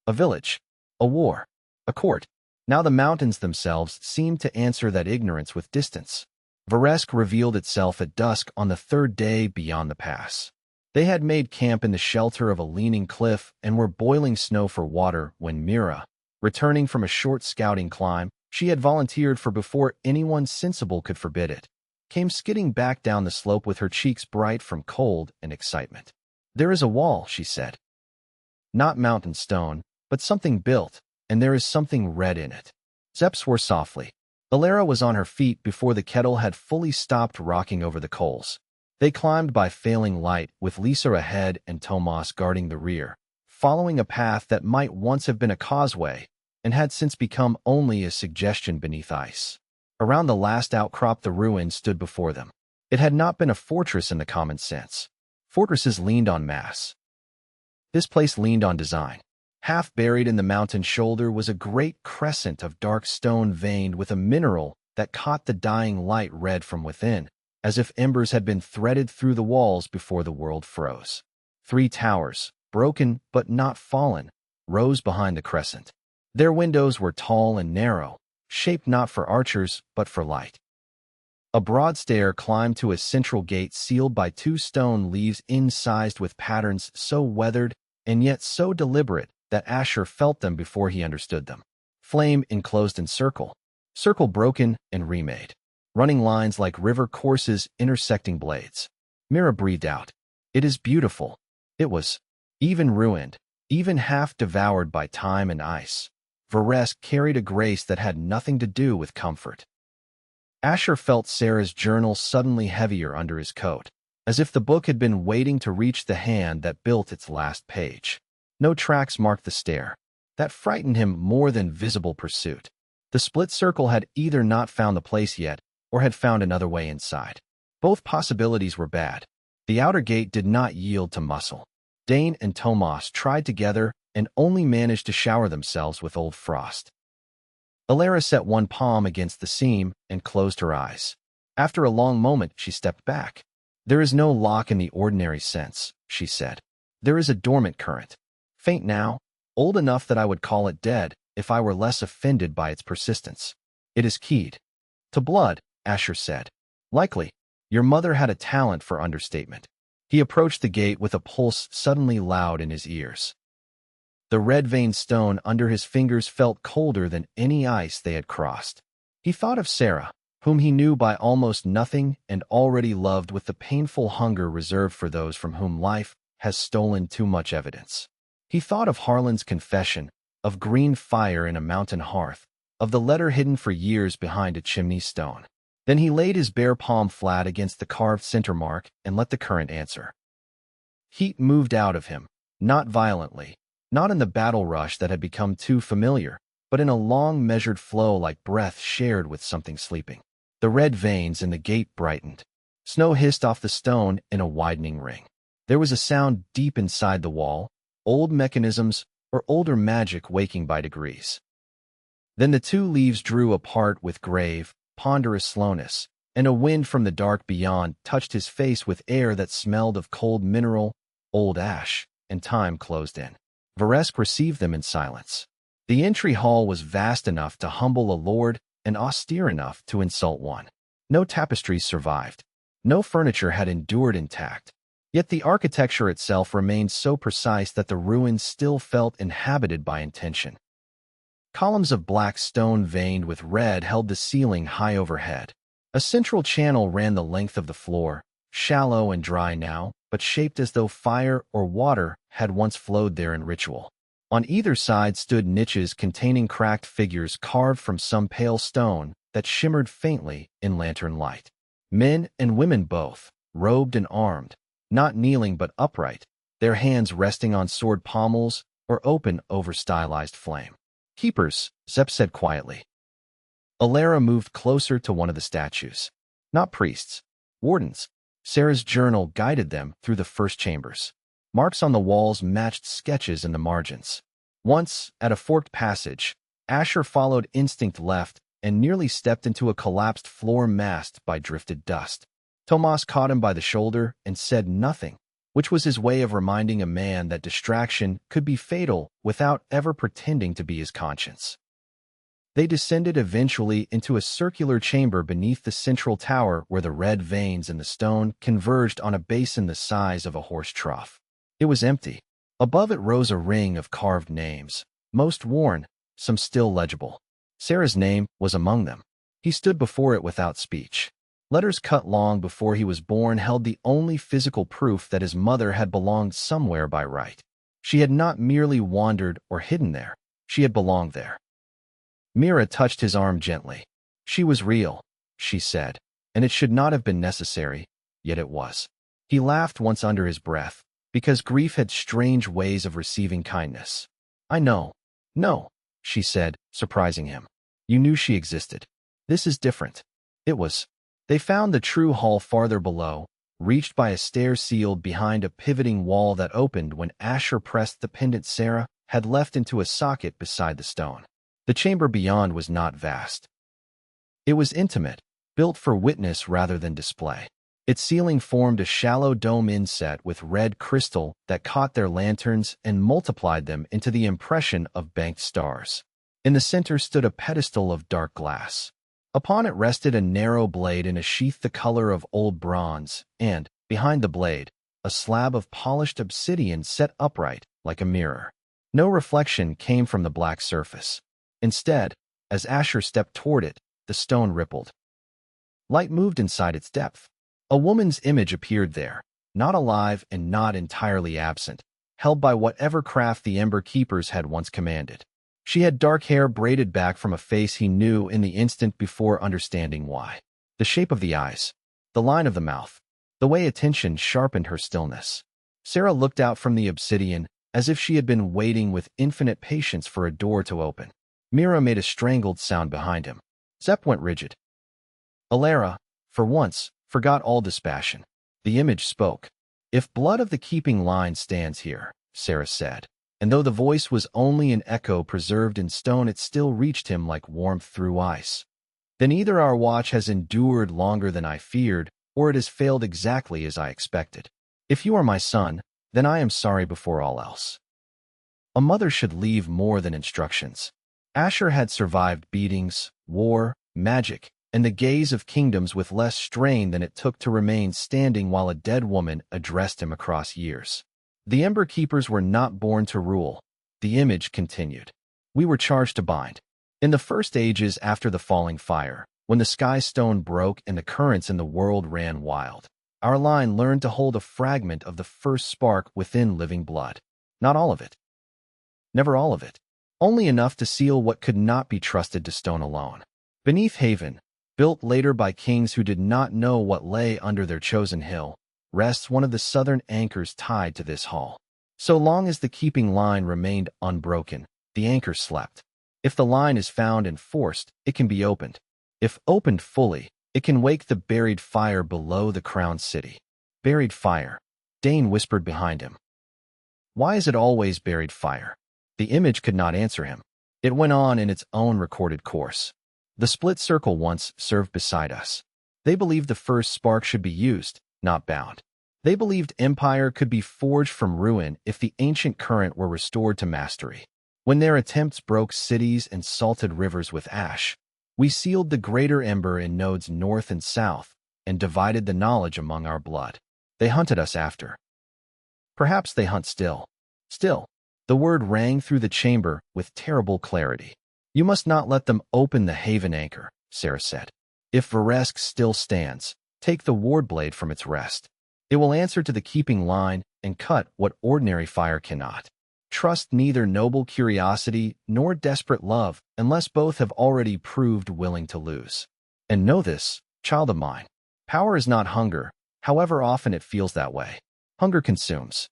a village, a war, a court. Now the mountains themselves seemed to answer that ignorance with distance. Varesk revealed itself at dusk on the third day beyond the pass. They had made camp in the shelter of a leaning cliff and were boiling snow for water when Mira, returning from a short scouting climb she had volunteered for before anyone sensible could forbid it, came skidding back down the slope with her cheeks bright from cold and excitement. "There is a wall," she said. "Not mountain stone, but something built, and there is something red in it." Zep swore softly. Alara was on her feet before the kettle had fully stopped rocking over the coals. They climbed by failing light, with Lisa ahead and Tomas guarding the rear, following a path that might once have been a causeway and had since become only a suggestion beneath ice. Around the last outcrop the ruin stood before them. It had not been a fortress in the common sense. Fortresses leaned on mass. This place leaned on design. Half buried in the mountain shoulder was a great crescent of dark stone veined with a mineral that caught the dying light red from within, as if embers had been threaded through the walls before the world froze. 3 towers, broken but not fallen, rose behind the crescent. Their windows were tall and narrow, shaped not for archers but for light. A broad stair climbed to a central gate sealed by 2 stone leaves incised with patterns so weathered and yet so deliberate that Asher felt them before he understood them. Flame enclosed in circle, circle broken and remade. Running lines like river courses intersecting blades. Mira breathed out. "It is beautiful." It was, even ruined, even half devoured by time and ice. Varesk carried a grace that had nothing to do with comfort. Asher felt Sarah's journal suddenly heavier under his coat, as if the book had been waiting to reach the hand that built its last page. No tracks marked the stair. That frightened him more than visible pursuit. The split circle had either not found the place yet, or had found another way inside. Both possibilities were bad. The outer gate did not yield to muscle. Dane and Tomas tried together and only managed to shower themselves with old frost. Alara set one palm against the seam and closed her eyes. After a long moment, she stepped back. "There is no lock in the ordinary sense," she said. "There is a dormant current. Faint now, old enough that I would call it dead if I were less offended by its persistence. It is keyed to blood," Asher said. "Likely. Your mother had a talent for understatement." He approached the gate with a pulse suddenly loud in his ears. The red-veined stone under his fingers felt colder than any ice they had crossed. He thought of Sarah, whom he knew by almost nothing and already loved with the painful hunger reserved for those from whom life has stolen too much evidence. He thought of Harlan's confession, of green fire in a mountain hearth, of the letter hidden for years behind a chimney stone. Then he laid his bare palm flat against the carved center mark and let the current answer. Heat moved out of him, not violently, not in the battle rush that had become too familiar, but in a long measured flow like breath shared with something sleeping. The red veins in the gate brightened. Snow hissed off the stone in a widening ring. There was a sound deep inside the wall, old mechanisms or older magic waking by degrees. Then the 2 leaves drew apart with grave, ponderous slowness, and a wind from the dark beyond touched his face with air that smelled of cold mineral, old ash, and time closed in. Varesk received them in silence. The entry hall was vast enough to humble a lord and austere enough to insult one. No tapestries survived. No furniture had endured intact, yet the architecture itself remained so precise that the ruins still felt inhabited by intention. Columns of black stone veined with red held the ceiling high overhead. A central channel ran the length of the floor, shallow and dry now, but shaped as though fire or water had once flowed there in ritual. On either side stood niches containing cracked figures carved from some pale stone that shimmered faintly in lantern light. Men and women both, robed and armed, not kneeling but upright, their hands resting on sword pommels or open over stylized flame. "Keepers," Zep said quietly. Alara moved closer to one of the statues. "Not priests. Wardens." Sarah's journal guided them through the first chambers. Marks on the walls matched sketches in the margins. Once, at a forked passage, Asher followed instinct left and nearly stepped into a collapsed floor masked by drifted dust. Tomas caught him by the shoulder and said nothing, which was his way of reminding a man that distraction could be fatal without ever pretending to be his conscience. They descended eventually into a circular chamber beneath the central tower where the red veins in the stone converged on a basin the size of a horse trough. It was empty. Above it rose a ring of carved names, most worn, some still legible. Sarah's name was among them. He stood before it without speech. Letters cut long before he was born held the only physical proof that his mother had belonged somewhere by right. She had not merely wandered or hidden there. She had belonged there. Mira touched his arm gently. "She was real," she said, "and it should not have been necessary, yet it was." He laughed once under his breath, because grief had strange ways of receiving kindness. "I know." "No," she said, surprising him. "You knew she existed. This is different." It was. They found the true hall farther below, reached by a stair sealed behind a pivoting wall that opened when Asher pressed the pendant Sarah had left into a socket beside the stone. The chamber beyond was not vast. It was intimate, built for witness rather than display. Its ceiling formed a shallow dome inset with red crystal that caught their lanterns and multiplied them into the impression of banked stars. In the center stood a pedestal of dark glass. Upon it rested a narrow blade in a sheath the color of old bronze, and, behind the blade, a slab of polished obsidian set upright like a mirror. No reflection came from the black surface. Instead, as Asher stepped toward it, the stone rippled. Light moved inside its depth. A woman's image appeared there, not alive and not entirely absent, held by whatever craft the Ember Keepers had once commanded. She had dark hair braided back from a face he knew in the instant before understanding why. The shape of the eyes, the line of the mouth, the way attention sharpened her stillness. Sarah looked out from the obsidian as if she had been waiting with infinite patience for a door to open. Mira made a strangled sound behind him. Zep went rigid. Alara, for once, forgot all dispassion. The image spoke. "If blood of the keeping line stands here," Sarah said, and though the voice was only an echo preserved in stone, it still reached him like warmth through ice. "Then either our watch has endured longer than I feared, or it has failed exactly as I expected. If you are my son, then I am sorry before all else." A mother should leave more than instructions. Asher had survived beatings, war, magic, and the gaze of kingdoms with less strain than it took to remain standing while a dead woman addressed him across years. The Ember Keepers were not born to rule. The image continued. "We were charged to bind. In the first ages after the falling fire, when the sky stone broke and the currents in the world ran wild, our line learned to hold a fragment of the first spark within living blood. Not all of it. Never all of it. Only enough to seal what could not be trusted to stone alone. Beneath Haven, built later by kings who did not know what lay under their chosen hill, rests one of the southern anchors tied to this hall. So long as the keeping line remained unbroken, the anchor slept. If the line is found and forced, it can be opened. If opened fully, it can wake the buried fire below the crowned city." "Buried fire," Dane whispered behind him. "Why is it always buried fire?" The image could not answer him. It went on in its own recorded course. "The split circle once served beside us. They believed the first spark should be used, not bound. They believed empire could be forged from ruin if the ancient current were restored to mastery. When their attempts broke cities and salted rivers with ash, we sealed the greater ember in nodes north and south, and divided the knowledge among our blood. They hunted us after. Perhaps they hunt still. Still, the word rang through the chamber with terrible clarity. You must not let them open the haven anchor, Sarah said. If Varesk still stands, take the ward blade from its rest. It will answer to the keeping line and cut what ordinary fire cannot. Trust neither noble curiosity nor desperate love unless both have already proved willing to lose. And know this, child of mine, power is not hunger, however often it feels that way. Hunger consumes.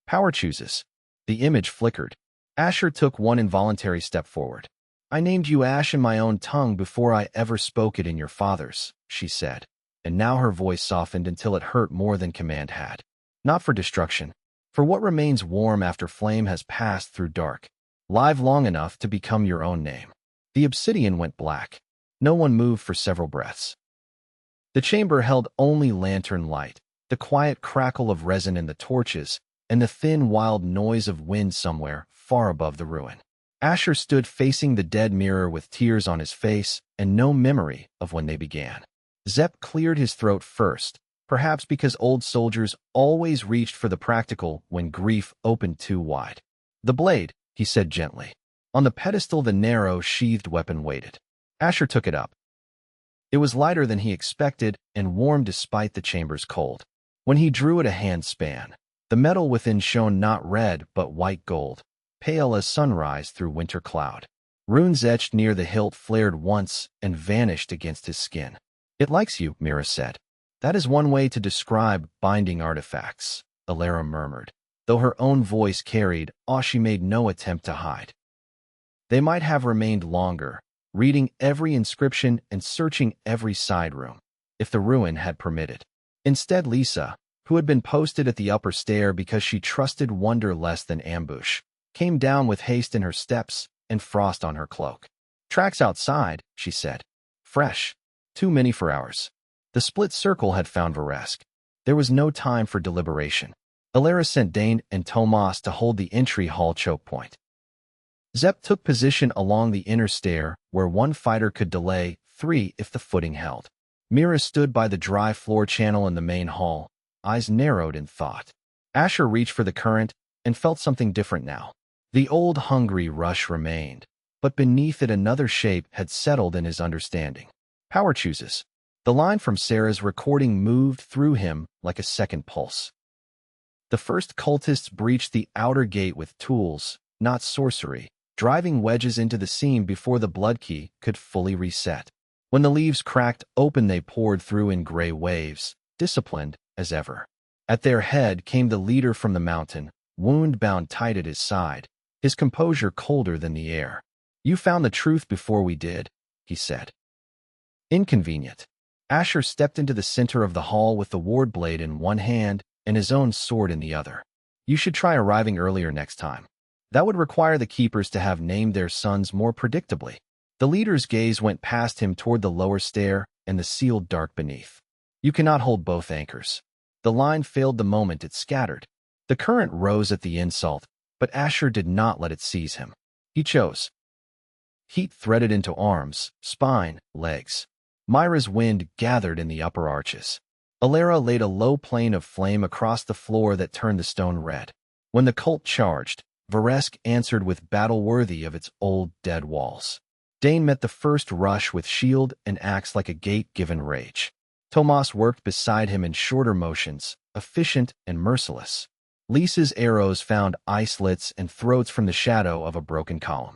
Power chooses. The image flickered. Asher took one involuntary step forward. I named you Ash in my own tongue before I ever spoke it in your father's, she said, and now her voice softened until it hurt more than command had. Not for destruction, for what remains warm after flame has passed through dark, live long enough to become your own name. The obsidian went black. No one moved for several breaths. The chamber held only lantern light, the quiet crackle of resin in the torches, and the thin, wild noise of wind somewhere far above the ruin. Asher stood facing the dead mirror with tears on his face and no memory of when they began. Zep cleared his throat first, perhaps because old soldiers always reached for the practical when grief opened too wide. The blade, he said gently. On the pedestal the narrow, sheathed weapon waited. Asher took it up. It was lighter than he expected and warm despite the chamber's cold. When he drew it a hand span, the metal within shone not red but white gold, pale as sunrise through winter cloud. Runes etched near the hilt flared once and vanished against his skin. It likes you, Mira said. That is one way to describe binding artifacts, Alara murmured, though her own voice carried awe she made no attempt to hide. They might have remained longer, reading every inscription and searching every side room, if the ruin had permitted. Instead, Lisa, who had been posted at the upper stair because she trusted wonder less than ambush, came down with haste in her steps and frost on her cloak. Tracks outside, she said. Fresh. Too many for ours. The split circle had found Varesk. There was no time for deliberation. Alara sent Dane and Tomas to hold the entry hall choke point. Zep took position along the inner stair where one fighter could delay 3 if the footing held. Mira stood by the dry floor channel in the main hall, eyes narrowed in thought. Asher reached for the current and felt something different now. The old hungry rush remained, but beneath it another shape had settled in his understanding. Power chooses. The line from Sarah's recording moved through him like a second pulse. The first cultists breached the outer gate with tools, not sorcery, driving wedges into the seam before the blood key could fully reset. When the leaves cracked open they poured through in gray waves, disciplined as ever. At their head came the leader from the mountain, wound bound tight at his side, his composure colder than the air. You found the truth before we did, he said. Inconvenient. Asher stepped into the center of the hall with the ward blade in one hand and his own sword in the other. You should try arriving earlier next time. That would require the keepers to have named their sons more predictably. The leader's gaze went past him toward the lower stair and the sealed dark beneath. You cannot hold both anchors. The line failed the moment it scattered. The current rose at the insult, but Asher did not let it seize him. He chose. Heat threaded into arms, spine, legs. Myra's wind gathered in the upper arches. Alara laid a low plane of flame across the floor that turned the stone red. When the cult charged, Varesk answered with battle worthy of its old dead walls. Dane met the first rush with shield and axe like a gate-given rage. Tomas worked beside him in shorter motions, efficient and merciless. Lisa's arrows found eye slits and throats from the shadow of a broken column.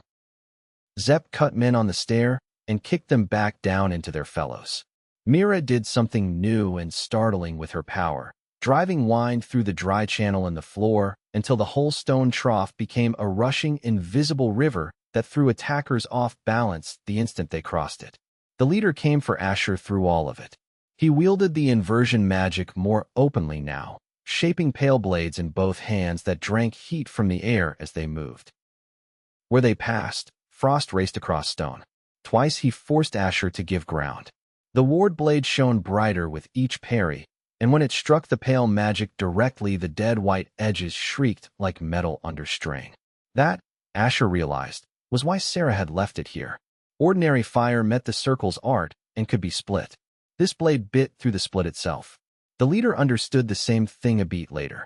Zep cut men on the stair and kicked them back down into their fellows. Mira did something new and startling with her power, driving wind through the dry channel in the floor until the whole stone trough became a rushing, invisible river that threw attackers off balance the instant they crossed it. The leader came for Asher through all of it. He wielded the inversion magic more openly now, shaping pale blades in both hands that drank heat from the air as they moved. Where they passed, frost raced across stone. Twice he forced Asher to give ground. The ward blade shone brighter with each parry, and when it struck the pale magic directly the dead white edges shrieked like metal under strain. That, Asher realized, was why Sarah had left it here. Ordinary fire met the circle's art and could be split. This blade bit through the split itself. The leader understood the same thing a beat later.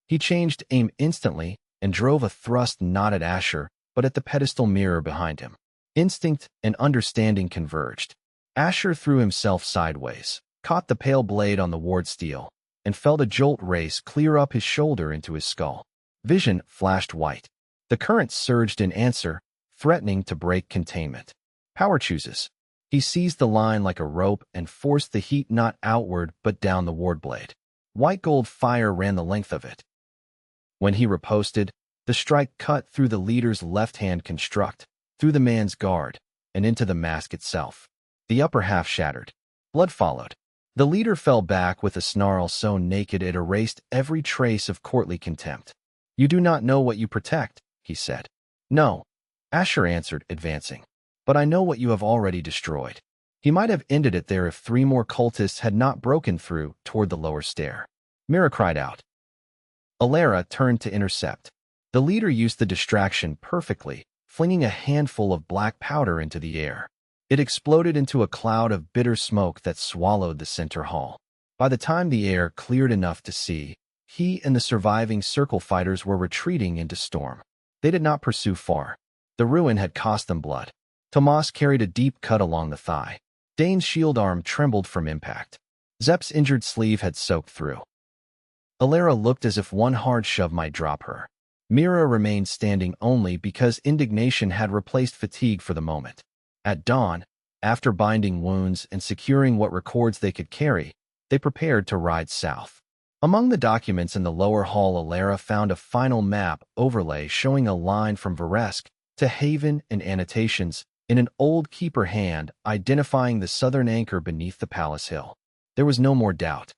He changed aim instantly and drove a thrust not at Asher, but at the pedestal mirror behind him. Instinct and understanding converged. Asher threw himself sideways, caught the pale blade on the ward steel, and felt a jolt race clear up his shoulder into his skull. Vision flashed white. The current surged in answer, threatening to break containment. Power chooses. He seized the line like a rope and forced the heat not outward but down the ward blade. White gold fire ran the length of it. When he riposted, the strike cut through the leader's left-hand construct, through the man's guard, and into the mask itself. The upper half shattered. Blood followed. The leader fell back with a snarl so naked it erased every trace of courtly contempt. "You do not know what you protect," he said. "No," Asher answered, advancing. "But I know what you have already destroyed." He might have ended it there if 3 more cultists had not broken through toward the lower stair. Mira cried out. Alara turned to intercept. The leader used the distraction perfectly, flinging a handful of black powder into the air. It exploded into a cloud of bitter smoke that swallowed the center hall. By the time the air cleared enough to see, he and the surviving circle fighters were retreating into storm. They did not pursue far. The ruin had cost them blood. Tomas carried a deep cut along the thigh. Dane's shield arm trembled from impact. Zep's injured sleeve had soaked through. Alara looked as if one hard shove might drop her. Mira remained standing only because indignation had replaced fatigue for the moment. At dawn, after binding wounds and securing what records they could carry, they prepared to ride south. Among the documents in the lower hall, Alara found a final map overlay showing a line from Varesk to Haven and annotations in an old keeper hand identifying the southern anchor beneath the palace hill. There was no more doubt.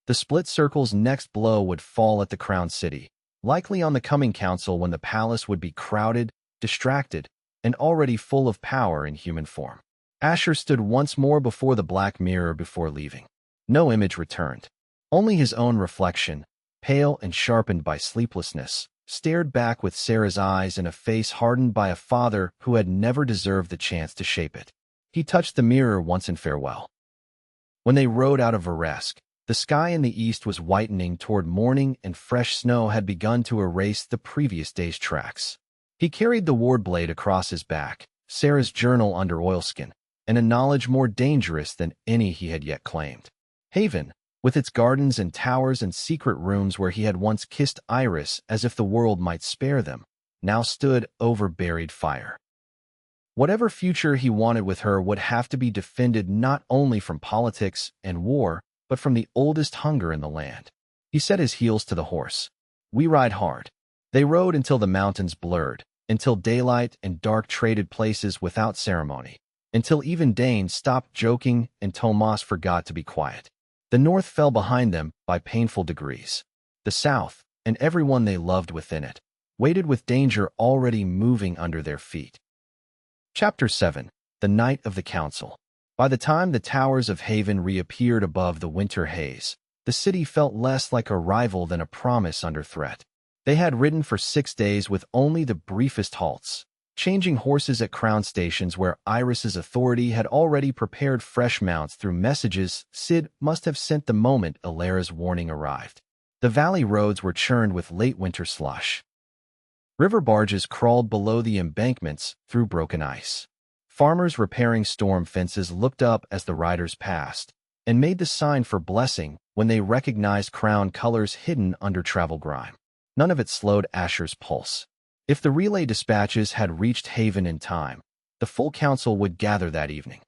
The split circle's next blow would fall at the crown city, likely on the coming council when the palace would be crowded, distracted, and already full of power in human form. Asher stood once more before the black mirror before leaving. No image returned. Only his own reflection, pale and sharpened by sleeplessness, stared back with Sarah's eyes in a face hardened by a father who had never deserved the chance to shape it. He touched the mirror once in farewell. When they rode out of Varesk, the sky in the east was whitening toward morning and fresh snow had begun to erase the previous day's tracks. He carried the ward blade across his back, Sarah's journal under oilskin, and a knowledge more dangerous than any he had yet claimed. Haven, with its gardens and towers and secret rooms where he had once kissed Iris as if the world might spare them, now stood over buried fire. Whatever future he wanted with her would have to be defended not only from politics and war, but from the oldest hunger in the land. He set his heels to the horse. "We ride hard." They rode until the mountains blurred, until daylight and dark traded places without ceremony, until even Dane stopped joking and Tomas forgot to be quiet. The north fell behind them by painful degrees. The south, and everyone they loved within it, waited with danger already moving under their feet. Chapter 7. The Night of the Council. By the time the towers of Haven reappeared above the winter haze, the city felt less like a rival than a promise under threat. They had ridden for 6 days with only the briefest halts, changing horses at crown stations where Iris's authority had already prepared fresh mounts through messages Sid must have sent the moment Alara's warning arrived. The valley roads were churned with late winter slush. River barges crawled below the embankments through broken ice. Farmers repairing storm fences looked up as the riders passed and made the sign for blessing when they recognized crown colors hidden under travel grime. None of it slowed Asher's pulse. If the relay dispatches had reached Haven in time, the full council would gather that evening.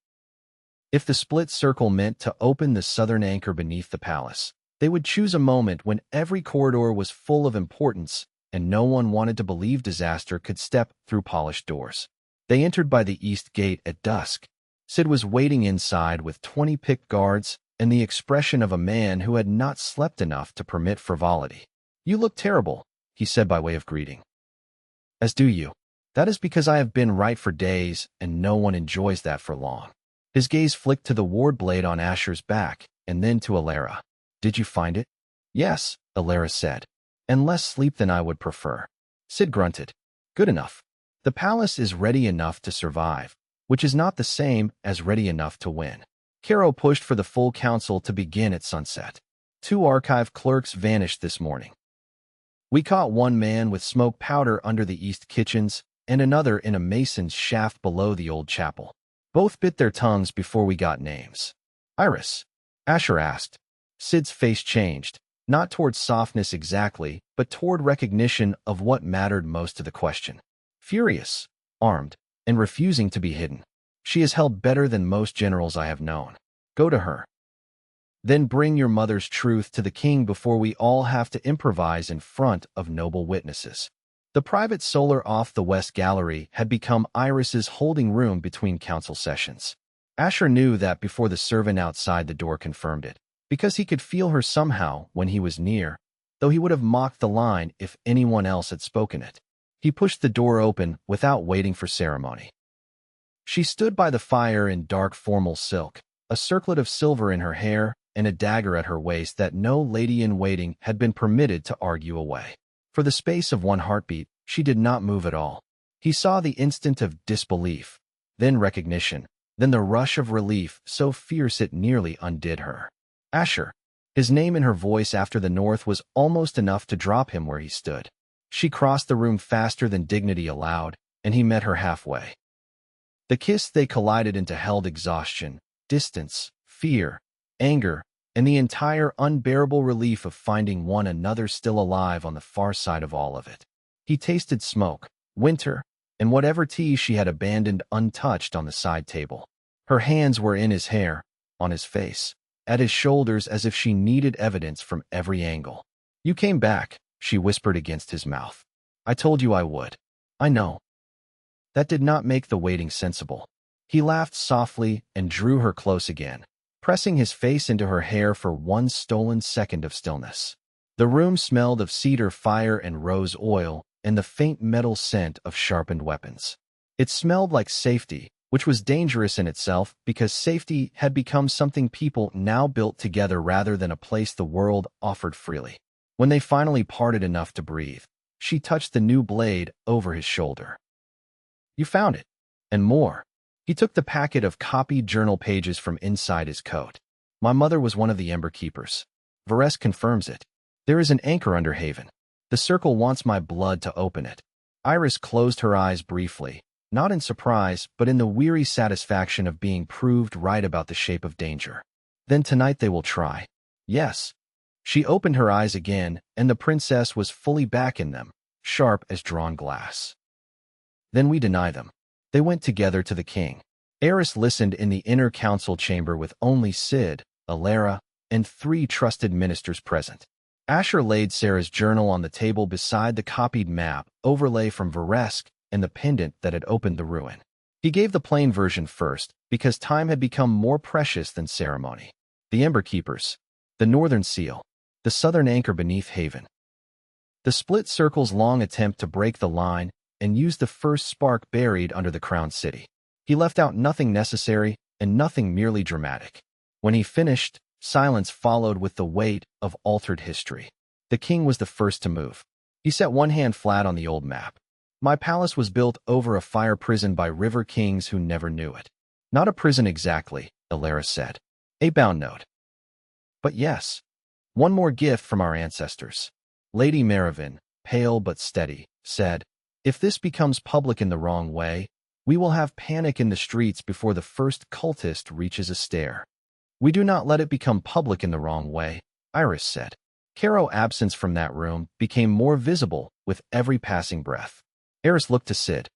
If the split circle meant to open the southern anchor beneath the palace, they would choose a moment when every corridor was full of importance and no one wanted to believe disaster could step through polished doors. They entered by the east gate at dusk. Sid was waiting inside with 20 picked guards and the expression of a man who had not slept enough to permit frivolity. "You look terrible," he said by way of greeting. "As do you. That is because I have been right for days, and no one enjoys that for long." His gaze flicked to the ward blade on Asher's back, and then to Alara. "Did you find it?" "Yes," Alara said, "and less sleep than I would prefer." Sid grunted. "Good enough. The palace is ready enough to survive, which is not the same as ready enough to win. Caro pushed for the full council to begin at sunset. 2 archive clerks vanished this morning. We caught one man with smoke powder under the east kitchens and another in a mason's shaft below the old chapel. Both bit their tongues before we got names. Iris? Asher asked. Sid's face changed, not toward softness exactly, but toward recognition of what mattered most to the question. Furious, armed, and refusing to be hidden. She is held better than most generals I have known. Go to her. Then bring your mother's truth to the king before we all have to improvise in front of noble witnesses. The private solar off the west gallery had become Iris's holding room between council sessions. Asher knew that before the servant outside the door confirmed it, because he could feel her somehow when he was near, though he would have mocked the line if anyone else had spoken it. He pushed the door open without waiting for ceremony. She stood by the fire in dark formal silk, a circlet of silver in her hair, and a dagger at her waist that no lady-in-waiting had been permitted to argue away. For the space of one heartbeat, she did not move at all. He saw the instant of disbelief, then recognition, then the rush of relief so fierce it nearly undid her. Asher. His name in her voice after the North was almost enough to drop him where he stood. She crossed the room faster than dignity allowed, and he met her halfway. The kiss they collided into held exhaustion, distance, fear, anger, and the entire unbearable relief of finding one another still alive on the far side of all of it. He tasted smoke, winter, and whatever tea she had abandoned untouched on the side table. Her hands were in his hair, on his face, at his shoulders as if she needed evidence from every angle. You came back, she whispered against his mouth. I told you I would. I know. That did not make the waiting sensible. He laughed softly and drew her close again, pressing his face into her hair for one stolen second of stillness. The room smelled of cedar fire and rose oil and the faint metal scent of sharpened weapons. It smelled like safety, which was dangerous in itself because safety had become something people now built together rather than a place the world offered freely. When they finally parted enough to breathe, she touched the new blade over his shoulder. You found it, and more. He took the packet of copied journal pages from inside his coat. My mother was one of the Ember Keepers. Vares confirms it. There is an anchor under Haven. The Circle wants my blood to open it. Iris closed her eyes briefly, not in surprise, but in the weary satisfaction of being proved right about the shape of danger. Then tonight they will try. Yes. She opened her eyes again, and the princess was fully back in them, sharp as drawn glass. Then we deny them. They went together to the king. Eris listened in the inner council chamber with only Sid, Alara, and 3 trusted ministers present. Asher laid Sarah's journal on the table beside the copied map, overlay from Varesk, and the pendant that had opened the ruin. He gave the plain version first, because time had become more precious than ceremony. The Ember Keepers, the Northern Seal, the Southern Anchor beneath Haven. The Split Circle's long attempt to break the line and use the first spark buried under the Crown City. He left out nothing necessary and nothing merely dramatic. When he finished, silence followed with the weight of altered history. The king was the first to move. He set one hand flat on the old map. My palace was built over a fire prison by river kings who never knew it. Not a prison exactly, Alara said. A bound note. But yes. One more gift from our ancestors. Lady Maravin, pale but steady, said, if this becomes public in the wrong way, we will have panic in the streets before the first cultist reaches a stair. We do not let it become public in the wrong way, Iris said. Caro's absence from that room became more visible with every passing breath. Eris looked to Sid.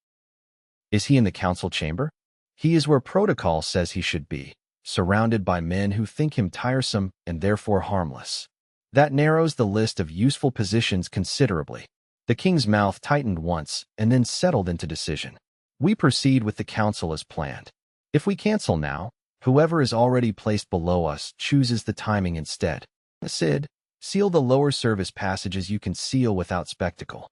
Is he in the council chamber? He is where protocol says he should be, surrounded by men who think him tiresome and therefore harmless. That narrows the list of useful positions considerably. The king's mouth tightened once and then settled into decision. We proceed with the council as planned. If we cancel now, whoever is already placed below us chooses the timing instead. Sid, seal the lower service passages you can seal without spectacle.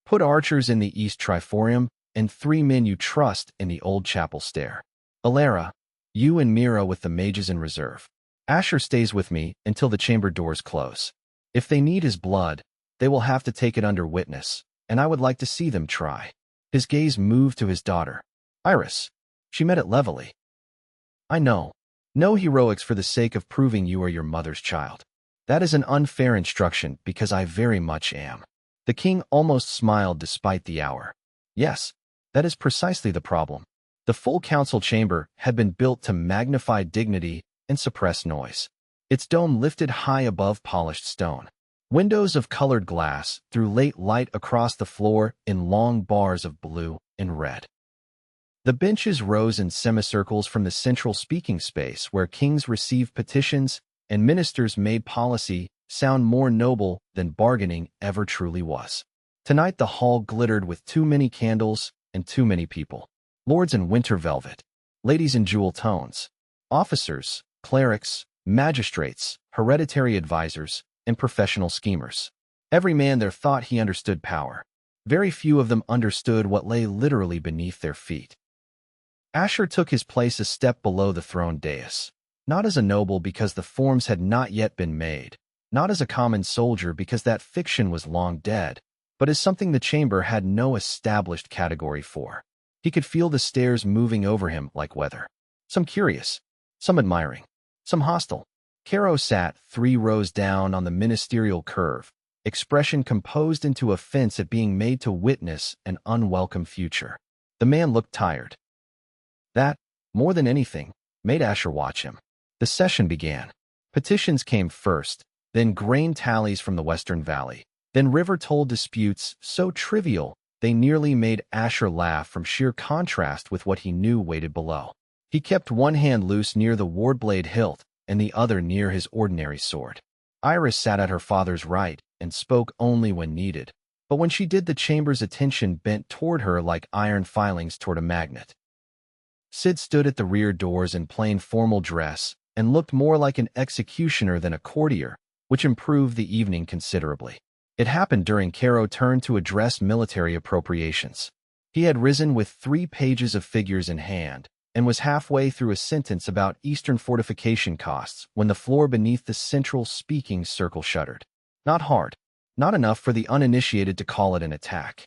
Put archers in the east triforium and 3 men you trust in the old chapel stair. Alara, you and Mira with the mages in reserve. Asher stays with me until the chamber doors close. If they need his blood, they will have to take it under witness, and I would like to see them try. His gaze moved to his daughter. Iris. She met it levelly. I know. No heroics for the sake of proving you are your mother's child. That is an unfair instruction because I very much am. The king almost smiled despite the hour. Yes, that is precisely the problem. The full council chamber had been built to magnify dignity and suppress noise. Its dome lifted high above polished stone. Windows of colored glass threw late light across the floor in long bars of blue and red. The benches rose in semicircles from the central speaking space where kings received petitions and ministers made policy sound more noble than bargaining ever truly was. Tonight the hall glittered with too many candles and too many people. Lords in winter velvet, ladies in jewel tones, officers, clerics, magistrates, hereditary advisors, and professional schemers. Every man there thought he understood power. Very few of them understood what lay literally beneath their feet. Asher took his place a step below the throne dais, not as a noble because the forms had not yet been made, not as a common soldier because that fiction was long dead, but as something the chamber had no established category for. He could feel the stairs moving over him like weather. Some curious, some admiring, some hostile. Caro sat 3 rows down on the ministerial curve, expression composed into a fence at being made to witness an unwelcome future. The man looked tired. That, more than anything, made Asher watch him. The session began. Petitions came first, then grain tallies from the Western Valley, then river-toll disputes so trivial they nearly made Asher laugh from sheer contrast with what he knew waited below. He kept one hand loose near the wardblade hilt and the other near his ordinary sword. Iris sat at her father's right and spoke only when needed, but when she did the chamber's attention bent toward her like iron filings toward a magnet. Sid stood at the rear doors in plain formal dress and looked more like an executioner than a courtier, which improved the evening considerably. It happened during Caro's turn to address military appropriations. He had risen with 3 pages of figures in hand and was halfway through a sentence about Eastern fortification costs when the floor beneath the central speaking circle shuddered. Not hard, not enough for the uninitiated to call it an attack.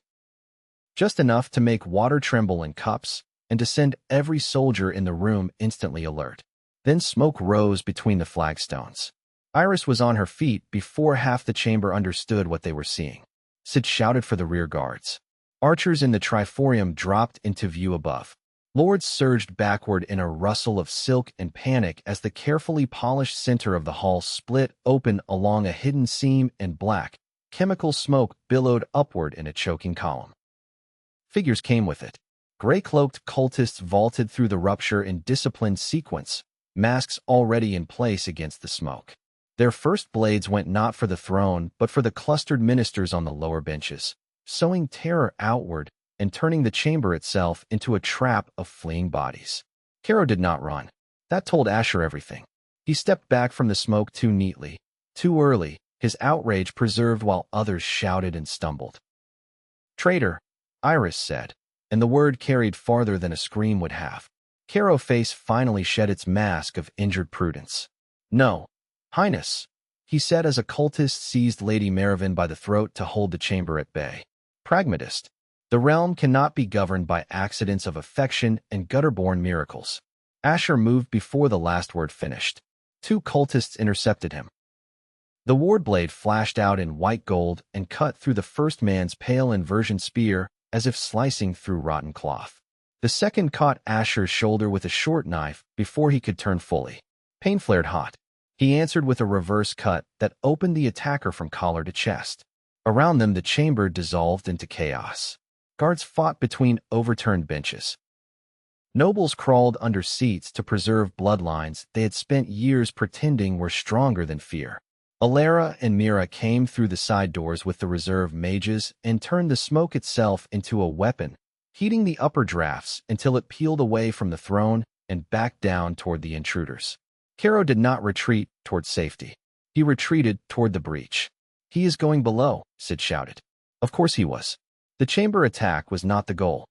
Just enough to make water tremble in cups and to send every soldier in the room instantly alert. Then smoke rose between the flagstones. Iris was on her feet before half the chamber understood what they were seeing. Sid shouted for the rear guards. Archers in the triforium dropped into view above. Lords surged backward in a rustle of silk and panic as the carefully polished center of the hall split open along a hidden seam and black, chemical smoke billowed upward in a choking column. Figures came with it. Gray-cloaked cultists vaulted through the rupture in disciplined sequence, masks already in place against the smoke. Their first blades went not for the throne, but for the clustered ministers on the lower benches, sowing terror outward and turning the chamber itself into a trap of fleeing bodies. Caro did not run. That told Asher everything. He stepped back from the smoke too neatly, too early, his outrage preserved while others shouted and stumbled. "Traitor," Iris said, and the word carried farther than a scream would have. Caro's face finally shed its mask of injured prudence. "No, Highness," he said as a cultist seized Lady Merivin by the throat to hold the chamber at bay. "Pragmatist. The realm cannot be governed by accidents of affection and gutter-born miracles." Asher moved before the last word finished. 2 cultists intercepted him. The wardblade flashed out in white gold and cut through the first man's pale inversion spear as if slicing through rotten cloth. The second caught Asher's shoulder with a short knife before he could turn fully. Pain flared hot. He answered with a reverse cut that opened the attacker from collar to chest. Around them, the chamber dissolved into chaos. Guards fought between overturned benches. Nobles crawled under seats to preserve bloodlines they had spent years pretending were stronger than fear. Alara and Mira came through the side doors with the reserve mages and turned the smoke itself into a weapon, heating the upper drafts until it peeled away from the throne and backed down toward the intruders. Caro did not retreat toward safety. He retreated toward the breach. "He is going below," Sid shouted. Of course he was. The chamber attack was not the goal.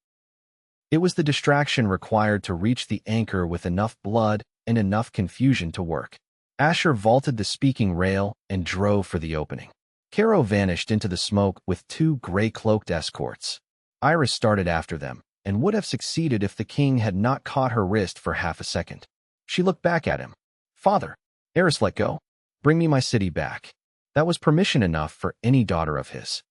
It was the distraction required to reach the anchor with enough blood and enough confusion to work. Asher vaulted the speaking rail and drove for the opening. Caro vanished into the smoke with 2 gray-cloaked escorts. Iris started after them and would have succeeded if the king had not caught her wrist for half a second. She looked back at him. Father, Eris let go. Bring me my city back. That was permission enough for any daughter of his.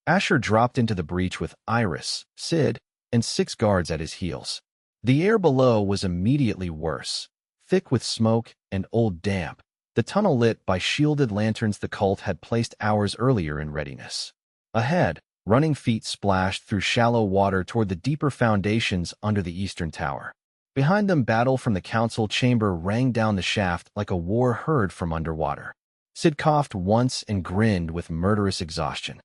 Asher dropped into the breach with Iris, Sid, and 6 guards at his heels. The air below was immediately worse, thick with smoke and old damp, the tunnel lit by shielded lanterns the cult had placed hours earlier in readiness. Ahead, running feet splashed through shallow water toward the deeper foundations under the eastern tower. Behind them, battle from the council chamber rang down the shaft like a war heard from underwater. Sid coughed once and grinned with murderous exhaustion.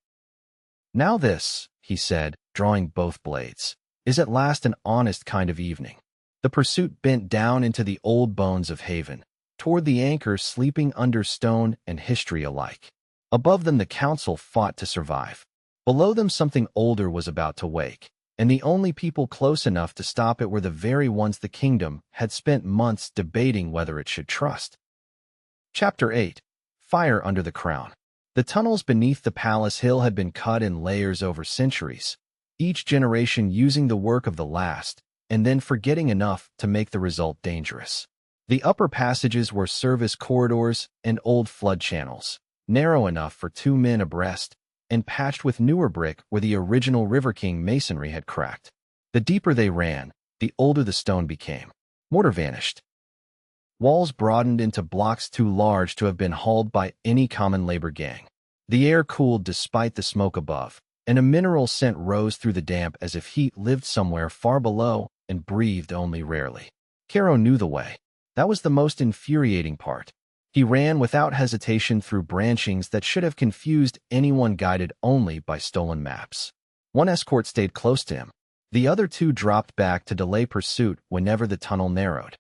Now this, he said, drawing both blades, is at last an honest kind of evening. The pursuit bent down into the old bones of Haven, toward the anchor sleeping under stone and history alike. Above them the council fought to survive. Below them something older was about to wake, and the only people close enough to stop it were the very ones the kingdom had spent months debating whether it should trust. Chapter 8. Fire Under the Crown. The tunnels beneath the palace hill had been cut in layers over centuries, each generation using the work of the last, and then forgetting enough to make the result dangerous. The upper passages were service corridors and old flood channels, narrow enough for 2 men abreast, and patched with newer brick where the original River King masonry had cracked. The deeper they ran, the older the stone became. Mortar vanished. Walls broadened into blocks too large to have been hauled by any common labor gang. The air cooled despite the smoke above, and a mineral scent rose through the damp as if heat lived somewhere far below and breathed only rarely. Caro knew the way. That was the most infuriating part. He ran without hesitation through branchings that should have confused anyone guided only by stolen maps. One escort stayed close to him. The other 2 dropped back to delay pursuit whenever the tunnel narrowed.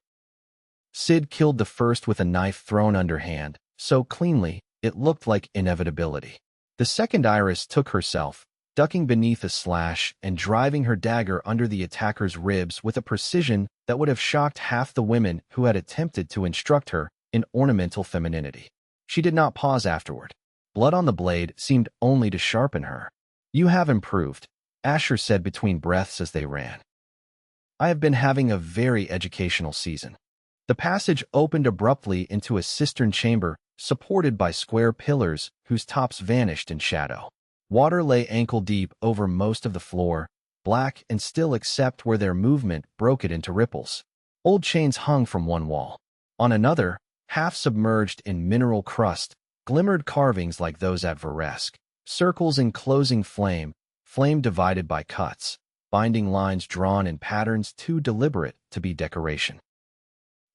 Sid killed the first with a knife thrown underhand, so cleanly it looked like inevitability. The second Iris took herself, ducking beneath a slash and driving her dagger under the attacker's ribs with a precision that would have shocked half the women who had attempted to instruct her in ornamental femininity. She did not pause afterward. Blood on the blade seemed only to sharpen her. "You have improved," Asher said between breaths as they ran. "I have been having a very educational season." The passage opened abruptly into a cistern chamber supported by square pillars whose tops vanished in shadow. Water lay ankle-deep over most of the floor, black and still except where their movement broke it into ripples. Old chains hung from one wall. On another, half submerged in mineral crust, glimmered carvings like those at Varesk, circles enclosing flame divided by cuts, binding lines drawn in patterns too deliberate to be decoration.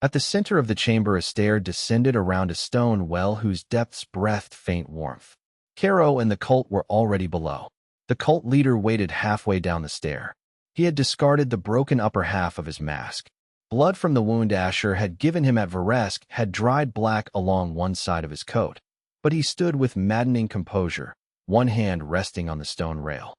At the center of the chamber a stair descended around a stone well whose depths breathed faint warmth. Caro and the cult were already below. The cult leader waited halfway down the stair. He had discarded the broken upper half of his mask. Blood from the wound Asher had given him at Varesk had dried black along one side of his coat, but he stood with maddening composure, one hand resting on the stone rail.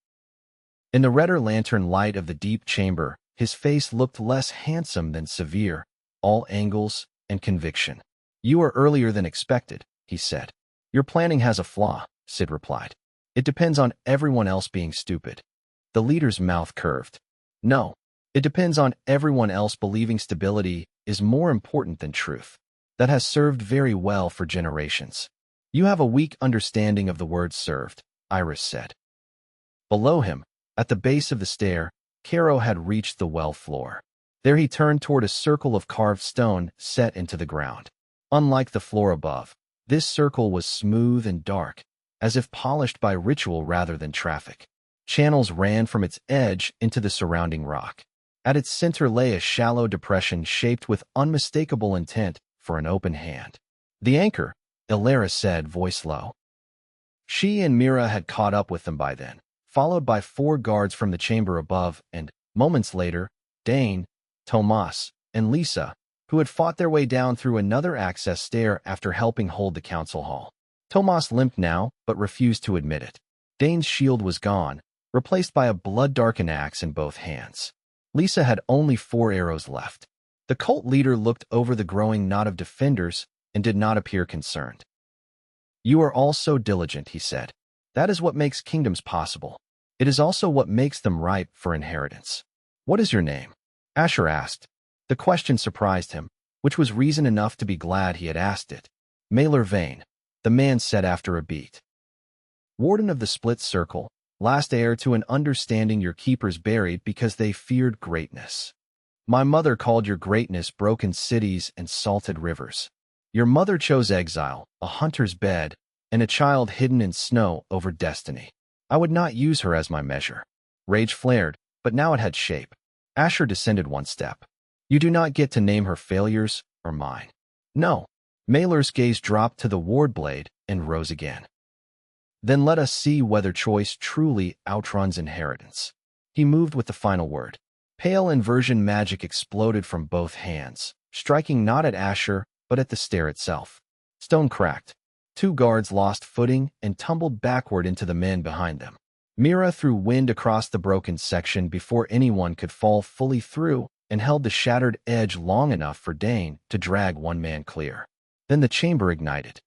In the redder lantern light of the deep chamber, his face looked less handsome than severe, all angles and conviction. "You are earlier than expected," he said. "Your planning has a flaw," Sid replied. "It depends on everyone else being stupid." The leader's mouth curved. "No, it depends on everyone else believing stability is more important than truth. That has served very well for generations." "You have a weak understanding of the word served," Iris said. Below him, at the base of the stair, Caro had reached the well floor. There he turned toward a circle of carved stone set into the ground. Unlike the floor above, this circle was smooth and dark, as if polished by ritual rather than traffic. Channels ran from its edge into the surrounding rock. At its center lay a shallow depression shaped with unmistakable intent for an open hand. "The anchor," Ilara said, voice low. She and Mira had caught up with them by then, followed by 4 guards from the chamber above and, moments later, Dane, Tomas, and Lisa, who had fought their way down through another access stair after helping hold the council hall. Tomas limped now, but refused to admit it. Dane's shield was gone, replaced by a blood-darkened axe in both hands. Lisa had only 4 arrows left. The cult leader looked over the growing knot of defenders and did not appear concerned. "You are all so diligent," he said. "That is what makes kingdoms possible. It is also what makes them ripe for inheritance." "What is your name?" Asher asked. The question surprised him. which was reason enough to be glad he had asked it. Mailer Vane, the man said after a beat. Warden of the Split Circle, last heir to an understanding your keepers buried because they feared greatness. My mother called your greatness broken cities and salted rivers. Your mother chose exile, a hunter's bed, and a child hidden in snow over destiny. I would not use her as my measure. Rage flared, but now it had shape. Asher descended one step. You do not get to name her failures or mine. No. Mailer's gaze dropped to the ward blade and rose again. Then let us see whether choice truly outruns inheritance. He moved with the final word. Pale inversion magic exploded from both hands, striking not at Asher, but at the stair itself. Stone cracked. Two guards lost footing and tumbled backward into the men behind them. Mira threw wind across the broken section before anyone could fall fully through and held the shattered edge long enough for Dane to drag one man clear. Then the chamber ignited.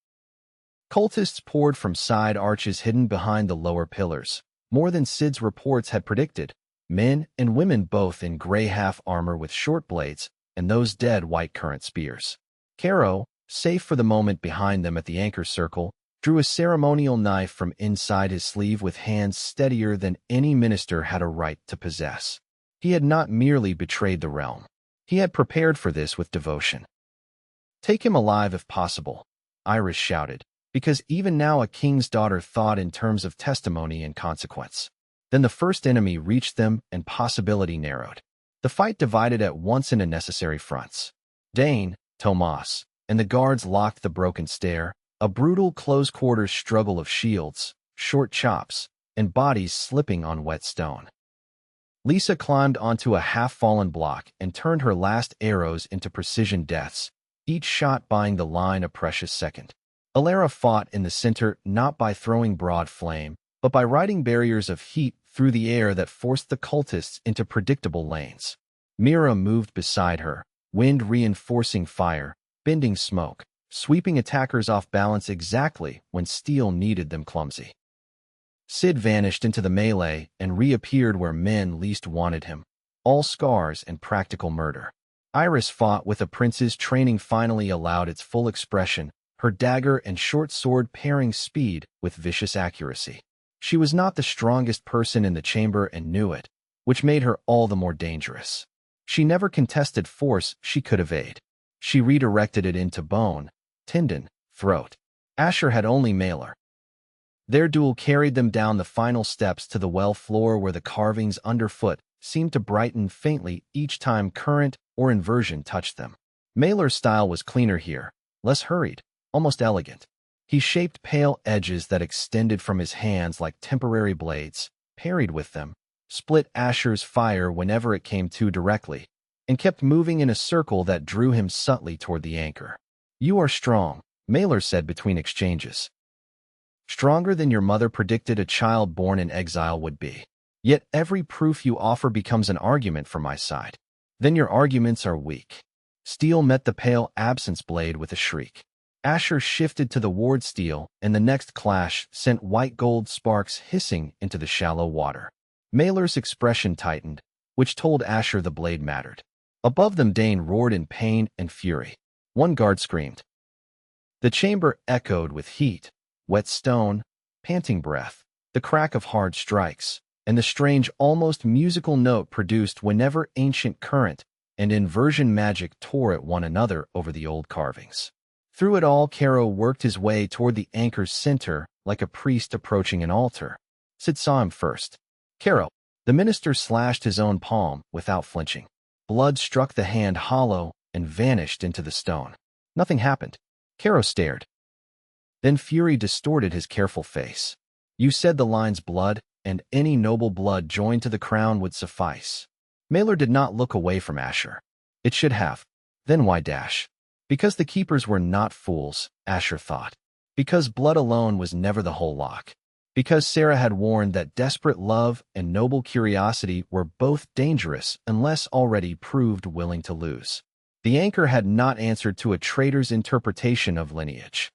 Cultists poured from side arches hidden behind the lower pillars, more than Sid's reports had predicted, men and women both in gray half-armor with short blades and those dead white current spears. Caro, safe for the moment behind them at the anchor circle, drew a ceremonial knife from inside his sleeve with hands steadier than any minister had a right to possess. He had not merely betrayed the realm. He had prepared for this with devotion. Take him alive if possible, Iris shouted, because even now a king's daughter thought in terms of testimony and consequence. Then the first enemy reached them and possibility narrowed. The fight divided at once into necessary fronts. Dane, Tomas, and the guards locked the broken stair, a brutal close-quarters struggle of shields, short chops, and bodies slipping on wet stone. Lisa climbed onto a half-fallen block and turned her last arrows into precision deaths, each shot buying the line a precious second. Alara fought in the center not by throwing broad flame, but by riding barriers of heat through the air that forced the cultists into predictable lanes. Mira moved beside her, wind reinforcing fire, bending smoke, sweeping attackers off balance exactly when steel needed them clumsy. Sid vanished into the melee and reappeared where men least wanted him, all scars and practical murder. Iris fought with a prince's training finally allowed its full expression, her dagger and short sword pairing speed with vicious accuracy. She was not the strongest person in the chamber and knew it, which made her all the more dangerous. She never contested force she could evade. She redirected it into bone, tendon, throat. Asher had only Mailer. Their duel carried them down the final steps to the well floor where the carvings underfoot seemed to brighten faintly each time current or inversion touched them. Mailer's style was cleaner here, less hurried, almost elegant. He shaped pale edges that extended from his hands like temporary blades, parried with them, split Asher's fire whenever it came too directly, and kept moving in a circle that drew him subtly toward the anchor. You are strong, Mailer said between exchanges. Stronger than your mother predicted a child born in exile would be. Yet every proof you offer becomes an argument for my side. Then your arguments are weak. Steel met the pale absence blade with a shriek. Asher shifted to the ward steel, and the next clash sent white-gold sparks hissing into the shallow water. Mailer's expression tightened, which told Asher the blade mattered. Above them Dane roared in pain and fury. One guard screamed. The chamber echoed with heat, wet stone, panting breath, the crack of hard strikes, and the strange, almost musical note produced whenever ancient current and inversion magic tore at one another over the old carvings. Through it all, Caro worked his way toward the anchor's center like a priest approaching an altar. Sid saw him first. Caro, the minister slashed his own palm without flinching. Blood struck the hand hollow and vanished into the stone. Nothing happened. Caro stared. Then fury distorted his careful face. You said the lines blood, and any noble blood joined to the crown would suffice. Mailer did not look away from Asher. It should have. Then why dash? Because the keepers were not fools, Asher thought. Because blood alone was never the whole lock. Because Sarah had warned that desperate love and noble curiosity were both dangerous unless already proved willing to lose. The anchor had not answered to a traitor's interpretation of lineage.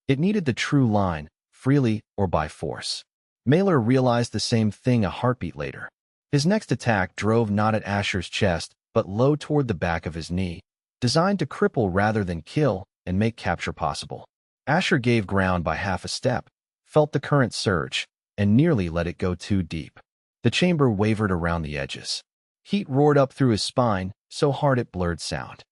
It needed the true line, freely or by force. Mailer realized the same thing a heartbeat later. His next attack drove not at Asher's chest, but low toward the back of his knee, designed to cripple rather than kill and make capture possible. Asher gave ground by half a step, felt the current surge, and nearly let it go too deep. The chamber wavered around the edges. Heat roared up through his spine, so hard it blurred sound.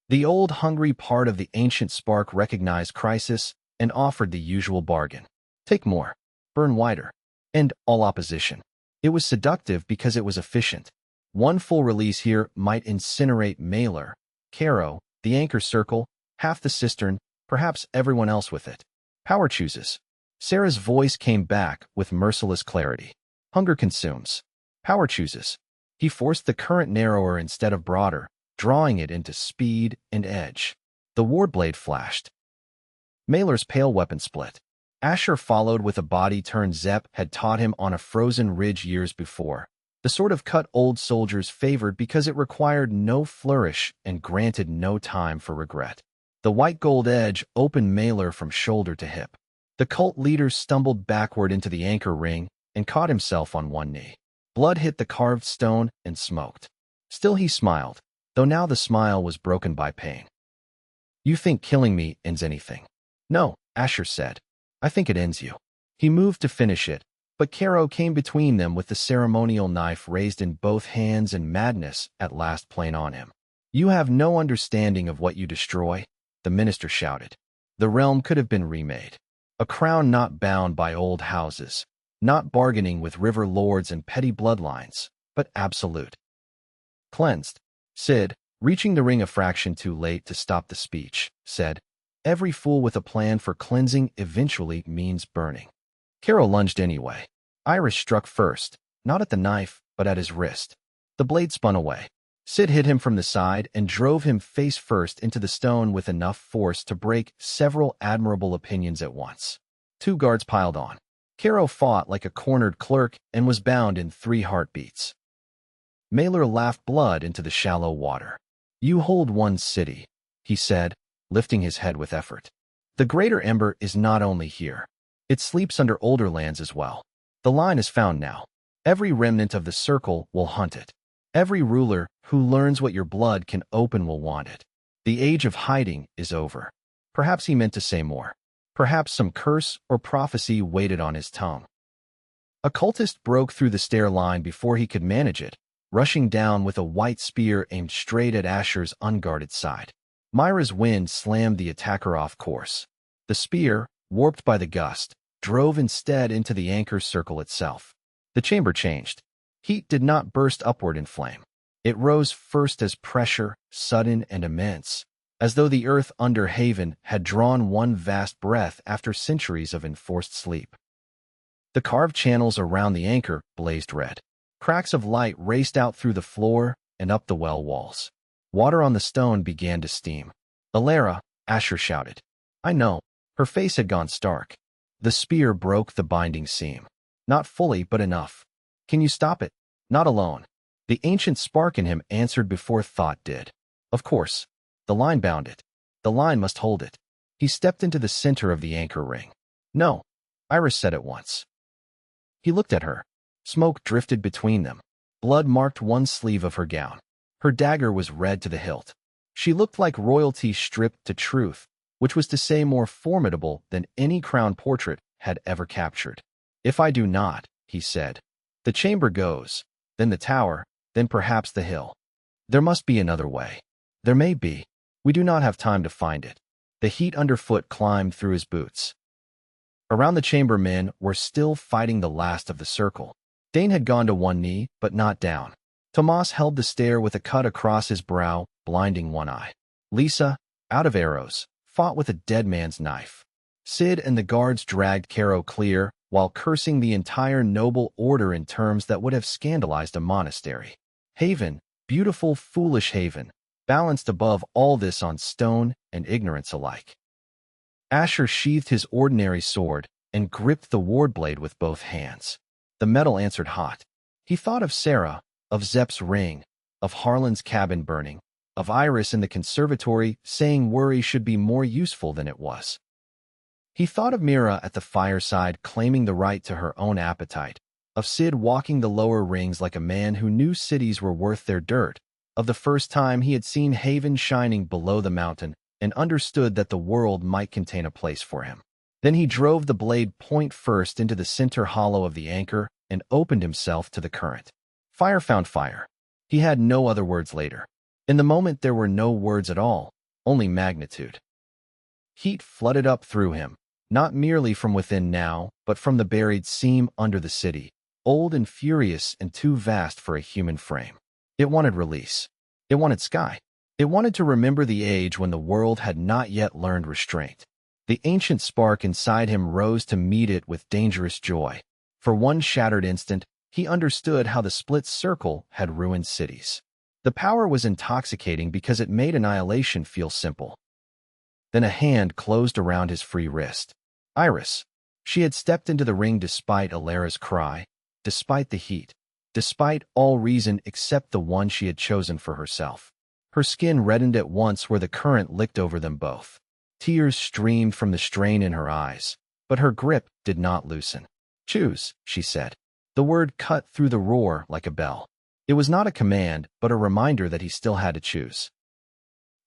The old, hungry part of the ancient spark recognized crisis and offered the usual bargain. Take more. Burn wider. End all opposition. It was seductive because it was efficient. One full release here might incinerate Mailer, Caro, the anchor circle, half the cistern, perhaps everyone else with it. Power chooses. Sarah's voice came back with merciless clarity. Hunger consumes. Power chooses. He forced the current narrower instead of broader, drawing it into speed and edge. The ward blade flashed. Mailer's pale weapon split. Asher followed with a body turn Zepp had taught him on a frozen ridge years before, the sort of cut old soldiers favored because it required no flourish and granted no time for regret. The white gold edge opened Mailer from shoulder to hip. The cult leader stumbled backward into the anchor ring and caught himself on one knee. Blood hit the carved stone and smoked. Still he smiled, though now the smile was broken by pain. You think killing me ends anything? No, Asher said. I think it ends you. He moved to finish it, but Caro came between them with the ceremonial knife raised in both hands and madness at last plain on him. You have no understanding of what you destroy, the minister shouted. The realm could have been remade. A crown not bound by old houses, not bargaining with river lords and petty bloodlines, but absolute. Cleansed. Sid, reaching the ring a fraction too late to stop the speech, said, Every fool with a plan for cleansing eventually means burning. Caro lunged anyway. Iris struck first, not at the knife, but at his wrist. The blade spun away. Sid hit him from the side and drove him face first into the stone with enough force to break several admirable opinions at once. Two guards piled on. Caro fought like a cornered clerk and was bound in 3 heartbeats. Mailer laughed blood into the shallow water. You hold one city, he said, lifting his head with effort. The greater ember is not only here. It sleeps under older lands as well. The line is found now. Every remnant of the circle will hunt it. Every ruler who learns what your blood can open will want it. The age of hiding is over. Perhaps he meant to say more. Perhaps some curse or prophecy waited on his tongue. A cultist broke through the stair line before he could manage it, rushing down with a white spear aimed straight at Asher's unguarded side. Myra's wind slammed the attacker off course. The spear, warped by the gust, drove instead into the anchor circle itself. The chamber changed. Heat did not burst upward in flame. It rose first as pressure, sudden and immense, as though the earth under Haven had drawn one vast breath after centuries of enforced sleep. The carved channels around the anchor blazed red. Cracks of light raced out through the floor and up the well walls. Water on the stone began to steam. Alara, Asher shouted. I know. Her face had gone stark. The spear broke the binding seam. Not fully, but enough. Can you stop it? Not alone. The ancient spark in him answered before thought did. Of course. The line bound it. The line must hold it. He stepped into the center of the anchor ring. No, Iris said at once. He looked at her. Smoke drifted between them. Blood marked one sleeve of her gown. Her dagger was red to the hilt. She looked like royalty stripped to truth, which was to say more formidable than any crown portrait had ever captured. If I do not, he said, the chamber goes, then the tower, then perhaps the hill. There must be another way. There may be. We do not have time to find it. The heat underfoot climbed through his boots. Around the chamber men were still fighting the last of the circle. Dane had gone to one knee, but not down. Tomas held the stair with a cut across his brow, blinding one eye. Lisa, out of arrows, fought with a dead man's knife. Sid and the guards dragged Caro clear, while cursing the entire noble order in terms that would have scandalized a monastery. Haven, beautiful, foolish Haven, balanced above all this on stone and ignorance alike. Asher sheathed his ordinary sword and gripped the ward blade with both hands. The metal answered hot. He thought of Sarah, of Zepp's ring, of Harlan's cabin burning, of Iris in the conservatory saying worry should be more useful than it was. He thought of Mira at the fireside claiming the right to her own appetite, of Sid walking the lower rings like a man who knew cities were worth their dirt, of the first time he had seen Haven shining below the mountain and understood that the world might contain a place for him. Then he drove the blade point first into the center hollow of the anchor and opened himself to the current. Fire found fire. He had no other words later. In the moment there were no words at all, only magnitude. Heat flooded up through him, not merely from within now, but from the buried seam under the city, old and furious and too vast for a human frame. It wanted release. It wanted sky. It wanted to remember the age when the world had not yet learned restraint. The ancient spark inside him rose to meet it with dangerous joy. For one shattered instant, he understood how the split circle had ruined cities. The power was intoxicating because it made annihilation feel simple. Then a hand closed around his free wrist. Iris. She had stepped into the ring despite Alara's cry, despite the heat, despite all reason except the one she had chosen for herself. Her skin reddened at once where the current licked over them both. Tears streamed from the strain in her eyes, but her grip did not loosen. "Choose," she said. The word cut through the roar like a bell. It was not a command, but a reminder that he still had to choose.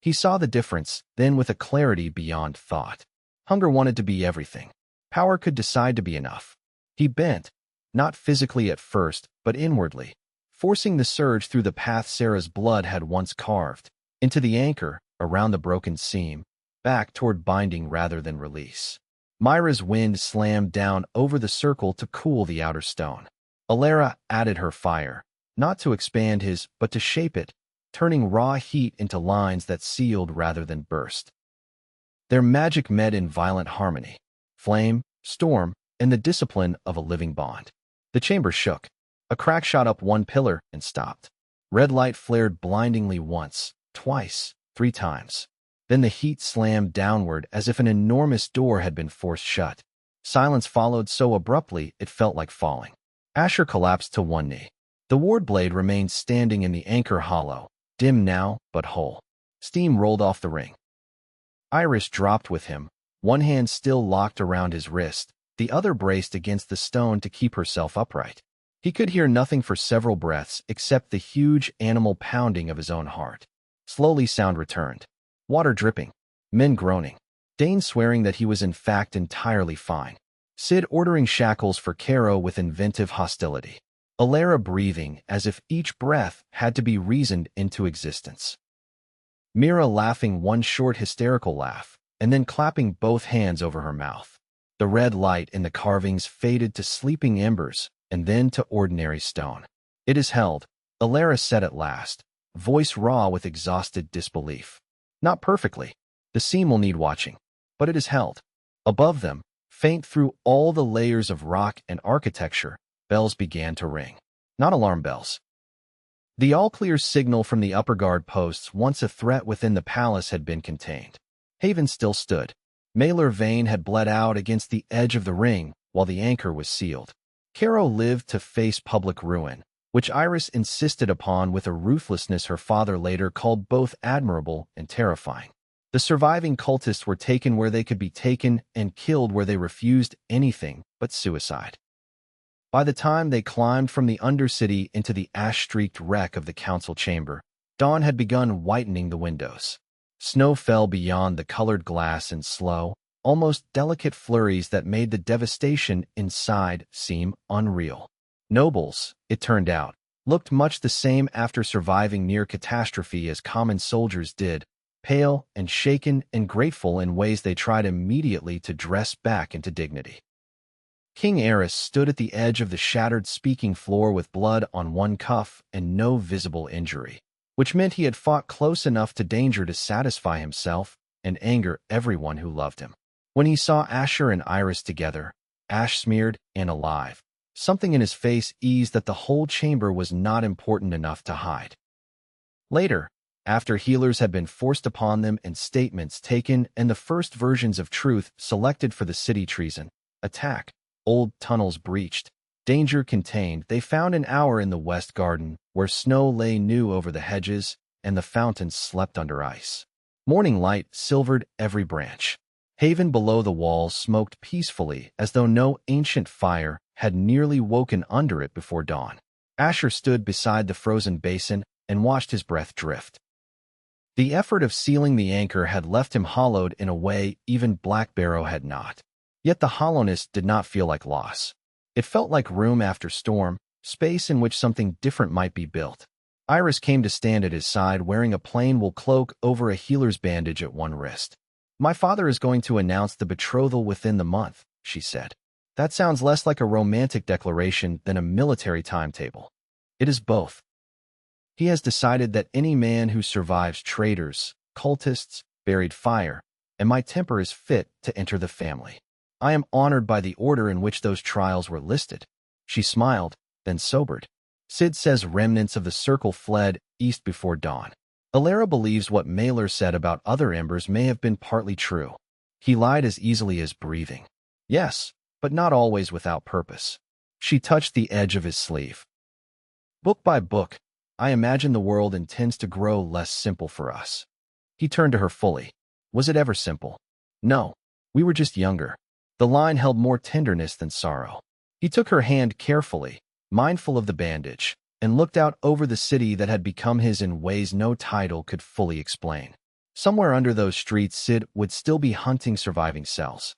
He saw the difference, then with a clarity beyond thought. Hunger wanted to be everything. Power could decide to be enough. He bent, not physically at first, but inwardly, forcing the surge through the path Sarah's blood had once carved, into the anchor, around the broken seam, back toward binding rather than release. Myra's wind slammed down over the circle to cool the outer stone. Alara added her fire, not to expand his, but to shape it, turning raw heat into lines that sealed rather than burst. Their magic met in violent harmony, flame, storm, and the discipline of a living bond. The chamber shook. A crack shot up one pillar and stopped. Red light flared blindingly once, twice, 3 times. Then the heat slammed downward as if an enormous door had been forced shut. Silence followed so abruptly it felt like falling. Asher collapsed to one knee. The ward blade remained standing in the anchor hollow, dim now but whole. Steam rolled off the ring. Iris dropped with him, one hand still locked around his wrist, the other braced against the stone to keep herself upright. He could hear nothing for several breaths except the huge animal pounding of his own heart. Slowly sound returned. Water dripping. Men groaning. Dane swearing that he was in fact entirely fine. Sid ordering shackles for Caro with inventive hostility. Alara breathing as if each breath had to be reasoned into existence. Mira laughing one short hysterical laugh, and then clapping both hands over her mouth. The red light in the carvings faded to sleeping embers, and then to ordinary stone. "It is held," Alara said at last, voice raw with exhausted disbelief. "Not perfectly. The seam will need watching. But it is held." Above them, faint through all the layers of rock and architecture, bells began to ring. Not alarm bells. The all-clear signal from the upper guard posts once a threat within the palace had been contained. Haven still stood. Maelor Vane had bled out against the edge of the ring while the anchor was sealed. Caro lived to face public ruin, which Iris insisted upon with a ruthlessness her father later called both admirable and terrifying. The surviving cultists were taken where they could be taken and killed where they refused anything but suicide. By the time they climbed from the Undercity into the ash-streaked wreck of the council chamber, dawn had begun whitening the windows. Snow fell beyond the colored glass in slow, almost delicate flurries that made the devastation inside seem unreal. Nobles, it turned out, looked much the same after surviving near catastrophe as common soldiers did, pale and shaken and grateful in ways they tried immediately to dress back into dignity. King Eris stood at the edge of the shattered speaking floor with blood on one cuff and no visible injury, which meant he had fought close enough to danger to satisfy himself and anger everyone who loved him. When he saw Asher and Iris together, ash-smeared and alive, something in his face eased that the whole chamber was not important enough to hide. Later, after healers had been forced upon them and statements taken and the first versions of truth selected for the city treason, attack, old tunnels breached, danger contained, they found an hour in the West Garden where snow lay new over the hedges and the fountains slept under ice. Morning light silvered every branch. Haven below the walls smoked peacefully as though no ancient fire had nearly woken under it before dawn. Asher stood beside the frozen basin, and watched his breath drift. The effort of sealing the anchor had left him hollowed in a way even Black Barrow had not. Yet the hollowness did not feel like loss. It felt like room after storm, space in which something different might be built. Iris came to stand at his side wearing a plain wool cloak over a healer's bandage at one wrist. "My father is going to announce the betrothal within the month," she said. "That sounds less like a romantic declaration than a military timetable." "It is both. He has decided that any man who survives traitors, cultists, buried fire, and my temper is fit to enter the family. I am honored by the order in which those trials were listed." She smiled, then sobered. "Sid says remnants of the circle fled east before dawn. Alara believes what Mailer said about other embers may have been partly true. He lied as easily as breathing. Yes, but not always without purpose." She touched the edge of his sleeve. "Book by book, I imagine the world intends to grow less simple for us." He turned to her fully. "Was it ever simple?" "No. We were just younger." The line held more tenderness than sorrow. He took her hand carefully, mindful of the bandage, and looked out over the city that had become his in ways no title could fully explain. Somewhere under those streets Sid would still be hunting surviving cells.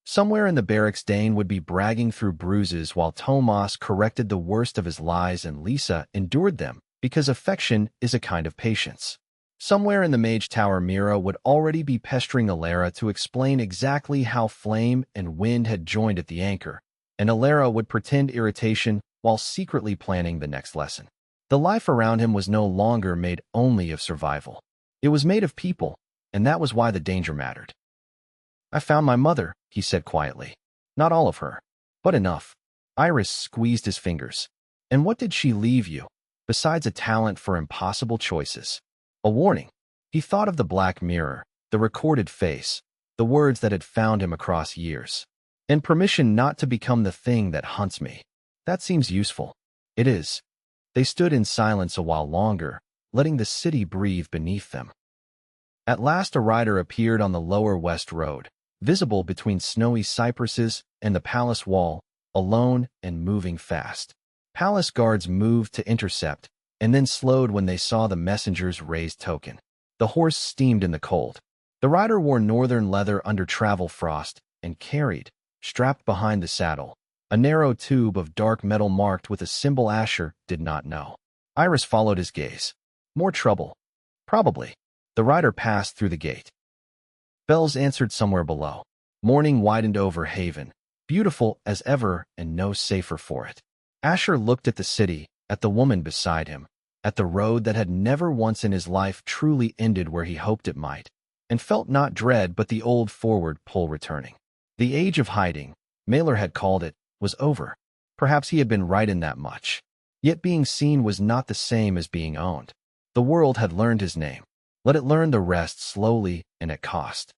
Somewhere in the barracks Dane would be bragging through bruises while Tomas corrected the worst of his lies and Lisa endured them, because affection is a kind of patience. Somewhere in the Mage Tower Mira would already be pestering Alara to explain exactly how Flame and Wind had joined at the anchor, and Alara would pretend irritation while secretly planning the next lesson. The life around him was no longer made only of survival. It was made of people, and that was why the danger mattered. "I found my mother," he said quietly. "Not all of her, but enough." Iris squeezed his fingers. "And what did she leave you, besides a talent for impossible choices?" A warning. He thought of the black mirror, the recorded face, the words that had found him across years. "And permission not to become the thing that hunts me." "That seems useful." "It is." They stood in silence a while longer, letting the city breathe beneath them. At last a rider appeared on the lower west road, visible between snowy cypresses and the palace wall, alone and moving fast. Palace guards moved to intercept, and then slowed when they saw the messenger's raised token. The horse steamed in the cold. The rider wore northern leather under travel frost and carried, strapped behind the saddle, a narrow tube of dark metal marked with a symbol Asher did not know. Iris followed his gaze. More trouble. Probably. The rider passed through the gate. Bells answered somewhere below. Morning widened over Haven, beautiful as ever and no safer for it. Asher looked at the city, at the woman beside him, at the road that had never once in his life truly ended where he hoped it might, and felt not dread but the old forward pull returning. The age of hiding, Mailer had called it, was over. Perhaps he had been right in that much. Yet being seen was not the same as being owned. The world had learned his name. Let it learn the rest slowly and at cost.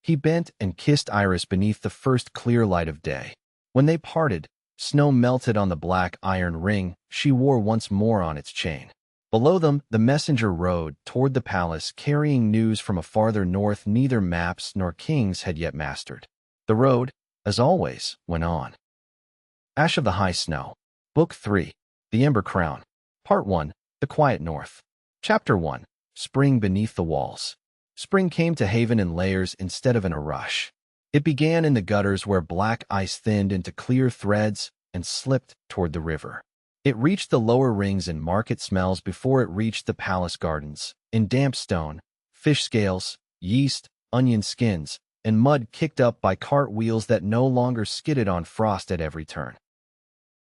He bent and kissed Iris beneath the first clear light of day. When they parted, snow melted on the black iron ring she wore once more on its chain. Below them, the messenger rode toward the palace carrying news from a farther north neither maps nor kings had yet mastered. The road, as always, went on. Ash of the High Snow. Book 3. The Ember Crown. Part 1. The Quiet North. Chapter 1. Spring Beneath the Walls. Spring came to Haven in layers instead of in a rush. It began in the gutters where black ice thinned into clear threads and slipped toward the river. It reached the lower rings in market smells before it reached the palace gardens, in damp stone, fish scales, yeast, onion skins, and mud kicked up by cart wheels that no longer skidded on frost at every turn.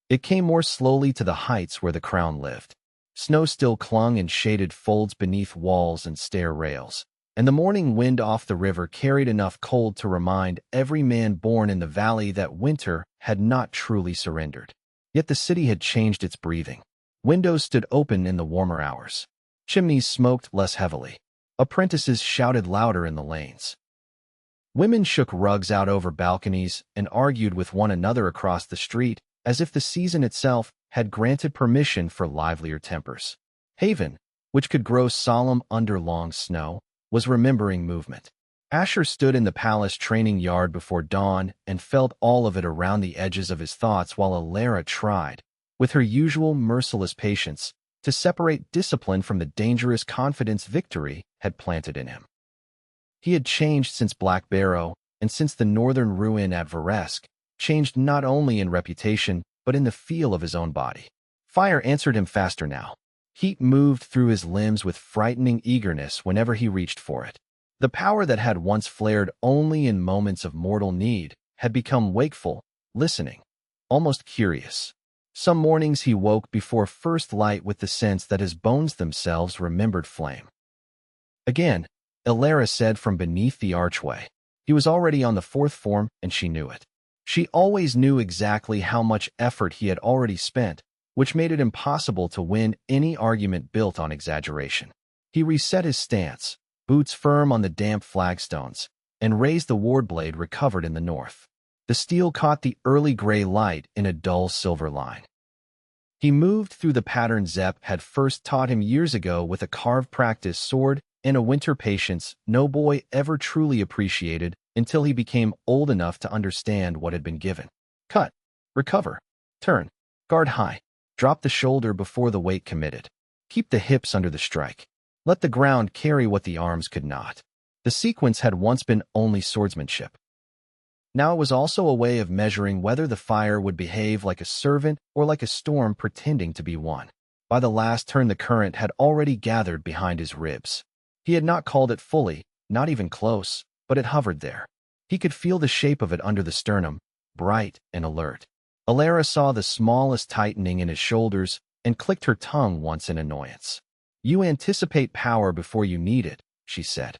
It came more slowly to the heights where the crown lived. Snow still clung in shaded folds beneath walls and stair rails, and the morning wind off the river carried enough cold to remind every man born in the valley that winter had not truly surrendered. Yet the city had changed its breathing. Windows stood open in the warmer hours. Chimneys smoked less heavily. Apprentices shouted louder in the lanes. Women shook rugs out over balconies and argued with one another across the street, as if the season itself had granted permission for livelier tempers. Haven, which could grow solemn under long snow, was remembering movement. Asher stood in the palace training yard before dawn and felt all of it around the edges of his thoughts while Alara tried, with her usual merciless patience, to separate discipline from the dangerous confidence victory had planted in him. He had changed since Black Barrow, and since the northern ruin at Varesk, changed not only in reputation, but in the feel of his own body. Fire answered him faster now. Heat moved through his limbs with frightening eagerness whenever he reached for it. The power that had once flared only in moments of mortal need had become wakeful, listening, almost curious. Some mornings he woke before first light with the sense that his bones themselves remembered flame. Again, Elara said from beneath the archway. He was already on the fourth form, and she knew it. She always knew exactly how much effort he had already spent, which made it impossible to win any argument built on exaggeration. He reset his stance, boots firm on the damp flagstones, and raised the ward blade recovered in the north. The steel caught the early gray light in a dull silver line. He moved through the pattern Zep had first taught him years ago with a carved practice sword and a winter patience no boy ever truly appreciated until he became old enough to understand what had been given. Cut, recover, turn, guard high, drop the shoulder before the weight committed. Keep the hips under the strike. Let the ground carry what the arms could not. The sequence had once been only swordsmanship. Now it was also a way of measuring whether the fire would behave like a servant or like a storm pretending to be one. By the last turn the current had already gathered behind his ribs. He had not called it fully, not even close, but it hovered there. He could feel the shape of it under the sternum, bright and alert. Elara saw the smallest tightening in his shoulders and clicked her tongue once in annoyance. You anticipate power before you need it, she said.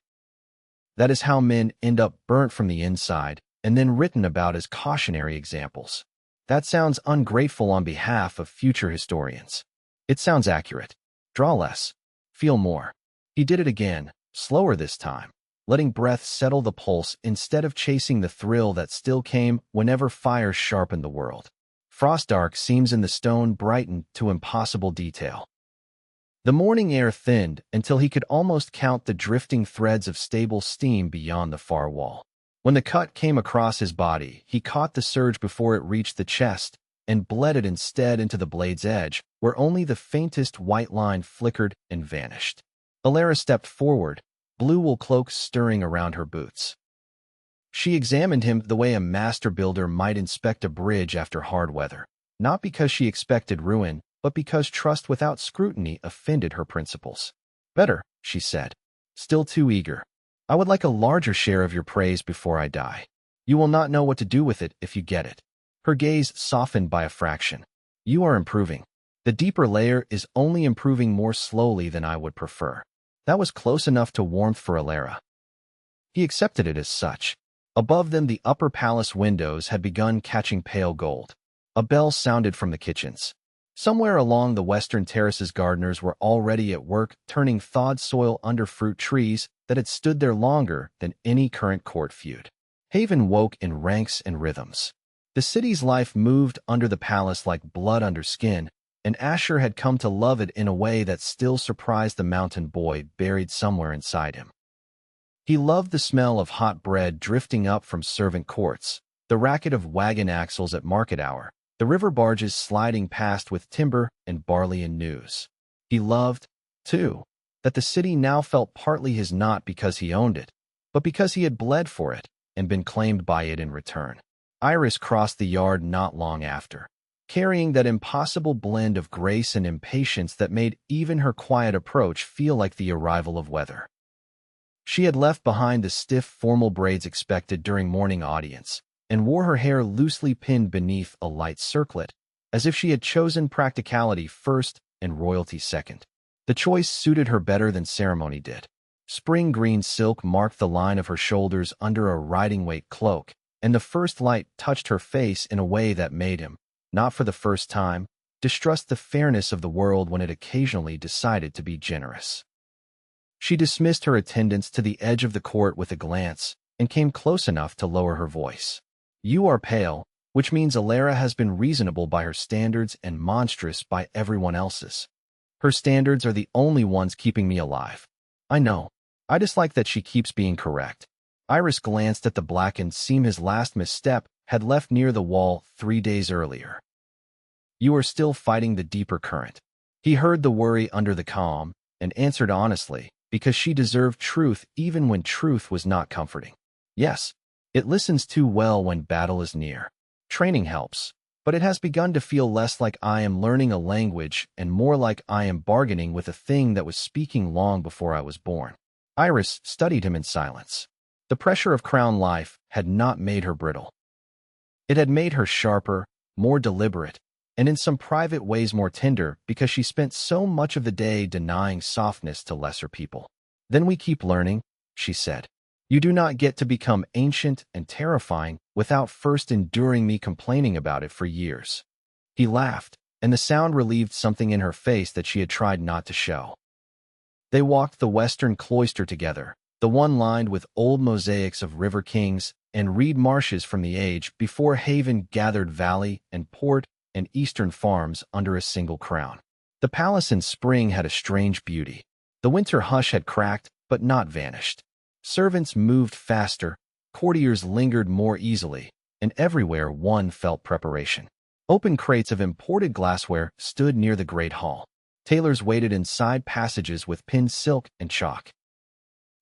That is how men end up burnt from the inside and then written about as cautionary examples. That sounds ungrateful on behalf of future historians. It sounds accurate. Draw less. Feel more. He did it again, slower this time, letting breath settle the pulse instead of chasing the thrill that still came whenever fire sharpened the world. Frostdark seams in the stone brightened to impossible detail. The morning air thinned until he could almost count the drifting threads of stable steam beyond the far wall. When the cut came across his body, he caught the surge before it reached the chest and bled it instead into the blade's edge, where only the faintest white line flickered and vanished. Elara stepped forward, blue wool cloak stirring around her boots. She examined him the way a master builder might inspect a bridge after hard weather, not because she expected ruin, but because trust without scrutiny offended her principles. Better, she said, still too eager. I would like a larger share of your praise before I die. You will not know what to do with it if you get it. Her gaze softened by a fraction. You are improving. The deeper layer is only improving more slowly than I would prefer. That was close enough to warmth for Elara. He accepted it as such. Above them the upper palace windows had begun catching pale gold. A bell sounded from the kitchens. Somewhere along the western terraces gardeners were already at work turning thawed soil under fruit trees that had stood there longer than any current court feud. Haven woke in ranks and rhythms. The city's life moved under the palace like blood under skin, and Asher had come to love it in a way that still surprised the mountain boy buried somewhere inside him. He loved the smell of hot bread drifting up from servant courts, the racket of wagon axles at market hour, the river barges sliding past with timber and barley and news. He loved, too, that the city now felt partly his not because he owned it, but because he had bled for it and been claimed by it in return. Iris crossed the yard not long after, carrying that impossible blend of grace and impatience that made even her quiet approach feel like the arrival of weather. She had left behind the stiff, formal braids expected during morning audience, and wore her hair loosely pinned beneath a light circlet, as if she had chosen practicality first and royalty second. The choice suited her better than ceremony did. Spring green silk marked the line of her shoulders under a riding-weight cloak, and the first light touched her face in a way that made him, not for the first time, distrust the fairness of the world when it occasionally decided to be generous. She dismissed her attendants to the edge of the court with a glance and came close enough to lower her voice. You are pale, which means Elara has been reasonable by her standards and monstrous by everyone else's. Her standards are the only ones keeping me alive. I know. I dislike that she keeps being correct. Iris glanced at the blackened seam his last misstep had left near the wall 3 days earlier. You are still fighting the deeper current. He heard the worry under the calm and answered honestly, because she deserved truth even when truth was not comforting. Yes, it listens too well when battle is near. Training helps, but it has begun to feel less like I am learning a language and more like I am bargaining with a thing that was speaking long before I was born. Iris studied him in silence. The pressure of crown life had not made her brittle. It had made her sharper, more deliberate, and in some private ways more tender because she spent so much of the day denying softness to lesser people. Then we keep learning, she said. You do not get to become ancient and terrifying without first enduring me complaining about it for years. He laughed, and the sound relieved something in her face that she had tried not to show. They walked the western cloister together, the one lined with old mosaics of river kings and reed marshes from the age before Haven gathered valley and port and eastern farms under a single crown. The palace in spring had a strange beauty. The winter hush had cracked, but not vanished. Servants moved faster, courtiers lingered more easily, and everywhere one felt preparation. Open crates of imported glassware stood near the great hall. Tailors waited in side passages with pinned silk and chalk.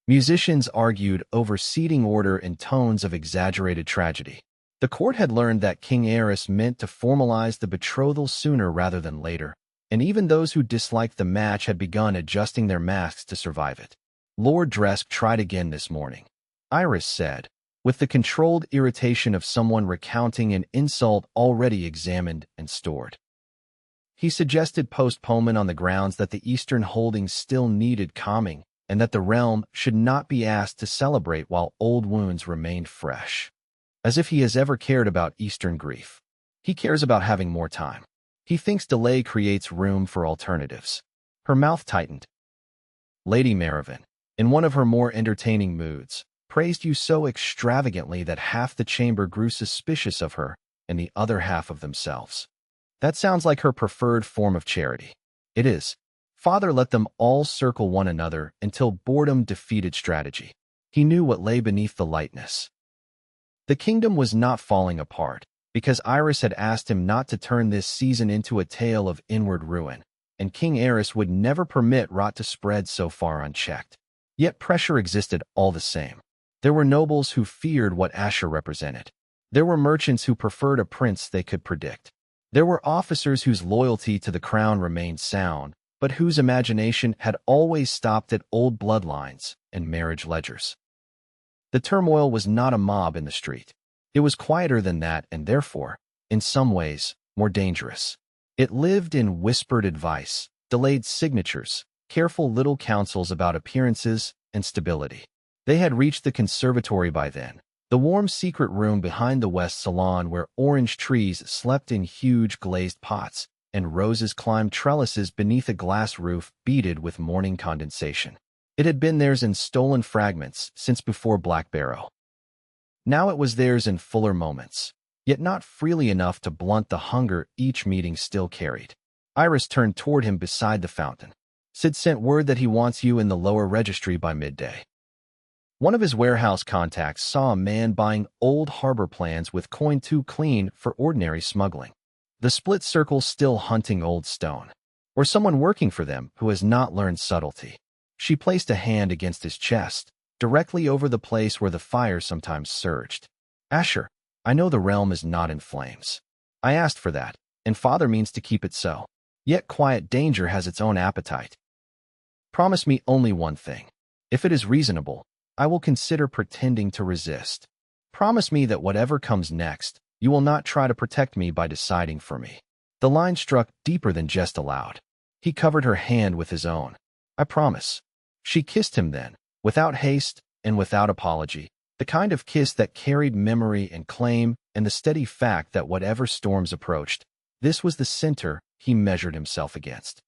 Musicians argued over seating order in tones of exaggerated tragedy. The court had learned that King Aerys meant to formalize the betrothal sooner rather than later, and even those who disliked the match had begun adjusting their masks to survive it. Lord Dresk tried again this morning, Iris said, with the controlled irritation of someone recounting an insult already examined and stored. He suggested postponement on the grounds that the Eastern holdings still needed calming and that the realm should not be asked to celebrate while old wounds remained fresh. As if he has ever cared about Eastern grief. He cares about having more time. He thinks delay creates room for alternatives. Her mouth tightened. Lady Merivin, in one of her more entertaining moods, praised you so extravagantly that half the chamber grew suspicious of her and the other half of themselves. That sounds like her preferred form of charity. It is. Father let them all circle one another until boredom defeated strategy. He knew what lay beneath the lightness. The kingdom was not falling apart, because Iris had asked him not to turn this season into a tale of inward ruin, and King Aerys would never permit rot to spread so far unchecked. Yet pressure existed all the same. There were nobles who feared what Asher represented. There were merchants who preferred a prince they could predict. There were officers whose loyalty to the crown remained sound, but whose imagination had always stopped at old bloodlines and marriage ledgers. The turmoil was not a mob in the street. It was quieter than that and therefore, in some ways, more dangerous. It lived in whispered advice, delayed signatures, careful little counsels about appearances and stability. They had reached the conservatory by then, the warm secret room behind the west salon where orange trees slept in huge glazed pots and roses climbed trellises beneath a glass roof beaded with morning condensation. It had been theirs in stolen fragments since before Black Barrow. Now it was theirs in fuller moments, yet not freely enough to blunt the hunger each meeting still carried. Iris turned toward him beside the fountain. Sid sent word that he wants you in the lower registry by midday. One of his warehouse contacts saw a man buying old harbor plans with coin too clean for ordinary smuggling. The split circle still hunting old stone. Or someone working for them who has not learned subtlety. She placed a hand against his chest, directly over the place where the fire sometimes surged. Asher, I know the realm is not in flames. I asked for that, and Father means to keep it so. Yet quiet danger has its own appetite. Promise me only one thing. If it is reasonable, I will consider pretending to resist. Promise me that whatever comes next, you will not try to protect me by deciding for me. The line struck deeper than just aloud. He covered her hand with his own. I promise. She kissed him then, without haste and without apology, the kind of kiss that carried memory and claim and the steady fact that whatever storms approached, this was the center he measured himself against.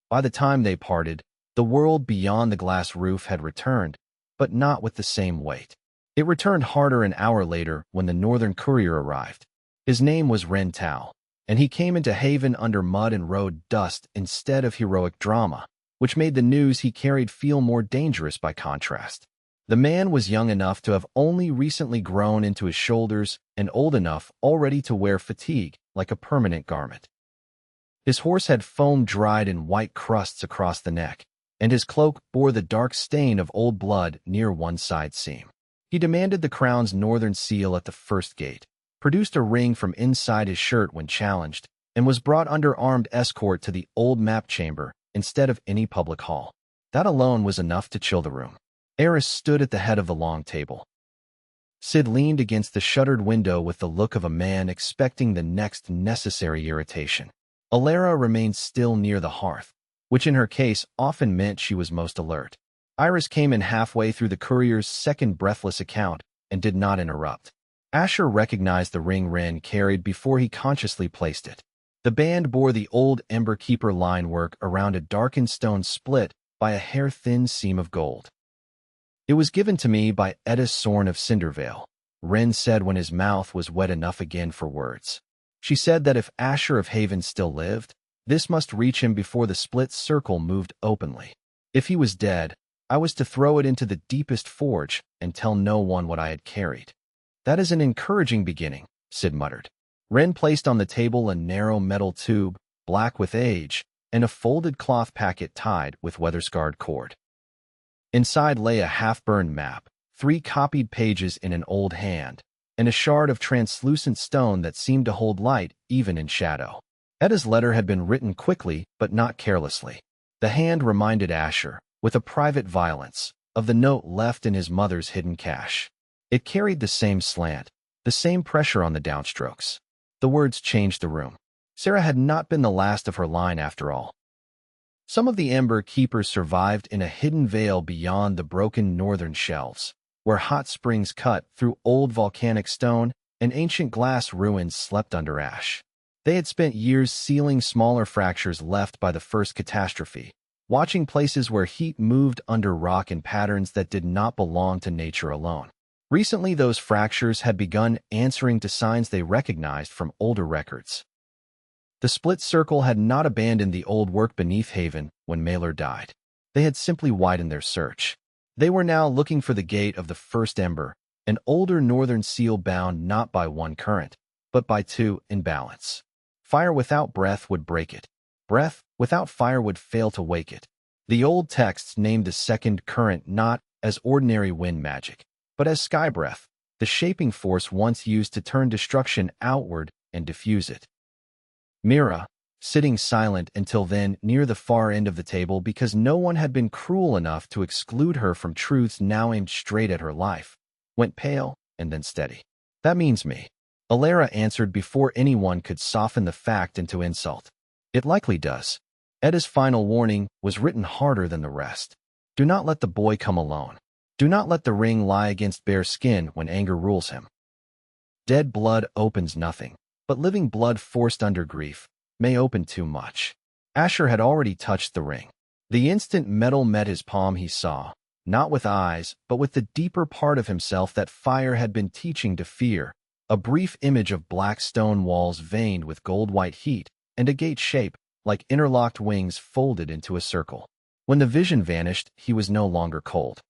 By the time they parted, the world beyond the glass roof had returned, but not with the same weight. It returned harder an hour later when the northern courier arrived. His name was Ren Tao, and he came into Haven under mud and road dust instead of heroic drama, which made the news he carried feel more dangerous by contrast. The man was young enough to have only recently grown into his shoulders and old enough already to wear fatigue like a permanent garment. His horse had foam dried in white crusts across the neck, and his cloak bore the dark stain of old blood near one side seam. He demanded the crown's northern seal at the first gate, produced a ring from inside his shirt when challenged, and was brought under armed escort to the old map chamber instead of any public hall. That alone was enough to chill the room. Eris stood at the head of the long table. Sid leaned against the shuttered window with the look of a man expecting the next necessary irritation. Alara remained still near the hearth, which in her case often meant she was most alert. Iris came in halfway through the courier's second breathless account and did not interrupt. Asher recognized the ring Wren carried before he consciously placed it. The band bore the old Ember Keeper line work around a darkened stone split by a hair-thin seam of gold. "It was given to me by Edda Sorn of Cindervale," Wren said when his mouth was wet enough again for words. She said that if Asher of Haven still lived, this must reach him before the split circle moved openly. If he was dead, I was to throw it into the deepest forge and tell no one what I had carried. "That is an encouraging beginning," Sid muttered. Wren placed on the table a narrow metal tube, black with age, and a folded cloth packet tied with weather-scarred cord. Inside lay a half-burned map, 3 copied pages in an old hand, and a shard of translucent stone that seemed to hold light even in shadow. Edda's letter had been written quickly but not carelessly. The hand reminded Asher, with a private violence, of the note left in his mother's hidden cache. It carried the same slant, the same pressure on the downstrokes. The words changed the room. Sarah had not been the last of her line after all. Some of the Ember Keepers survived in a hidden vale beyond the broken northern shelves, where hot springs cut through old volcanic stone and ancient glass ruins slept under ash. They had spent years sealing smaller fractures left by the first catastrophe, watching places where heat moved under rock in patterns that did not belong to nature alone. Recently, those fractures had begun answering to signs they recognized from older records. The split circle had not abandoned the old work beneath Haven when Malor died. They had simply widened their search. They were now looking for the gate of the first Ember, an older northern seal bound not by one current, but by 2 in balance. Fire without breath would break it. Breath without fire would fail to wake it. The old texts named the second current not as ordinary wind magic, but as sky breath, the shaping force once used to turn destruction outward and diffuse it. Mira, sitting silent until then near the far end of the table because no one had been cruel enough to exclude her from truths now aimed straight at her life, went pale and then steady. "That means me," Alara answered before anyone could soften the fact into insult. "It likely does." Edda's final warning was written harder than the rest. "Do not let the boy come alone. Do not let the ring lie against bare skin when anger rules him. Dead blood opens nothing, but living blood forced under grief may open too much." Asher had already touched the ring. The instant metal met his palm he saw, not with eyes, but with the deeper part of himself that fire had been teaching to fear, a brief image of black stone walls veined with gold-white heat, and a gate shape, like interlocked wings folded into a circle. When the vision vanished, he was no longer cold.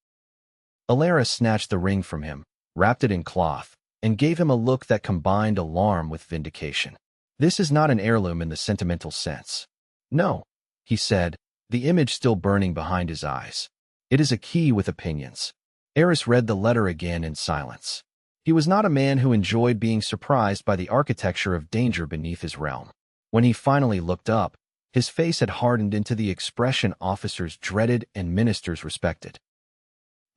Alara snatched the ring from him, wrapped it in cloth, and gave him a look that combined alarm with vindication. "This is not an heirloom in the sentimental sense." "No," he said, the image still burning behind his eyes. "It is a key with opinions." Eris read the letter again in silence. He was not a man who enjoyed being surprised by the architecture of danger beneath his realm. When he finally looked up, his face had hardened into the expression officers dreaded and ministers respected.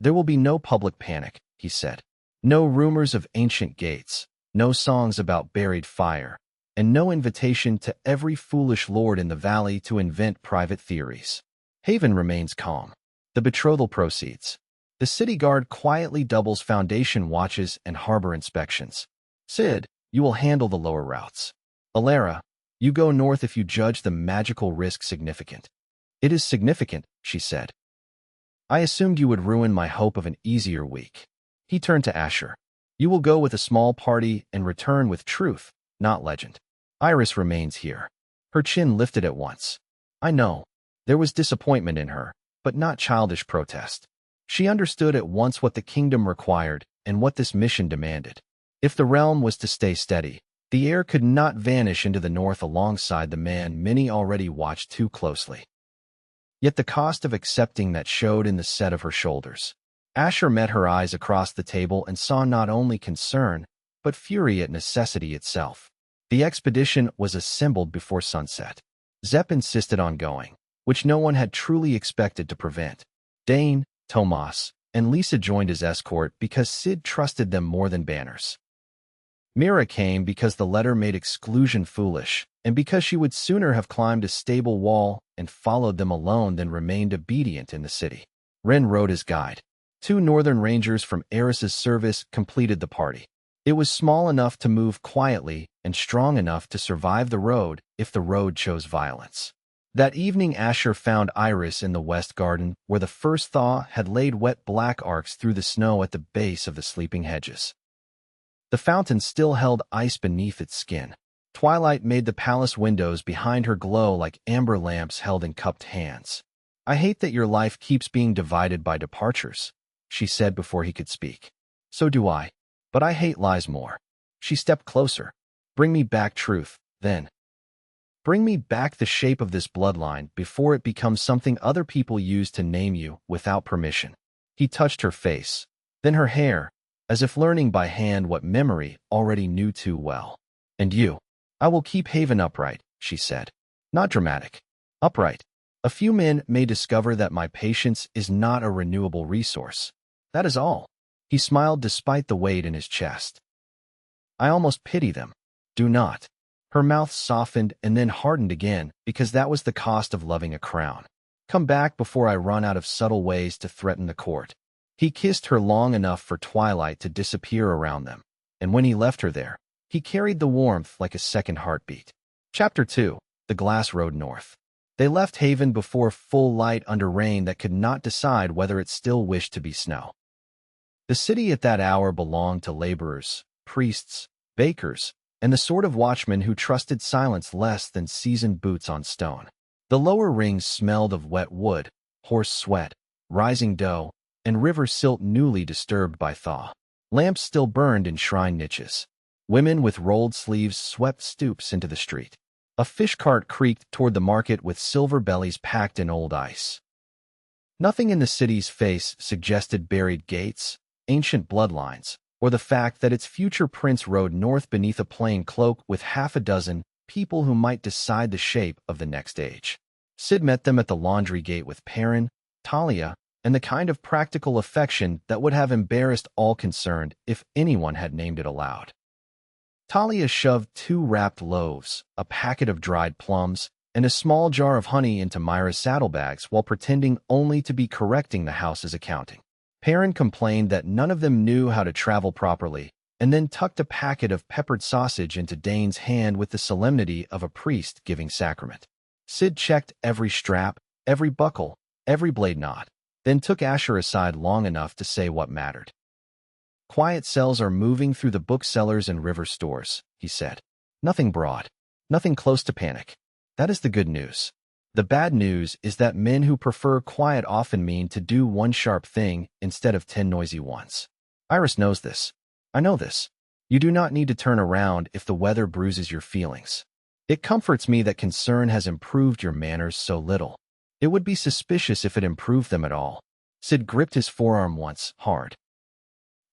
"There will be no public panic," he said. "No rumors of ancient gates, no songs about buried fire, and no invitation to every foolish lord in the valley to invent private theories. Haven remains calm. The betrothal proceeds. The city guard quietly doubles foundation watches and harbor inspections. Sid, you will handle the lower routes. Alara, you go north if you judge the magical risk significant." "It is significant," she said. "I assumed you would ruin my hope of an easier week." He turned to Asher. "You will go with a small party and return with truth, not legend. Iris remains here." Her chin lifted at once. "I know." There was disappointment in her, but not childish protest. She understood at once what the kingdom required and what this mission demanded. If the realm was to stay steady, The heir could not vanish into the north alongside the man many already watched too closely. Yet the cost of accepting that showed in the set of her shoulders. Asher met her eyes across the table and saw not only concern, but fury at necessity itself. The expedition was assembled before sunset. Zepp insisted on going, which no one had truly expected to prevent. Dane, Tomas, and Lisa joined his escort because Sid trusted them more than banners. Mira came because the letter made exclusion foolish, and because she would sooner have climbed a stable wall and followed them alone than remained obedient in the city. Ren rode his guide. 2 Northern Rangers from Eris's service completed the party. It was small enough to move quietly and strong enough to survive the road if the road chose violence. That evening Asher found Iris in the west garden where the first thaw had laid wet black arcs through the snow at the base of the sleeping hedges. The fountain still held ice beneath its skin. Twilight made the palace windows behind her glow like amber lamps held in cupped hands. "I hate that your life keeps being divided by departures," she said before he could speak. "So do I. But I hate lies more." She stepped closer. "Bring me back truth, then. Bring me back the shape of this bloodline before it becomes something other people use to name you without permission." He touched her face, then her hair, as if learning by hand what memory already knew too well. "And you. I will keep Haven upright," she said. "Not dramatic. Upright. A few men may discover that my patience is not a renewable resource. That is all." He smiled despite the weight in his chest. "I almost pity them." "Do not." Her mouth softened and then hardened again because that was the cost of loving a crown. "Come back before I run out of subtle ways to threaten the court." He kissed her long enough for twilight to disappear around them, and when he left her there, he carried the warmth like a second heartbeat. Chapter 2. The Glass Road North. They left Haven before full light under rain that could not decide whether it still wished to be snow. The city at that hour belonged to laborers, priests, bakers, and the sort of watchmen who trusted silence less than seasoned boots on stone. The lower rings smelled of wet wood, horse sweat, rising dough, and river silt newly disturbed by thaw. Lamps still burned in shrine niches. Women with rolled sleeves swept stoops into the street. A fish cart creaked toward the market with silver bellies packed in old ice. Nothing in the city's face suggested buried gates, ancient bloodlines, or the fact that its future prince rode north beneath a plain cloak with half a dozen people who might decide the shape of the next age. Sid met them at the laundry gate with Perrin, Talia, and the kind of practical affection that would have embarrassed all concerned if anyone had named it aloud. Talia shoved 2 wrapped loaves, a packet of dried plums, and a small jar of honey into Myra's saddlebags while pretending only to be correcting the house's accounting. Perrin complained that none of them knew how to travel properly, and then tucked a packet of peppered sausage into Dane's hand with the solemnity of a priest giving sacrament. Sid checked every strap, every buckle, every blade knot, then took Asher aside long enough to say what mattered. "Quiet cells are moving through the booksellers and river stores," he said. "Nothing broad, nothing close to panic. That is the good news. The bad news is that men who prefer quiet often mean to do one sharp thing instead of 10 noisy ones. Iris knows this. I know this. You do not need to turn around if the weather bruises your feelings. It comforts me that concern has improved your manners so little. It would be suspicious if it improved them at all." Sid gripped his forearm once, hard.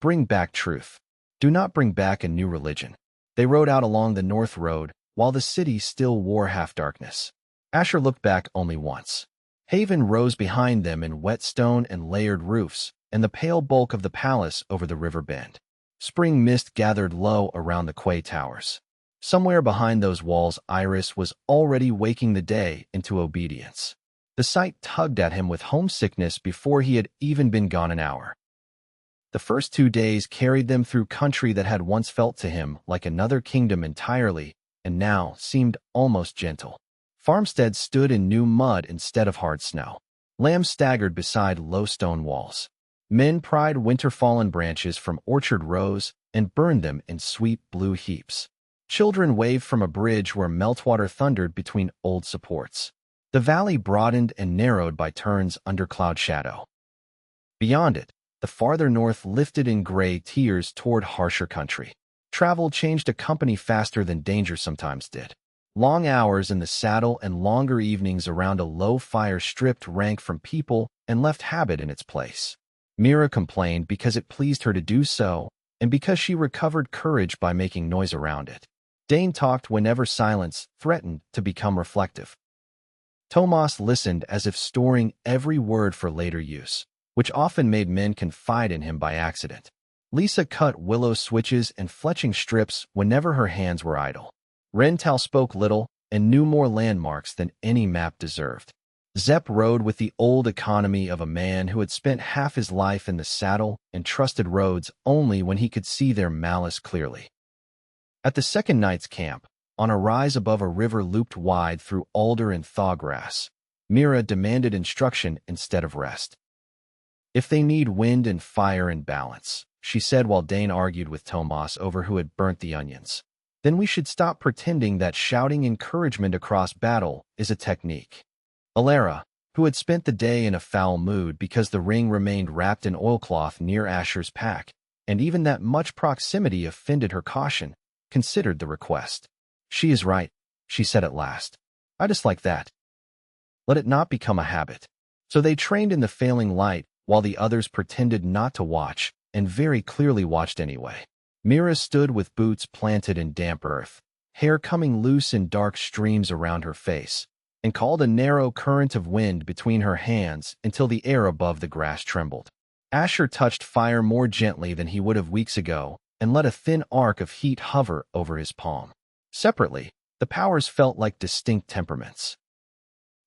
"Bring back truth. Do not bring back a new religion." They rode out along the north road, while the city still wore half-darkness. Asher looked back only once. Haven rose behind them in wet stone and layered roofs, and the pale bulk of the palace over the river bend. Spring mist gathered low around the quay towers. Somewhere behind those walls Iris was already waking the day into obedience. The sight tugged at him with homesickness before he had even been gone an hour. The first 2 days carried them through country that had once felt to him like another kingdom entirely, and now seemed almost gentle. Farmsteads stood in new mud instead of hard snow. Lambs staggered beside low stone walls. Men pried winter-fallen branches from orchard rows and burned them in sweet blue heaps. Children waved from a bridge where meltwater thundered between old supports. The valley broadened and narrowed by turns under cloud shadow. Beyond it, the farther north lifted in gray tiers toward harsher country. Travel changed a company faster than danger sometimes did. Long hours in the saddle and longer evenings around a low fire stripped rank from people and left habit in its place. Mira complained because it pleased her to do so, and because she recovered courage by making noise around it. Dane talked whenever silence threatened to become reflective. Tomas listened as if storing every word for later use, which often made men confide in him by accident. Lisa cut willow switches and fletching strips whenever her hands were idle. Rental spoke little and knew more landmarks than any map deserved. Zepp rode with the old economy of a man who had spent half his life in the saddle and trusted roads only when he could see their malice clearly. At the second night's camp, on a rise above a river looped wide through alder and thawgrass, Mira demanded instruction instead of rest. "If they need wind and fire and balance," she said while Dane argued with Tomas over who had burnt the onions, "then we should stop pretending that shouting encouragement across battle is a technique." Alara, who had spent the day in a foul mood because the ring remained wrapped in oilcloth near Asher's pack, and even that much proximity offended her caution, considered the request. "She is right," she said at last. "I dislike that. Let it not become a habit." So they trained in the failing light while the others pretended not to watch and very clearly watched anyway. Mira stood with boots planted in damp earth, hair coming loose in dark streams around her face, and called a narrow current of wind between her hands until the air above the grass trembled. Asher touched fire more gently than he would have weeks ago and let a thin arc of heat hover over his palm. Separately, the powers felt like distinct temperaments.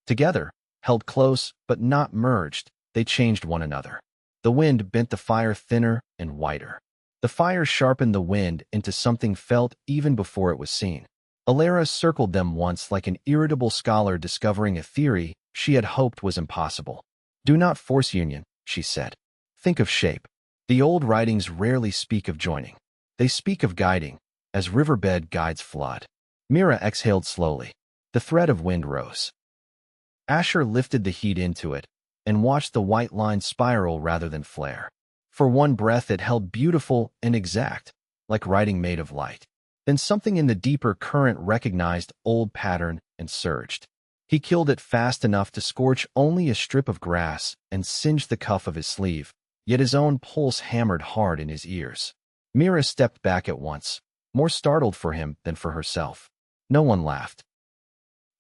Together, held close but not merged, they changed one another. The wind bent the fire thinner and whiter. The fire sharpened the wind into something felt even before it was seen. Alara circled them once like an irritable scholar discovering a theory she had hoped was impossible. "Do not force union," she said. "Think of shape. The old writings rarely speak of joining. They speak of guiding, as riverbed guides flood." Mira exhaled slowly. The thread of wind rose. Asher lifted the heat into it and watched the white line spiral rather than flare. For one breath it held beautiful and exact, like writing made of light. Then something in the deeper current recognized old pattern and surged. He killed it fast enough to scorch only a strip of grass and singe the cuff of his sleeve, yet his own pulse hammered hard in his ears. Mira stepped back at once, more startled for him than for herself. No one laughed.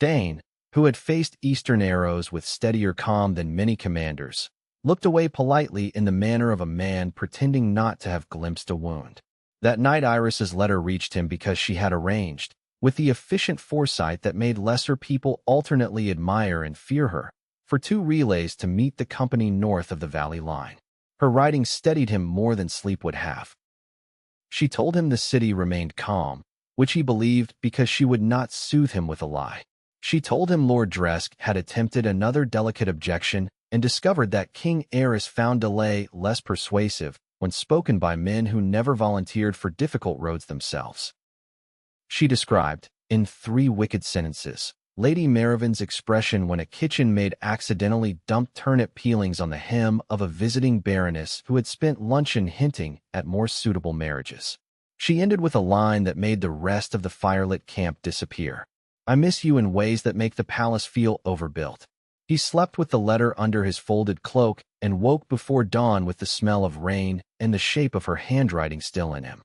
Dane, who had faced Eastern arrows with steadier calm than many commanders, looked away politely in the manner of a man pretending not to have glimpsed a wound. That night Iris's letter reached him because she had arranged, with the efficient foresight that made lesser people alternately admire and fear her, for 2 relays to meet the company north of the valley line. Her writing steadied him more than sleep would have. She told him the city remained calm, which he believed because she would not soothe him with a lie. She told him Lord Dresk had attempted another delicate objection and discovered that King Aerys found delay less persuasive when spoken by men who never volunteered for difficult roads themselves. She described, in 3 wicked sentences, Lady Maravin's expression when a kitchen maid accidentally dumped turnip peelings on the hem of a visiting baroness who had spent luncheon hinting at more suitable marriages. She ended with a line that made the rest of the firelit camp disappear. "I miss you in ways that make the palace feel overbuilt." He slept with the letter under his folded cloak and woke before dawn with the smell of rain and the shape of her handwriting still in him.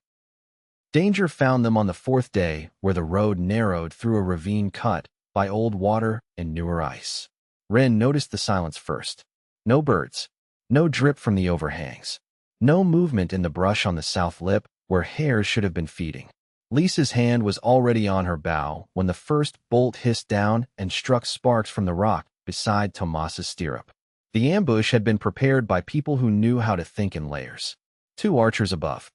Danger found them on the 4th day, where the road narrowed through a ravine cut by old water and newer ice. Ren noticed the silence first. No birds, no drip from the overhangs, no movement in the brush on the south lip where hares should have been feeding. Lisa's hand was already on her bow when the first bolt hissed down and struck sparks from the rock beside Tomas's stirrup. The ambush had been prepared by people who knew how to think in layers. 2 archers above.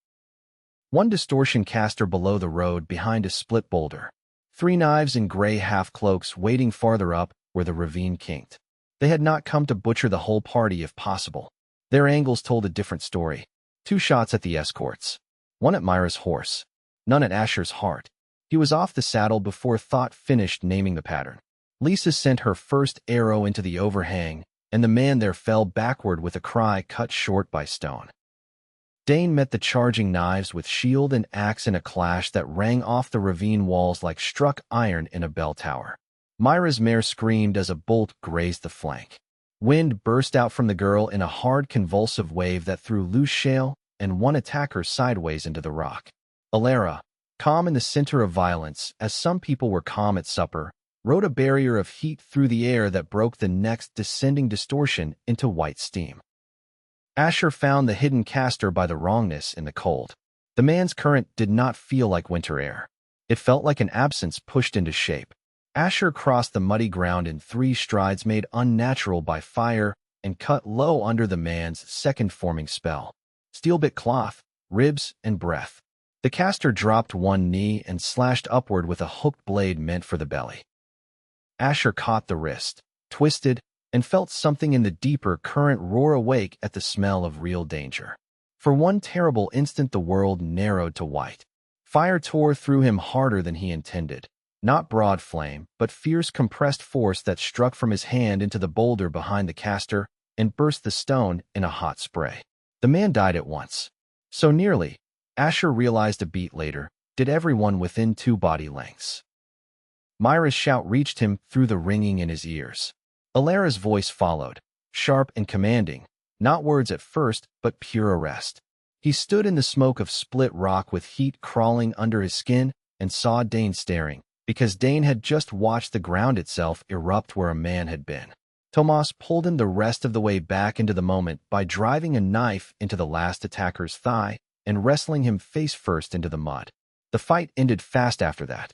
1 distortion caster below the road behind a split boulder. 3 knives in gray half-cloaks waiting farther up where the ravine kinked. They had not come to butcher the whole party if possible. Their angles told a different story. 2 shots at the escorts. 1 at Myra's horse. None at Asher's heart. He was off the saddle before Thought finished naming the pattern. Lisa sent her first arrow into the overhang, and the man there fell backward with a cry cut short by stone. Dane met the charging knives with shield and axe in a clash that rang off the ravine walls like struck iron in a bell tower. Myra's mare screamed as a bolt grazed the flank. Wind burst out from the girl in a hard convulsive wave that threw loose shale and one attacker sideways into the rock. Alara, calm in the center of violence, as some people were calm at supper, rode a barrier of heat through the air that broke the next descending distortion into white steam. Asher found the hidden caster by the wrongness in the cold. The man's current did not feel like winter air. It felt like an absence pushed into shape. Asher crossed the muddy ground in 3 strides made unnatural by fire and cut low under the man's second forming spell. Steel-bit cloth, ribs, and breath. The caster dropped one knee and slashed upward with a hooked blade meant for the belly. Asher caught the wrist, twisted, and felt something in the deeper current roar awake at the smell of real danger. For one terrible instant the world narrowed to white. Fire tore through him harder than he intended. Not broad flame, but fierce compressed force that struck from his hand into the boulder behind the caster and burst the stone in a hot spray. The man died at once. So nearly, Asher realized a beat later, did everyone within 2 body lengths. Myra's shout reached him through the ringing in his ears. Alara's voice followed, sharp and commanding, not words at first, but pure arrest. He stood in the smoke of split rock with heat crawling under his skin and saw Dane staring, because Dane had just watched the ground itself erupt where a man had been. Tomas pulled him the rest of the way back into the moment by driving a knife into the last attacker's thigh and wrestling him face first into the mud. The fight ended fast after that.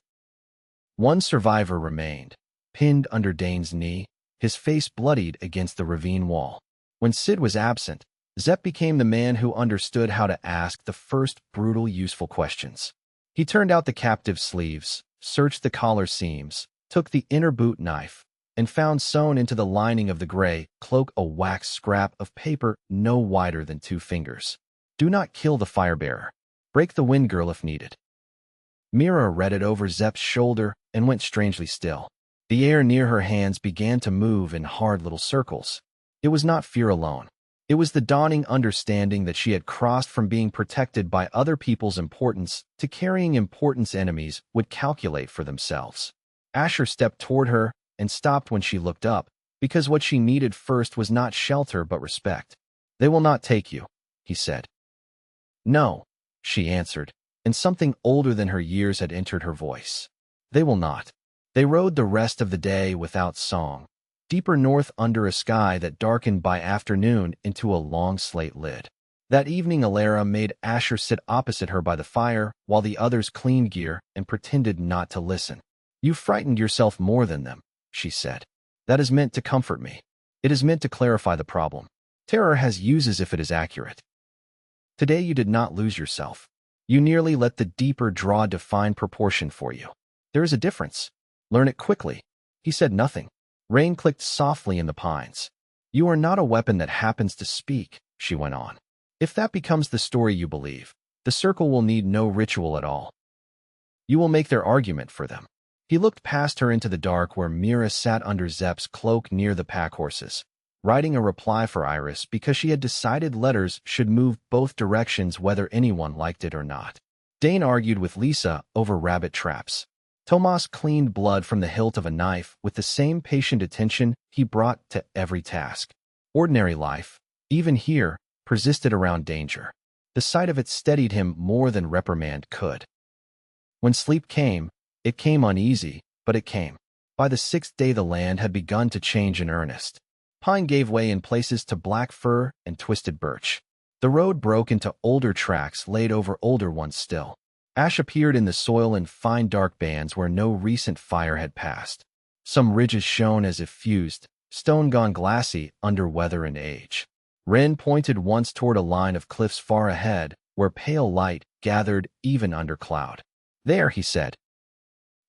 One survivor remained, pinned under Dane's knee, his face bloodied against the ravine wall. When Sid was absent, Zepp became the man who understood how to ask the first brutal, useful questions. He turned out the captive's sleeves, searched the collar seams, took the inner boot knife, and found sewn into the lining of the gray cloak a wax scrap of paper no wider than 2 fingers. Do not kill the firebearer. Break the wind girl if needed. Mira read it over Zepp's shoulder and went strangely still. The air near her hands began to move in hard little circles. It was not fear alone. It was the dawning understanding that she had crossed from being protected by other people's importance to carrying importance enemies would calculate for themselves. Asher stepped toward her and stopped when she looked up, because what she needed first was not shelter but respect. They will not take you, he said. No, she answered, and something older than her years had entered her voice. They will not. They rode the rest of the day without song, deeper north under a sky that darkened by afternoon into a long slate lid. That evening Alara made Asher sit opposite her by the fire while the others cleaned gear and pretended not to listen. You frightened yourself more than them, she said. That is meant to comfort me. It is meant to clarify the problem. Terror has uses if it is accurate. Today you did not lose yourself. You nearly let the deeper draw define proportion for you. There is a difference. Learn it quickly. He said nothing. Rain clicked softly in the pines. You are not a weapon that happens to speak, she went on. If that becomes the story you believe, the circle will need no ritual at all. You will make their argument for them. He looked past her into the dark where Mira sat under Zepp's cloak near the pack horses, writing a reply for Iris because she had decided letters should move both directions whether anyone liked it or not. Dane argued with Lisa over rabbit traps. Tomas cleaned blood from the hilt of a knife with the same patient attention he brought to every task. Ordinary life, even here, persisted around danger. The sight of it steadied him more than reprimand could. When sleep came, it came uneasy, but it came. By the 6th day the land had begun to change in earnest. Pine gave way in places to black fir and twisted birch. The road broke into older tracks laid over older ones still. Ash appeared in the soil in fine dark bands where no recent fire had passed. Some ridges shone as if fused, stone gone glassy under weather and age. Wren pointed once toward a line of cliffs far ahead, where pale light gathered even under cloud. There, he said.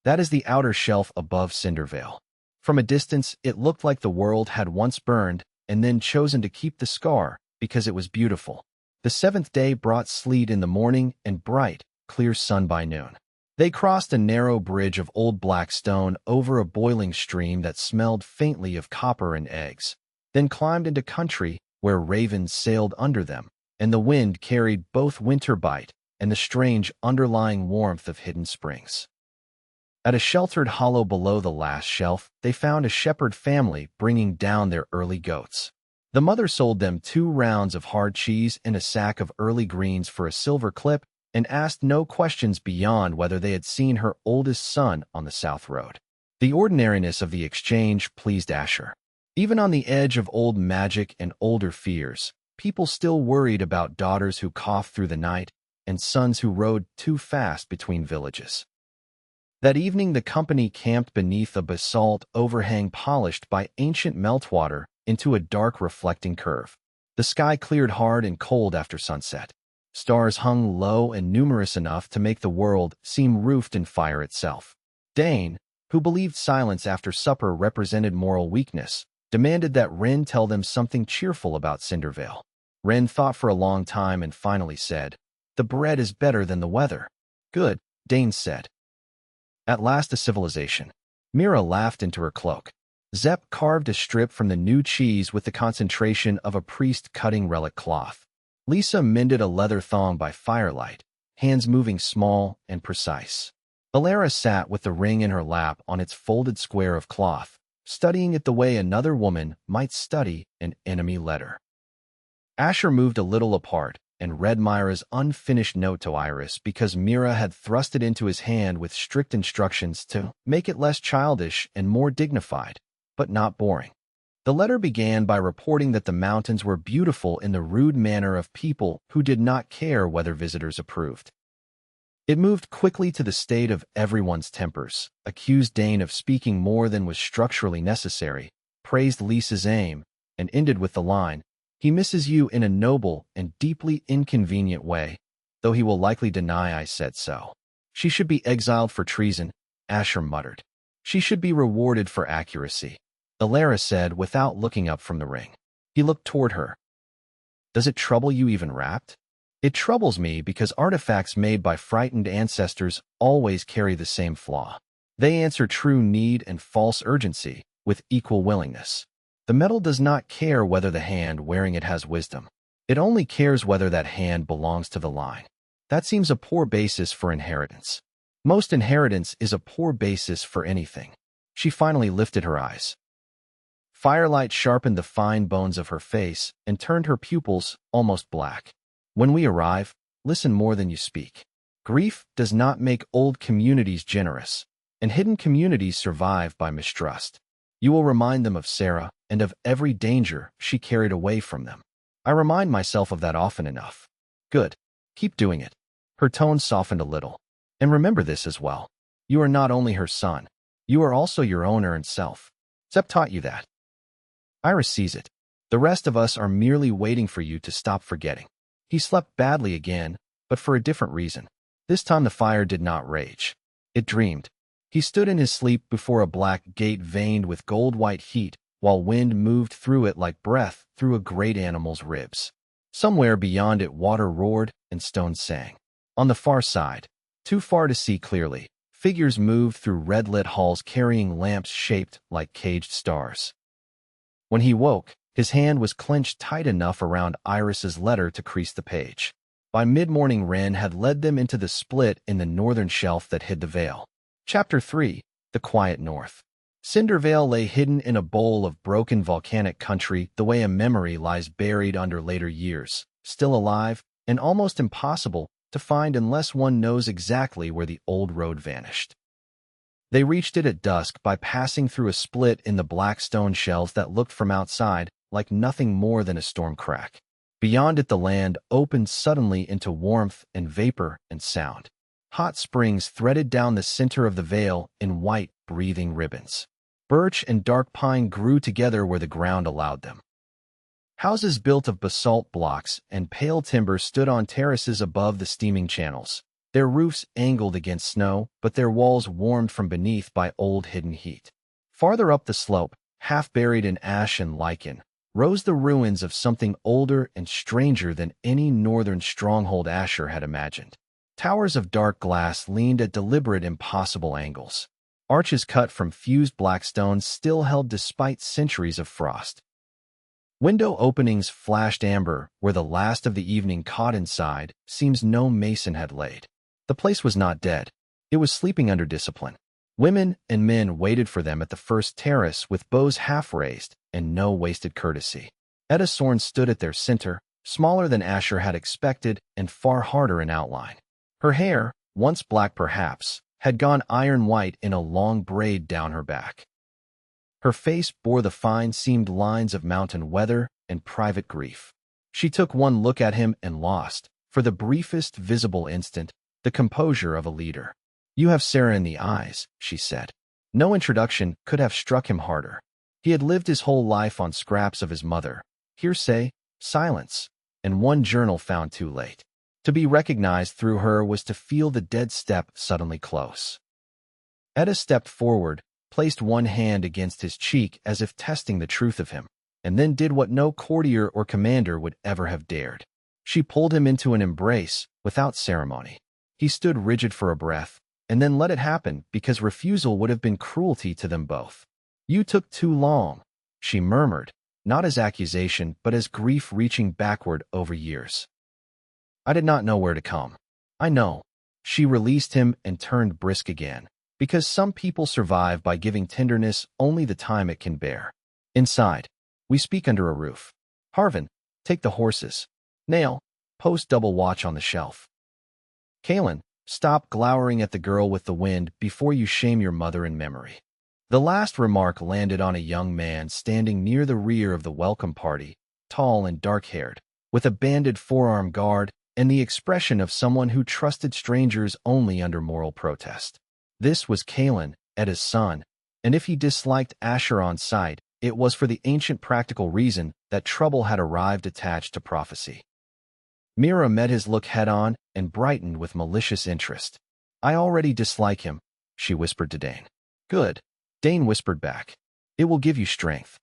That is the outer shelf above Cindervale. From a distance, it looked like the world had once burned and then chosen to keep the scar because it was beautiful. The 7th day brought sleet in the morning and bright, clear sun by noon. They crossed a narrow bridge of old black stone over a boiling stream that smelled faintly of copper and eggs, then climbed into country where ravens sailed under them and the wind carried both winter bite and the strange underlying warmth of hidden springs. At a sheltered hollow below the last shelf, they found a shepherd family bringing down their early goats. The mother sold them 2 rounds of hard cheese and a sack of early greens for a silver clip and asked no questions beyond whether they had seen her oldest son on the South Road. The ordinariness of the exchange pleased Asher. Even on the edge of old magic and older fears, people still worried about daughters who coughed through the night and sons who rode too fast between villages. That evening the company camped beneath a basalt overhang polished by ancient meltwater into a dark reflecting curve. The sky cleared hard and cold after sunset. Stars hung low and numerous enough to make the world seem roofed in fire itself. Dane, who believed silence after supper represented moral weakness, demanded that Wren tell them something cheerful about Cindervale. Wren thought for a long time and finally said, "The bread is better than the weather." "Good," Dane said. "At last a civilization." Mira laughed into her cloak. Zep carved a strip from the new cheese with the concentration of a priest cutting relic cloth. Lisa mended a leather thong by firelight, hands moving small and precise. Alara sat with the ring in her lap on its folded square of cloth, studying it the way another woman might study an enemy letter. Asher moved a little apart and read Myra's unfinished note to Iris because Mira had thrust it into his hand with strict instructions to make it less childish and more dignified, but not boring. The letter began by reporting that the mountains were beautiful in the rude manner of people who did not care whether visitors approved. It moved quickly to the state of everyone's tempers, accused Dane of speaking more than was structurally necessary, praised Lisa's aim, and ended with the line, "He misses you in a noble and deeply inconvenient way, though he will likely deny I said so." "She should be exiled for treason," Asher muttered. "She should be rewarded for accuracy," Alara said without looking up from the ring. He looked toward her. "Does it trouble you even wrapped?" "It troubles me because artifacts made by frightened ancestors always carry the same flaw. They answer true need and false urgency with equal willingness. The metal does not care whether the hand wearing it has wisdom. It only cares whether that hand belongs to the line. That seems a poor basis for inheritance. Most inheritance is a poor basis for anything." She finally lifted her eyes. Firelight sharpened the fine bones of her face and turned her pupils almost black. "When we arrive, listen more than you speak. Grief does not make old communities generous, and hidden communities survive by mistrust. You will remind them of Sarah and of every danger she carried away from them." "I remind myself of that often enough." "Good. Keep doing it." Her tone softened a little. "And remember this as well. You are not only her son. You are also your owner and self. Zep taught you that. Iris sees it. The rest of us are merely waiting for you to stop forgetting." He slept badly again, but for a different reason. This time the fire did not rage. It dreamed. He stood in his sleep before a black gate veined with gold-white heat, while wind moved through it like breath through a great animal's ribs. Somewhere beyond it water roared and stones sang. On the far side, too far to see clearly, figures moved through red-lit halls carrying lamps shaped like caged stars. When he woke, his hand was clenched tight enough around Iris's letter to crease the page. By mid-morning Wren had led them into the split in the northern shelf that hid the Vale. Chapter 3. The Quiet North. Cindervale lay hidden in a bowl of broken volcanic country the way a memory lies buried under later years, still alive and almost impossible to find unless one knows exactly where the old road vanished. They reached it at dusk by passing through a split in the black stone shells that looked from outside like nothing more than a storm crack. Beyond it the land opened suddenly into warmth and vapor and sound. Hot springs threaded down the center of the vale in white, breathing ribbons. Birch and dark pine grew together where the ground allowed them. Houses built of basalt blocks and pale timber stood on terraces above the steaming channels. Their roofs angled against snow, but their walls warmed from beneath by old hidden heat. Farther up the slope, half buried in ash and lichen, rose the ruins of something older and stranger than any northern stronghold Asher had imagined. Towers of dark glass leaned at deliberate, impossible angles. Arches cut from fused black stones still held despite centuries of frost. Window openings flashed amber where the last of the evening caught inside seems no mason had laid. The place was not dead. It was sleeping under discipline. Women and men waited for them at the first terrace with bows half raised and no wasted courtesy. Edda Sorn stood at their center, smaller than Asher had expected and far harder in outline. Her hair, once black perhaps, had gone iron white in a long braid down her back. Her face bore the fine seamed lines of mountain weather and private grief. She took one look at him and lost, for the briefest visible instant, the composure of a leader. "You have Sarah in the eyes," she said. No introduction could have struck him harder. He had lived his whole life on scraps of his mother, hearsay, silence, and one journal found too late. To be recognized through her was to feel the dead step suddenly close. Edda stepped forward, placed one hand against his cheek as if testing the truth of him, and then did what no courtier or commander would ever have dared. She pulled him into an embrace without ceremony. He stood rigid for a breath, and then let it happen because refusal would have been cruelty to them both. "You took too long," she murmured, not as accusation but as grief reaching backward over years. "I did not know where to come." "I know." She released him and turned brisk again, because some people survive by giving tenderness only the time it can bear. "Inside. We speak under a roof. Harvin, take the horses. Nail, post double watch on the shelf. Kalen, stop glowering at the girl with the wind before you shame your mother in memory." The last remark landed on a young man standing near the rear of the welcome party, tall and dark-haired, with a banded forearm guard and the expression of someone who trusted strangers only under moral protest. This was Kalen, Edda's son, and if he disliked Asher on sight, it was for the ancient practical reason that trouble had arrived attached to prophecy. Mira met his look head-on and brightened with malicious interest. "I already dislike him," she whispered to Dane. "Good," Dane whispered back. "It will give you strength."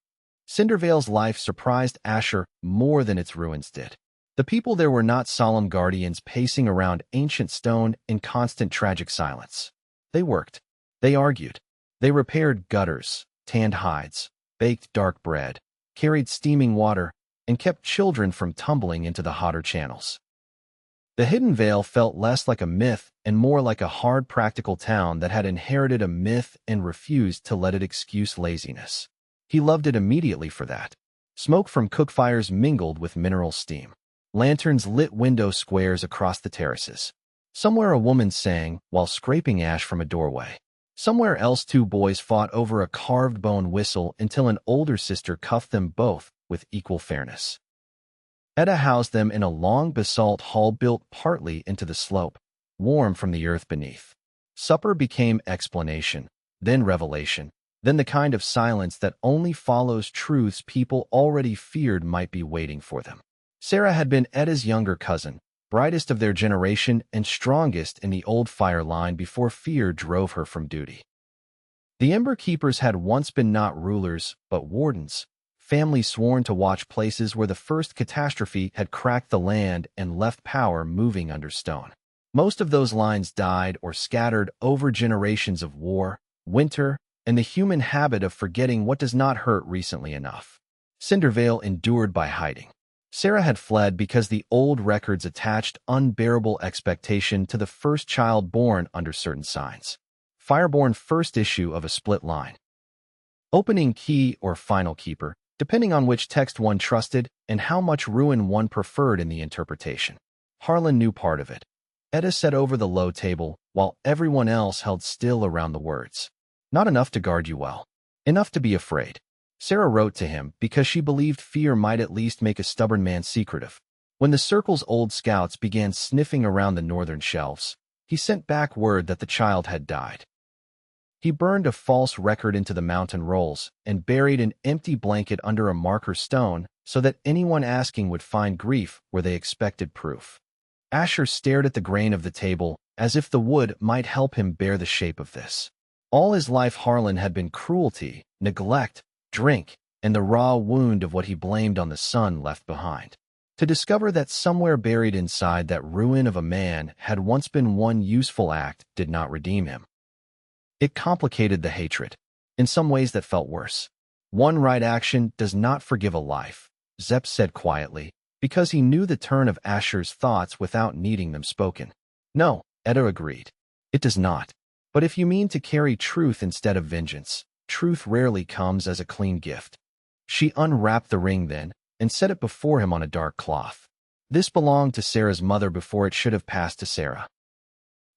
Cindervale's life surprised Asher more than its ruins did. The people there were not solemn guardians pacing around ancient stone in constant tragic silence. They worked. They argued. They repaired gutters, tanned hides, baked dark bread, carried steaming water, and kept children from tumbling into the hotter channels. The Hidden Vale felt less like a myth and more like a hard practical town that had inherited a myth and refused to let it excuse laziness. He loved it immediately for that. Smoke from cookfires mingled with mineral steam. Lanterns lit window squares across the terraces. Somewhere a woman sang while scraping ash from a doorway. Somewhere else 2 boys fought over a carved bone whistle until an older sister cuffed them both with equal fairness. Edda housed them in a long basalt hall built partly into the slope, warm from the earth beneath. Supper became explanation, then revelation, then the kind of silence that only follows truths people already feared might be waiting for them. Sarah had been Edda's younger cousin, brightest of their generation and strongest in the old fire line before fear drove her from duty. The Ember Keepers had once been not rulers, but wardens, families sworn to watch places where the first catastrophe had cracked the land and left power moving under stone. Most of those lines died or scattered over generations of war, winter, and the human habit of forgetting what does not hurt recently enough. Cindervale endured by hiding. Sarah had fled because the old records attached unbearable expectation to the first child born under certain signs. Fireborn first issue of a split line. Opening key or final keeper, depending on which text one trusted and how much ruin one preferred in the interpretation. Harlan knew part of it. Edda sat over the low table, while everyone else held still around the words. Not enough to guard you well. Enough to be afraid. Sarah wrote to him because she believed fear might at least make a stubborn man secretive. When the Circle's old scouts began sniffing around the northern shelves, he sent back word that the child had died. He burned a false record into the mountain rolls and buried an empty blanket under a marker stone so that anyone asking would find grief where they expected proof. Asher stared at the grain of the table as if the wood might help him bear the shape of this. All his life Harlan had been cruelty, neglect, drink, and the raw wound of what he blamed on the son left behind. To discover that somewhere buried inside that ruin of a man had once been one useful act did not redeem him. It complicated the hatred, in some ways that felt worse. One right action does not forgive a life, Zep said quietly, because he knew the turn of Asher's thoughts without needing them spoken. No, Etta agreed. It does not. But if you mean to carry truth instead of vengeance, truth rarely comes as a clean gift. She unwrapped the ring then, and set it before him on a dark cloth. This belonged to Sarah's mother before it should have passed to Sarah.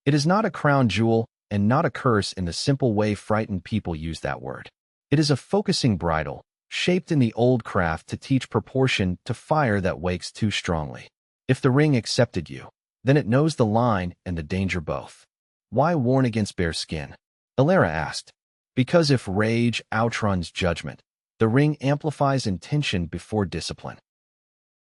It is not a crown jewel, and not a curse in the simple way frightened people use that word. It is a focusing bridle, shaped in the old craft to teach proportion to fire that wakes too strongly. If the ring accepted you, then it knows the line and the danger both. Why warn against bare skin? Alara asked. Because if rage outruns judgment, the ring amplifies intention before discipline.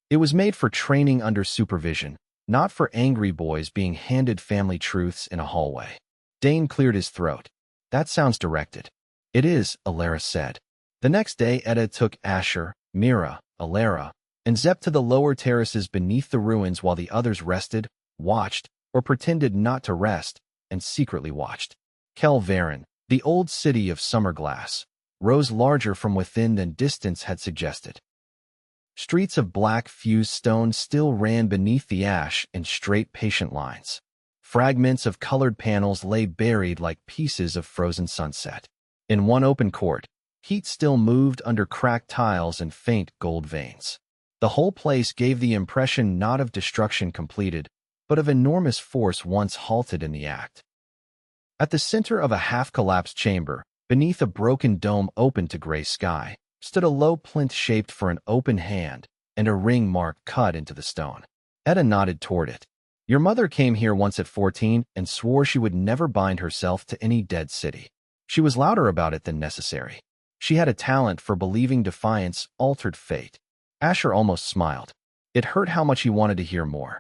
It was made for training under supervision, not for angry boys being handed family truths in a hallway. Dane cleared his throat. That sounds directed. It is, Alara said. The next day, Etta took Asher, Mira, Alara, and Zep to the lower terraces beneath the ruins while the others rested, watched, or pretended not to rest, and secretly watched. Kel Varen, the old city of summer glass, rose larger from within than distance had suggested. Streets of black fused stone still ran beneath the ash in straight patient lines. Fragments of colored panels lay buried like pieces of frozen sunset. In one open court, heat still moved under cracked tiles and faint gold veins. The whole place gave the impression not of destruction completed, but of enormous force once halted in the act. At the center of a half-collapsed chamber, beneath a broken dome open to gray sky, stood a low plinth shaped for an open hand and a ring mark cut into the stone. Etta nodded toward it. Your mother came here once at 14 and swore she would never bind herself to any dead city. She was louder about it than necessary. She had a talent for believing defiance altered fate. Asher almost smiled. It hurt how much he wanted to hear more.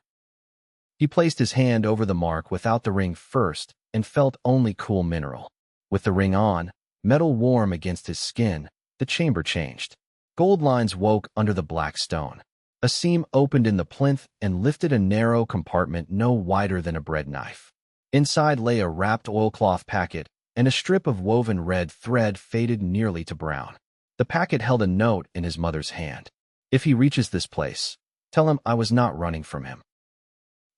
He placed his hand over the mark without the ring first and felt only cool mineral. With the ring on, metal warm against his skin, the chamber changed. Gold lines woke under the black stone. A seam opened in the plinth and lifted a narrow compartment no wider than a bread knife. Inside lay a wrapped oilcloth packet, and a strip of woven red thread faded nearly to brown. The packet held a note in his mother's hand. If he reaches this place, tell him I was not running from him.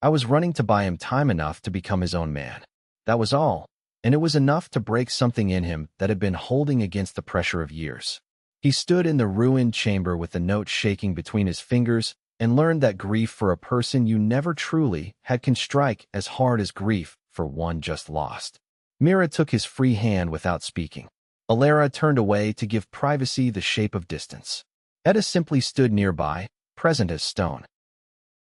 I was running to buy him time enough to become his own man. That was all, and it was enough to break something in him that had been holding against the pressure of years. He stood in the ruined chamber with the note shaking between his fingers and learned that grief for a person you never truly had can strike as hard as grief for one just lost. Mira took his free hand without speaking. Alara turned away to give privacy the shape of distance. Etta simply stood nearby, present as stone.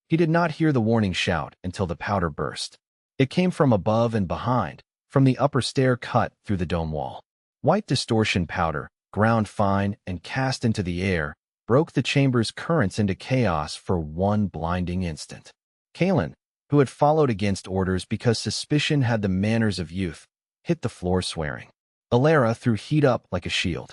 He did not hear the warning shout until the powder burst. It came from above and behind, from the upper stair cut through the dome wall. White distortion powder, ground fine and cast into the air, broke the chamber's currents into chaos for one blinding instant. Kalen, who had followed against orders because suspicion had the manners of youth, hit the floor swearing. Alara threw heat up like a shield.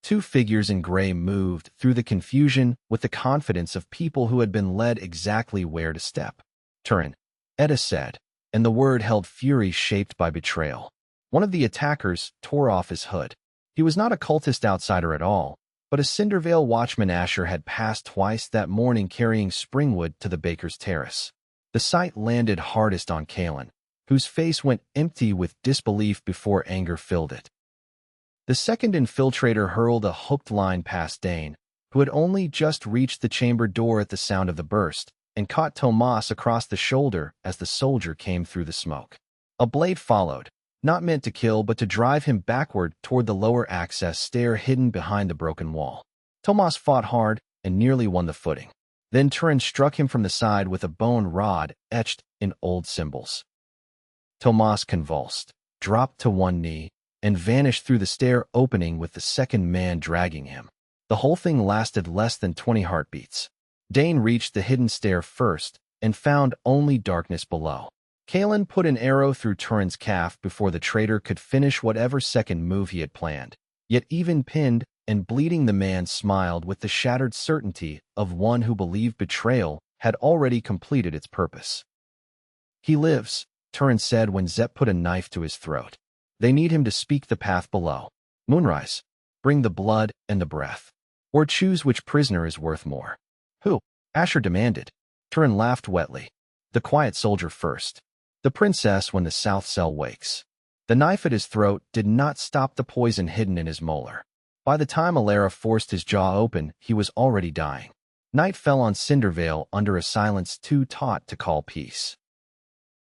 Two figures in gray moved through the confusion with the confidence of people who had been led exactly where to step. Turin, Etta said, and the word held fury shaped by betrayal. One of the attackers tore off his hood. He was not a cultist outsider at all, but a Cindervale watchman Asher had passed twice that morning carrying springwood to the baker's terrace. The sight landed hardest on Kalen, whose face went empty with disbelief before anger filled it. The second infiltrator hurled a hooked line past Dane, who had only just reached the chamber door at the sound of the burst, and caught Tomas across the shoulder as the soldier came through the smoke. A blade followed, not meant to kill but to drive him backward toward the lower access stair hidden behind the broken wall. Tomas fought hard and nearly won the footing. Then Turin struck him from the side with a bone rod etched in old symbols. Tomas convulsed, dropped to one knee, and vanished through the stair opening with the second man dragging him. The whole thing lasted less than 20 heartbeats. Dane reached the hidden stair first and found only darkness below. Kalen put an arrow through Turin's calf before the traitor could finish whatever second move he had planned. Yet even pinned and bleeding, the man smiled with the shattered certainty of one who believed betrayal had already completed its purpose. He lives, Turin said when Zep put a knife to his throat. They need him to speak the path below. Moonrise, bring the blood and the breath. Or choose which prisoner is worth more. Who? Asher demanded. Turin laughed wetly. The quiet soldier first. The princess when the south cell wakes. The knife at his throat did not stop the poison hidden in his molar. By the time Alara forced his jaw open, he was already dying. Night fell on Cindervale under a silence too taut to call peace.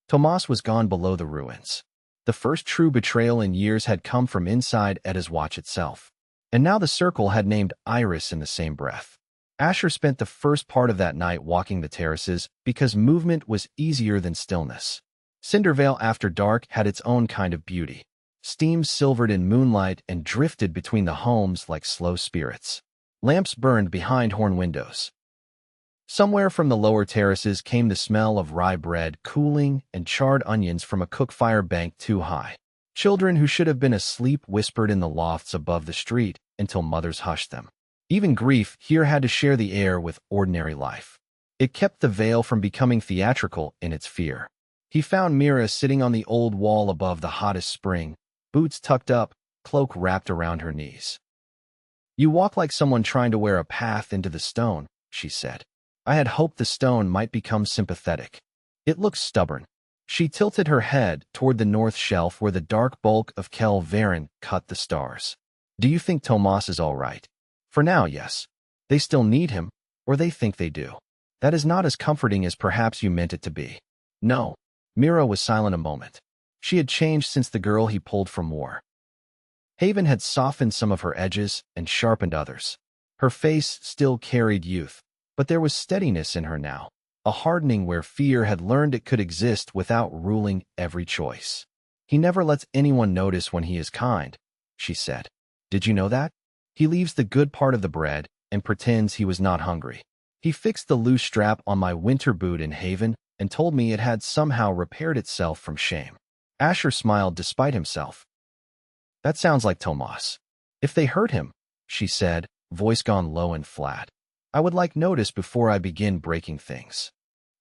Tomas was gone below the ruins. The first true betrayal in years had come from inside Edda's watch itself. And now the circle had named Iris in the same breath. Asher spent the first part of that night walking the terraces because movement was easier than stillness. Cindervale after dark had its own kind of beauty. Steam silvered in moonlight and drifted between the homes like slow spirits. Lamps burned behind horn windows. Somewhere from the lower terraces came the smell of rye bread cooling and charred onions from a cook fire banked too high. Children who should have been asleep whispered in the lofts above the street until mothers hushed them. Even grief here had to share the air with ordinary life. It kept the veil from becoming theatrical in its fear. He found Mira sitting on the old wall above the hottest spring, boots tucked up, cloak wrapped around her knees. "You walk like someone trying to wear a path into the stone," she said. I had hoped the stone might become sympathetic. It looked stubborn. She tilted her head toward the north shelf where the dark bulk of Kel Varen cut the stars. "Do you think Tomas is all right?" "For now, yes. They still need him, or they think they do. That is not as comforting as perhaps you meant it to be." "No." Mira was silent a moment. She had changed since the girl he pulled from war. Haven had softened some of her edges and sharpened others. Her face still carried youth, but there was steadiness in her now, a hardening where fear had learned it could exist without ruling every choice. "He never lets anyone notice when he is kind," she said. "Did you know that? He leaves the good part of the bread and pretends he was not hungry. He fixed the loose strap on my winter boot in Haven and told me it had somehow repaired itself from shame." Asher smiled despite himself. "That sounds like Tomas. If they hurt him," she said, voice gone low and flat, "I would like notice before I begin breaking things.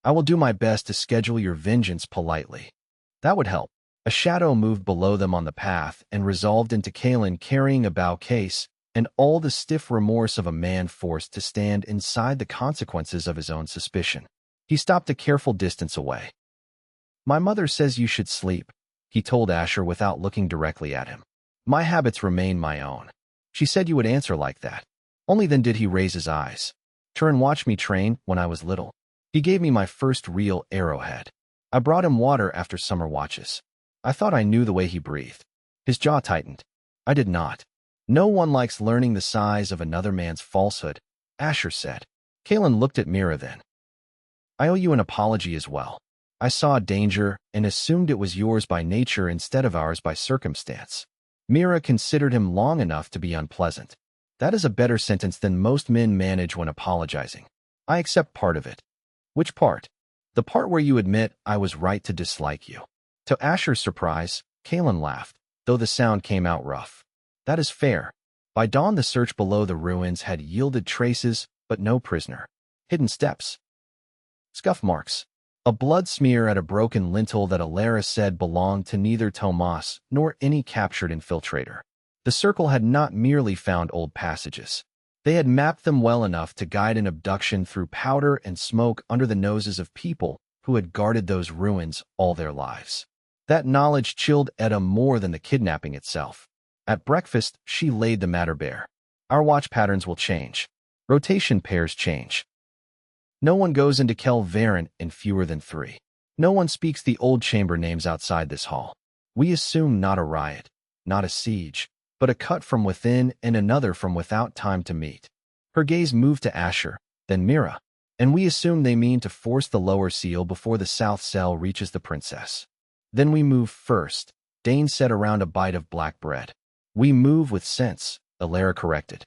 I will do my best to schedule your vengeance politely." That would help. A shadow moved below them on the path and resolved into Kalen carrying a bow case and all the stiff remorse of a man forced to stand inside the consequences of his own suspicion. He stopped a careful distance away. "My mother says you should sleep," he told Asher without looking directly at him. "My habits remain my own. She said you would answer like that." Only then did he raise his eyes. "Turin watched me train when I was little. He gave me my first real arrowhead. I brought him water after summer watches. I thought I knew the way he breathed." His jaw tightened. "I did not. No one likes learning the size of another man's falsehood," Asher said. Kalen looked at Mira then. "I owe you an apology as well. I saw danger and assumed it was yours by nature instead of ours by circumstance." Mira considered him long enough to be unpleasant. "That is a better sentence than most men manage when apologizing. I accept part of it." "Which part?" "The part where you admit I was right to dislike you." To Asher's surprise, Kalen laughed, though the sound came out rough. "That is fair." By dawn the search below the ruins had yielded traces, but no prisoner. Hidden steps. Scuff marks. A blood smear at a broken lintel that Alara said belonged to neither Tomas nor any captured infiltrator. The circle had not merely found old passages. They had mapped them well enough to guide an abduction through powder and smoke under the noses of people who had guarded those ruins all their lives. That knowledge chilled Edda more than the kidnapping itself. At breakfast, she laid the matter bare. "Our watch patterns will change. Rotation pairs change. No one goes into Kel Varen in fewer than 3. No one speaks the old chamber names outside this hall. We assume not a riot, not a siege, but a cut from within and another from without time to meet." Her gaze moved to Asher, then Mira. "And we assume they mean to force the lower seal before the south cell reaches the princess. Then we move first," Dane said around a bite of black bread. "We move with sense," Alara corrected.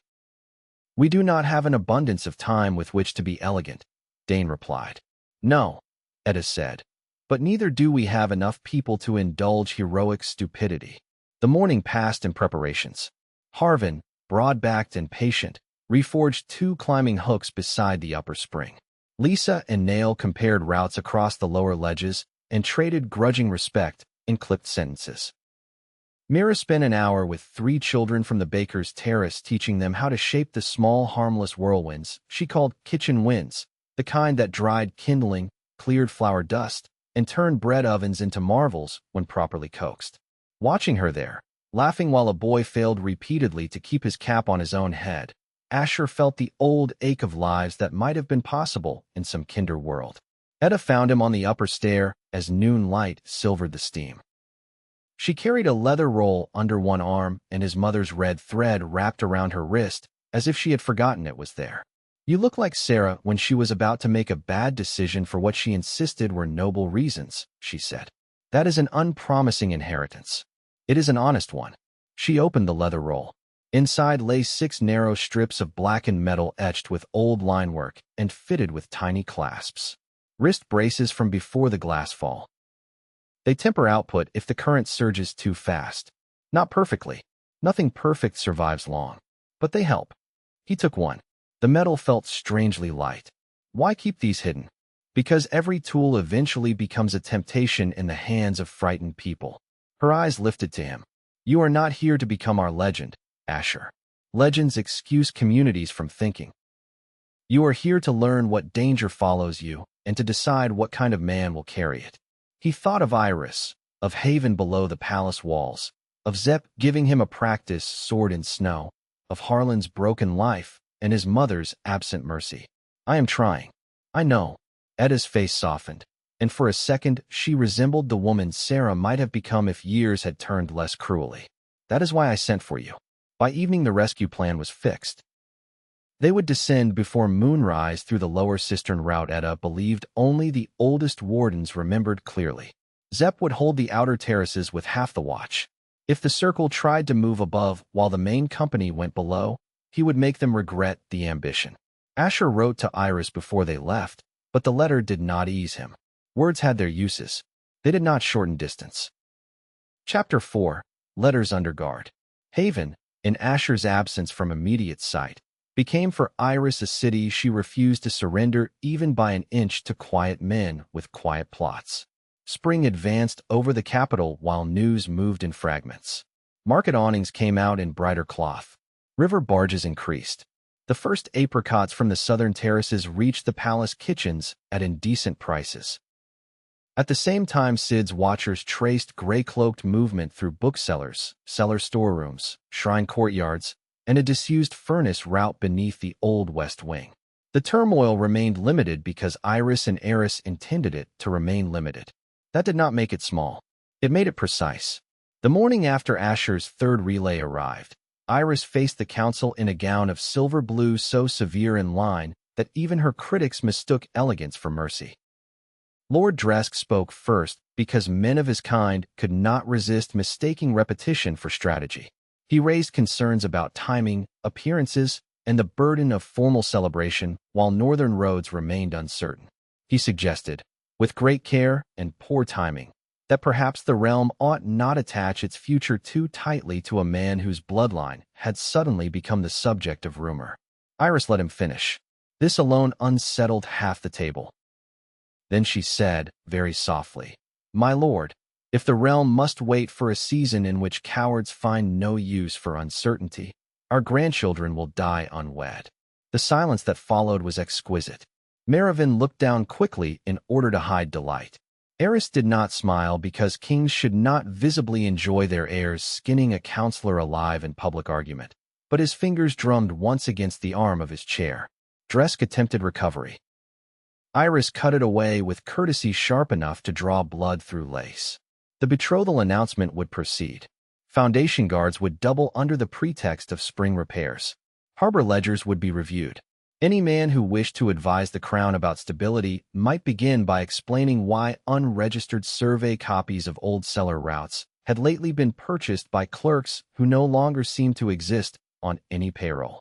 "We do not have an abundance of time with which to be elegant," Dane replied. "No," Edda said, "but neither do we have enough people to indulge heroic stupidity." The morning passed in preparations. Harvin, broad-backed and patient, reforged 2 climbing hooks beside the upper spring. Lisa and Nail compared routes across the lower ledges and traded grudging respect in clipped sentences. Mira spent an hour with 3 children from the baker's terrace teaching them how to shape the small, harmless whirlwinds she called kitchen winds, the kind that dried kindling, cleared flour dust, and turned bread ovens into marvels when properly coaxed. Watching her there, laughing while a boy failed repeatedly to keep his cap on his own head, Asher felt the old ache of lives that might have been possible in some kinder world. Etta found him on the upper stair as noon light silvered the steam. She carried a leather roll under one arm and his mother's red thread wrapped around her wrist as if she had forgotten it was there. You look like Sarah when she was about to make a bad decision for what she insisted were noble reasons, she said. That is an unpromising inheritance. It is an honest one. She opened the leather roll. Inside lay 6 narrow strips of blackened metal etched with old line work and fitted with tiny clasps. Wrist braces from before the glass fall. They temper output if the current surges too fast. Not perfectly. Nothing perfect survives long. But they help. He took one. The metal felt strangely light. Why keep these hidden? Because every tool eventually becomes a temptation in the hands of frightened people. Her eyes lifted to him. You are not here to become our legend, Asher. Legends excuse communities from thinking. You are here to learn what danger follows you and to decide what kind of man will carry it. He thought of Iris, of Haven below the palace walls, of Zep giving him a practice sword in snow, of Harlan's broken life and his mother's absent mercy. I am trying. I know. Etta's face softened, and for a second she resembled the woman Sarah might have become if years had turned less cruelly. That is why I sent for you. By evening the rescue plan was fixed. They would descend before moonrise through the lower cistern route Etta believed only the oldest wardens remembered clearly. Zep would hold the outer terraces with half the watch. If the circle tried to move above while the main company went below, he would make them regret the ambition. Asher wrote to Iris before they left, but the letter did not ease him. Words had their uses. They did not shorten distance. Chapter 4. Letters Under Guard. Haven, in Asher's absence from immediate sight, became for Iris a city she refused to surrender even by an inch to quiet men with quiet plots. Spring advanced over the capital while news moved in fragments. Market awnings came out in brighter cloth. River barges increased. The first apricots from the southern terraces reached the palace kitchens at indecent prices. At the same time, Sid's watchers traced gray-cloaked movement through booksellers, cellar storerooms, shrine courtyards, and a disused furnace route beneath the old west wing. The turmoil remained limited because Iris and Eris intended it to remain limited. That did not make it small. It made it precise. The morning after Asher's third relay arrived, Iris faced the council in a gown of silver blue so severe in line that even her critics mistook elegance for mercy. Lord Dresk spoke first because men of his kind could not resist mistaking repetition for strategy. He raised concerns about timing, appearances, and the burden of formal celebration while northern roads remained uncertain. He suggested, with great care and poor timing, that perhaps the realm ought not attach its future too tightly to a man whose bloodline had suddenly become the subject of rumor. Iris let him finish. This alone unsettled half the table. Then she said, very softly, My lord, if the realm must wait for a season in which cowards find no use for uncertainty, our grandchildren will die unwed. The silence that followed was exquisite. Meravin looked down quickly in order to hide delight. Eris did not smile because kings should not visibly enjoy their heirs skinning a counselor alive in public argument, but his fingers drummed once against the arm of his chair. Dresk attempted recovery. Iris cut it away with courtesy sharp enough to draw blood through lace. The betrothal announcement would proceed. Foundation guards would double under the pretext of spring repairs. Harbor ledgers would be reviewed. Any man who wished to advise the crown about stability might begin by explaining why unregistered survey copies of old cellar routes had lately been purchased by clerks who no longer seemed to exist on any payroll.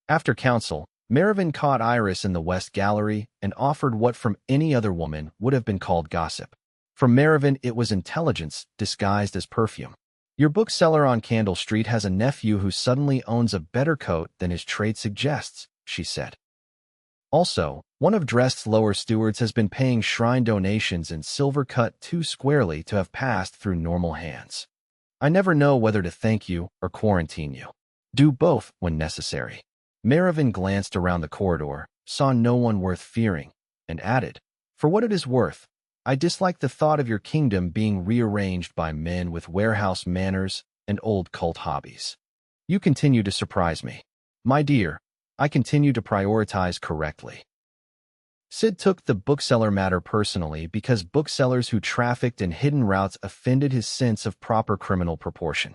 After council, Meravin caught Iris in the West Gallery and offered what from any other woman would have been called gossip. From Meravin it was intelligence disguised as perfume. Your bookseller on Candle Street has a nephew who suddenly owns a better coat than his trade suggests, she said. Also, one of Dresk's lower stewards has been paying shrine donations in silver cut too squarely to have passed through normal hands. I never know whether to thank you or quarantine you. Do both when necessary. Maravin glanced around the corridor, saw no one worth fearing, and added, For what it is worth, I dislike the thought of your kingdom being rearranged by men with warehouse manners and old cult hobbies. You continue to surprise me. My dear, I continue to prioritize correctly. Sid took the bookseller matter personally because booksellers who trafficked in hidden routes offended his sense of proper criminal proportion.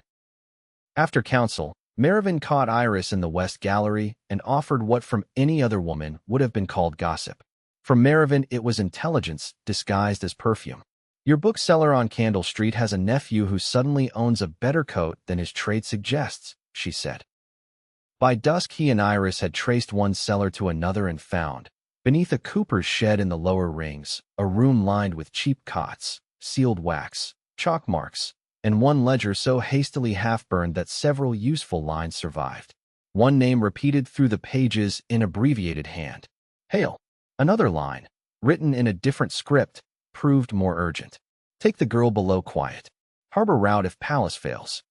After counsel, Maravin caught Iris in the West Gallery and offered what from any other woman would have been called gossip. From Maravin, it was intelligence disguised as perfume. Your bookseller on Candle Street has a nephew who suddenly owns a better coat than his trade suggests, she said. By dusk, he and Iris had traced one cellar to another and found, beneath a cooper's shed in the lower rings, a room lined with cheap cots, sealed wax, chalk marks, and one ledger so hastily half-burned that several useful lines survived. One name repeated through the pages in abbreviated hand. Hail. Another line, written in a different script, proved more urgent. Take the girl below quiet. Harbor route if palace fails.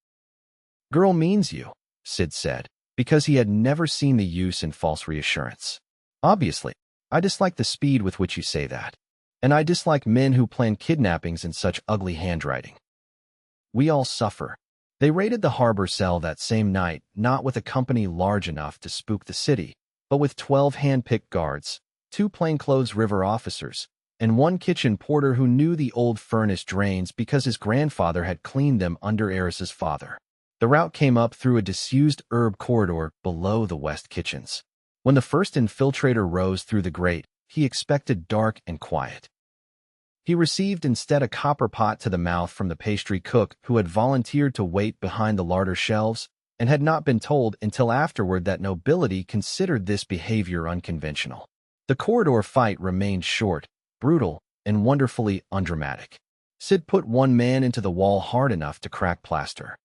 Girl means you, Sid said, because he had never seen the use in false reassurance. Obviously, I dislike the speed with which you say that. And I dislike men who plan kidnappings in such ugly handwriting. We all suffer. They raided the harbor cell that same night, not with a company large enough to spook the city, but with 12 hand-picked guards, 2 plainclothes river officers, and 1 kitchen porter who knew the old furnace drains because his grandfather had cleaned them under Eris's father. The route came up through a disused herb corridor below the west kitchens. When the first infiltrator rose through the grate, he expected dark and quiet. He received instead a copper pot to the mouth from the pastry cook who had volunteered to wait behind the larder shelves and had not been told until afterward that nobility considered this behavior unconventional. The corridor fight remained short, brutal, and wonderfully undramatic. Sid put one man into the wall hard enough to crack plaster.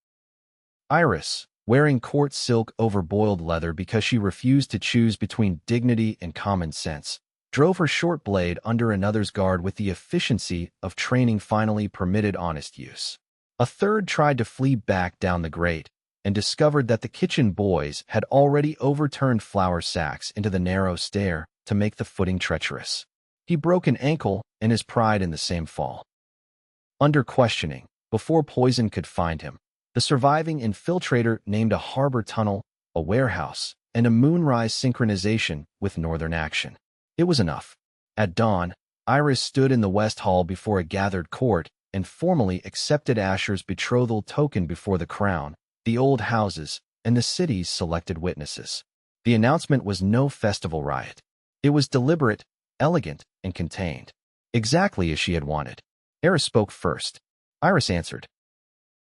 Iris, wearing court silk over boiled leather because she refused to choose between dignity and common sense, drove her short blade under another's guard with the efficiency of training finally permitted honest use. A third tried to flee back down the grate and discovered that the kitchen boys had already overturned flour sacks into the narrow stair to make the footing treacherous. He broke an ankle and his pride in the same fall. Under questioning, before poison could find him, the surviving infiltrator named a harbor tunnel, a warehouse, and a moonrise synchronization with northern action. It was enough. At dawn, Iris stood in the West Hall before a gathered court and formally accepted Asher's betrothal token before the crown, the old houses, and the city's selected witnesses. The announcement was no festival riot. It was deliberate, elegant, and contained. Exactly as she had wanted. Eris spoke first. Iris answered.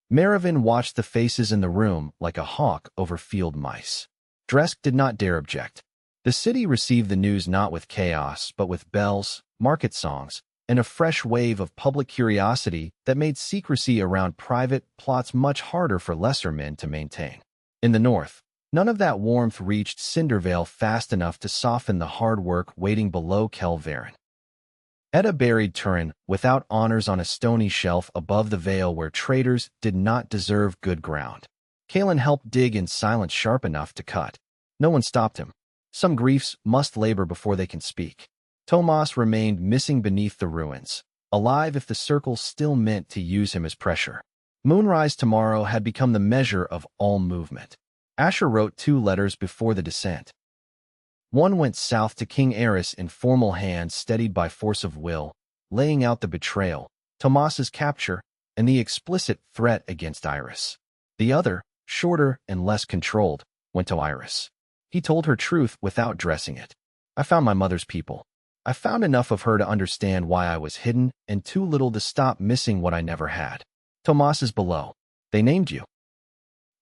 Maravin watched the faces in the room like a hawk over field mice. Dresk did not dare object. The city received the news not with chaos, but with bells, market songs, and a fresh wave of public curiosity that made secrecy around private plots much harder for lesser men to maintain. In the north, none of that warmth reached Cindervale fast enough to soften the hard work waiting below Kelvaren. Edda buried Turin without honors on a stony shelf above the vale where traitors did not deserve good ground. Kalen helped dig in silence sharp enough to cut. No one stopped him. Some griefs must labor before they can speak. Tomas remained missing beneath the ruins, alive if the circle still meant to use him as pressure. Moonrise tomorrow had become the measure of all movement. Asher wrote 2 letters before the descent. One went south to King Eris in formal hands steadied by force of will, laying out the betrayal, Tomas's capture, and the explicit threat against Iris. The other, shorter and less controlled, went to Iris. He told her truth without dressing it. I found my mother's people. I found enough of her to understand why I was hidden and too little to stop missing what I never had. Tomas is below. They named you.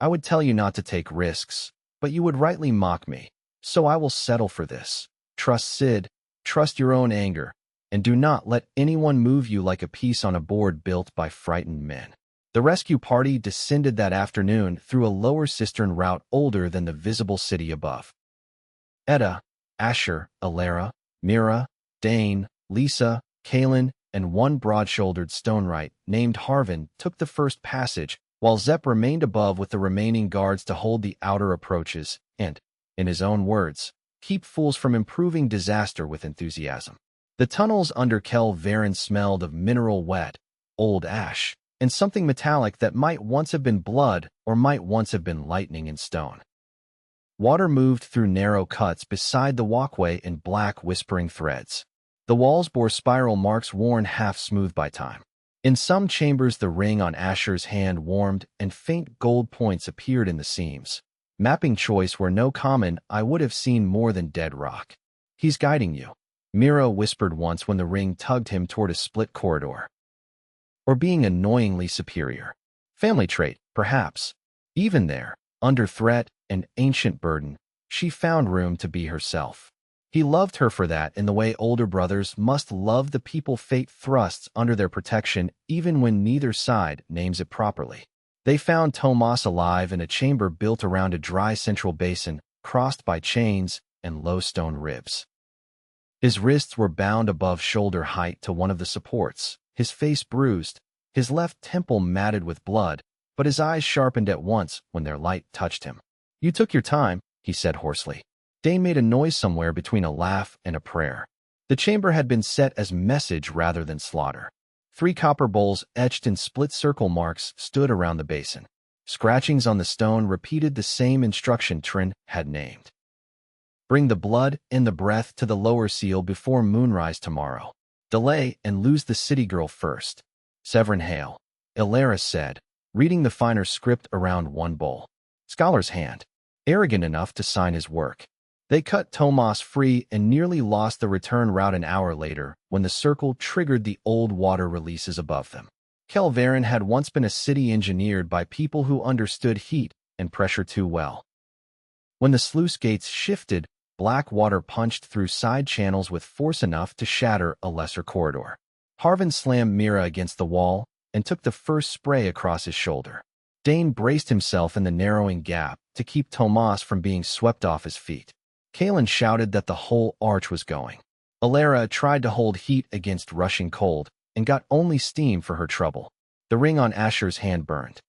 I would tell you not to take risks, but you would rightly mock me. So I will settle for this. Trust Sid, trust your own anger, and do not let anyone move you like a piece on a board built by frightened men. The rescue party descended that afternoon through a lower cistern route older than the visible city above. Edda, Asher, Alara, Mira, Dane, Lisa, Kalen, and one broad-shouldered stonewright named Harvin took the first passage, while Zepp remained above with the remaining guards to hold the outer approaches and, in his own words, keep fools from improving disaster with enthusiasm. The tunnels under Kel Varen smelled of mineral wet, old ash, and something metallic that might once have been blood or might once have been lightning and stone. Water moved through narrow cuts beside the walkway in black whispering threads. The walls bore spiral marks worn half-smooth by time. In some chambers the ring on Asher's hand warmed and faint gold points appeared in the seams. Mapping choice where no common eye would have seen more than dead rock. "He's guiding you," Mira whispered once when the ring tugged him toward a split corridor. Or being annoyingly superior. Family trait, perhaps. Even there, under threat and ancient burden, she found room to be herself. He loved her for that in the way older brothers must love the people fate thrusts under their protection even when neither side names it properly. They found Tomas alive in a chamber built around a dry central basin, crossed by chains and low stone ribs. His wrists were bound above shoulder height to one of the supports, his face bruised, his left temple matted with blood, but his eyes sharpened at once when their light touched him. "You took your time," he said hoarsely. Dane made a noise somewhere between a laugh and a prayer. The chamber had been set as message rather than slaughter. 3 copper bowls etched in split circle marks stood around the basin. Scratchings on the stone repeated the same instruction Trin had named. "Bring the blood and the breath to the lower seal before moonrise tomorrow. Delay and lose the city girl first. Severin Hale," Ilaris said, reading the finer script around one bowl. Scholar's hand, arrogant enough to sign his work. They cut Tomas free and nearly lost the return route an hour later when the circle triggered the old water releases above them. Kel Varen had once been a city engineered by people who understood heat and pressure too well. When the sluice gates shifted, black water punched through side channels with force enough to shatter a lesser corridor. Harvin slammed Mira against the wall and took the first spray across his shoulder. Dane braced himself in the narrowing gap to keep Tomas from being swept off his feet. Kalen shouted that the whole arch was going. Alara tried to hold heat against rushing cold and got only steam for her trouble. The ring on Asher's hand burned.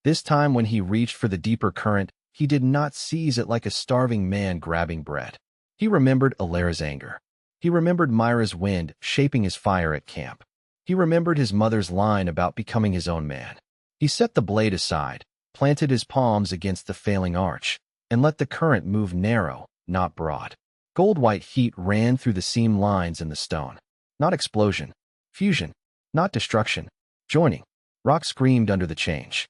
This time when he reached for the deeper current, he did not seize it like a starving man grabbing bread. He remembered Alara's anger. He remembered Myra's wind shaping his fire at camp. He remembered his mother's line about becoming his own man. He set the blade aside, planted his palms against the failing arch, and let the current move narrow, not broad. Gold-white heat ran through the seam lines in the stone. Not explosion. Fusion. Not destruction. Joining. Rock screamed under the change.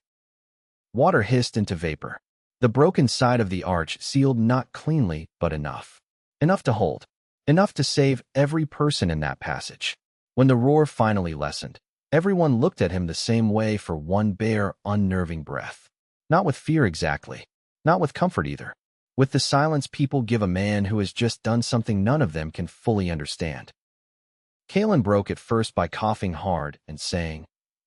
Water hissed into vapor. The broken side of the arch sealed not cleanly, but enough. Enough to hold. Enough to save every person in that passage. When the roar finally lessened, everyone looked at him the same way for one bare, unnerving breath. Not with fear exactly. Not with comfort either. With the silence people give a man who has just done something none of them can fully understand. Kalen broke it first by coughing hard and saying,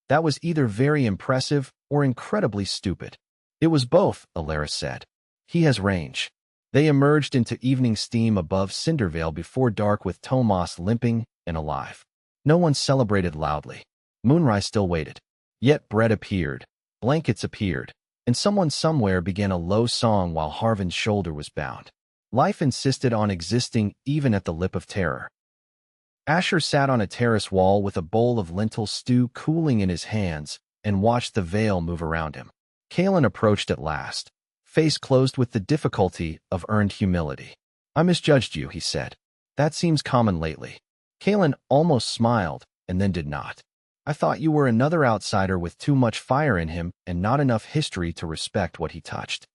"That was either very impressive or incredibly stupid." "It was both," Alaris said. "He has range." They emerged into evening steam above Cindervale before dark with Tomas limping and alive. No one celebrated loudly. Moonrise still waited. Yet bread appeared, blankets appeared, and someone somewhere began a low song while Harvin's shoulder was bound. Life insisted on existing even at the lip of terror. Asher sat on a terrace wall with a bowl of lentil stew cooling in his hands and watched the veil move around him. Kalen approached at last, face closed with the difficulty of earned humility. "I misjudged you," he said. "That seems common lately." Kalen almost smiled and then did not. "I thought you were another outsider with too much fire in him and not enough history to respect what he touched.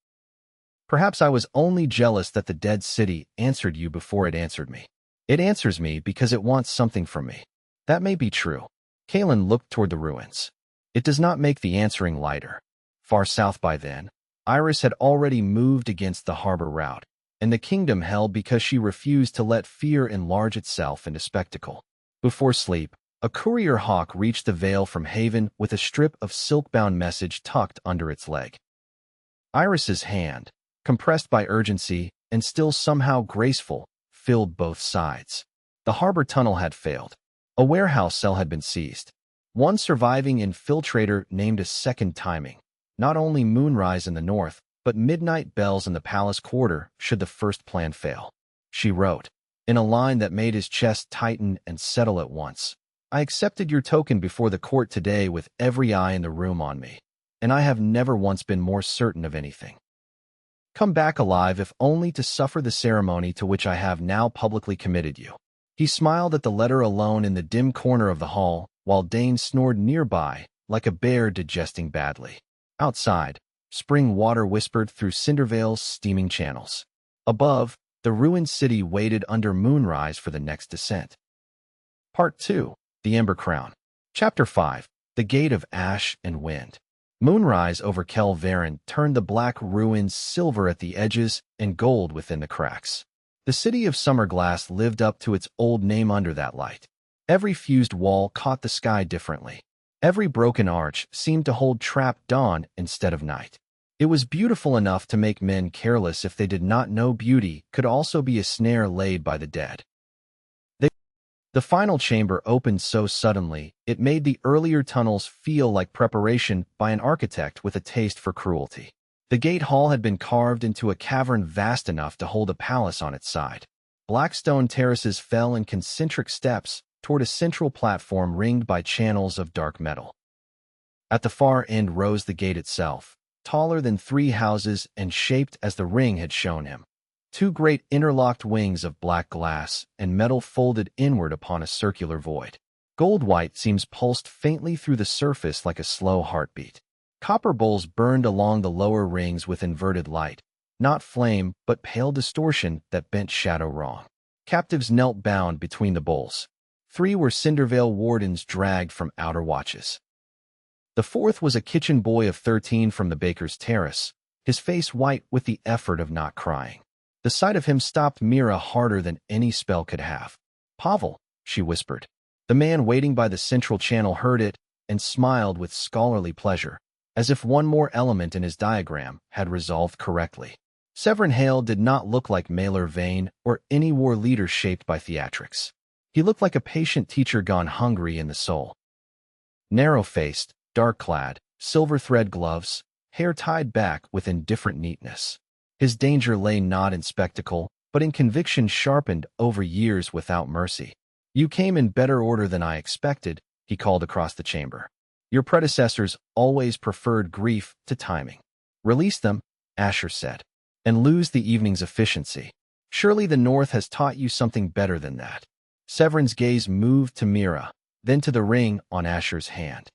Perhaps I was only jealous that the dead city answered you before it answered me. It answers me because it wants something from me. That may be true." Kalen looked toward the ruins. It does not make the answering lighter. Far south by then, Iris had already moved against the harbor route, and the kingdom held because she refused to let fear enlarge itself into spectacle. Before sleep, a courier hawk reached the Vale from Haven with a strip of silk-bound message tucked under its leg. Iris's hand, compressed by urgency and still somehow graceful, filled both sides. The harbor tunnel had failed. A warehouse cell had been seized. One surviving infiltrator named a second timing. Not only moonrise in the north, but midnight bells in the palace quarter should the first plan fail. She wrote, in a line that made his chest tighten and settle at once. I accepted your token before the court today with every eye in the room on me, and I have never once been more certain of anything. Come back alive if only to suffer the ceremony to which I have now publicly committed you. He smiled at the letter alone in the dim corner of the hall, while Dane snored nearby, like a bear digesting badly. Outside, spring water whispered through Cindervale's steaming channels. Above, the ruined city waited under moonrise for the next descent. Part 2. The Ember Crown. Chapter 5. The Gate of Ash and Wind. Moonrise over Kel Varen turned the black ruins silver at the edges and gold within the cracks. The city of Summerglass lived up to its old name under that light. Every fused wall caught the sky differently. Every broken arch seemed to hold trapped dawn instead of night. It was beautiful enough to make men careless if they did not know beauty could also be a snare laid by the dead. The final chamber opened so suddenly, it made the earlier tunnels feel like preparation by an architect with a taste for cruelty. The gate hall had been carved into a cavern vast enough to hold a palace on its side. Black stone terraces fell in concentric steps toward a central platform ringed by channels of dark metal. At the far end rose the gate itself, taller than 3 houses and shaped as the ring had shown him. 2 great interlocked wings of black glass and metal folded inward upon a circular void. Gold-white seams pulsed faintly through the surface like a slow heartbeat. Copper bowls burned along the lower rings with inverted light, not flame but pale distortion that bent shadow wrong. Captives knelt bound between the bowls. 3 were Cindervale wardens dragged from outer watches. The 4th was a kitchen boy of 13 from the baker's terrace, his face white with the effort of not crying. The sight of him stopped Mira harder than any spell could have. Pavel, she whispered. The man waiting by the central channel heard it and smiled with scholarly pleasure, as if one more element in his diagram had resolved correctly. Severin Hale did not look like Mailer Vane or any war leader shaped by theatrics. He looked like a patient teacher gone hungry in the soul. Narrow-faced, dark-clad, silver-thread gloves, hair tied back with indifferent neatness. His danger lay not in spectacle, but in conviction sharpened over years without mercy. You came in better order than I expected, he called across the chamber. Your predecessors always preferred grief to timing. Release them, Asher said, and lose the evening's efficiency. Surely the North has taught you something better than that. Severin's gaze moved to Mira, then to the ring on Asher's hand.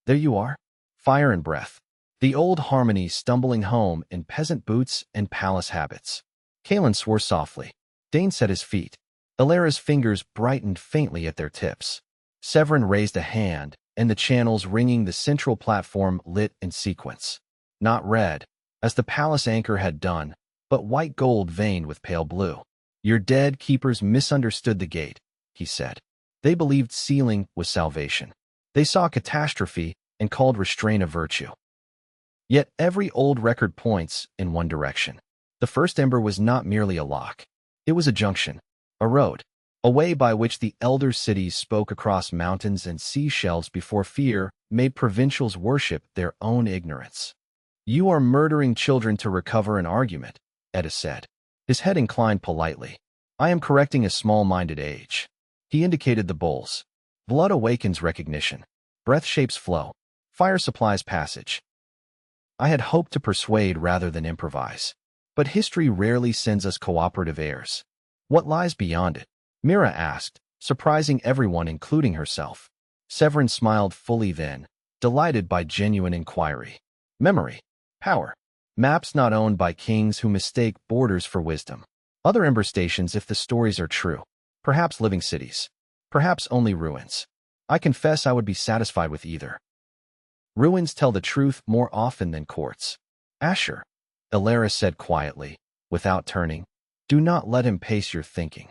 There you are, fire and breath. The old harmony stumbling home in peasant boots and palace habits. Kalen swore softly. Dane set his feet. Alara's fingers brightened faintly at their tips. Severin raised a hand, and the channels ringing the central platform lit in sequence. Not red, as the palace anchor had done, but white gold veined with pale blue. Your dead keepers misunderstood the gate, he said. They believed sealing was salvation. They saw catastrophe and called restraint a virtue. Yet every old record points in one direction. The first ember was not merely a lock. It was a junction, a road, a way by which the elder cities spoke across mountains and seashells before fear made provincials worship their own ignorance. You are murdering children to recover an argument, Edda said. His head inclined politely. I am correcting a small-minded age. He indicated the bowls. Blood awakens recognition. Breath shapes flow. Fire supplies passage. I had hoped to persuade rather than improvise. But history rarely sends us cooperative heirs. What lies beyond it? Mira asked, surprising everyone including herself. Severin smiled fully then, delighted by genuine inquiry. Memory. Power. Maps not owned by kings who mistake borders for wisdom. Other ember stations if the stories are true. Perhaps living cities. Perhaps only ruins. I confess I would be satisfied with either. Ruins tell the truth more often than courts. Asher, Alara said quietly, without turning, do not let him pace your thinking.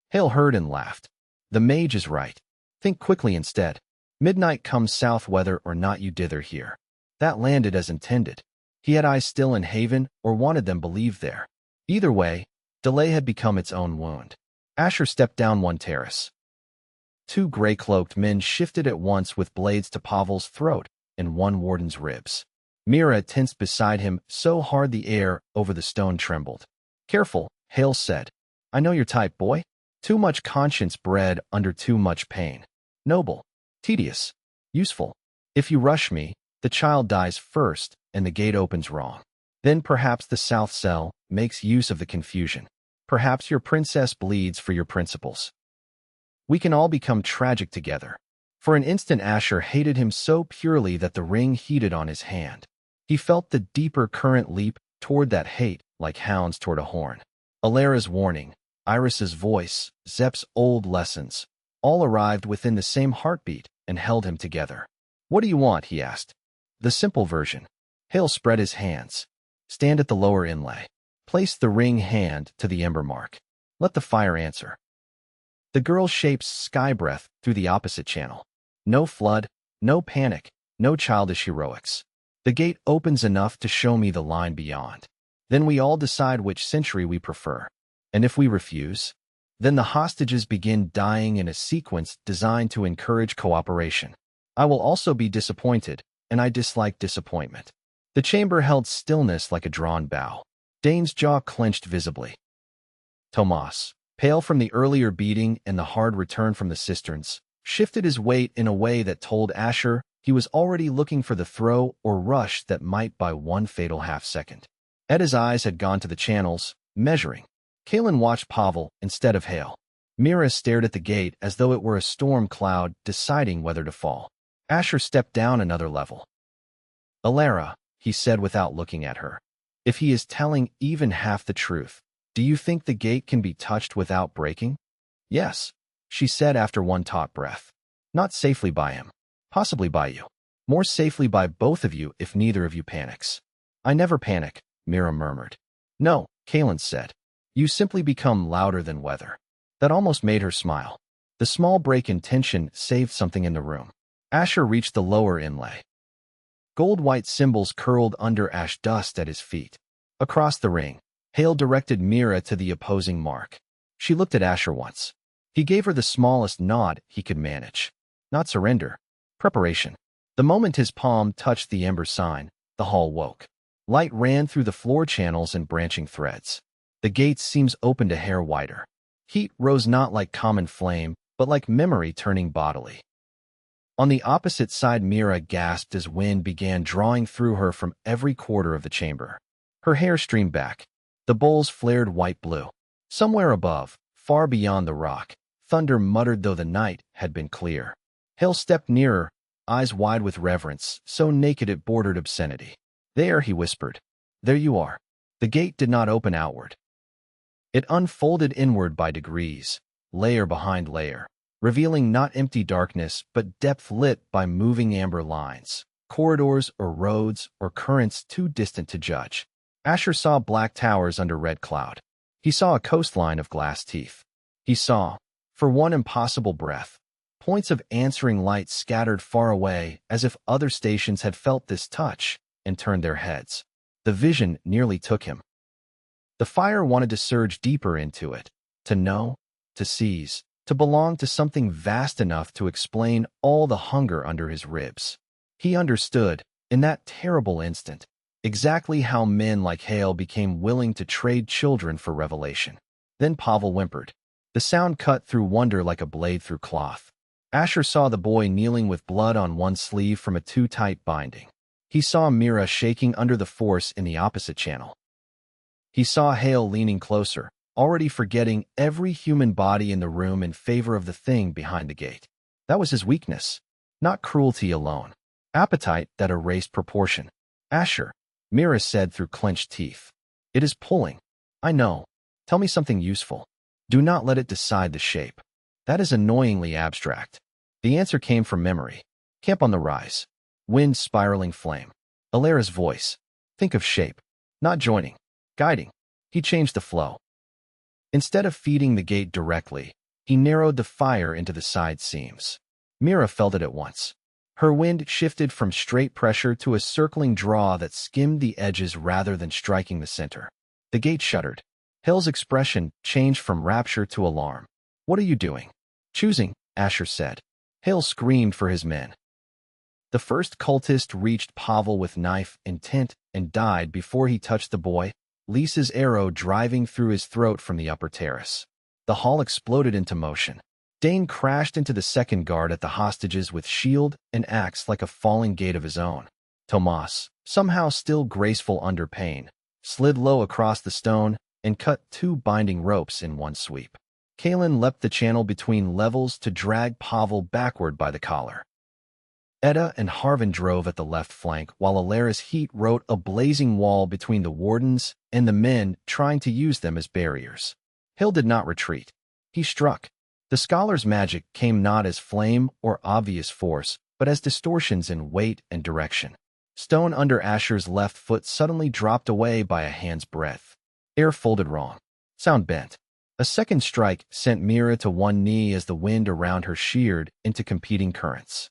Hale heard and laughed. The mage is right. Think quickly instead. Midnight comes south whether or not you dither here. That landed as intended. He had eyes still in Haven or wanted them believed there. Either way, delay had become its own wound. Asher stepped down one terrace. 2 gray-cloaked men shifted at once with blades to Pavel's throat and one warden's ribs. Mira tensed beside him so hard the air over the stone trembled. "Careful," Hale said. "I know your type, boy. Too much conscience bred under too much pain. Noble, tedious, useful. If you rush me, the child dies first and the gate opens wrong. Then perhaps the south cell makes use of the confusion. Perhaps your princess bleeds for your principles. We can all become tragic together." For an instant Asher hated him so purely that the ring heated on his hand. He felt the deeper current leap toward that hate like hounds toward a horn. Alara's warning, Iris's voice, Zep's old lessons, all arrived within the same heartbeat and held him together. "What do you want?" he asked. "The simple version." Hale spread his hands. "Stand at the lower inlay. Place the ring hand to the ember mark. Let the fire answer." The girl shapes sky breath through the opposite channel. No flood, no panic, no childish heroics. "The gate opens enough to show me the line beyond. Then we all decide which century we prefer. And if we refuse, then the hostages begin dying in a sequence designed to encourage cooperation. I will also be disappointed, and I dislike disappointment." The chamber held stillness like a drawn bow. Dane's jaw clenched visibly. Tomas, pale from the earlier beating and the hard return from the cisterns, shifted his weight in a way that told Asher he was already looking for the throw or rush that might buy one fatal half-second. Edda's eyes had gone to the channels, measuring. Kalen watched Pavel instead of Hale. Mira stared at the gate as though it were a storm cloud deciding whether to fall. Asher stepped down another level. "Alara," he said without looking at her, "if he is telling even half the truth, do you think the gate can be touched without breaking?" "Yes," she said after one taut breath. "Not safely by him. Possibly by you. More safely by both of you if neither of you panics." "I never panic," Mira murmured. "No," Kalen said. "You simply become louder than weather." That almost made her smile. The small break in tension saved something in the room. Asher reached the lower inlay. Gold-white symbols curled under ash dust at his feet. Across the ring, Hale directed Mira to the opposing mark. She looked at Asher once. He gave her the smallest nod he could manage. Not surrender. Preparation. The moment his palm touched the ember sign, the hall woke. Light ran through the floor channels and branching threads. The gates seemed open a hair wider. Heat rose not like common flame, but like memory turning bodily. On the opposite side, Mira gasped as wind began drawing through her from every quarter of the chamber. Her hair streamed back. The bowls flared white-blue. Somewhere above, far beyond the rock, thunder muttered though the night had been clear. Hale stepped nearer, eyes wide with reverence, so naked it bordered obscenity. "There," he whispered. "There you are." The gate did not open outward. It unfolded inward by degrees, layer behind layer, revealing not empty darkness but depth lit by moving amber lines, corridors or roads or currents too distant to judge. Asher saw black towers under red cloud. He saw a coastline of glass teeth. He saw, for one impossible breath, points of answering light scattered far away as if other stations had felt this touch and turned their heads. The vision nearly took him. The fire wanted to surge deeper into it, to know, to seize, to belong to something vast enough to explain all the hunger under his ribs. He understood, in that terrible instant, exactly how men like Hale became willing to trade children for revelation. Then Pavel whimpered. The sound cut through wonder like a blade through cloth. Asher saw the boy kneeling with blood on one sleeve from a too-tight binding. He saw Mira shaking under the force in the opposite channel. He saw Hale leaning closer, already forgetting every human body in the room in favor of the thing behind the gate. That was his weakness, not cruelty alone. Appetite that erased proportion. "Asher," Mira said through clenched teeth. "It is pulling. I know. Tell me something useful. Do not let it decide the shape. That is annoyingly abstract." The answer came from memory. Camp on the rise. Wind spiraling flame. Alara's voice. Think of shape. Not joining. Guiding. He changed the flow. Instead of feeding the gate directly, he narrowed the fire into the side seams. Mira felt it at once. Her wind shifted from straight pressure to a circling draw that skimmed the edges rather than striking the center. The gate shuddered. Hale's expression changed from rapture to alarm. "What are you doing?" "Choosing," Asher said. Hale screamed for his men. The first cultist reached Pavel with knife intent and died before he touched the boy, Lisa's arrow driving through his throat from the upper terrace. The hall exploded into motion. Dane crashed into the second guard at the hostages with shield and axe like a falling gate of his own. Tomas, somehow still graceful under pain, slid low across the stone and cut 2 binding ropes in one sweep. Kalen leapt the channel between levels to drag Pavel backward by the collar. Edda and Harvin drove at the left flank while Alara's heat wrote a blazing wall between the wardens and the men trying to use them as barriers. Hill did not retreat. He struck. The scholar's magic came not as flame or obvious force, but as distortions in weight and direction. Stone under Asher's left foot suddenly dropped away by a hand's breadth. Air folded wrong. Sound bent. A second strike sent Mira to one knee as the wind around her sheared into competing currents.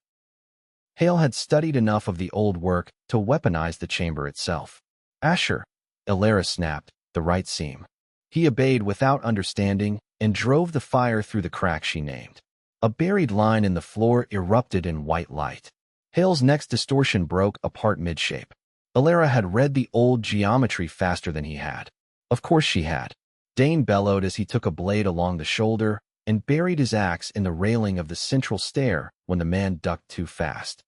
Hale had studied enough of the old work to weaponize the chamber itself. Asher, Alara snapped, the right seam. He obeyed without understanding and drove the fire through the crack she named. A buried line in the floor erupted in white light. Hale's next distortion broke apart midshape. Alara had read the old geometry faster than he had. Of course she had. Dane bellowed as he took a blade along the shoulder and buried his axe in the railing of the central stair when the man ducked too fast.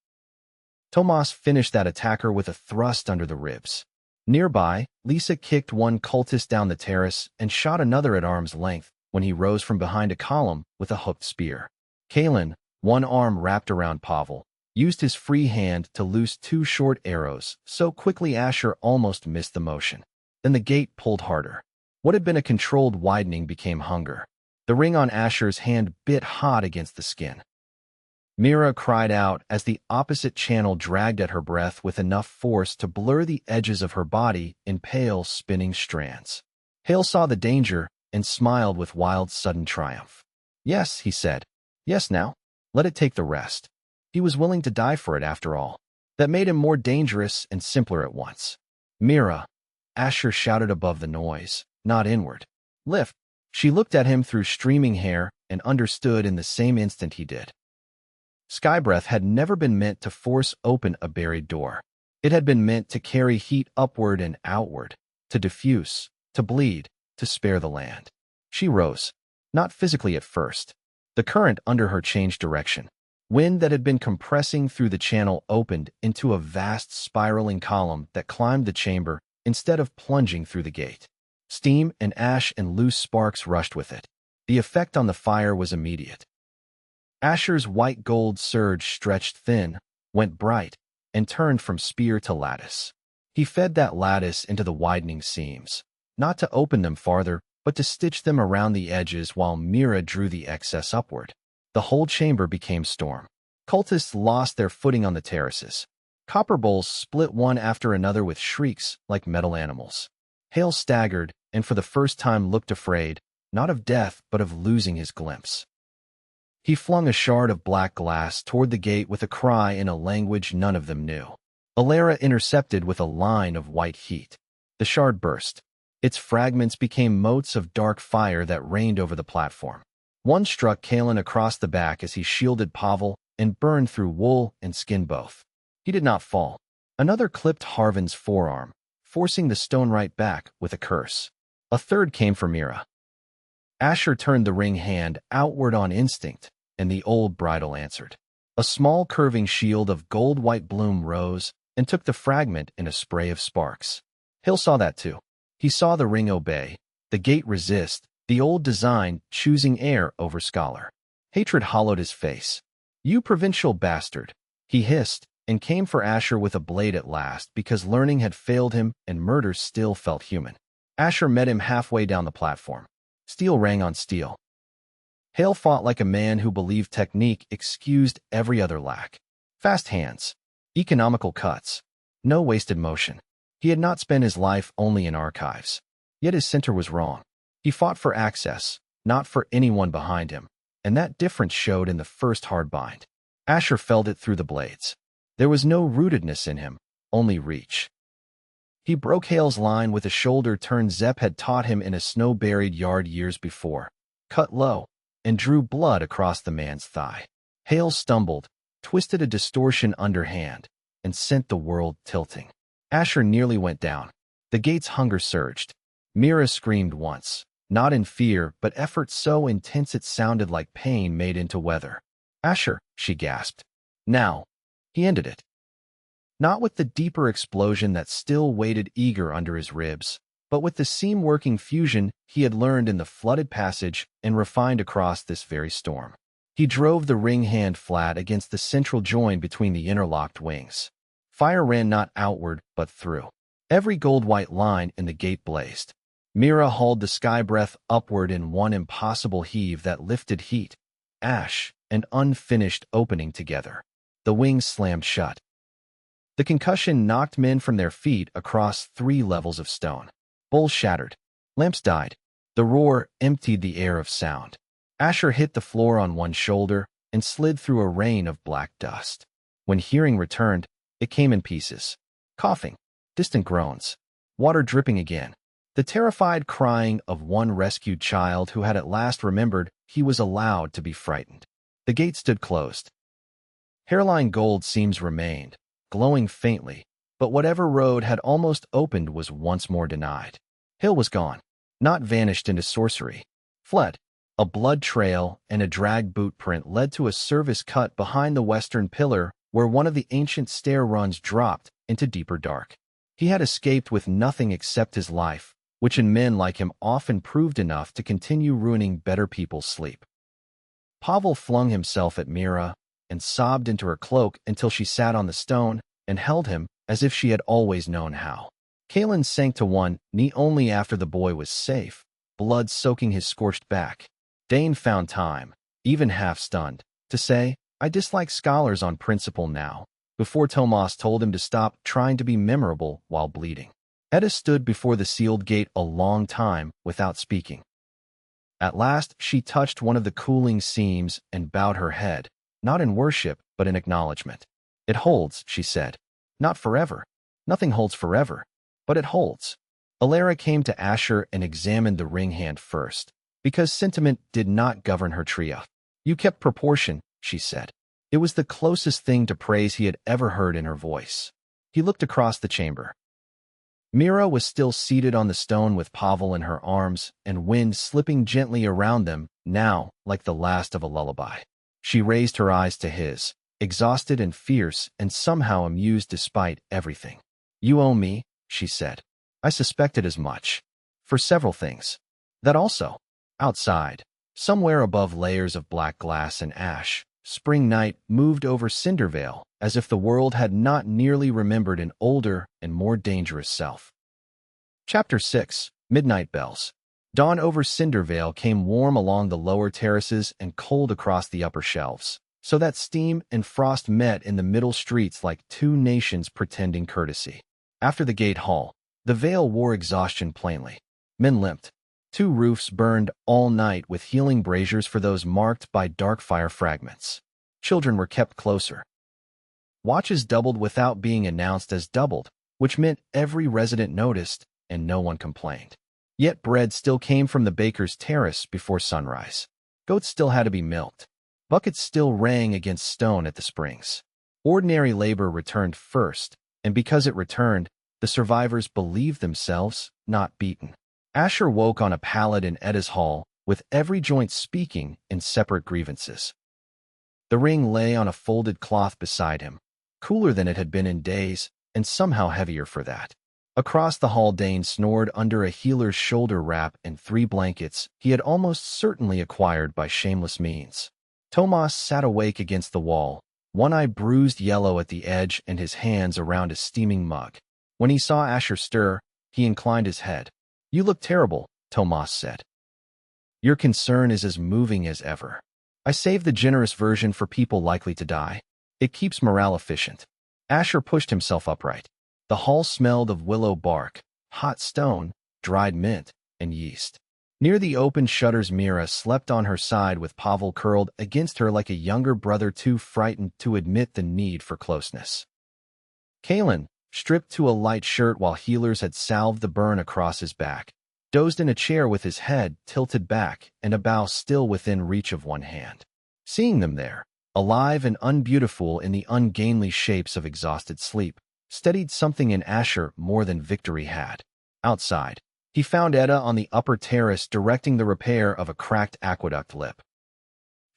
Tomas finished that attacker with a thrust under the ribs. Nearby, Lisa kicked one cultist down the terrace and shot another at arm's length when he rose from behind a column with a hooked spear. Kalen, one arm wrapped around Pavel, used his free hand to loose 2 short arrows so quickly Asher almost missed the motion. Then the gate pulled harder. What had been a controlled widening became hunger. The ring on Asher's hand bit hot against the skin. Mira cried out as the opposite channel dragged at her breath with enough force to blur the edges of her body in pale, spinning strands. Hale saw the danger and smiled with wild, sudden triumph. Yes, he said. Yes, now. Let it take the rest. He was willing to die for it after all. That made him more dangerous and simpler at once. Mira, Asher shouted above the noise, not inward. Lift. She looked at him through streaming hair and understood in the same instant he did. Skybreath had never been meant to force open a buried door. It had been meant to carry heat upward and outward, to diffuse, to bleed, to spare the land. She rose, not physically at first. The current under her changed direction. Wind that had been compressing through the channel opened into a vast spiraling column that climbed the chamber instead of plunging through the gate. Steam and ash and loose sparks rushed with it. The effect on the fire was immediate. Asher's white gold surge stretched thin, went bright, and turned from spear to lattice. He fed that lattice into the widening seams, not to open them farther, but to stitch them around the edges while Mira drew the excess upward. The whole chamber became storm. Cultists lost their footing on the terraces. Copper bowls split one after another with shrieks like metal animals. Hale staggered and for the first time looked afraid, not of death but of losing his glimpse. He flung a shard of black glass toward the gate with a cry in a language none of them knew. Alara intercepted with a line of white heat. The shard burst. Its fragments became motes of dark fire that rained over the platform. One struck Kalen across the back as he shielded Pavel and burned through wool and skin both. He did not fall. Another clipped Harvin's forearm, forcing the stone right back with a curse. A third came for Mira. Asher turned the ring hand outward on instinct, and the old bridle answered. A small curving shield of gold-white bloom rose and took the fragment in a spray of sparks. Hill saw that too. He saw the ring obey, the gate resist, the old design choosing heir over scholar. Hatred hollowed his face. You provincial bastard, he hissed, and came for Asher with a blade at last because learning had failed him and murder still felt human. Asher met him halfway down the platform. Steel rang on steel. Hale fought like a man who believed technique excused every other lack. Fast hands. Economical cuts. No wasted motion. He had not spent his life only in archives. Yet his center was wrong. He fought for access, not for anyone behind him, and that difference showed in the first hard bind. Asher felt it through the blades. There was no rootedness in him, only reach. He broke Hale's line with a shoulder turn Zepp had taught him in a snow-buried yard years before. Cut low. and drew blood across the man's thigh. Hale stumbled, twisted a distortion underhand, and sent the world tilting. Asher nearly went down. The gate's hunger surged. Mira screamed once, not in fear, but effort so intense it sounded like pain made into weather. Asher, she gasped. Now. He ended it. Not with the deeper explosion that still waited eager under his ribs, but with the seam-working fusion he had learned in the flooded passage and refined across this very storm. He drove the ring hand flat against the central join between the interlocked wings. Fire ran not outward, but through. Every gold-white line in the gate blazed. Mira hauled the sky breath upward in one impossible heave that lifted heat, ash, and unfinished opening together. The wings slammed shut. The concussion knocked men from their feet across 3 levels of stone. Bowls shattered. Lamps died. The roar emptied the air of sound. Asher hit the floor on one shoulder and slid through a rain of black dust. When hearing returned, it came in pieces. Coughing, distant groans, water dripping again. The terrified crying of one rescued child who had at last remembered he was allowed to be frightened. The gate stood closed. Hairline gold seams remained, glowing faintly, but whatever road had almost opened was once more denied. Hill was gone, not vanished into sorcery. Fled. A blood trail and a drag boot print led to a service cut behind the western pillar where one of the ancient stair runs dropped into deeper dark. He had escaped with nothing except his life, which in men like him often proved enough to continue ruining better people's sleep. Pavel flung himself at Mira and sobbed into her cloak until she sat on the stone and held him as if she had always known how. Kalen sank to one knee only after the boy was safe, blood soaking his scorched back. Dane found time, even half-stunned, to say, I dislike scholars on principle now, before Tomas told him to stop trying to be memorable while bleeding. Etta stood before the sealed gate a long time without speaking. At last she touched one of the cooling seams and bowed her head, not in worship, but in acknowledgement. It holds, she said. Not forever. Nothing holds forever, but it holds. Alara came to Asher and examined the ring hand first, because sentiment did not govern her trio. You kept proportion, she said. It was the closest thing to praise he had ever heard in her voice. He looked across the chamber. Mira was still seated on the stone with Pavel in her arms and wind slipping gently around them, now like the last of a lullaby. She raised her eyes to his, exhausted and fierce and somehow amused despite everything. You owe me, she said. I suspected as much. For several things. That also. Outside, somewhere above layers of black glass and ash, spring night moved over Cindervale as if the world had not nearly remembered an older and more dangerous self. Chapter 6. Midnight Bells. Dawn over Cindervale came warm along the lower terraces and cold across the upper shelves, so that steam and frost met in the middle streets like 2 nations pretending courtesy. After the gate hall, the Vale wore exhaustion plainly. Men limped. 2 roofs burned all night with healing braziers for those marked by dark fire fragments. Children were kept closer. Watches doubled without being announced as doubled, which meant every resident noticed and no one complained. Yet bread still came from the baker's terrace before sunrise. Goats still had to be milked. Buckets still rang against stone at the springs. Ordinary labor returned first, and because it returned, the survivors believed themselves not beaten. Asher woke on a pallet in Etta's hall, with every joint speaking in separate grievances. The ring lay on a folded cloth beside him, cooler than it had been in days, and somehow heavier for that. Across the hall, Dane snored under a healer's shoulder wrap and 3 blankets he had almost certainly acquired by shameless means. Tomas sat awake against the wall, one eye bruised yellow at the edge and his hands around a steaming mug. When he saw Asher stir, he inclined his head. You look terrible, Tomas said. Your concern is as moving as ever. I saved the generous version for people likely to die. It keeps morale efficient. Asher pushed himself upright. The hall smelled of willow bark, hot stone, dried mint, and yeast. Near the open shutters, Mira slept on her side with Pavel curled against her like a younger brother too frightened to admit the need for closeness. Kalen, stripped to a light shirt while healers had salved the burn across his back, dozed in a chair with his head tilted back and a bough still within reach of one hand. Seeing them there, alive and unbeautiful in the ungainly shapes of exhausted sleep, steadied something in Asher more than victory had. Outside, he found Etta on the upper terrace directing the repair of a cracked aqueduct lip.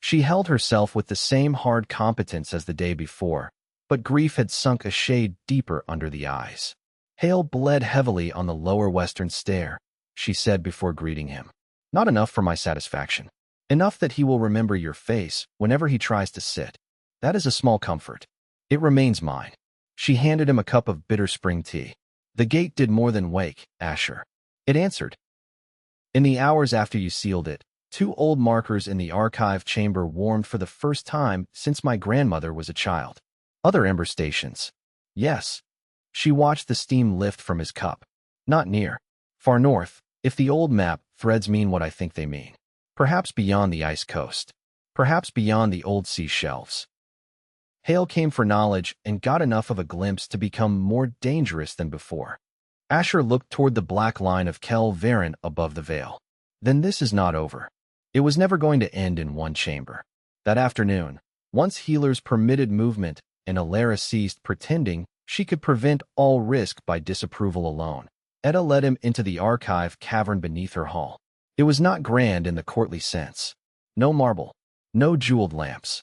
She held herself with the same hard competence as the day before, but grief had sunk a shade deeper under the eyes. Hale bled heavily on the lower western stair, she said before greeting him. Not enough for my satisfaction. Enough that he will remember your face whenever he tries to sit. That is a small comfort. It remains mine. She handed him a cup of bitter spring tea. The gate did more than wake, Asher. It answered. In the hours after you sealed it, 2 old markers in the archive chamber warmed for the first time since my grandmother was a child. Other ember stations. Yes. She watched the steam lift from his cup. Not near. Far north, if the old map threads mean what I think they mean. Perhaps beyond the ice coast. Perhaps beyond the old sea shelves. Hale came for knowledge and got enough of a glimpse to become more dangerous than before. Asher looked toward the black line of Kel Varen above the veil. Then this is not over. It was never going to end in one chamber. That afternoon, once healers permitted movement and Alara ceased pretending she could prevent all risk by disapproval alone, Etta led him into the archive cavern beneath her hall. It was not grand in the courtly sense. No marble, no jeweled lamps.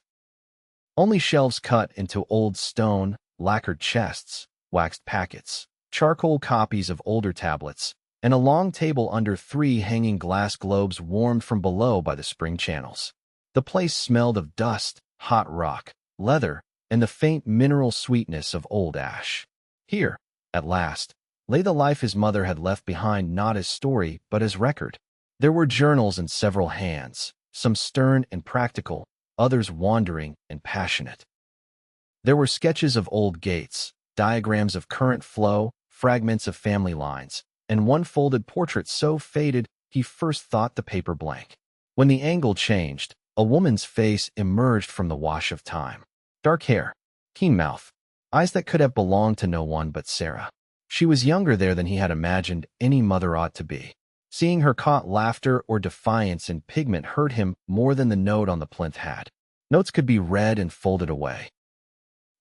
Only shelves cut into old stone, lacquered chests, waxed packets, charcoal copies of older tablets, and a long table under 3 hanging glass globes warmed from below by the spring channels. The place smelled of dust, hot rock, leather, and the faint mineral sweetness of old ash. Here, at last, lay the life his mother had left behind, not as story but as record. There were journals in several hands, some stern and practical, others wandering and passionate. There were sketches of old gates, diagrams of current flow, fragments of family lines, and one folded portrait so faded he first thought the paper blank. When the angle changed, a woman's face emerged from the wash of time. Dark hair, keen mouth, eyes that could have belonged to no one but Sarah. She was younger there than he had imagined any mother ought to be. Seeing her caught laughter or defiance in pigment hurt him more than the note on the plinth had. Notes could be read and folded away.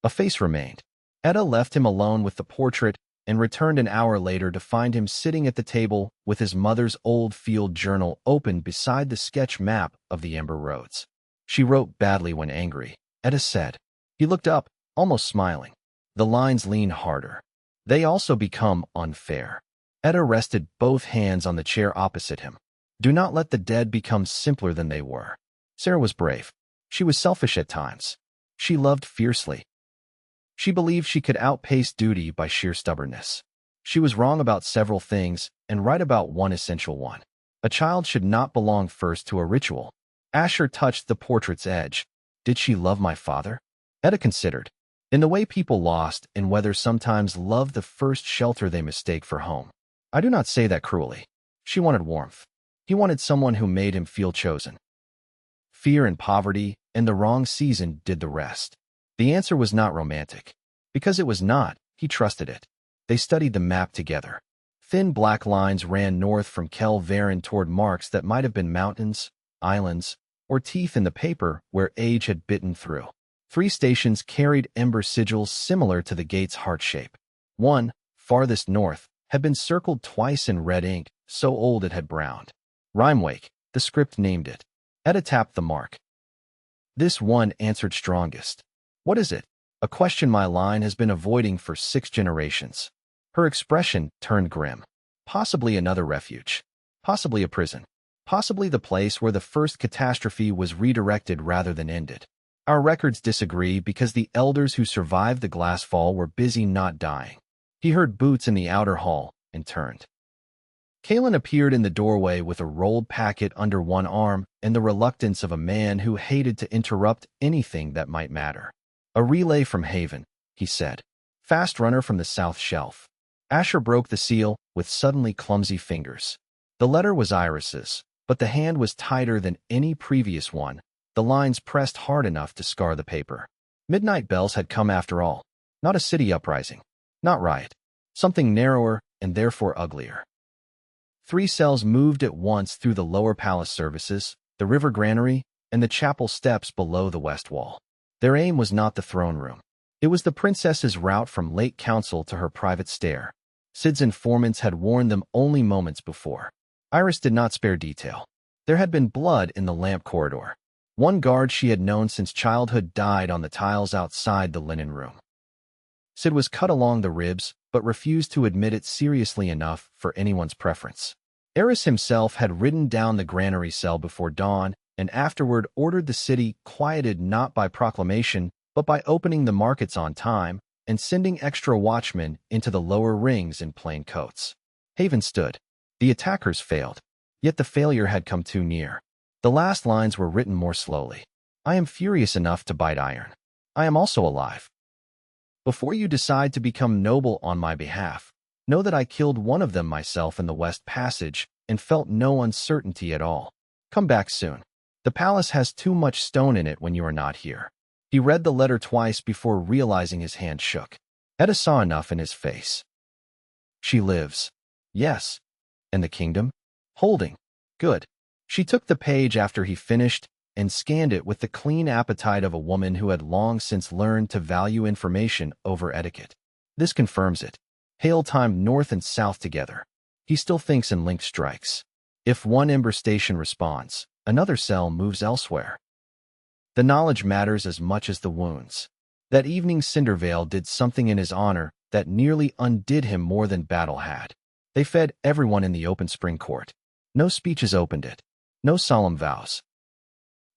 A face remained. Etta left him alone with the portrait and returned an hour later to find him sitting at the table with his mother's old field journal open beside the sketch map of the Ember Roads. She wrote badly when angry, Etta said. He looked up, almost smiling. The lines leaned harder. They also become unfair. Etta rested both hands on the chair opposite him. Do not let the dead become simpler than they were. Sarah was brave. She was selfish at times. She loved fiercely. She believed she could outpace duty by sheer stubbornness. She was wrong about several things and right about one essential one. A child should not belong first to a ritual. Asher touched the portrait's edge. Did she love my father? Etta considered. In the way people lost and whether sometimes love the first shelter they mistake for home. I do not say that cruelly. She wanted warmth. He wanted someone who made him feel chosen. Fear and poverty and the wrong season did the rest. The answer was not romantic. Because it was not, he trusted it. They studied the map together. Thin black lines ran north from Kel Varen toward marks that might have been mountains, islands, or teeth in the paper where age had bitten through. 3 stations carried ember sigils similar to the gate's heart shape. One, farthest north, had been circled twice in red ink, so old it had browned. Rimewake, the script named it. Etta tapped the mark. This one answered strongest. What is it? A question my line has been avoiding for 6 generations. Her expression turned grim. Possibly another refuge. Possibly a prison. Possibly the place where the first catastrophe was redirected rather than ended. Our records disagree because the elders who survived the glass fall were busy not dying. He heard boots in the outer hall and turned. Kalen appeared in the doorway with a rolled packet under one arm and the reluctance of a man who hated to interrupt anything that might matter. A relay from Haven, he said. Fast runner from the south shelf. Asher broke the seal with suddenly clumsy fingers. The letter was Iris's, but the hand was tighter than any previous one, the lines pressed hard enough to scar the paper. Midnight bells had come after all. Not a city uprising. Not riot. Something narrower and therefore uglier. 3 cells moved at once through the lower palace services, the river granary, and the chapel steps below the west wall. Their aim was not the throne room. It was the princess's route from Lake Council to her private stair. Sid's informants had warned them only moments before. Iris did not spare detail. There had been blood in the lamp corridor. One guard she had known since childhood died on the tiles outside the linen room. Sid was cut along the ribs, but refused to admit it seriously enough for anyone's preference. Eris himself had ridden down the granary cell before dawn and afterward ordered the city quieted not by proclamation, but by opening the markets on time and sending extra watchmen into the lower rings in plain coats. Haven stood. The attackers failed, yet the failure had come too near. The last lines were written more slowly. I am furious enough to bite iron. I am also alive. Before you decide to become noble on my behalf, know that I killed one of them myself in the West Passage and felt no uncertainty at all. Come back soon. The palace has too much stone in it when you are not here. He read the letter twice before realizing his hand shook. Etta saw enough in his face. She lives. Yes. And the kingdom? Holding. Good. She took the page after he finished and scanned it with the clean appetite of a woman who had long since learned to value information over etiquette. This confirms it. Hail timed north and south together. He still thinks in linked strikes. If one Ember Station responds, another cell moves elsewhere. The knowledge matters as much as the wounds. That evening Cindervale did something in his honor that nearly undid him more than battle had. They fed everyone in the open spring court. No speeches opened it. No solemn vows.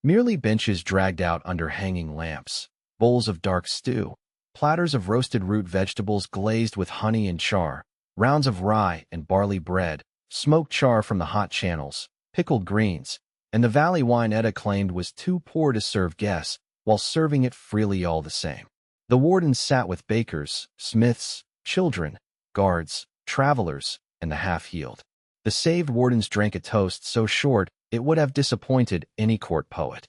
Merely benches dragged out under hanging lamps, bowls of dark stew, platters of roasted root vegetables glazed with honey and char, rounds of rye and barley bread, smoked char from the hot channels, pickled greens, and the valley wine Etta claimed was too poor to serve guests, while serving it freely all the same. The wardens sat with bakers, smiths, children, guards, travelers, and the half-healed. The saved wardens drank a toast so short it would have disappointed any court poet.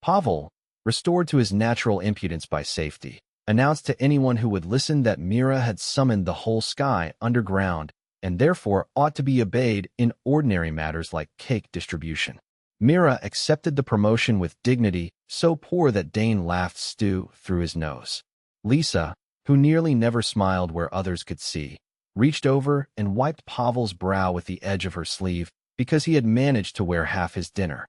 Pavel, restored to his natural impudence by safety, announced to anyone who would listen that Mira had summoned the whole sky underground and therefore ought to be obeyed in ordinary matters like cake distribution. Mira accepted the promotion with dignity so poor that Dane laughed stew through his nose. Lisa, who nearly never smiled where others could see, reached over and wiped Pavel's brow with the edge of her sleeve because he had managed to wear half his dinner.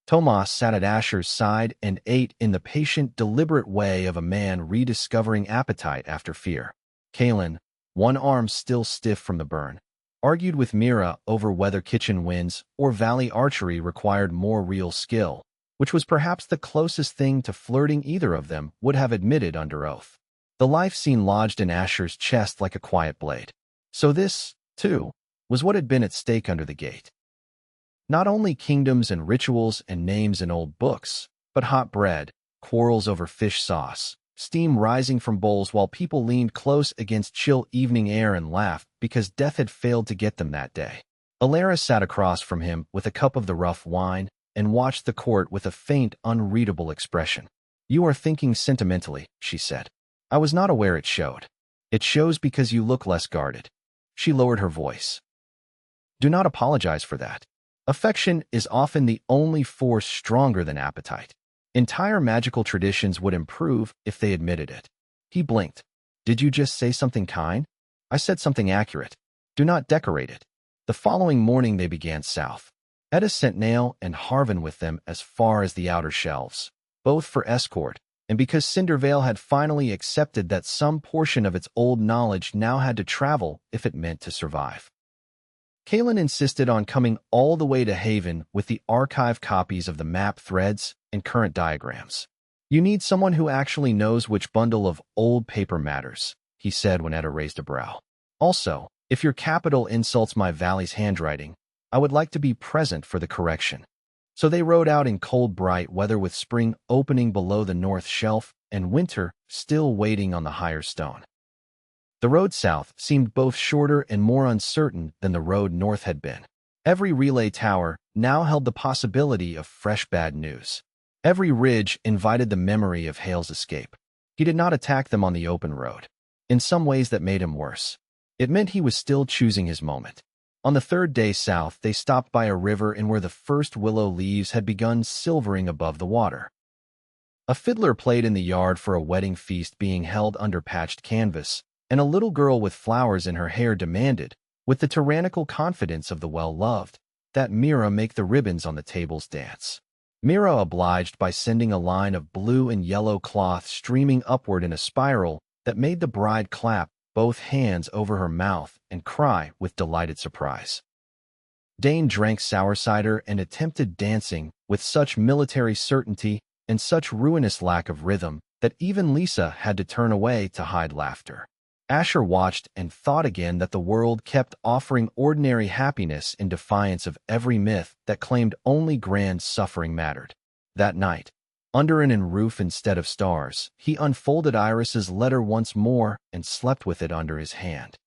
Tomas sat at Asher's side and ate in the patient, deliberate way of a man rediscovering appetite after fear. Kalen, one arm still stiff from the burn, argued with Mira over whether kitchen winds or valley archery required more real skill, which was perhaps the closest thing to flirting either of them would have admitted under oath. The life scene lodged in Asher's chest like a quiet blade. So this, too, was what had been at stake under the gate. Not only kingdoms and rituals and names in old books, but hot bread, quarrels over fish sauce, steam rising from bowls while people leaned close against chill evening air and laughed because death had failed to get them that day. Alara sat across from him with a cup of the rough wine and watched the court with a faint, unreadable expression. You are thinking sentimentally, she said. I was not aware it showed. It shows because you look less guarded. She lowered her voice. Do not apologize for that. Affection is often the only force stronger than appetite. Entire magical traditions would improve if they admitted it. He blinked. Did you just say something kind? I said something accurate. Do not decorate it. The following morning they began south. Etta sent Nail and Harvin with them as far as the outer shelves, both for escort, and because Cindervale had finally accepted that some portion of its old knowledge now had to travel if it meant to survive. Kalen insisted on coming all the way to Haven with the archive copies of the map threads and current diagrams. You need someone who actually knows which bundle of old paper matters, he said when Etta raised a brow. Also, if your capital insults my valley's handwriting, I would like to be present for the correction. So they rode out in cold bright weather with spring opening below the north shelf and winter still waiting on the higher stone. The road south seemed both shorter and more uncertain than the road north had been. Every relay tower now held the possibility of fresh bad news. Every ridge invited the memory of Hale's escape. He did not attack them on the open road. In some ways that made him worse. It meant he was still choosing his moment. On the third day south, they stopped by a river in where the first willow leaves had begun silvering above the water. A fiddler played in the yard for a wedding feast being held under patched canvas, and a little girl with flowers in her hair demanded, with the tyrannical confidence of the well-loved, that Mira make the ribbons on the tables dance. Mira obliged by sending a line of blue and yellow cloth streaming upward in a spiral that made the bride clap both hands over her mouth and cry with delighted surprise. Dane drank sour cider and attempted dancing with such military certainty and such ruinous lack of rhythm that even Lisa had to turn away to hide laughter. Asher watched and thought again that the world kept offering ordinary happiness in defiance of every myth that claimed only grand suffering mattered. That night, under an roof instead of stars, he unfolded Iris's letter once more and slept with it under his hand.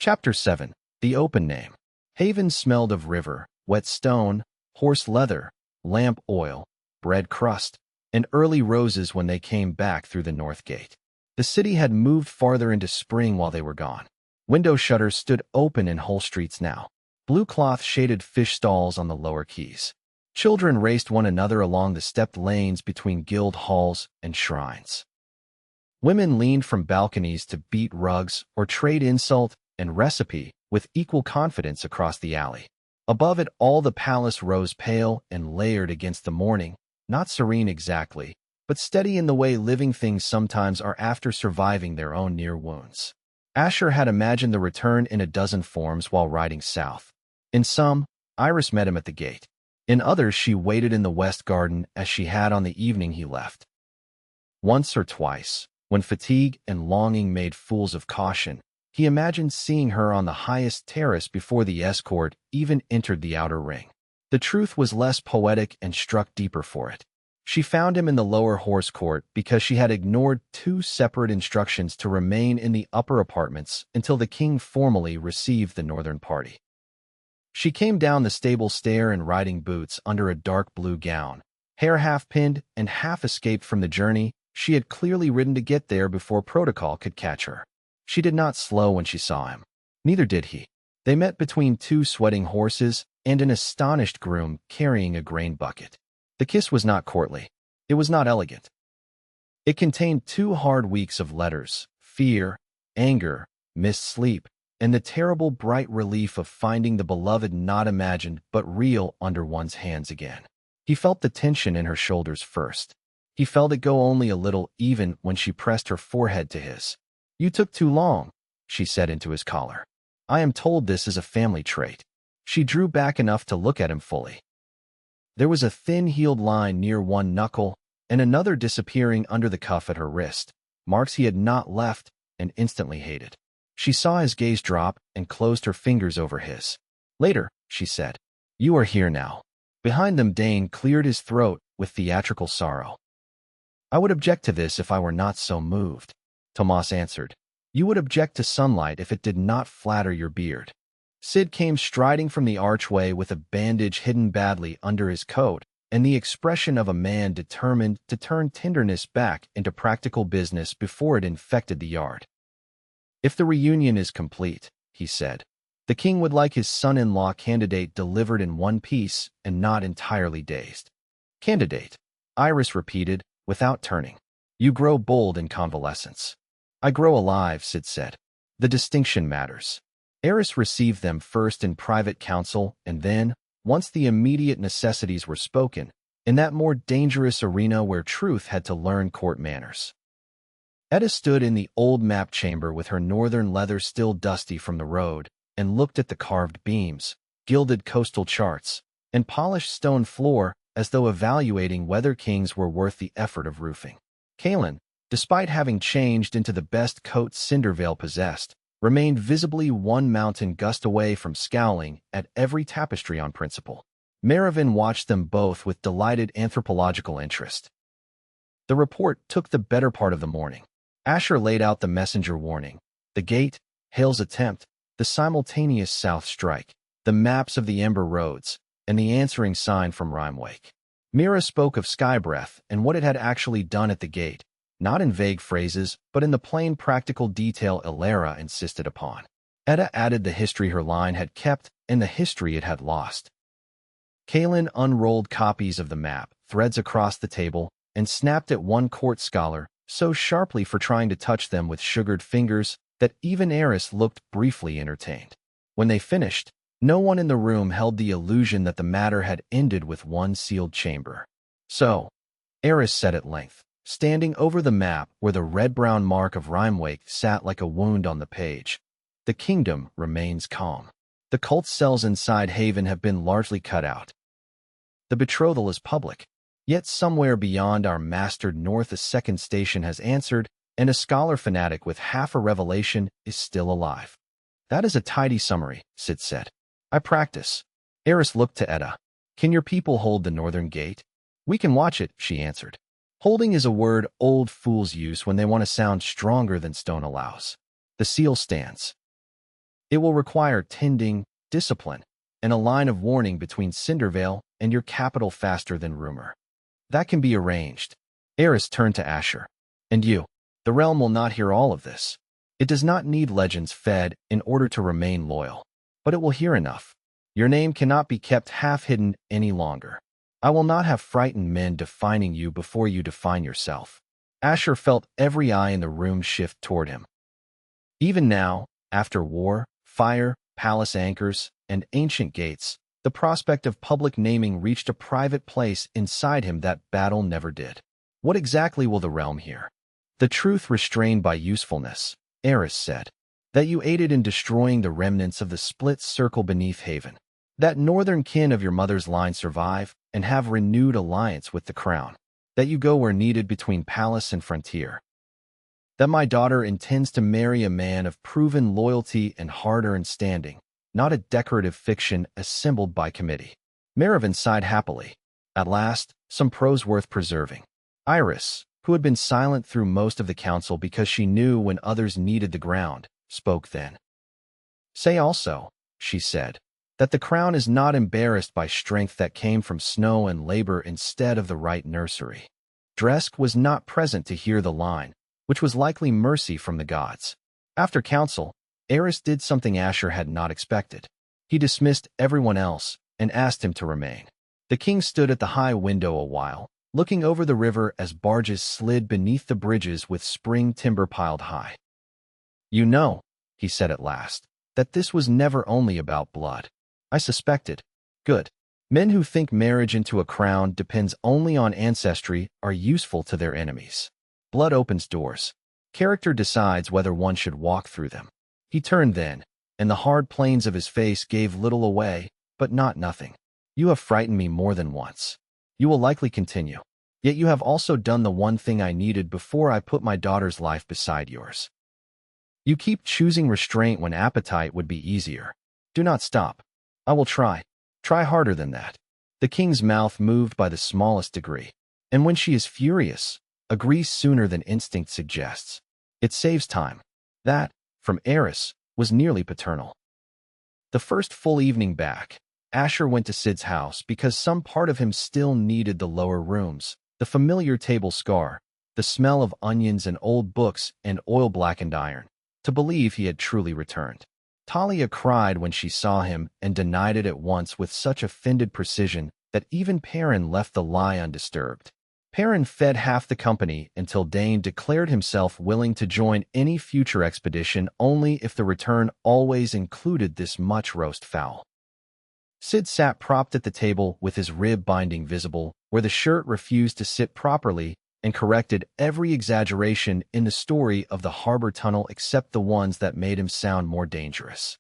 Chapter 7. The Open Name. Haven smelled of river, wet stone, horse leather, lamp oil, bread crust, and early roses when they came back through the north gate. The city had moved farther into spring while they were gone. Window shutters stood open in whole streets now. Blue cloth shaded fish stalls on the lower quays. Children raced one another along the stepped lanes between guild halls and shrines. Women leaned from balconies to beat rugs or trade insult and recipe with equal confidence across the alley. Above it all the palace rose pale and layered against the morning, not serene exactly, but steady in the way living things sometimes are after surviving their own near wounds. Asher had imagined the return in a dozen forms while riding south. In some, Iris met him at the gate. In others, she waited in the west garden as she had on the evening he left. Once or twice, when fatigue and longing made fools of caution, he imagined seeing her on the highest terrace before the escort even entered the outer ring. The truth was less poetic and struck deeper for it. She found him in the lower horse court because she had ignored 2 separate instructions to remain in the upper apartments until the king formally received the northern party. She came down the stable stair in riding boots under a dark blue gown, hair half-pinned and half-escaped from the journey she had clearly ridden to get there before protocol could catch her. She did not slow when she saw him. Neither did he. They met between 2 sweating horses and an astonished groom carrying a grain bucket. The kiss was not courtly. It was not elegant. It contained 2 hard weeks of letters, fear, anger, missed sleep, and the terrible bright relief of finding the beloved not imagined but real under one's hands again. He felt the tension in her shoulders first. He felt it go only a little even when she pressed her forehead to his. "You took too long," she said into his collar. "I am told this is a family trait." She drew back enough to look at him fully. There was a thin-heeled line near one knuckle and another disappearing under the cuff at her wrist, marks he had not left and instantly hated. She saw his gaze drop and closed her fingers over his. "Later," she said. "You are here now." Behind them, Dane cleared his throat with theatrical sorrow. "I would object to this if I were not so moved," Tomas answered. "You would object to sunlight if it did not flatter your beard." Sid came striding from the archway with a bandage hidden badly under his coat and the expression of a man determined to turn tenderness back into practical business before it infected the yard. "If the reunion is complete," he said, "the king would like his son-in-law candidate delivered in one piece and not entirely dazed." "Candidate," Iris repeated, without turning. "You grow bold in convalescence." "I grow alive," Sid said. "The distinction matters." Eris received them first in private council and then, once the immediate necessities were spoken, in that more dangerous arena where truth had to learn court manners. Etta stood in the old map chamber with her northern leather still dusty from the road and looked at the carved beams, gilded coastal charts, and polished stone floor as though evaluating whether kings were worth the effort of roofing. Kalen, despite having changed into the best coat Cindervale possessed, remained visibly one mountain gust away from scowling at every tapestry on principle. Maravin watched them both with delighted anthropological interest. The report took the better part of the morning. Asher laid out the messenger warning, the gate, Hale's attempt, the simultaneous south strike, the maps of the Ember Roads, and the answering sign from Rimewake. Mira spoke of Skybreath and what it had actually done at the gate, not in vague phrases, but in the plain practical detail Ilera insisted upon. Etta added the history her line had kept and the history it had lost. Kaelin unrolled copies of the map, threads across the table, and snapped at one court scholar so sharply for trying to touch them with sugared fingers that even Eris looked briefly entertained. When they finished, no one in the room held the illusion that the matter had ended with one sealed chamber. So, Eris said at length, standing over the map where the red-brown mark of Rimewake sat like a wound on the page, the kingdom remains calm. The cult cells inside Haven have been largely cut out. The betrothal is public, yet somewhere beyond our mastered north a second station has answered, and a scholar fanatic with half a revelation is still alive. That is a tidy summary, Sid said. I practice. Eris looked to Etta. Can your people hold the northern gate? We can watch it, she answered. Holding is a word old fools use when they want to sound stronger than stone allows. The seal stands. It will require tending, discipline, and a line of warning between Cindervale and your capital faster than rumor. That can be arranged. Eris turned to Asher. And you. The realm will not hear all of this. It does not need legends fed in order to remain loyal. But it will hear enough. Your name cannot be kept half-hidden any longer. I will not have frightened men defining you before you define yourself. Asher felt every eye in the room shift toward him. Even now, after war, fire, palace anchors, and ancient gates, the prospect of public naming reached a private place inside him that battle never did. What exactly will the realm hear? The truth restrained by usefulness, Eris said. That you aided in destroying the remnants of the split circle beneath Haven. That northern kin of your mother's line survive and have renewed alliance with the crown. That you go where needed between palace and frontier. That my daughter intends to marry a man of proven loyalty and hard-earned standing, not a decorative fiction assembled by committee. Merivyn sighed happily. At last, some prose worth preserving. Iris, who had been silent through most of the council because she knew when others needed the ground, spoke then. Say also, she said, that the crown is not embarrassed by strength that came from snow and labor instead of the right nursery. Dresk was not present to hear the line, which was likely mercy from the gods. After council, Eris did something Asher had not expected. He dismissed everyone else and asked him to remain. The king stood at the high window a while, looking over the river as barges slid beneath the bridges with spring timber piled high. You know, he said at last, that this was never only about blood. I suspected. Good. Men who think marriage into a crown depends only on ancestry are useful to their enemies. Blood opens doors. Character decides whether one should walk through them. He turned then, and the hard planes of his face gave little away, but not nothing. You have frightened me more than once. You will likely continue. Yet you have also done the one thing I needed before I put my daughter's life beside yours. You keep choosing restraint when appetite would be easier. Do not stop. I will try. Try harder than that. The king's mouth moved by the smallest degree. And when she is furious, agrees sooner than instinct suggests. It saves time. That, from Eris, was nearly paternal. The first full evening back, Asher went to Sid's house because some part of him still needed the lower rooms, the familiar table scar, the smell of onions and old books and oil-blackened iron, to believe he had truly returned. Talia cried when she saw him and denied it at once with such offended precision that even Perrin left the lie undisturbed. Perrin fed half the company until Dane declared himself willing to join any future expedition only if the return always included this much roast fowl. Sid sat propped at the table with his rib binding visible, where the shirt refused to sit properly, and corrected every exaggeration in the story of the harbor tunnel except the ones that made him sound more dangerous.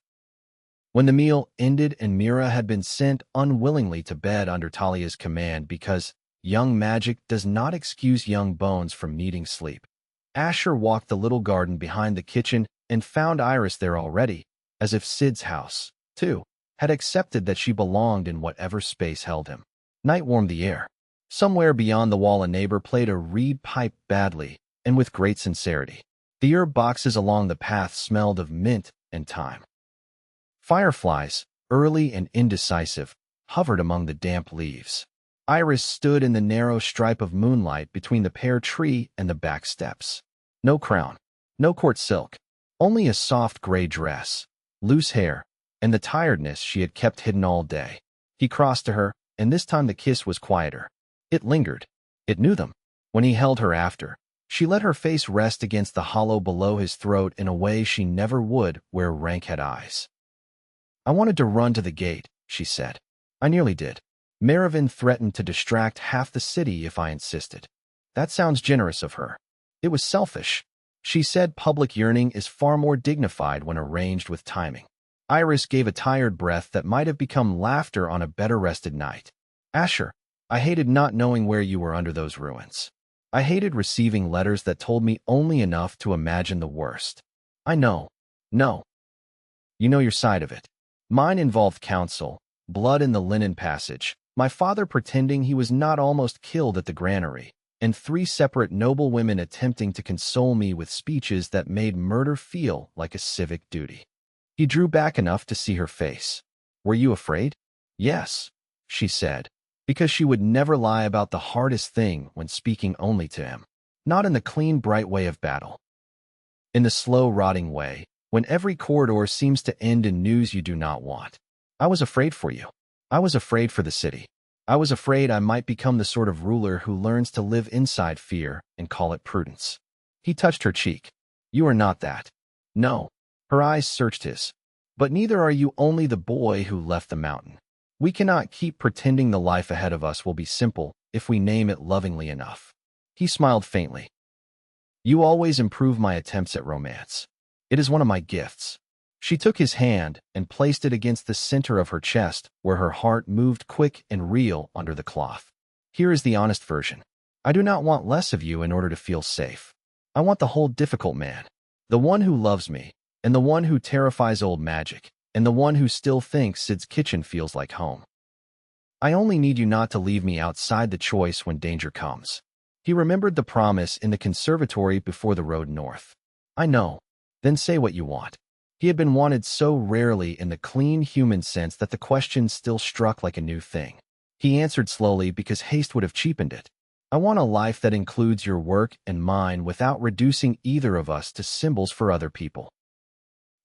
When the meal ended and Mira had been sent unwillingly to bed under Talia's command because young magic does not excuse young bones from needing sleep, Asher walked the little garden behind the kitchen and found Iris there already, as if Sid's house, too, had accepted that she belonged in whatever space held him. Night warmed the air. Somewhere beyond the wall a neighbor played a reed pipe badly and with great sincerity. The herb boxes along the path smelled of mint and thyme. Fireflies, early and indecisive, hovered among the damp leaves. Iris stood in the narrow stripe of moonlight between the pear tree and the back steps. No crown, no court silk, only a soft gray dress, loose hair, and the tiredness she had kept hidden all day. He crossed to her, and this time the kiss was quieter. It lingered. It knew them. When he held her after, she let her face rest against the hollow below his throat in a way she never would where Rank had eyes. I wanted to run to the gate, she said. I nearly did. Maravin threatened to distract half the city if I insisted. That sounds generous of her. It was selfish. She said public yearning is far more dignified when arranged with timing. Iris gave a tired breath that might have become laughter on a better rested night. Asher, I hated not knowing where you were under those ruins. I hated receiving letters that told me only enough to imagine the worst. I know. No. You know your side of it. Mine involved counsel, blood in the linen passage, my father pretending he was not almost killed at the granary, and 3 separate noble women attempting to console me with speeches that made murder feel like a civic duty. He drew back enough to see her face. Were you afraid? Yes, she said, because she would never lie about the hardest thing when speaking only to him. Not in the clean, bright way of battle. In the slow, rotting way, when every corridor seems to end in news you do not want. I was afraid for you. I was afraid for the city. I was afraid I might become the sort of ruler who learns to live inside fear and call it prudence. He touched her cheek. You are not that. No. Her eyes searched his. But neither are you only the boy who left the mountain. We cannot keep pretending the life ahead of us will be simple if we name it lovingly enough. He smiled faintly. You always improve my attempts at romance. It is one of my gifts. She took his hand and placed it against the center of her chest, where her heart moved quick and real under the cloth. Here is the honest version. I do not want less of you in order to feel safe. I want the whole difficult man. The one who loves me, and the one who terrifies old magic, and the one who still thinks Sid's kitchen feels like home. I only need you not to leave me outside the choice when danger comes. He remembered the promise in the conservatory before the road north. I know. Then say what you want. He had been wanted so rarely in the clean human sense that the question still struck like a new thing. He answered slowly because haste would have cheapened it. I want a life that includes your work and mine without reducing either of us to symbols for other people.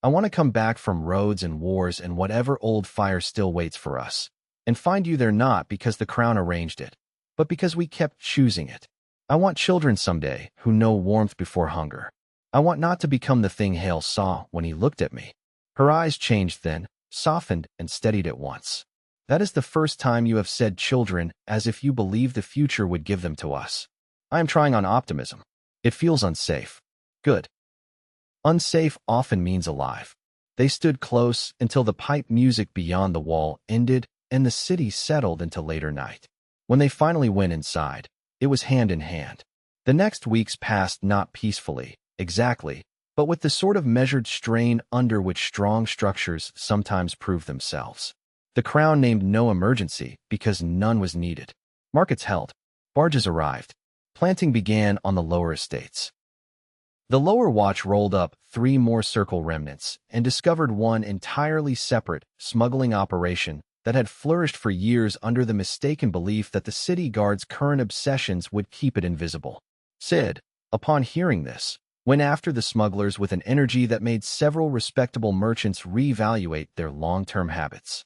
I want to come back from roads and wars and whatever old fire still waits for us, and find you there not because the crown arranged it, but because we kept choosing it. I want children someday who know warmth before hunger. I want not to become the thing Hale saw when he looked at me. Her eyes changed then, softened and steadied at once. That is the first time you have said children as if you believe the future would give them to us. I am trying on optimism. It feels unsafe. Good. Unsafe often means alive. They stood close until the pipe music beyond the wall ended and the city settled into later night. When they finally went inside, it was hand in hand. The next weeks passed not peacefully, exactly, but with the sort of measured strain under which strong structures sometimes prove themselves. The crown named no emergency because none was needed. Markets held. Barges arrived. Planting began on the lower estates. The lower watch rolled up 3 more circle remnants and discovered one entirely separate smuggling operation that had flourished for years under the mistaken belief that the city guard's current obsessions would keep it invisible. Sid, upon hearing this, went after the smugglers with an energy that made several respectable merchants reevaluate their long-term habits.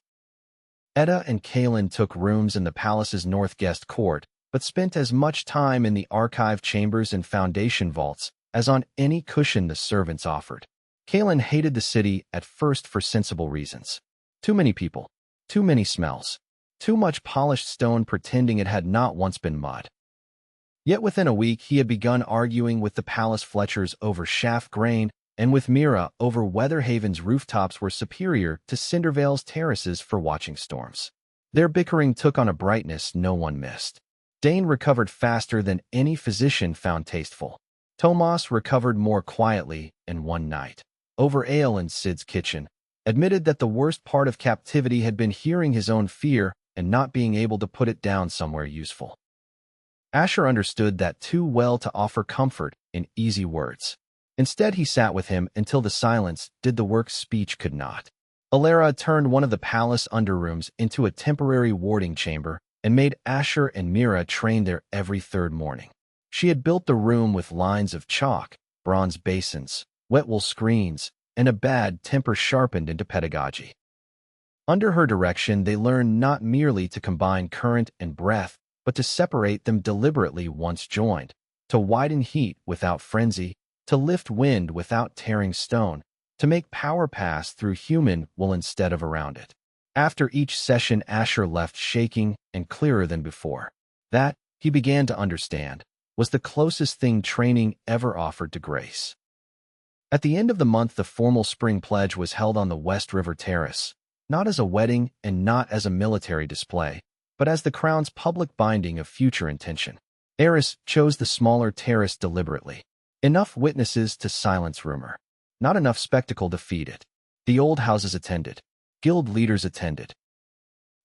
Etta and Kaelin took rooms in the palace's north guest court, but spent as much time in the archive chambers and foundation vaults as on any cushion the servants offered. Kaelin hated the city at first for sensible reasons. Too many people, too many smells, too much polished stone pretending it had not once been mud. Yet within a week he had begun arguing with the palace Fletchers over Shaft Grain and with Mira over whether Haven's rooftops were superior to Cindervale's terraces for watching storms. Their bickering took on a brightness no one missed. Dane recovered faster than any physician found tasteful. Tomas recovered more quietly in one night, over ale in Sid's kitchen, admitted that the worst part of captivity had been hearing his own fear and not being able to put it down somewhere useful. Asher understood that too well to offer comfort in easy words. Instead, he sat with him until the silence did the work speech could not. Alara turned one of the palace underrooms into a temporary warding chamber and made Asher and Mira train there every third morning. She had built the room with lines of chalk, bronze basins, wet wool screens, and a bad temper sharpened into pedagogy. Under her direction, they learned not merely to combine current and breath, but to separate them deliberately once joined, to widen heat without frenzy, to lift wind without tearing stone, to make power pass through human will instead of around it. After each session, Asher left shaking and clearer than before. That, he began to understand, was the closest thing training ever offered to grace. At the end of the month, the formal spring pledge was held on the West River Terrace, not as a wedding and not as a military display, but as the crown's public binding of future intention. Eris chose the smaller terrace deliberately. Enough witnesses to silence rumor. Not enough spectacle to feed it. The old houses attended. Guild leaders attended.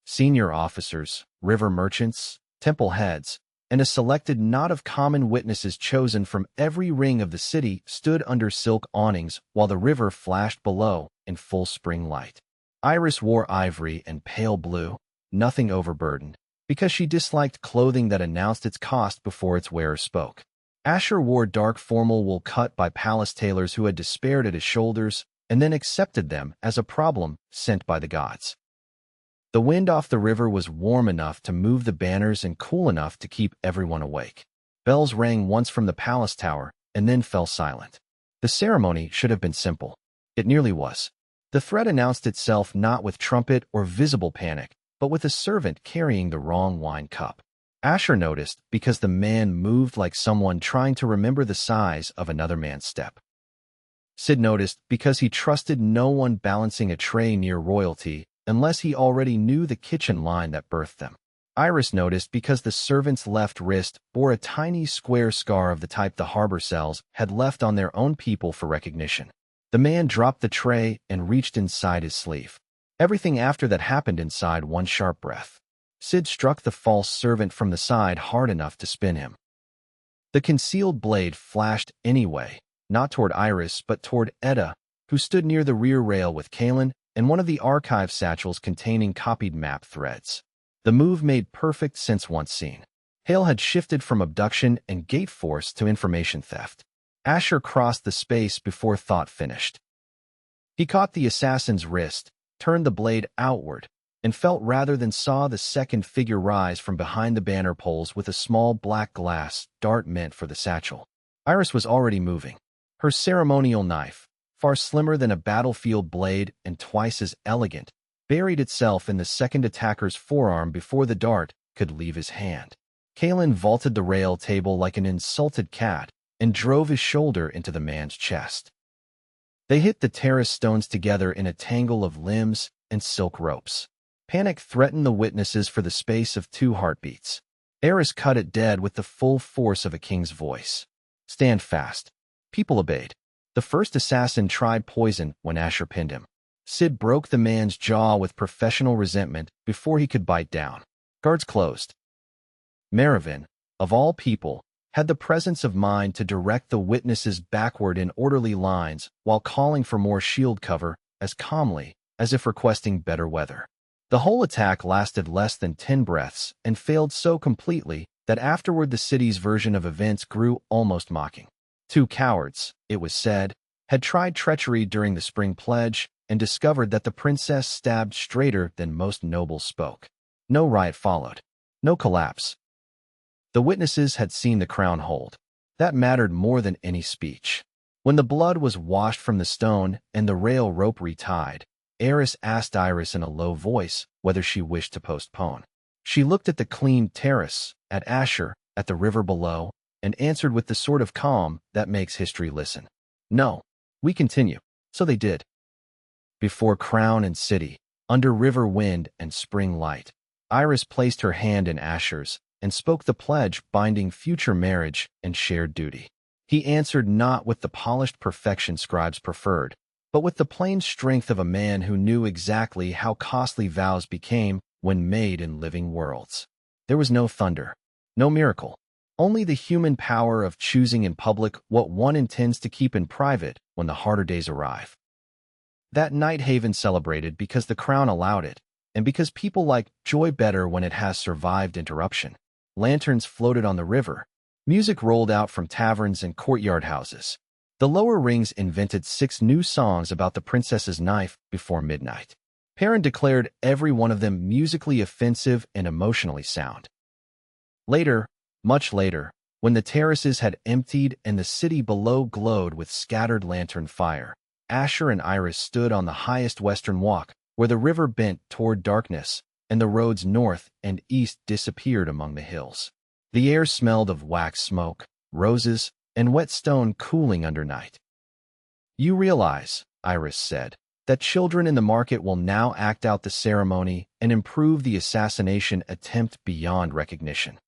Senior officers, river merchants, temple heads, and a selected knot of common witnesses chosen from every ring of the city stood under silk awnings while the river flashed below in full spring light. Iris wore ivory and pale blue, nothing overburdened, because she disliked clothing that announced its cost before its wearer spoke. Asher wore dark formal wool cut by palace tailors who had despaired at his shoulders and then accepted them as a problem sent by the gods. The wind off the river was warm enough to move the banners and cool enough to keep everyone awake. Bells rang once from the palace tower and then fell silent. The ceremony should have been simple. It nearly was. The threat announced itself not with trumpet or visible panic, but with a servant carrying the wrong wine cup. Asher noticed because the man moved like someone trying to remember the size of another man's step. Sid noticed because he trusted no one balancing a tray near royalty unless he already knew the kitchen line that birthed them. Iris noticed because the servant's left wrist bore a tiny square scar of the type the harbor cells had left on their own people for recognition. The man dropped the tray and reached inside his sleeve. Everything after that happened inside one sharp breath. Sid struck the false servant from the side hard enough to spin him. The concealed blade flashed anyway, not toward Iris but toward Edda, who stood near the rear rail with Kalen and one of the archive satchels containing copied map threads. The move made perfect sense once seen. Hale had shifted from abduction and gate force to information theft. Asher crossed the space before thought finished. He caught the assassin's wrist, turned the blade outward, and felt rather than saw the second figure rise from behind the banner poles with a small black glass dart meant for the satchel. Iris was already moving. Her ceremonial knife, far slimmer than a battlefield blade and twice as elegant, buried itself in the second attacker's forearm before the dart could leave his hand. Kalen vaulted the rail table like an insulted cat and drove his shoulder into the man's chest. They hit the terrace stones together in a tangle of limbs and silk ropes. Panic threatened the witnesses for the space of 2 heartbeats. Eris cut it dead with the full force of a king's voice. Stand fast. People obeyed. The first assassin tried poison when Asher pinned him. Sid broke the man's jaw with professional resentment before he could bite down. Guards closed. Maravin, of all people, had the presence of mind to direct the witnesses backward in orderly lines while calling for more shield cover as calmly as if requesting better weather. The whole attack lasted less than 10 breaths and failed so completely that afterward the city's version of events grew almost mocking. 2 cowards, it was said, had tried treachery during the spring pledge and discovered that the princess stabbed straighter than most nobles spoke. No riot followed. No collapse. The witnesses had seen the crown hold. That mattered more than any speech. When the blood was washed from the stone and the rail rope retied, Eris asked Iris in a low voice whether she wished to postpone. She looked at the clean terrace, at Asher, at the river below, and answered with the sort of calm that makes history listen. No, we continue. So they did. Before crown and city, under river wind and spring light, Iris placed her hand in Asher's and spoke the pledge binding future marriage and shared duty. He answered not with the polished perfection scribes preferred, but with the plain strength of a man who knew exactly how costly vows became when made in living worlds. There was no thunder, no miracle, only the human power of choosing in public what one intends to keep in private when the harder days arrive. That night Haven celebrated because the crown allowed it, and because people like joy better when it has survived interruption. Lanterns floated on the river. Music rolled out from taverns and courtyard houses. The lower rings invented 6 new songs about the princess's knife before midnight. Perrin declared every one of them musically offensive and emotionally sound. Later, much later, when the terraces had emptied and the city below glowed with scattered lantern fire, Asher and Iris stood on the highest western walk, where the river bent toward darkness, and the roads north and east disappeared among the hills. The air smelled of wax smoke, roses, and wet stone cooling under night. "You realize," Iris said, "that children in the market will now act out the ceremony and improve the assassination attempt beyond recognition.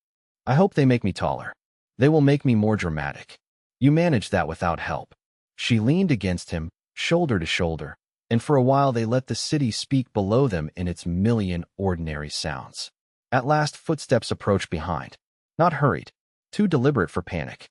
I hope they make me taller. They will make me more dramatic. You manage that without help." She leaned against him, shoulder to shoulder, and for a while they let the city speak below them in its million ordinary sounds. At last footsteps approached behind, not hurried, too deliberate for panic.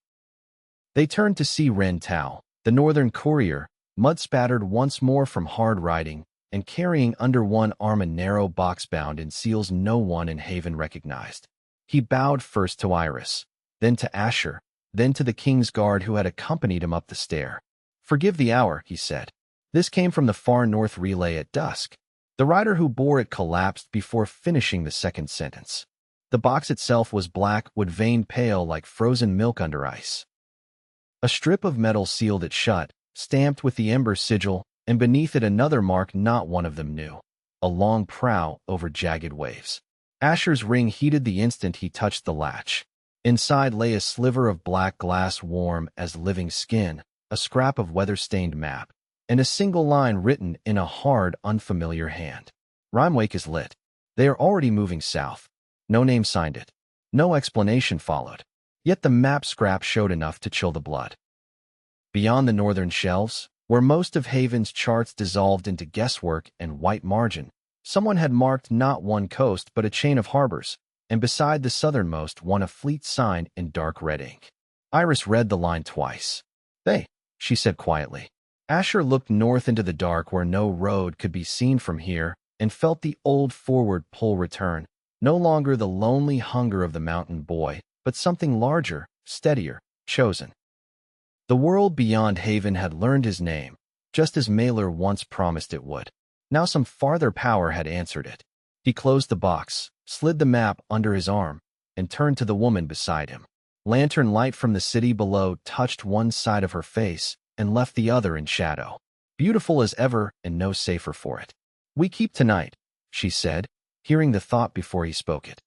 They turned to see Ren Tao, the northern courier, mud-spattered once more from hard riding, and carrying under one arm a narrow box bound in seals no one in Haven recognized. He bowed first to Iris, then to Asher, then to the king's guard who had accompanied him up the stair. "Forgive the hour," he said. "This came from the far north relay at dusk." The rider who bore it collapsed before finishing the second sentence. The box itself was black, wood-veined pale like frozen milk under ice. A strip of metal sealed it shut, stamped with the ember sigil, and beneath it another mark not one of them knew, a long prow over jagged waves. Asher's ring heated the instant he touched the latch. Inside lay a sliver of black glass warm as living skin, a scrap of weather-stained map, and a single line written in a hard, unfamiliar hand. "Rimewake is lit. They are already moving south." No name signed it. No explanation followed. Yet the map scrap showed enough to chill the blood. Beyond the northern shelves, where most of Haven's charts dissolved into guesswork and white margin, someone had marked not one coast but a chain of harbors, and beside the southernmost one a fleet sign in dark red ink. Iris read the line twice. "They," she said quietly. Asher looked north into the dark where no road could be seen from here and felt the old forward pull return, no longer the lonely hunger of the mountain boy, but something larger, steadier, chosen. The world beyond Haven had learned his name, just as Mailer once promised it would. Now some farther power had answered it. He closed the box, slid the map under his arm, and turned to the woman beside him. Lantern light from the city below touched one side of her face and left the other in shadow. Beautiful as ever and no safer for it. "We keep tonight," she said, hearing the thought before he spoke it.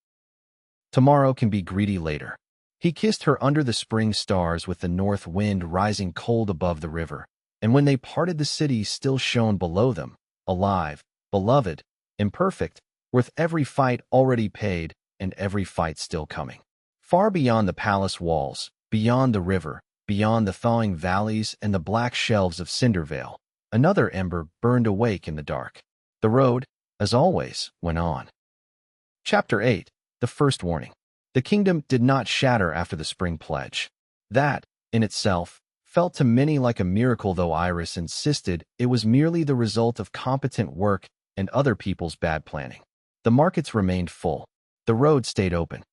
"Tomorrow can be greedy later." He kissed her under the spring stars with the north wind rising cold above the river, and when they parted the city still shone below them, alive, beloved, imperfect, worth every fight already paid and every fight still coming. Far beyond the palace walls, beyond the river, beyond the thawing valleys and the black shelves of Cindervale, another ember burned awake in the dark. The road, as always, went on. Chapter 8. The First Warning. The kingdom did not shatter after the spring pledge. That, in itself, felt to many like a miracle, though Iris insisted it was merely the result of competent work and other people's bad planning. The markets remained full. The road stayed open.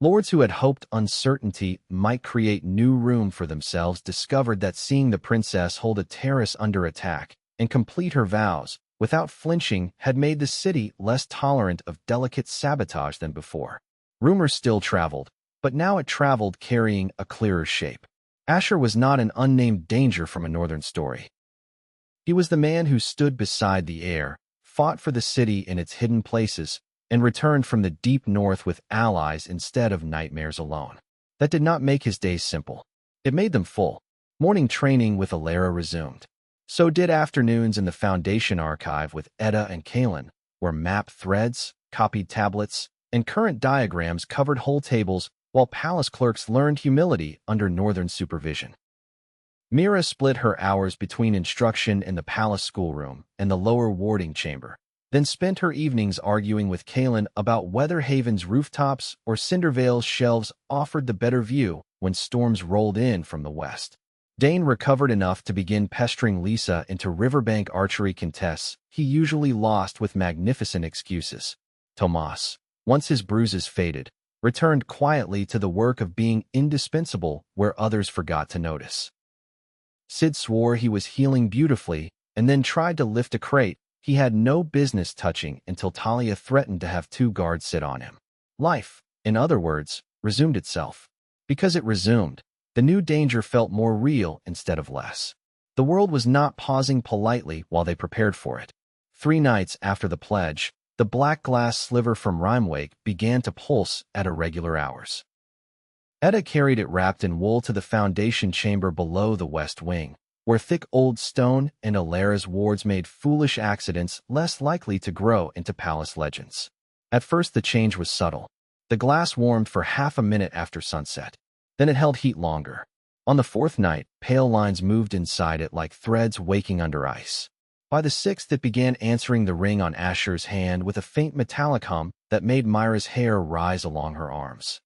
Lords who had hoped uncertainty might create new room for themselves discovered that seeing the princess hold a terrace under attack and complete her vows without flinching had made the city less tolerant of delicate sabotage than before. Rumors still traveled, but now it traveled carrying a clearer shape. Asher was not an unnamed danger from a northern story. He was the man who stood beside the heir, fought for the city in its hidden places, and returned from the deep north with allies instead of nightmares alone. That did not make his days simple. It made them full. Morning training with Alara resumed. So did afternoons in the Foundation archive with Edda and Kalen, where map threads, copied tablets, and current diagrams covered whole tables while palace clerks learned humility under northern supervision. Mira split her hours between instruction in the palace schoolroom and the lower warding chamber, then spent her evenings arguing with Kalen about whether Haven's rooftops or Cindervale's shelves offered the better view when storms rolled in from the west. Dane recovered enough to begin pestering Lisa into riverbank archery contests he usually lost with magnificent excuses. Tomas, once his bruises faded, returned quietly to the work of being indispensable where others forgot to notice. Sid swore he was healing beautifully and then tried to lift a crate he had no business touching until Talia threatened to have 2 guards sit on him. Life, in other words, resumed itself. Because it resumed, the new danger felt more real instead of less. The world was not pausing politely while they prepared for it. 3 nights after the pledge, the black glass sliver from Remake began to pulse at irregular hours. Etta carried it wrapped in wool to the foundation chamber below the west wing, where thick old stone and Alara's wards made foolish accidents less likely to grow into palace legends. At first the change was subtle. The glass warmed for half a minute after sunset. Then it held heat longer. On the 4th night, pale lines moved inside it like threads waking under ice. By the 6th it began answering the ring on Asher's hand with a faint metallic hum that made Myra's hair rise along her arms.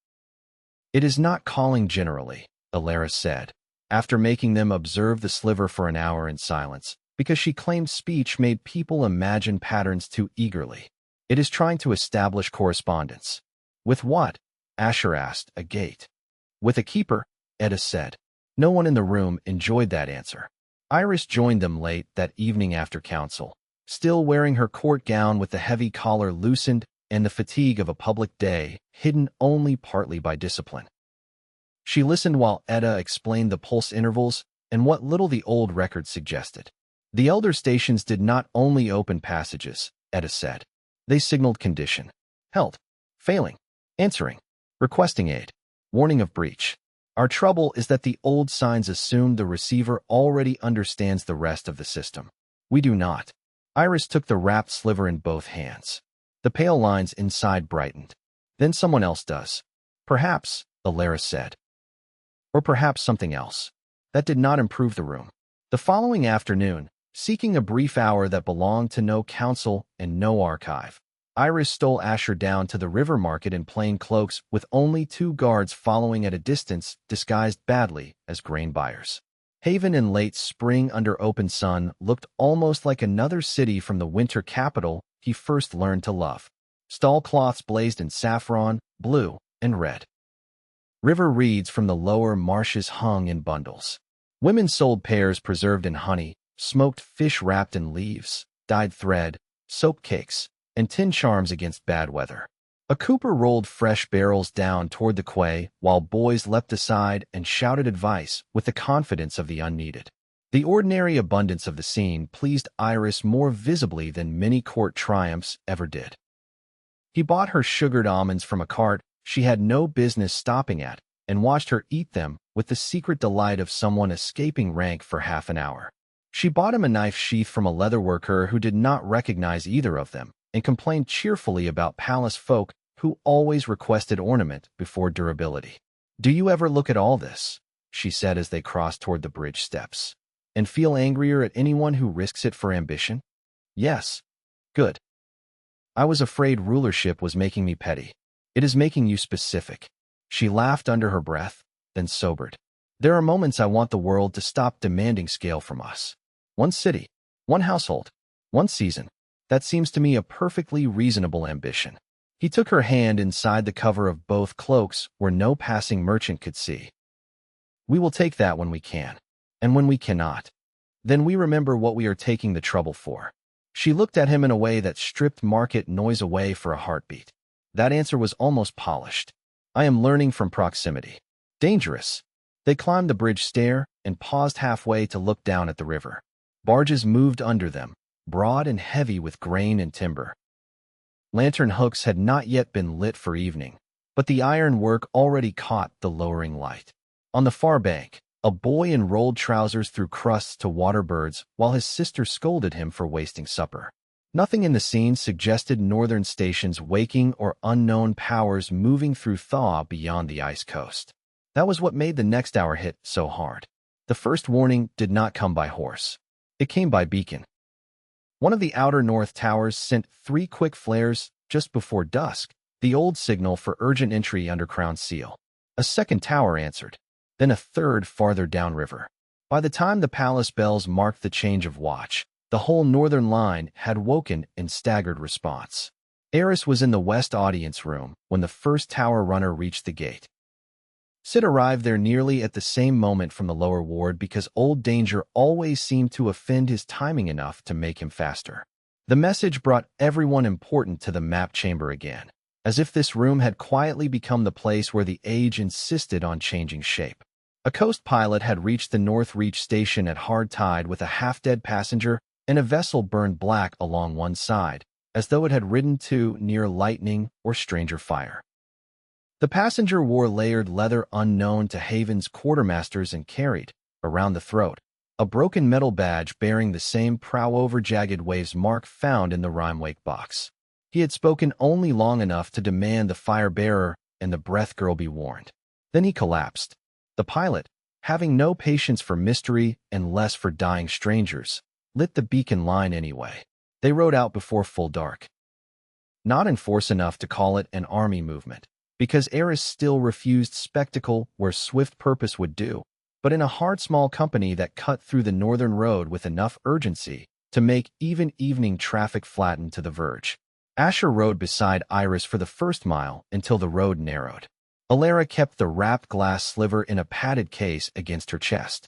"It is not calling generally," Alara said, after making them observe the sliver for an hour in silence, because she claimed speech made people imagine patterns too eagerly. "It is trying to establish correspondence." "With what?" Asher asked, agate. "With a keeper," Etta said. No one in the room enjoyed that answer. Iris joined them late that evening after council, still wearing her court gown with the heavy collar loosened and the fatigue of a public day hidden only partly by discipline. She listened while Etta explained the pulse intervals and what little the old record suggested. The elder stations did not only open passages, Etta said. They signaled condition, held, failing, answering, requesting aid, warning of breach. Our trouble is that the old signs assumed the receiver already understands the rest of the system. We do not. Iris took the wrapped sliver in both hands. The pale lines inside brightened. Then someone else does. Perhaps, Alara said. Or perhaps something else. That did not improve the room. The following afternoon, seeking a brief hour that belonged to no council and no archive, Iris stole Asher down to the river market in plain cloaks with only 2 guards following at a distance, disguised badly as grain buyers. Haven in late spring under open sun looked almost like another city from the winter capital he first learned to love. Stall cloths blazed in saffron, blue, and red. River reeds from the lower marshes hung in bundles. Women sold pears preserved in honey, smoked fish wrapped in leaves, dyed thread, soap cakes, and tin charms against bad weather. A cooper rolled fresh barrels down toward the quay while boys leapt aside and shouted advice with the confidence of the unneeded. The ordinary abundance of the scene pleased Iris more visibly than many court triumphs ever did. He bought her sugared almonds from a cart she had no business stopping at and watched her eat them with the secret delight of someone escaping rank for half an hour. She bought him a knife sheath from a leather worker who did not recognize either of them and complained cheerfully about palace folk who always requested ornament before durability. "Do you ever look at all this," she said as they crossed toward the bridge steps, "and feel angrier at anyone who risks it for ambition?" "Yes." "Good. I was afraid rulership was making me petty. It is making you specific." She laughed under her breath, then sobered. "There are moments I want the world to stop demanding scale from us. One city, one household, one season. That seems to me a perfectly reasonable ambition." He took her hand inside the cover of both cloaks where no passing merchant could see. "We will take that when we can. And when we cannot, then we remember what we are taking the trouble for." She looked at him in a way that stripped market noise away for a heartbeat. That answer was almost polished. "I am learning from proximity." "Dangerous." They climbed the bridge stair and paused halfway to look down at the river. Barges moved under them, broad and heavy with grain and timber. Lantern hooks had not yet been lit for evening, but the iron work already caught the lowering light. On the far bank, a boy in rolled trousers threw crusts to water birds while his sister scolded him for wasting supper. Nothing in the scene suggested northern stations waking or unknown powers moving through thaw beyond the ice coast. That was what made the next hour hit so hard. The first warning did not come by horse. It came by beacon. One of the outer north towers sent 3 quick flares just before dusk, the old signal for urgent entry under Crown Seal. A second tower answered, then a third farther downriver. By the time the palace bells marked the change of watch, the whole northern line had woken in staggered response. Eris was in the west audience room when the first tower runner reached the gate. Sid arrived there nearly at the same moment from the lower ward because Old Danger always seemed to offend his timing enough to make him faster. The message brought everyone important to the map chamber again, as if this room had quietly become the place where the age insisted on changing shape. A coast pilot had reached the North Reach station at hard tide with a half-dead passenger and a vessel burned black along one side, as though it had ridden to near lightning or stranger fire. The passenger wore layered leather unknown to Haven's quartermasters and carried, around the throat, a broken metal badge bearing the same prow-over-jagged waves mark found in the Remake box. He had spoken only long enough to demand the fire-bearer and the breath girl be warned. Then he collapsed. The pilot, having no patience for mystery and less for dying strangers, lit the beacon line anyway. They rode out before full dark. Not in force enough to call it an army movement, because Eris still refused spectacle where swift purpose would do, but in a hard small company that cut through the northern road with enough urgency to make even evening traffic flatten to the verge. Asher rode beside Iris for the first mile until the road narrowed. Alara kept the wrapped glass sliver in a padded case against her chest.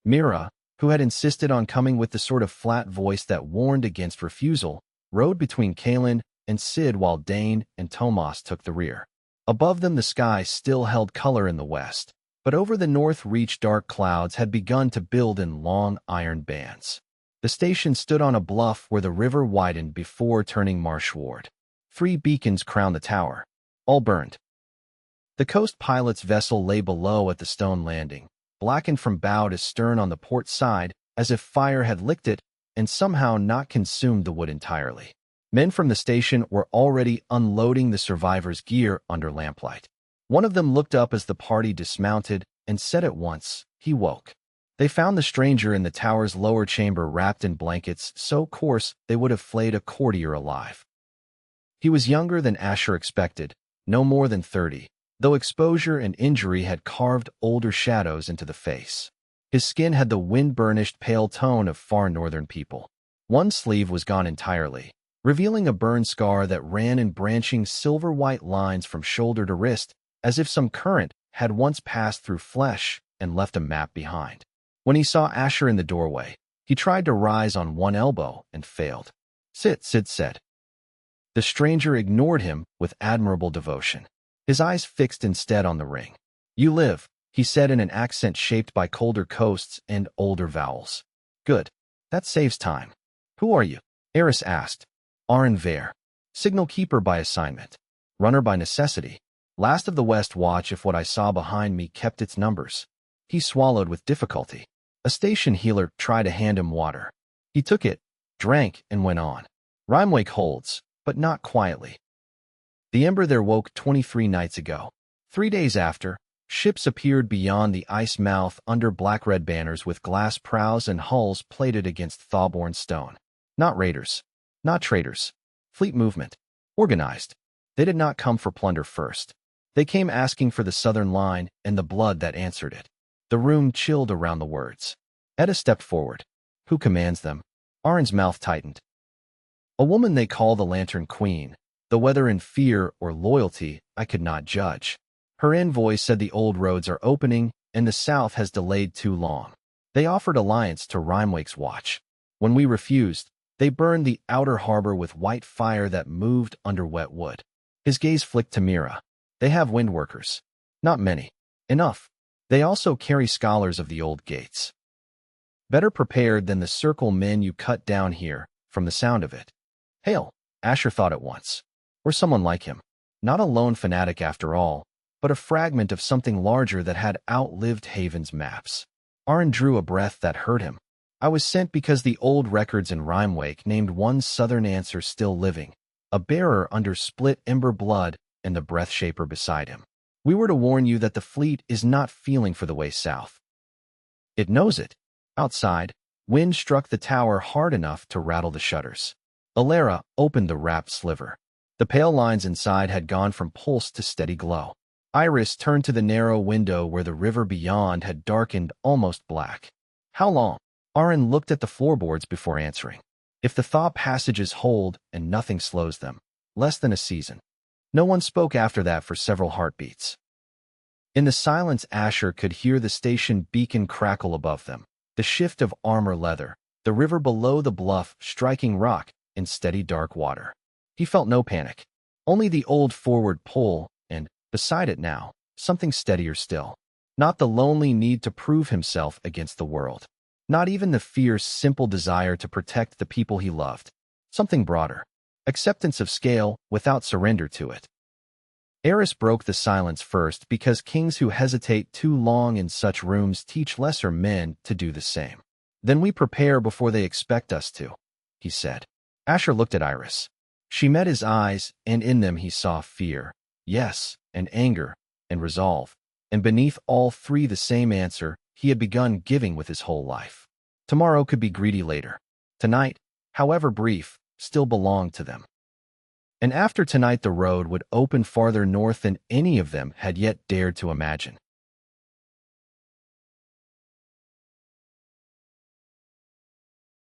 Mira, who had insisted on coming with the sort of flat voice that warned against refusal, rode between Kalen and Sid while Dane and Tomas took the rear. Above them the sky still held color in the west, but over the North Reach dark clouds had begun to build in long iron bands. The station stood on a bluff where the river widened before turning marshward. 3 beacons crowned the tower, all burned. The coast pilot's vessel lay below at the stone landing, blackened from bow to stern on the port side, as if fire had licked it and somehow not consumed the wood entirely. Men from the station were already unloading the survivors' gear under lamplight. One of them looked up as the party dismounted and said at once, "He woke." They found the stranger in the tower's lower chamber wrapped in blankets so coarse they would have flayed a courtier alive. He was younger than Asher expected, no more than 30, though exposure and injury had carved older shadows into the face. His skin had the wind-burnished pale tone of far northern people. One sleeve was gone entirely, revealing a burn scar that ran in branching silver-white lines from shoulder to wrist, as if some current had once passed through flesh and left a map behind. When he saw Asher in the doorway, he tried to rise on one elbow and failed. "Sit," Sid said. The stranger ignored him with admirable devotion, his eyes fixed instead on the ring. "You live," he said in an accent shaped by colder coasts and older vowels. "Good. That saves time." "Who are you?" Eris asked. "Arin Vare. Signal keeper by assignment. Runner by necessity. Last of the West Watch if what I saw behind me kept its numbers." He swallowed with difficulty. A station healer tried to hand him water. He took it, drank, and went on. "Remake holds, but not quietly. The ember there woke 23 nights ago. 3 days after, ships appeared beyond the ice mouth under black-red banners with glass prows and hulls plated against thawborn stone. Not raiders. Not traitors. Fleet movement. Organized. They did not come for plunder first. They came asking for the southern line and the blood that answered it." The room chilled around the words. Etta stepped forward. "Who commands them?" Arin's mouth tightened. "A woman they call the Lantern Queen, though whether in fear or loyalty I could not judge. Her envoy said the old roads are opening and the South has delayed too long. They offered alliance to Remake's watch. When we refused, they burned the outer harbor with white fire that moved under wet wood." His gaze flicked to Mira. "They have windworkers. Not many. Enough. They also carry scholars of the old gates. Better prepared than the circle men you cut down here, from the sound of it." Hail, Asher thought at once. Or someone like him. Not a lone fanatic after all, but a fragment of something larger that had outlived Haven's maps. Arin drew a breath that hurt him. "I was sent because the old records in Remake named one southern answer still living, a bearer under split ember blood and the breath shaper beside him. We were to warn you that the fleet is not feeling for the way south. It knows it." Outside, wind struck the tower hard enough to rattle the shutters. Alara opened the wrapped sliver. The pale lines inside had gone from pulse to steady glow. Iris turned to the narrow window where the river beyond had darkened almost black. "How long?" Arin looked at the floorboards before answering. "If the thaw passages hold and nothing slows them, less than a season." No one spoke after that for several heartbeats. In the silence, Asher could hear the station beacon crackle above them, the shift of armor leather, the river below the bluff striking rock in steady dark water. He felt no panic, only the old forward pull, and, beside it now, something steadier still. Not the lonely need to prove himself against the world. Not even the fierce, simple desire to protect the people he loved. Something broader. Acceptance of scale without surrender to it. Eris broke the silence first because kings who hesitate too long in such rooms teach lesser men to do the same. Then we prepare before they expect us to, he said. Asher looked at Iris. She met his eyes, and in them he saw fear, yes, and anger, and resolve, and beneath all three the same answer he had begun giving with his whole life. Tomorrow could be greedy later. Tonight, however brief, still belonged to them. And after tonight the road would open farther north than any of them had yet dared to imagine.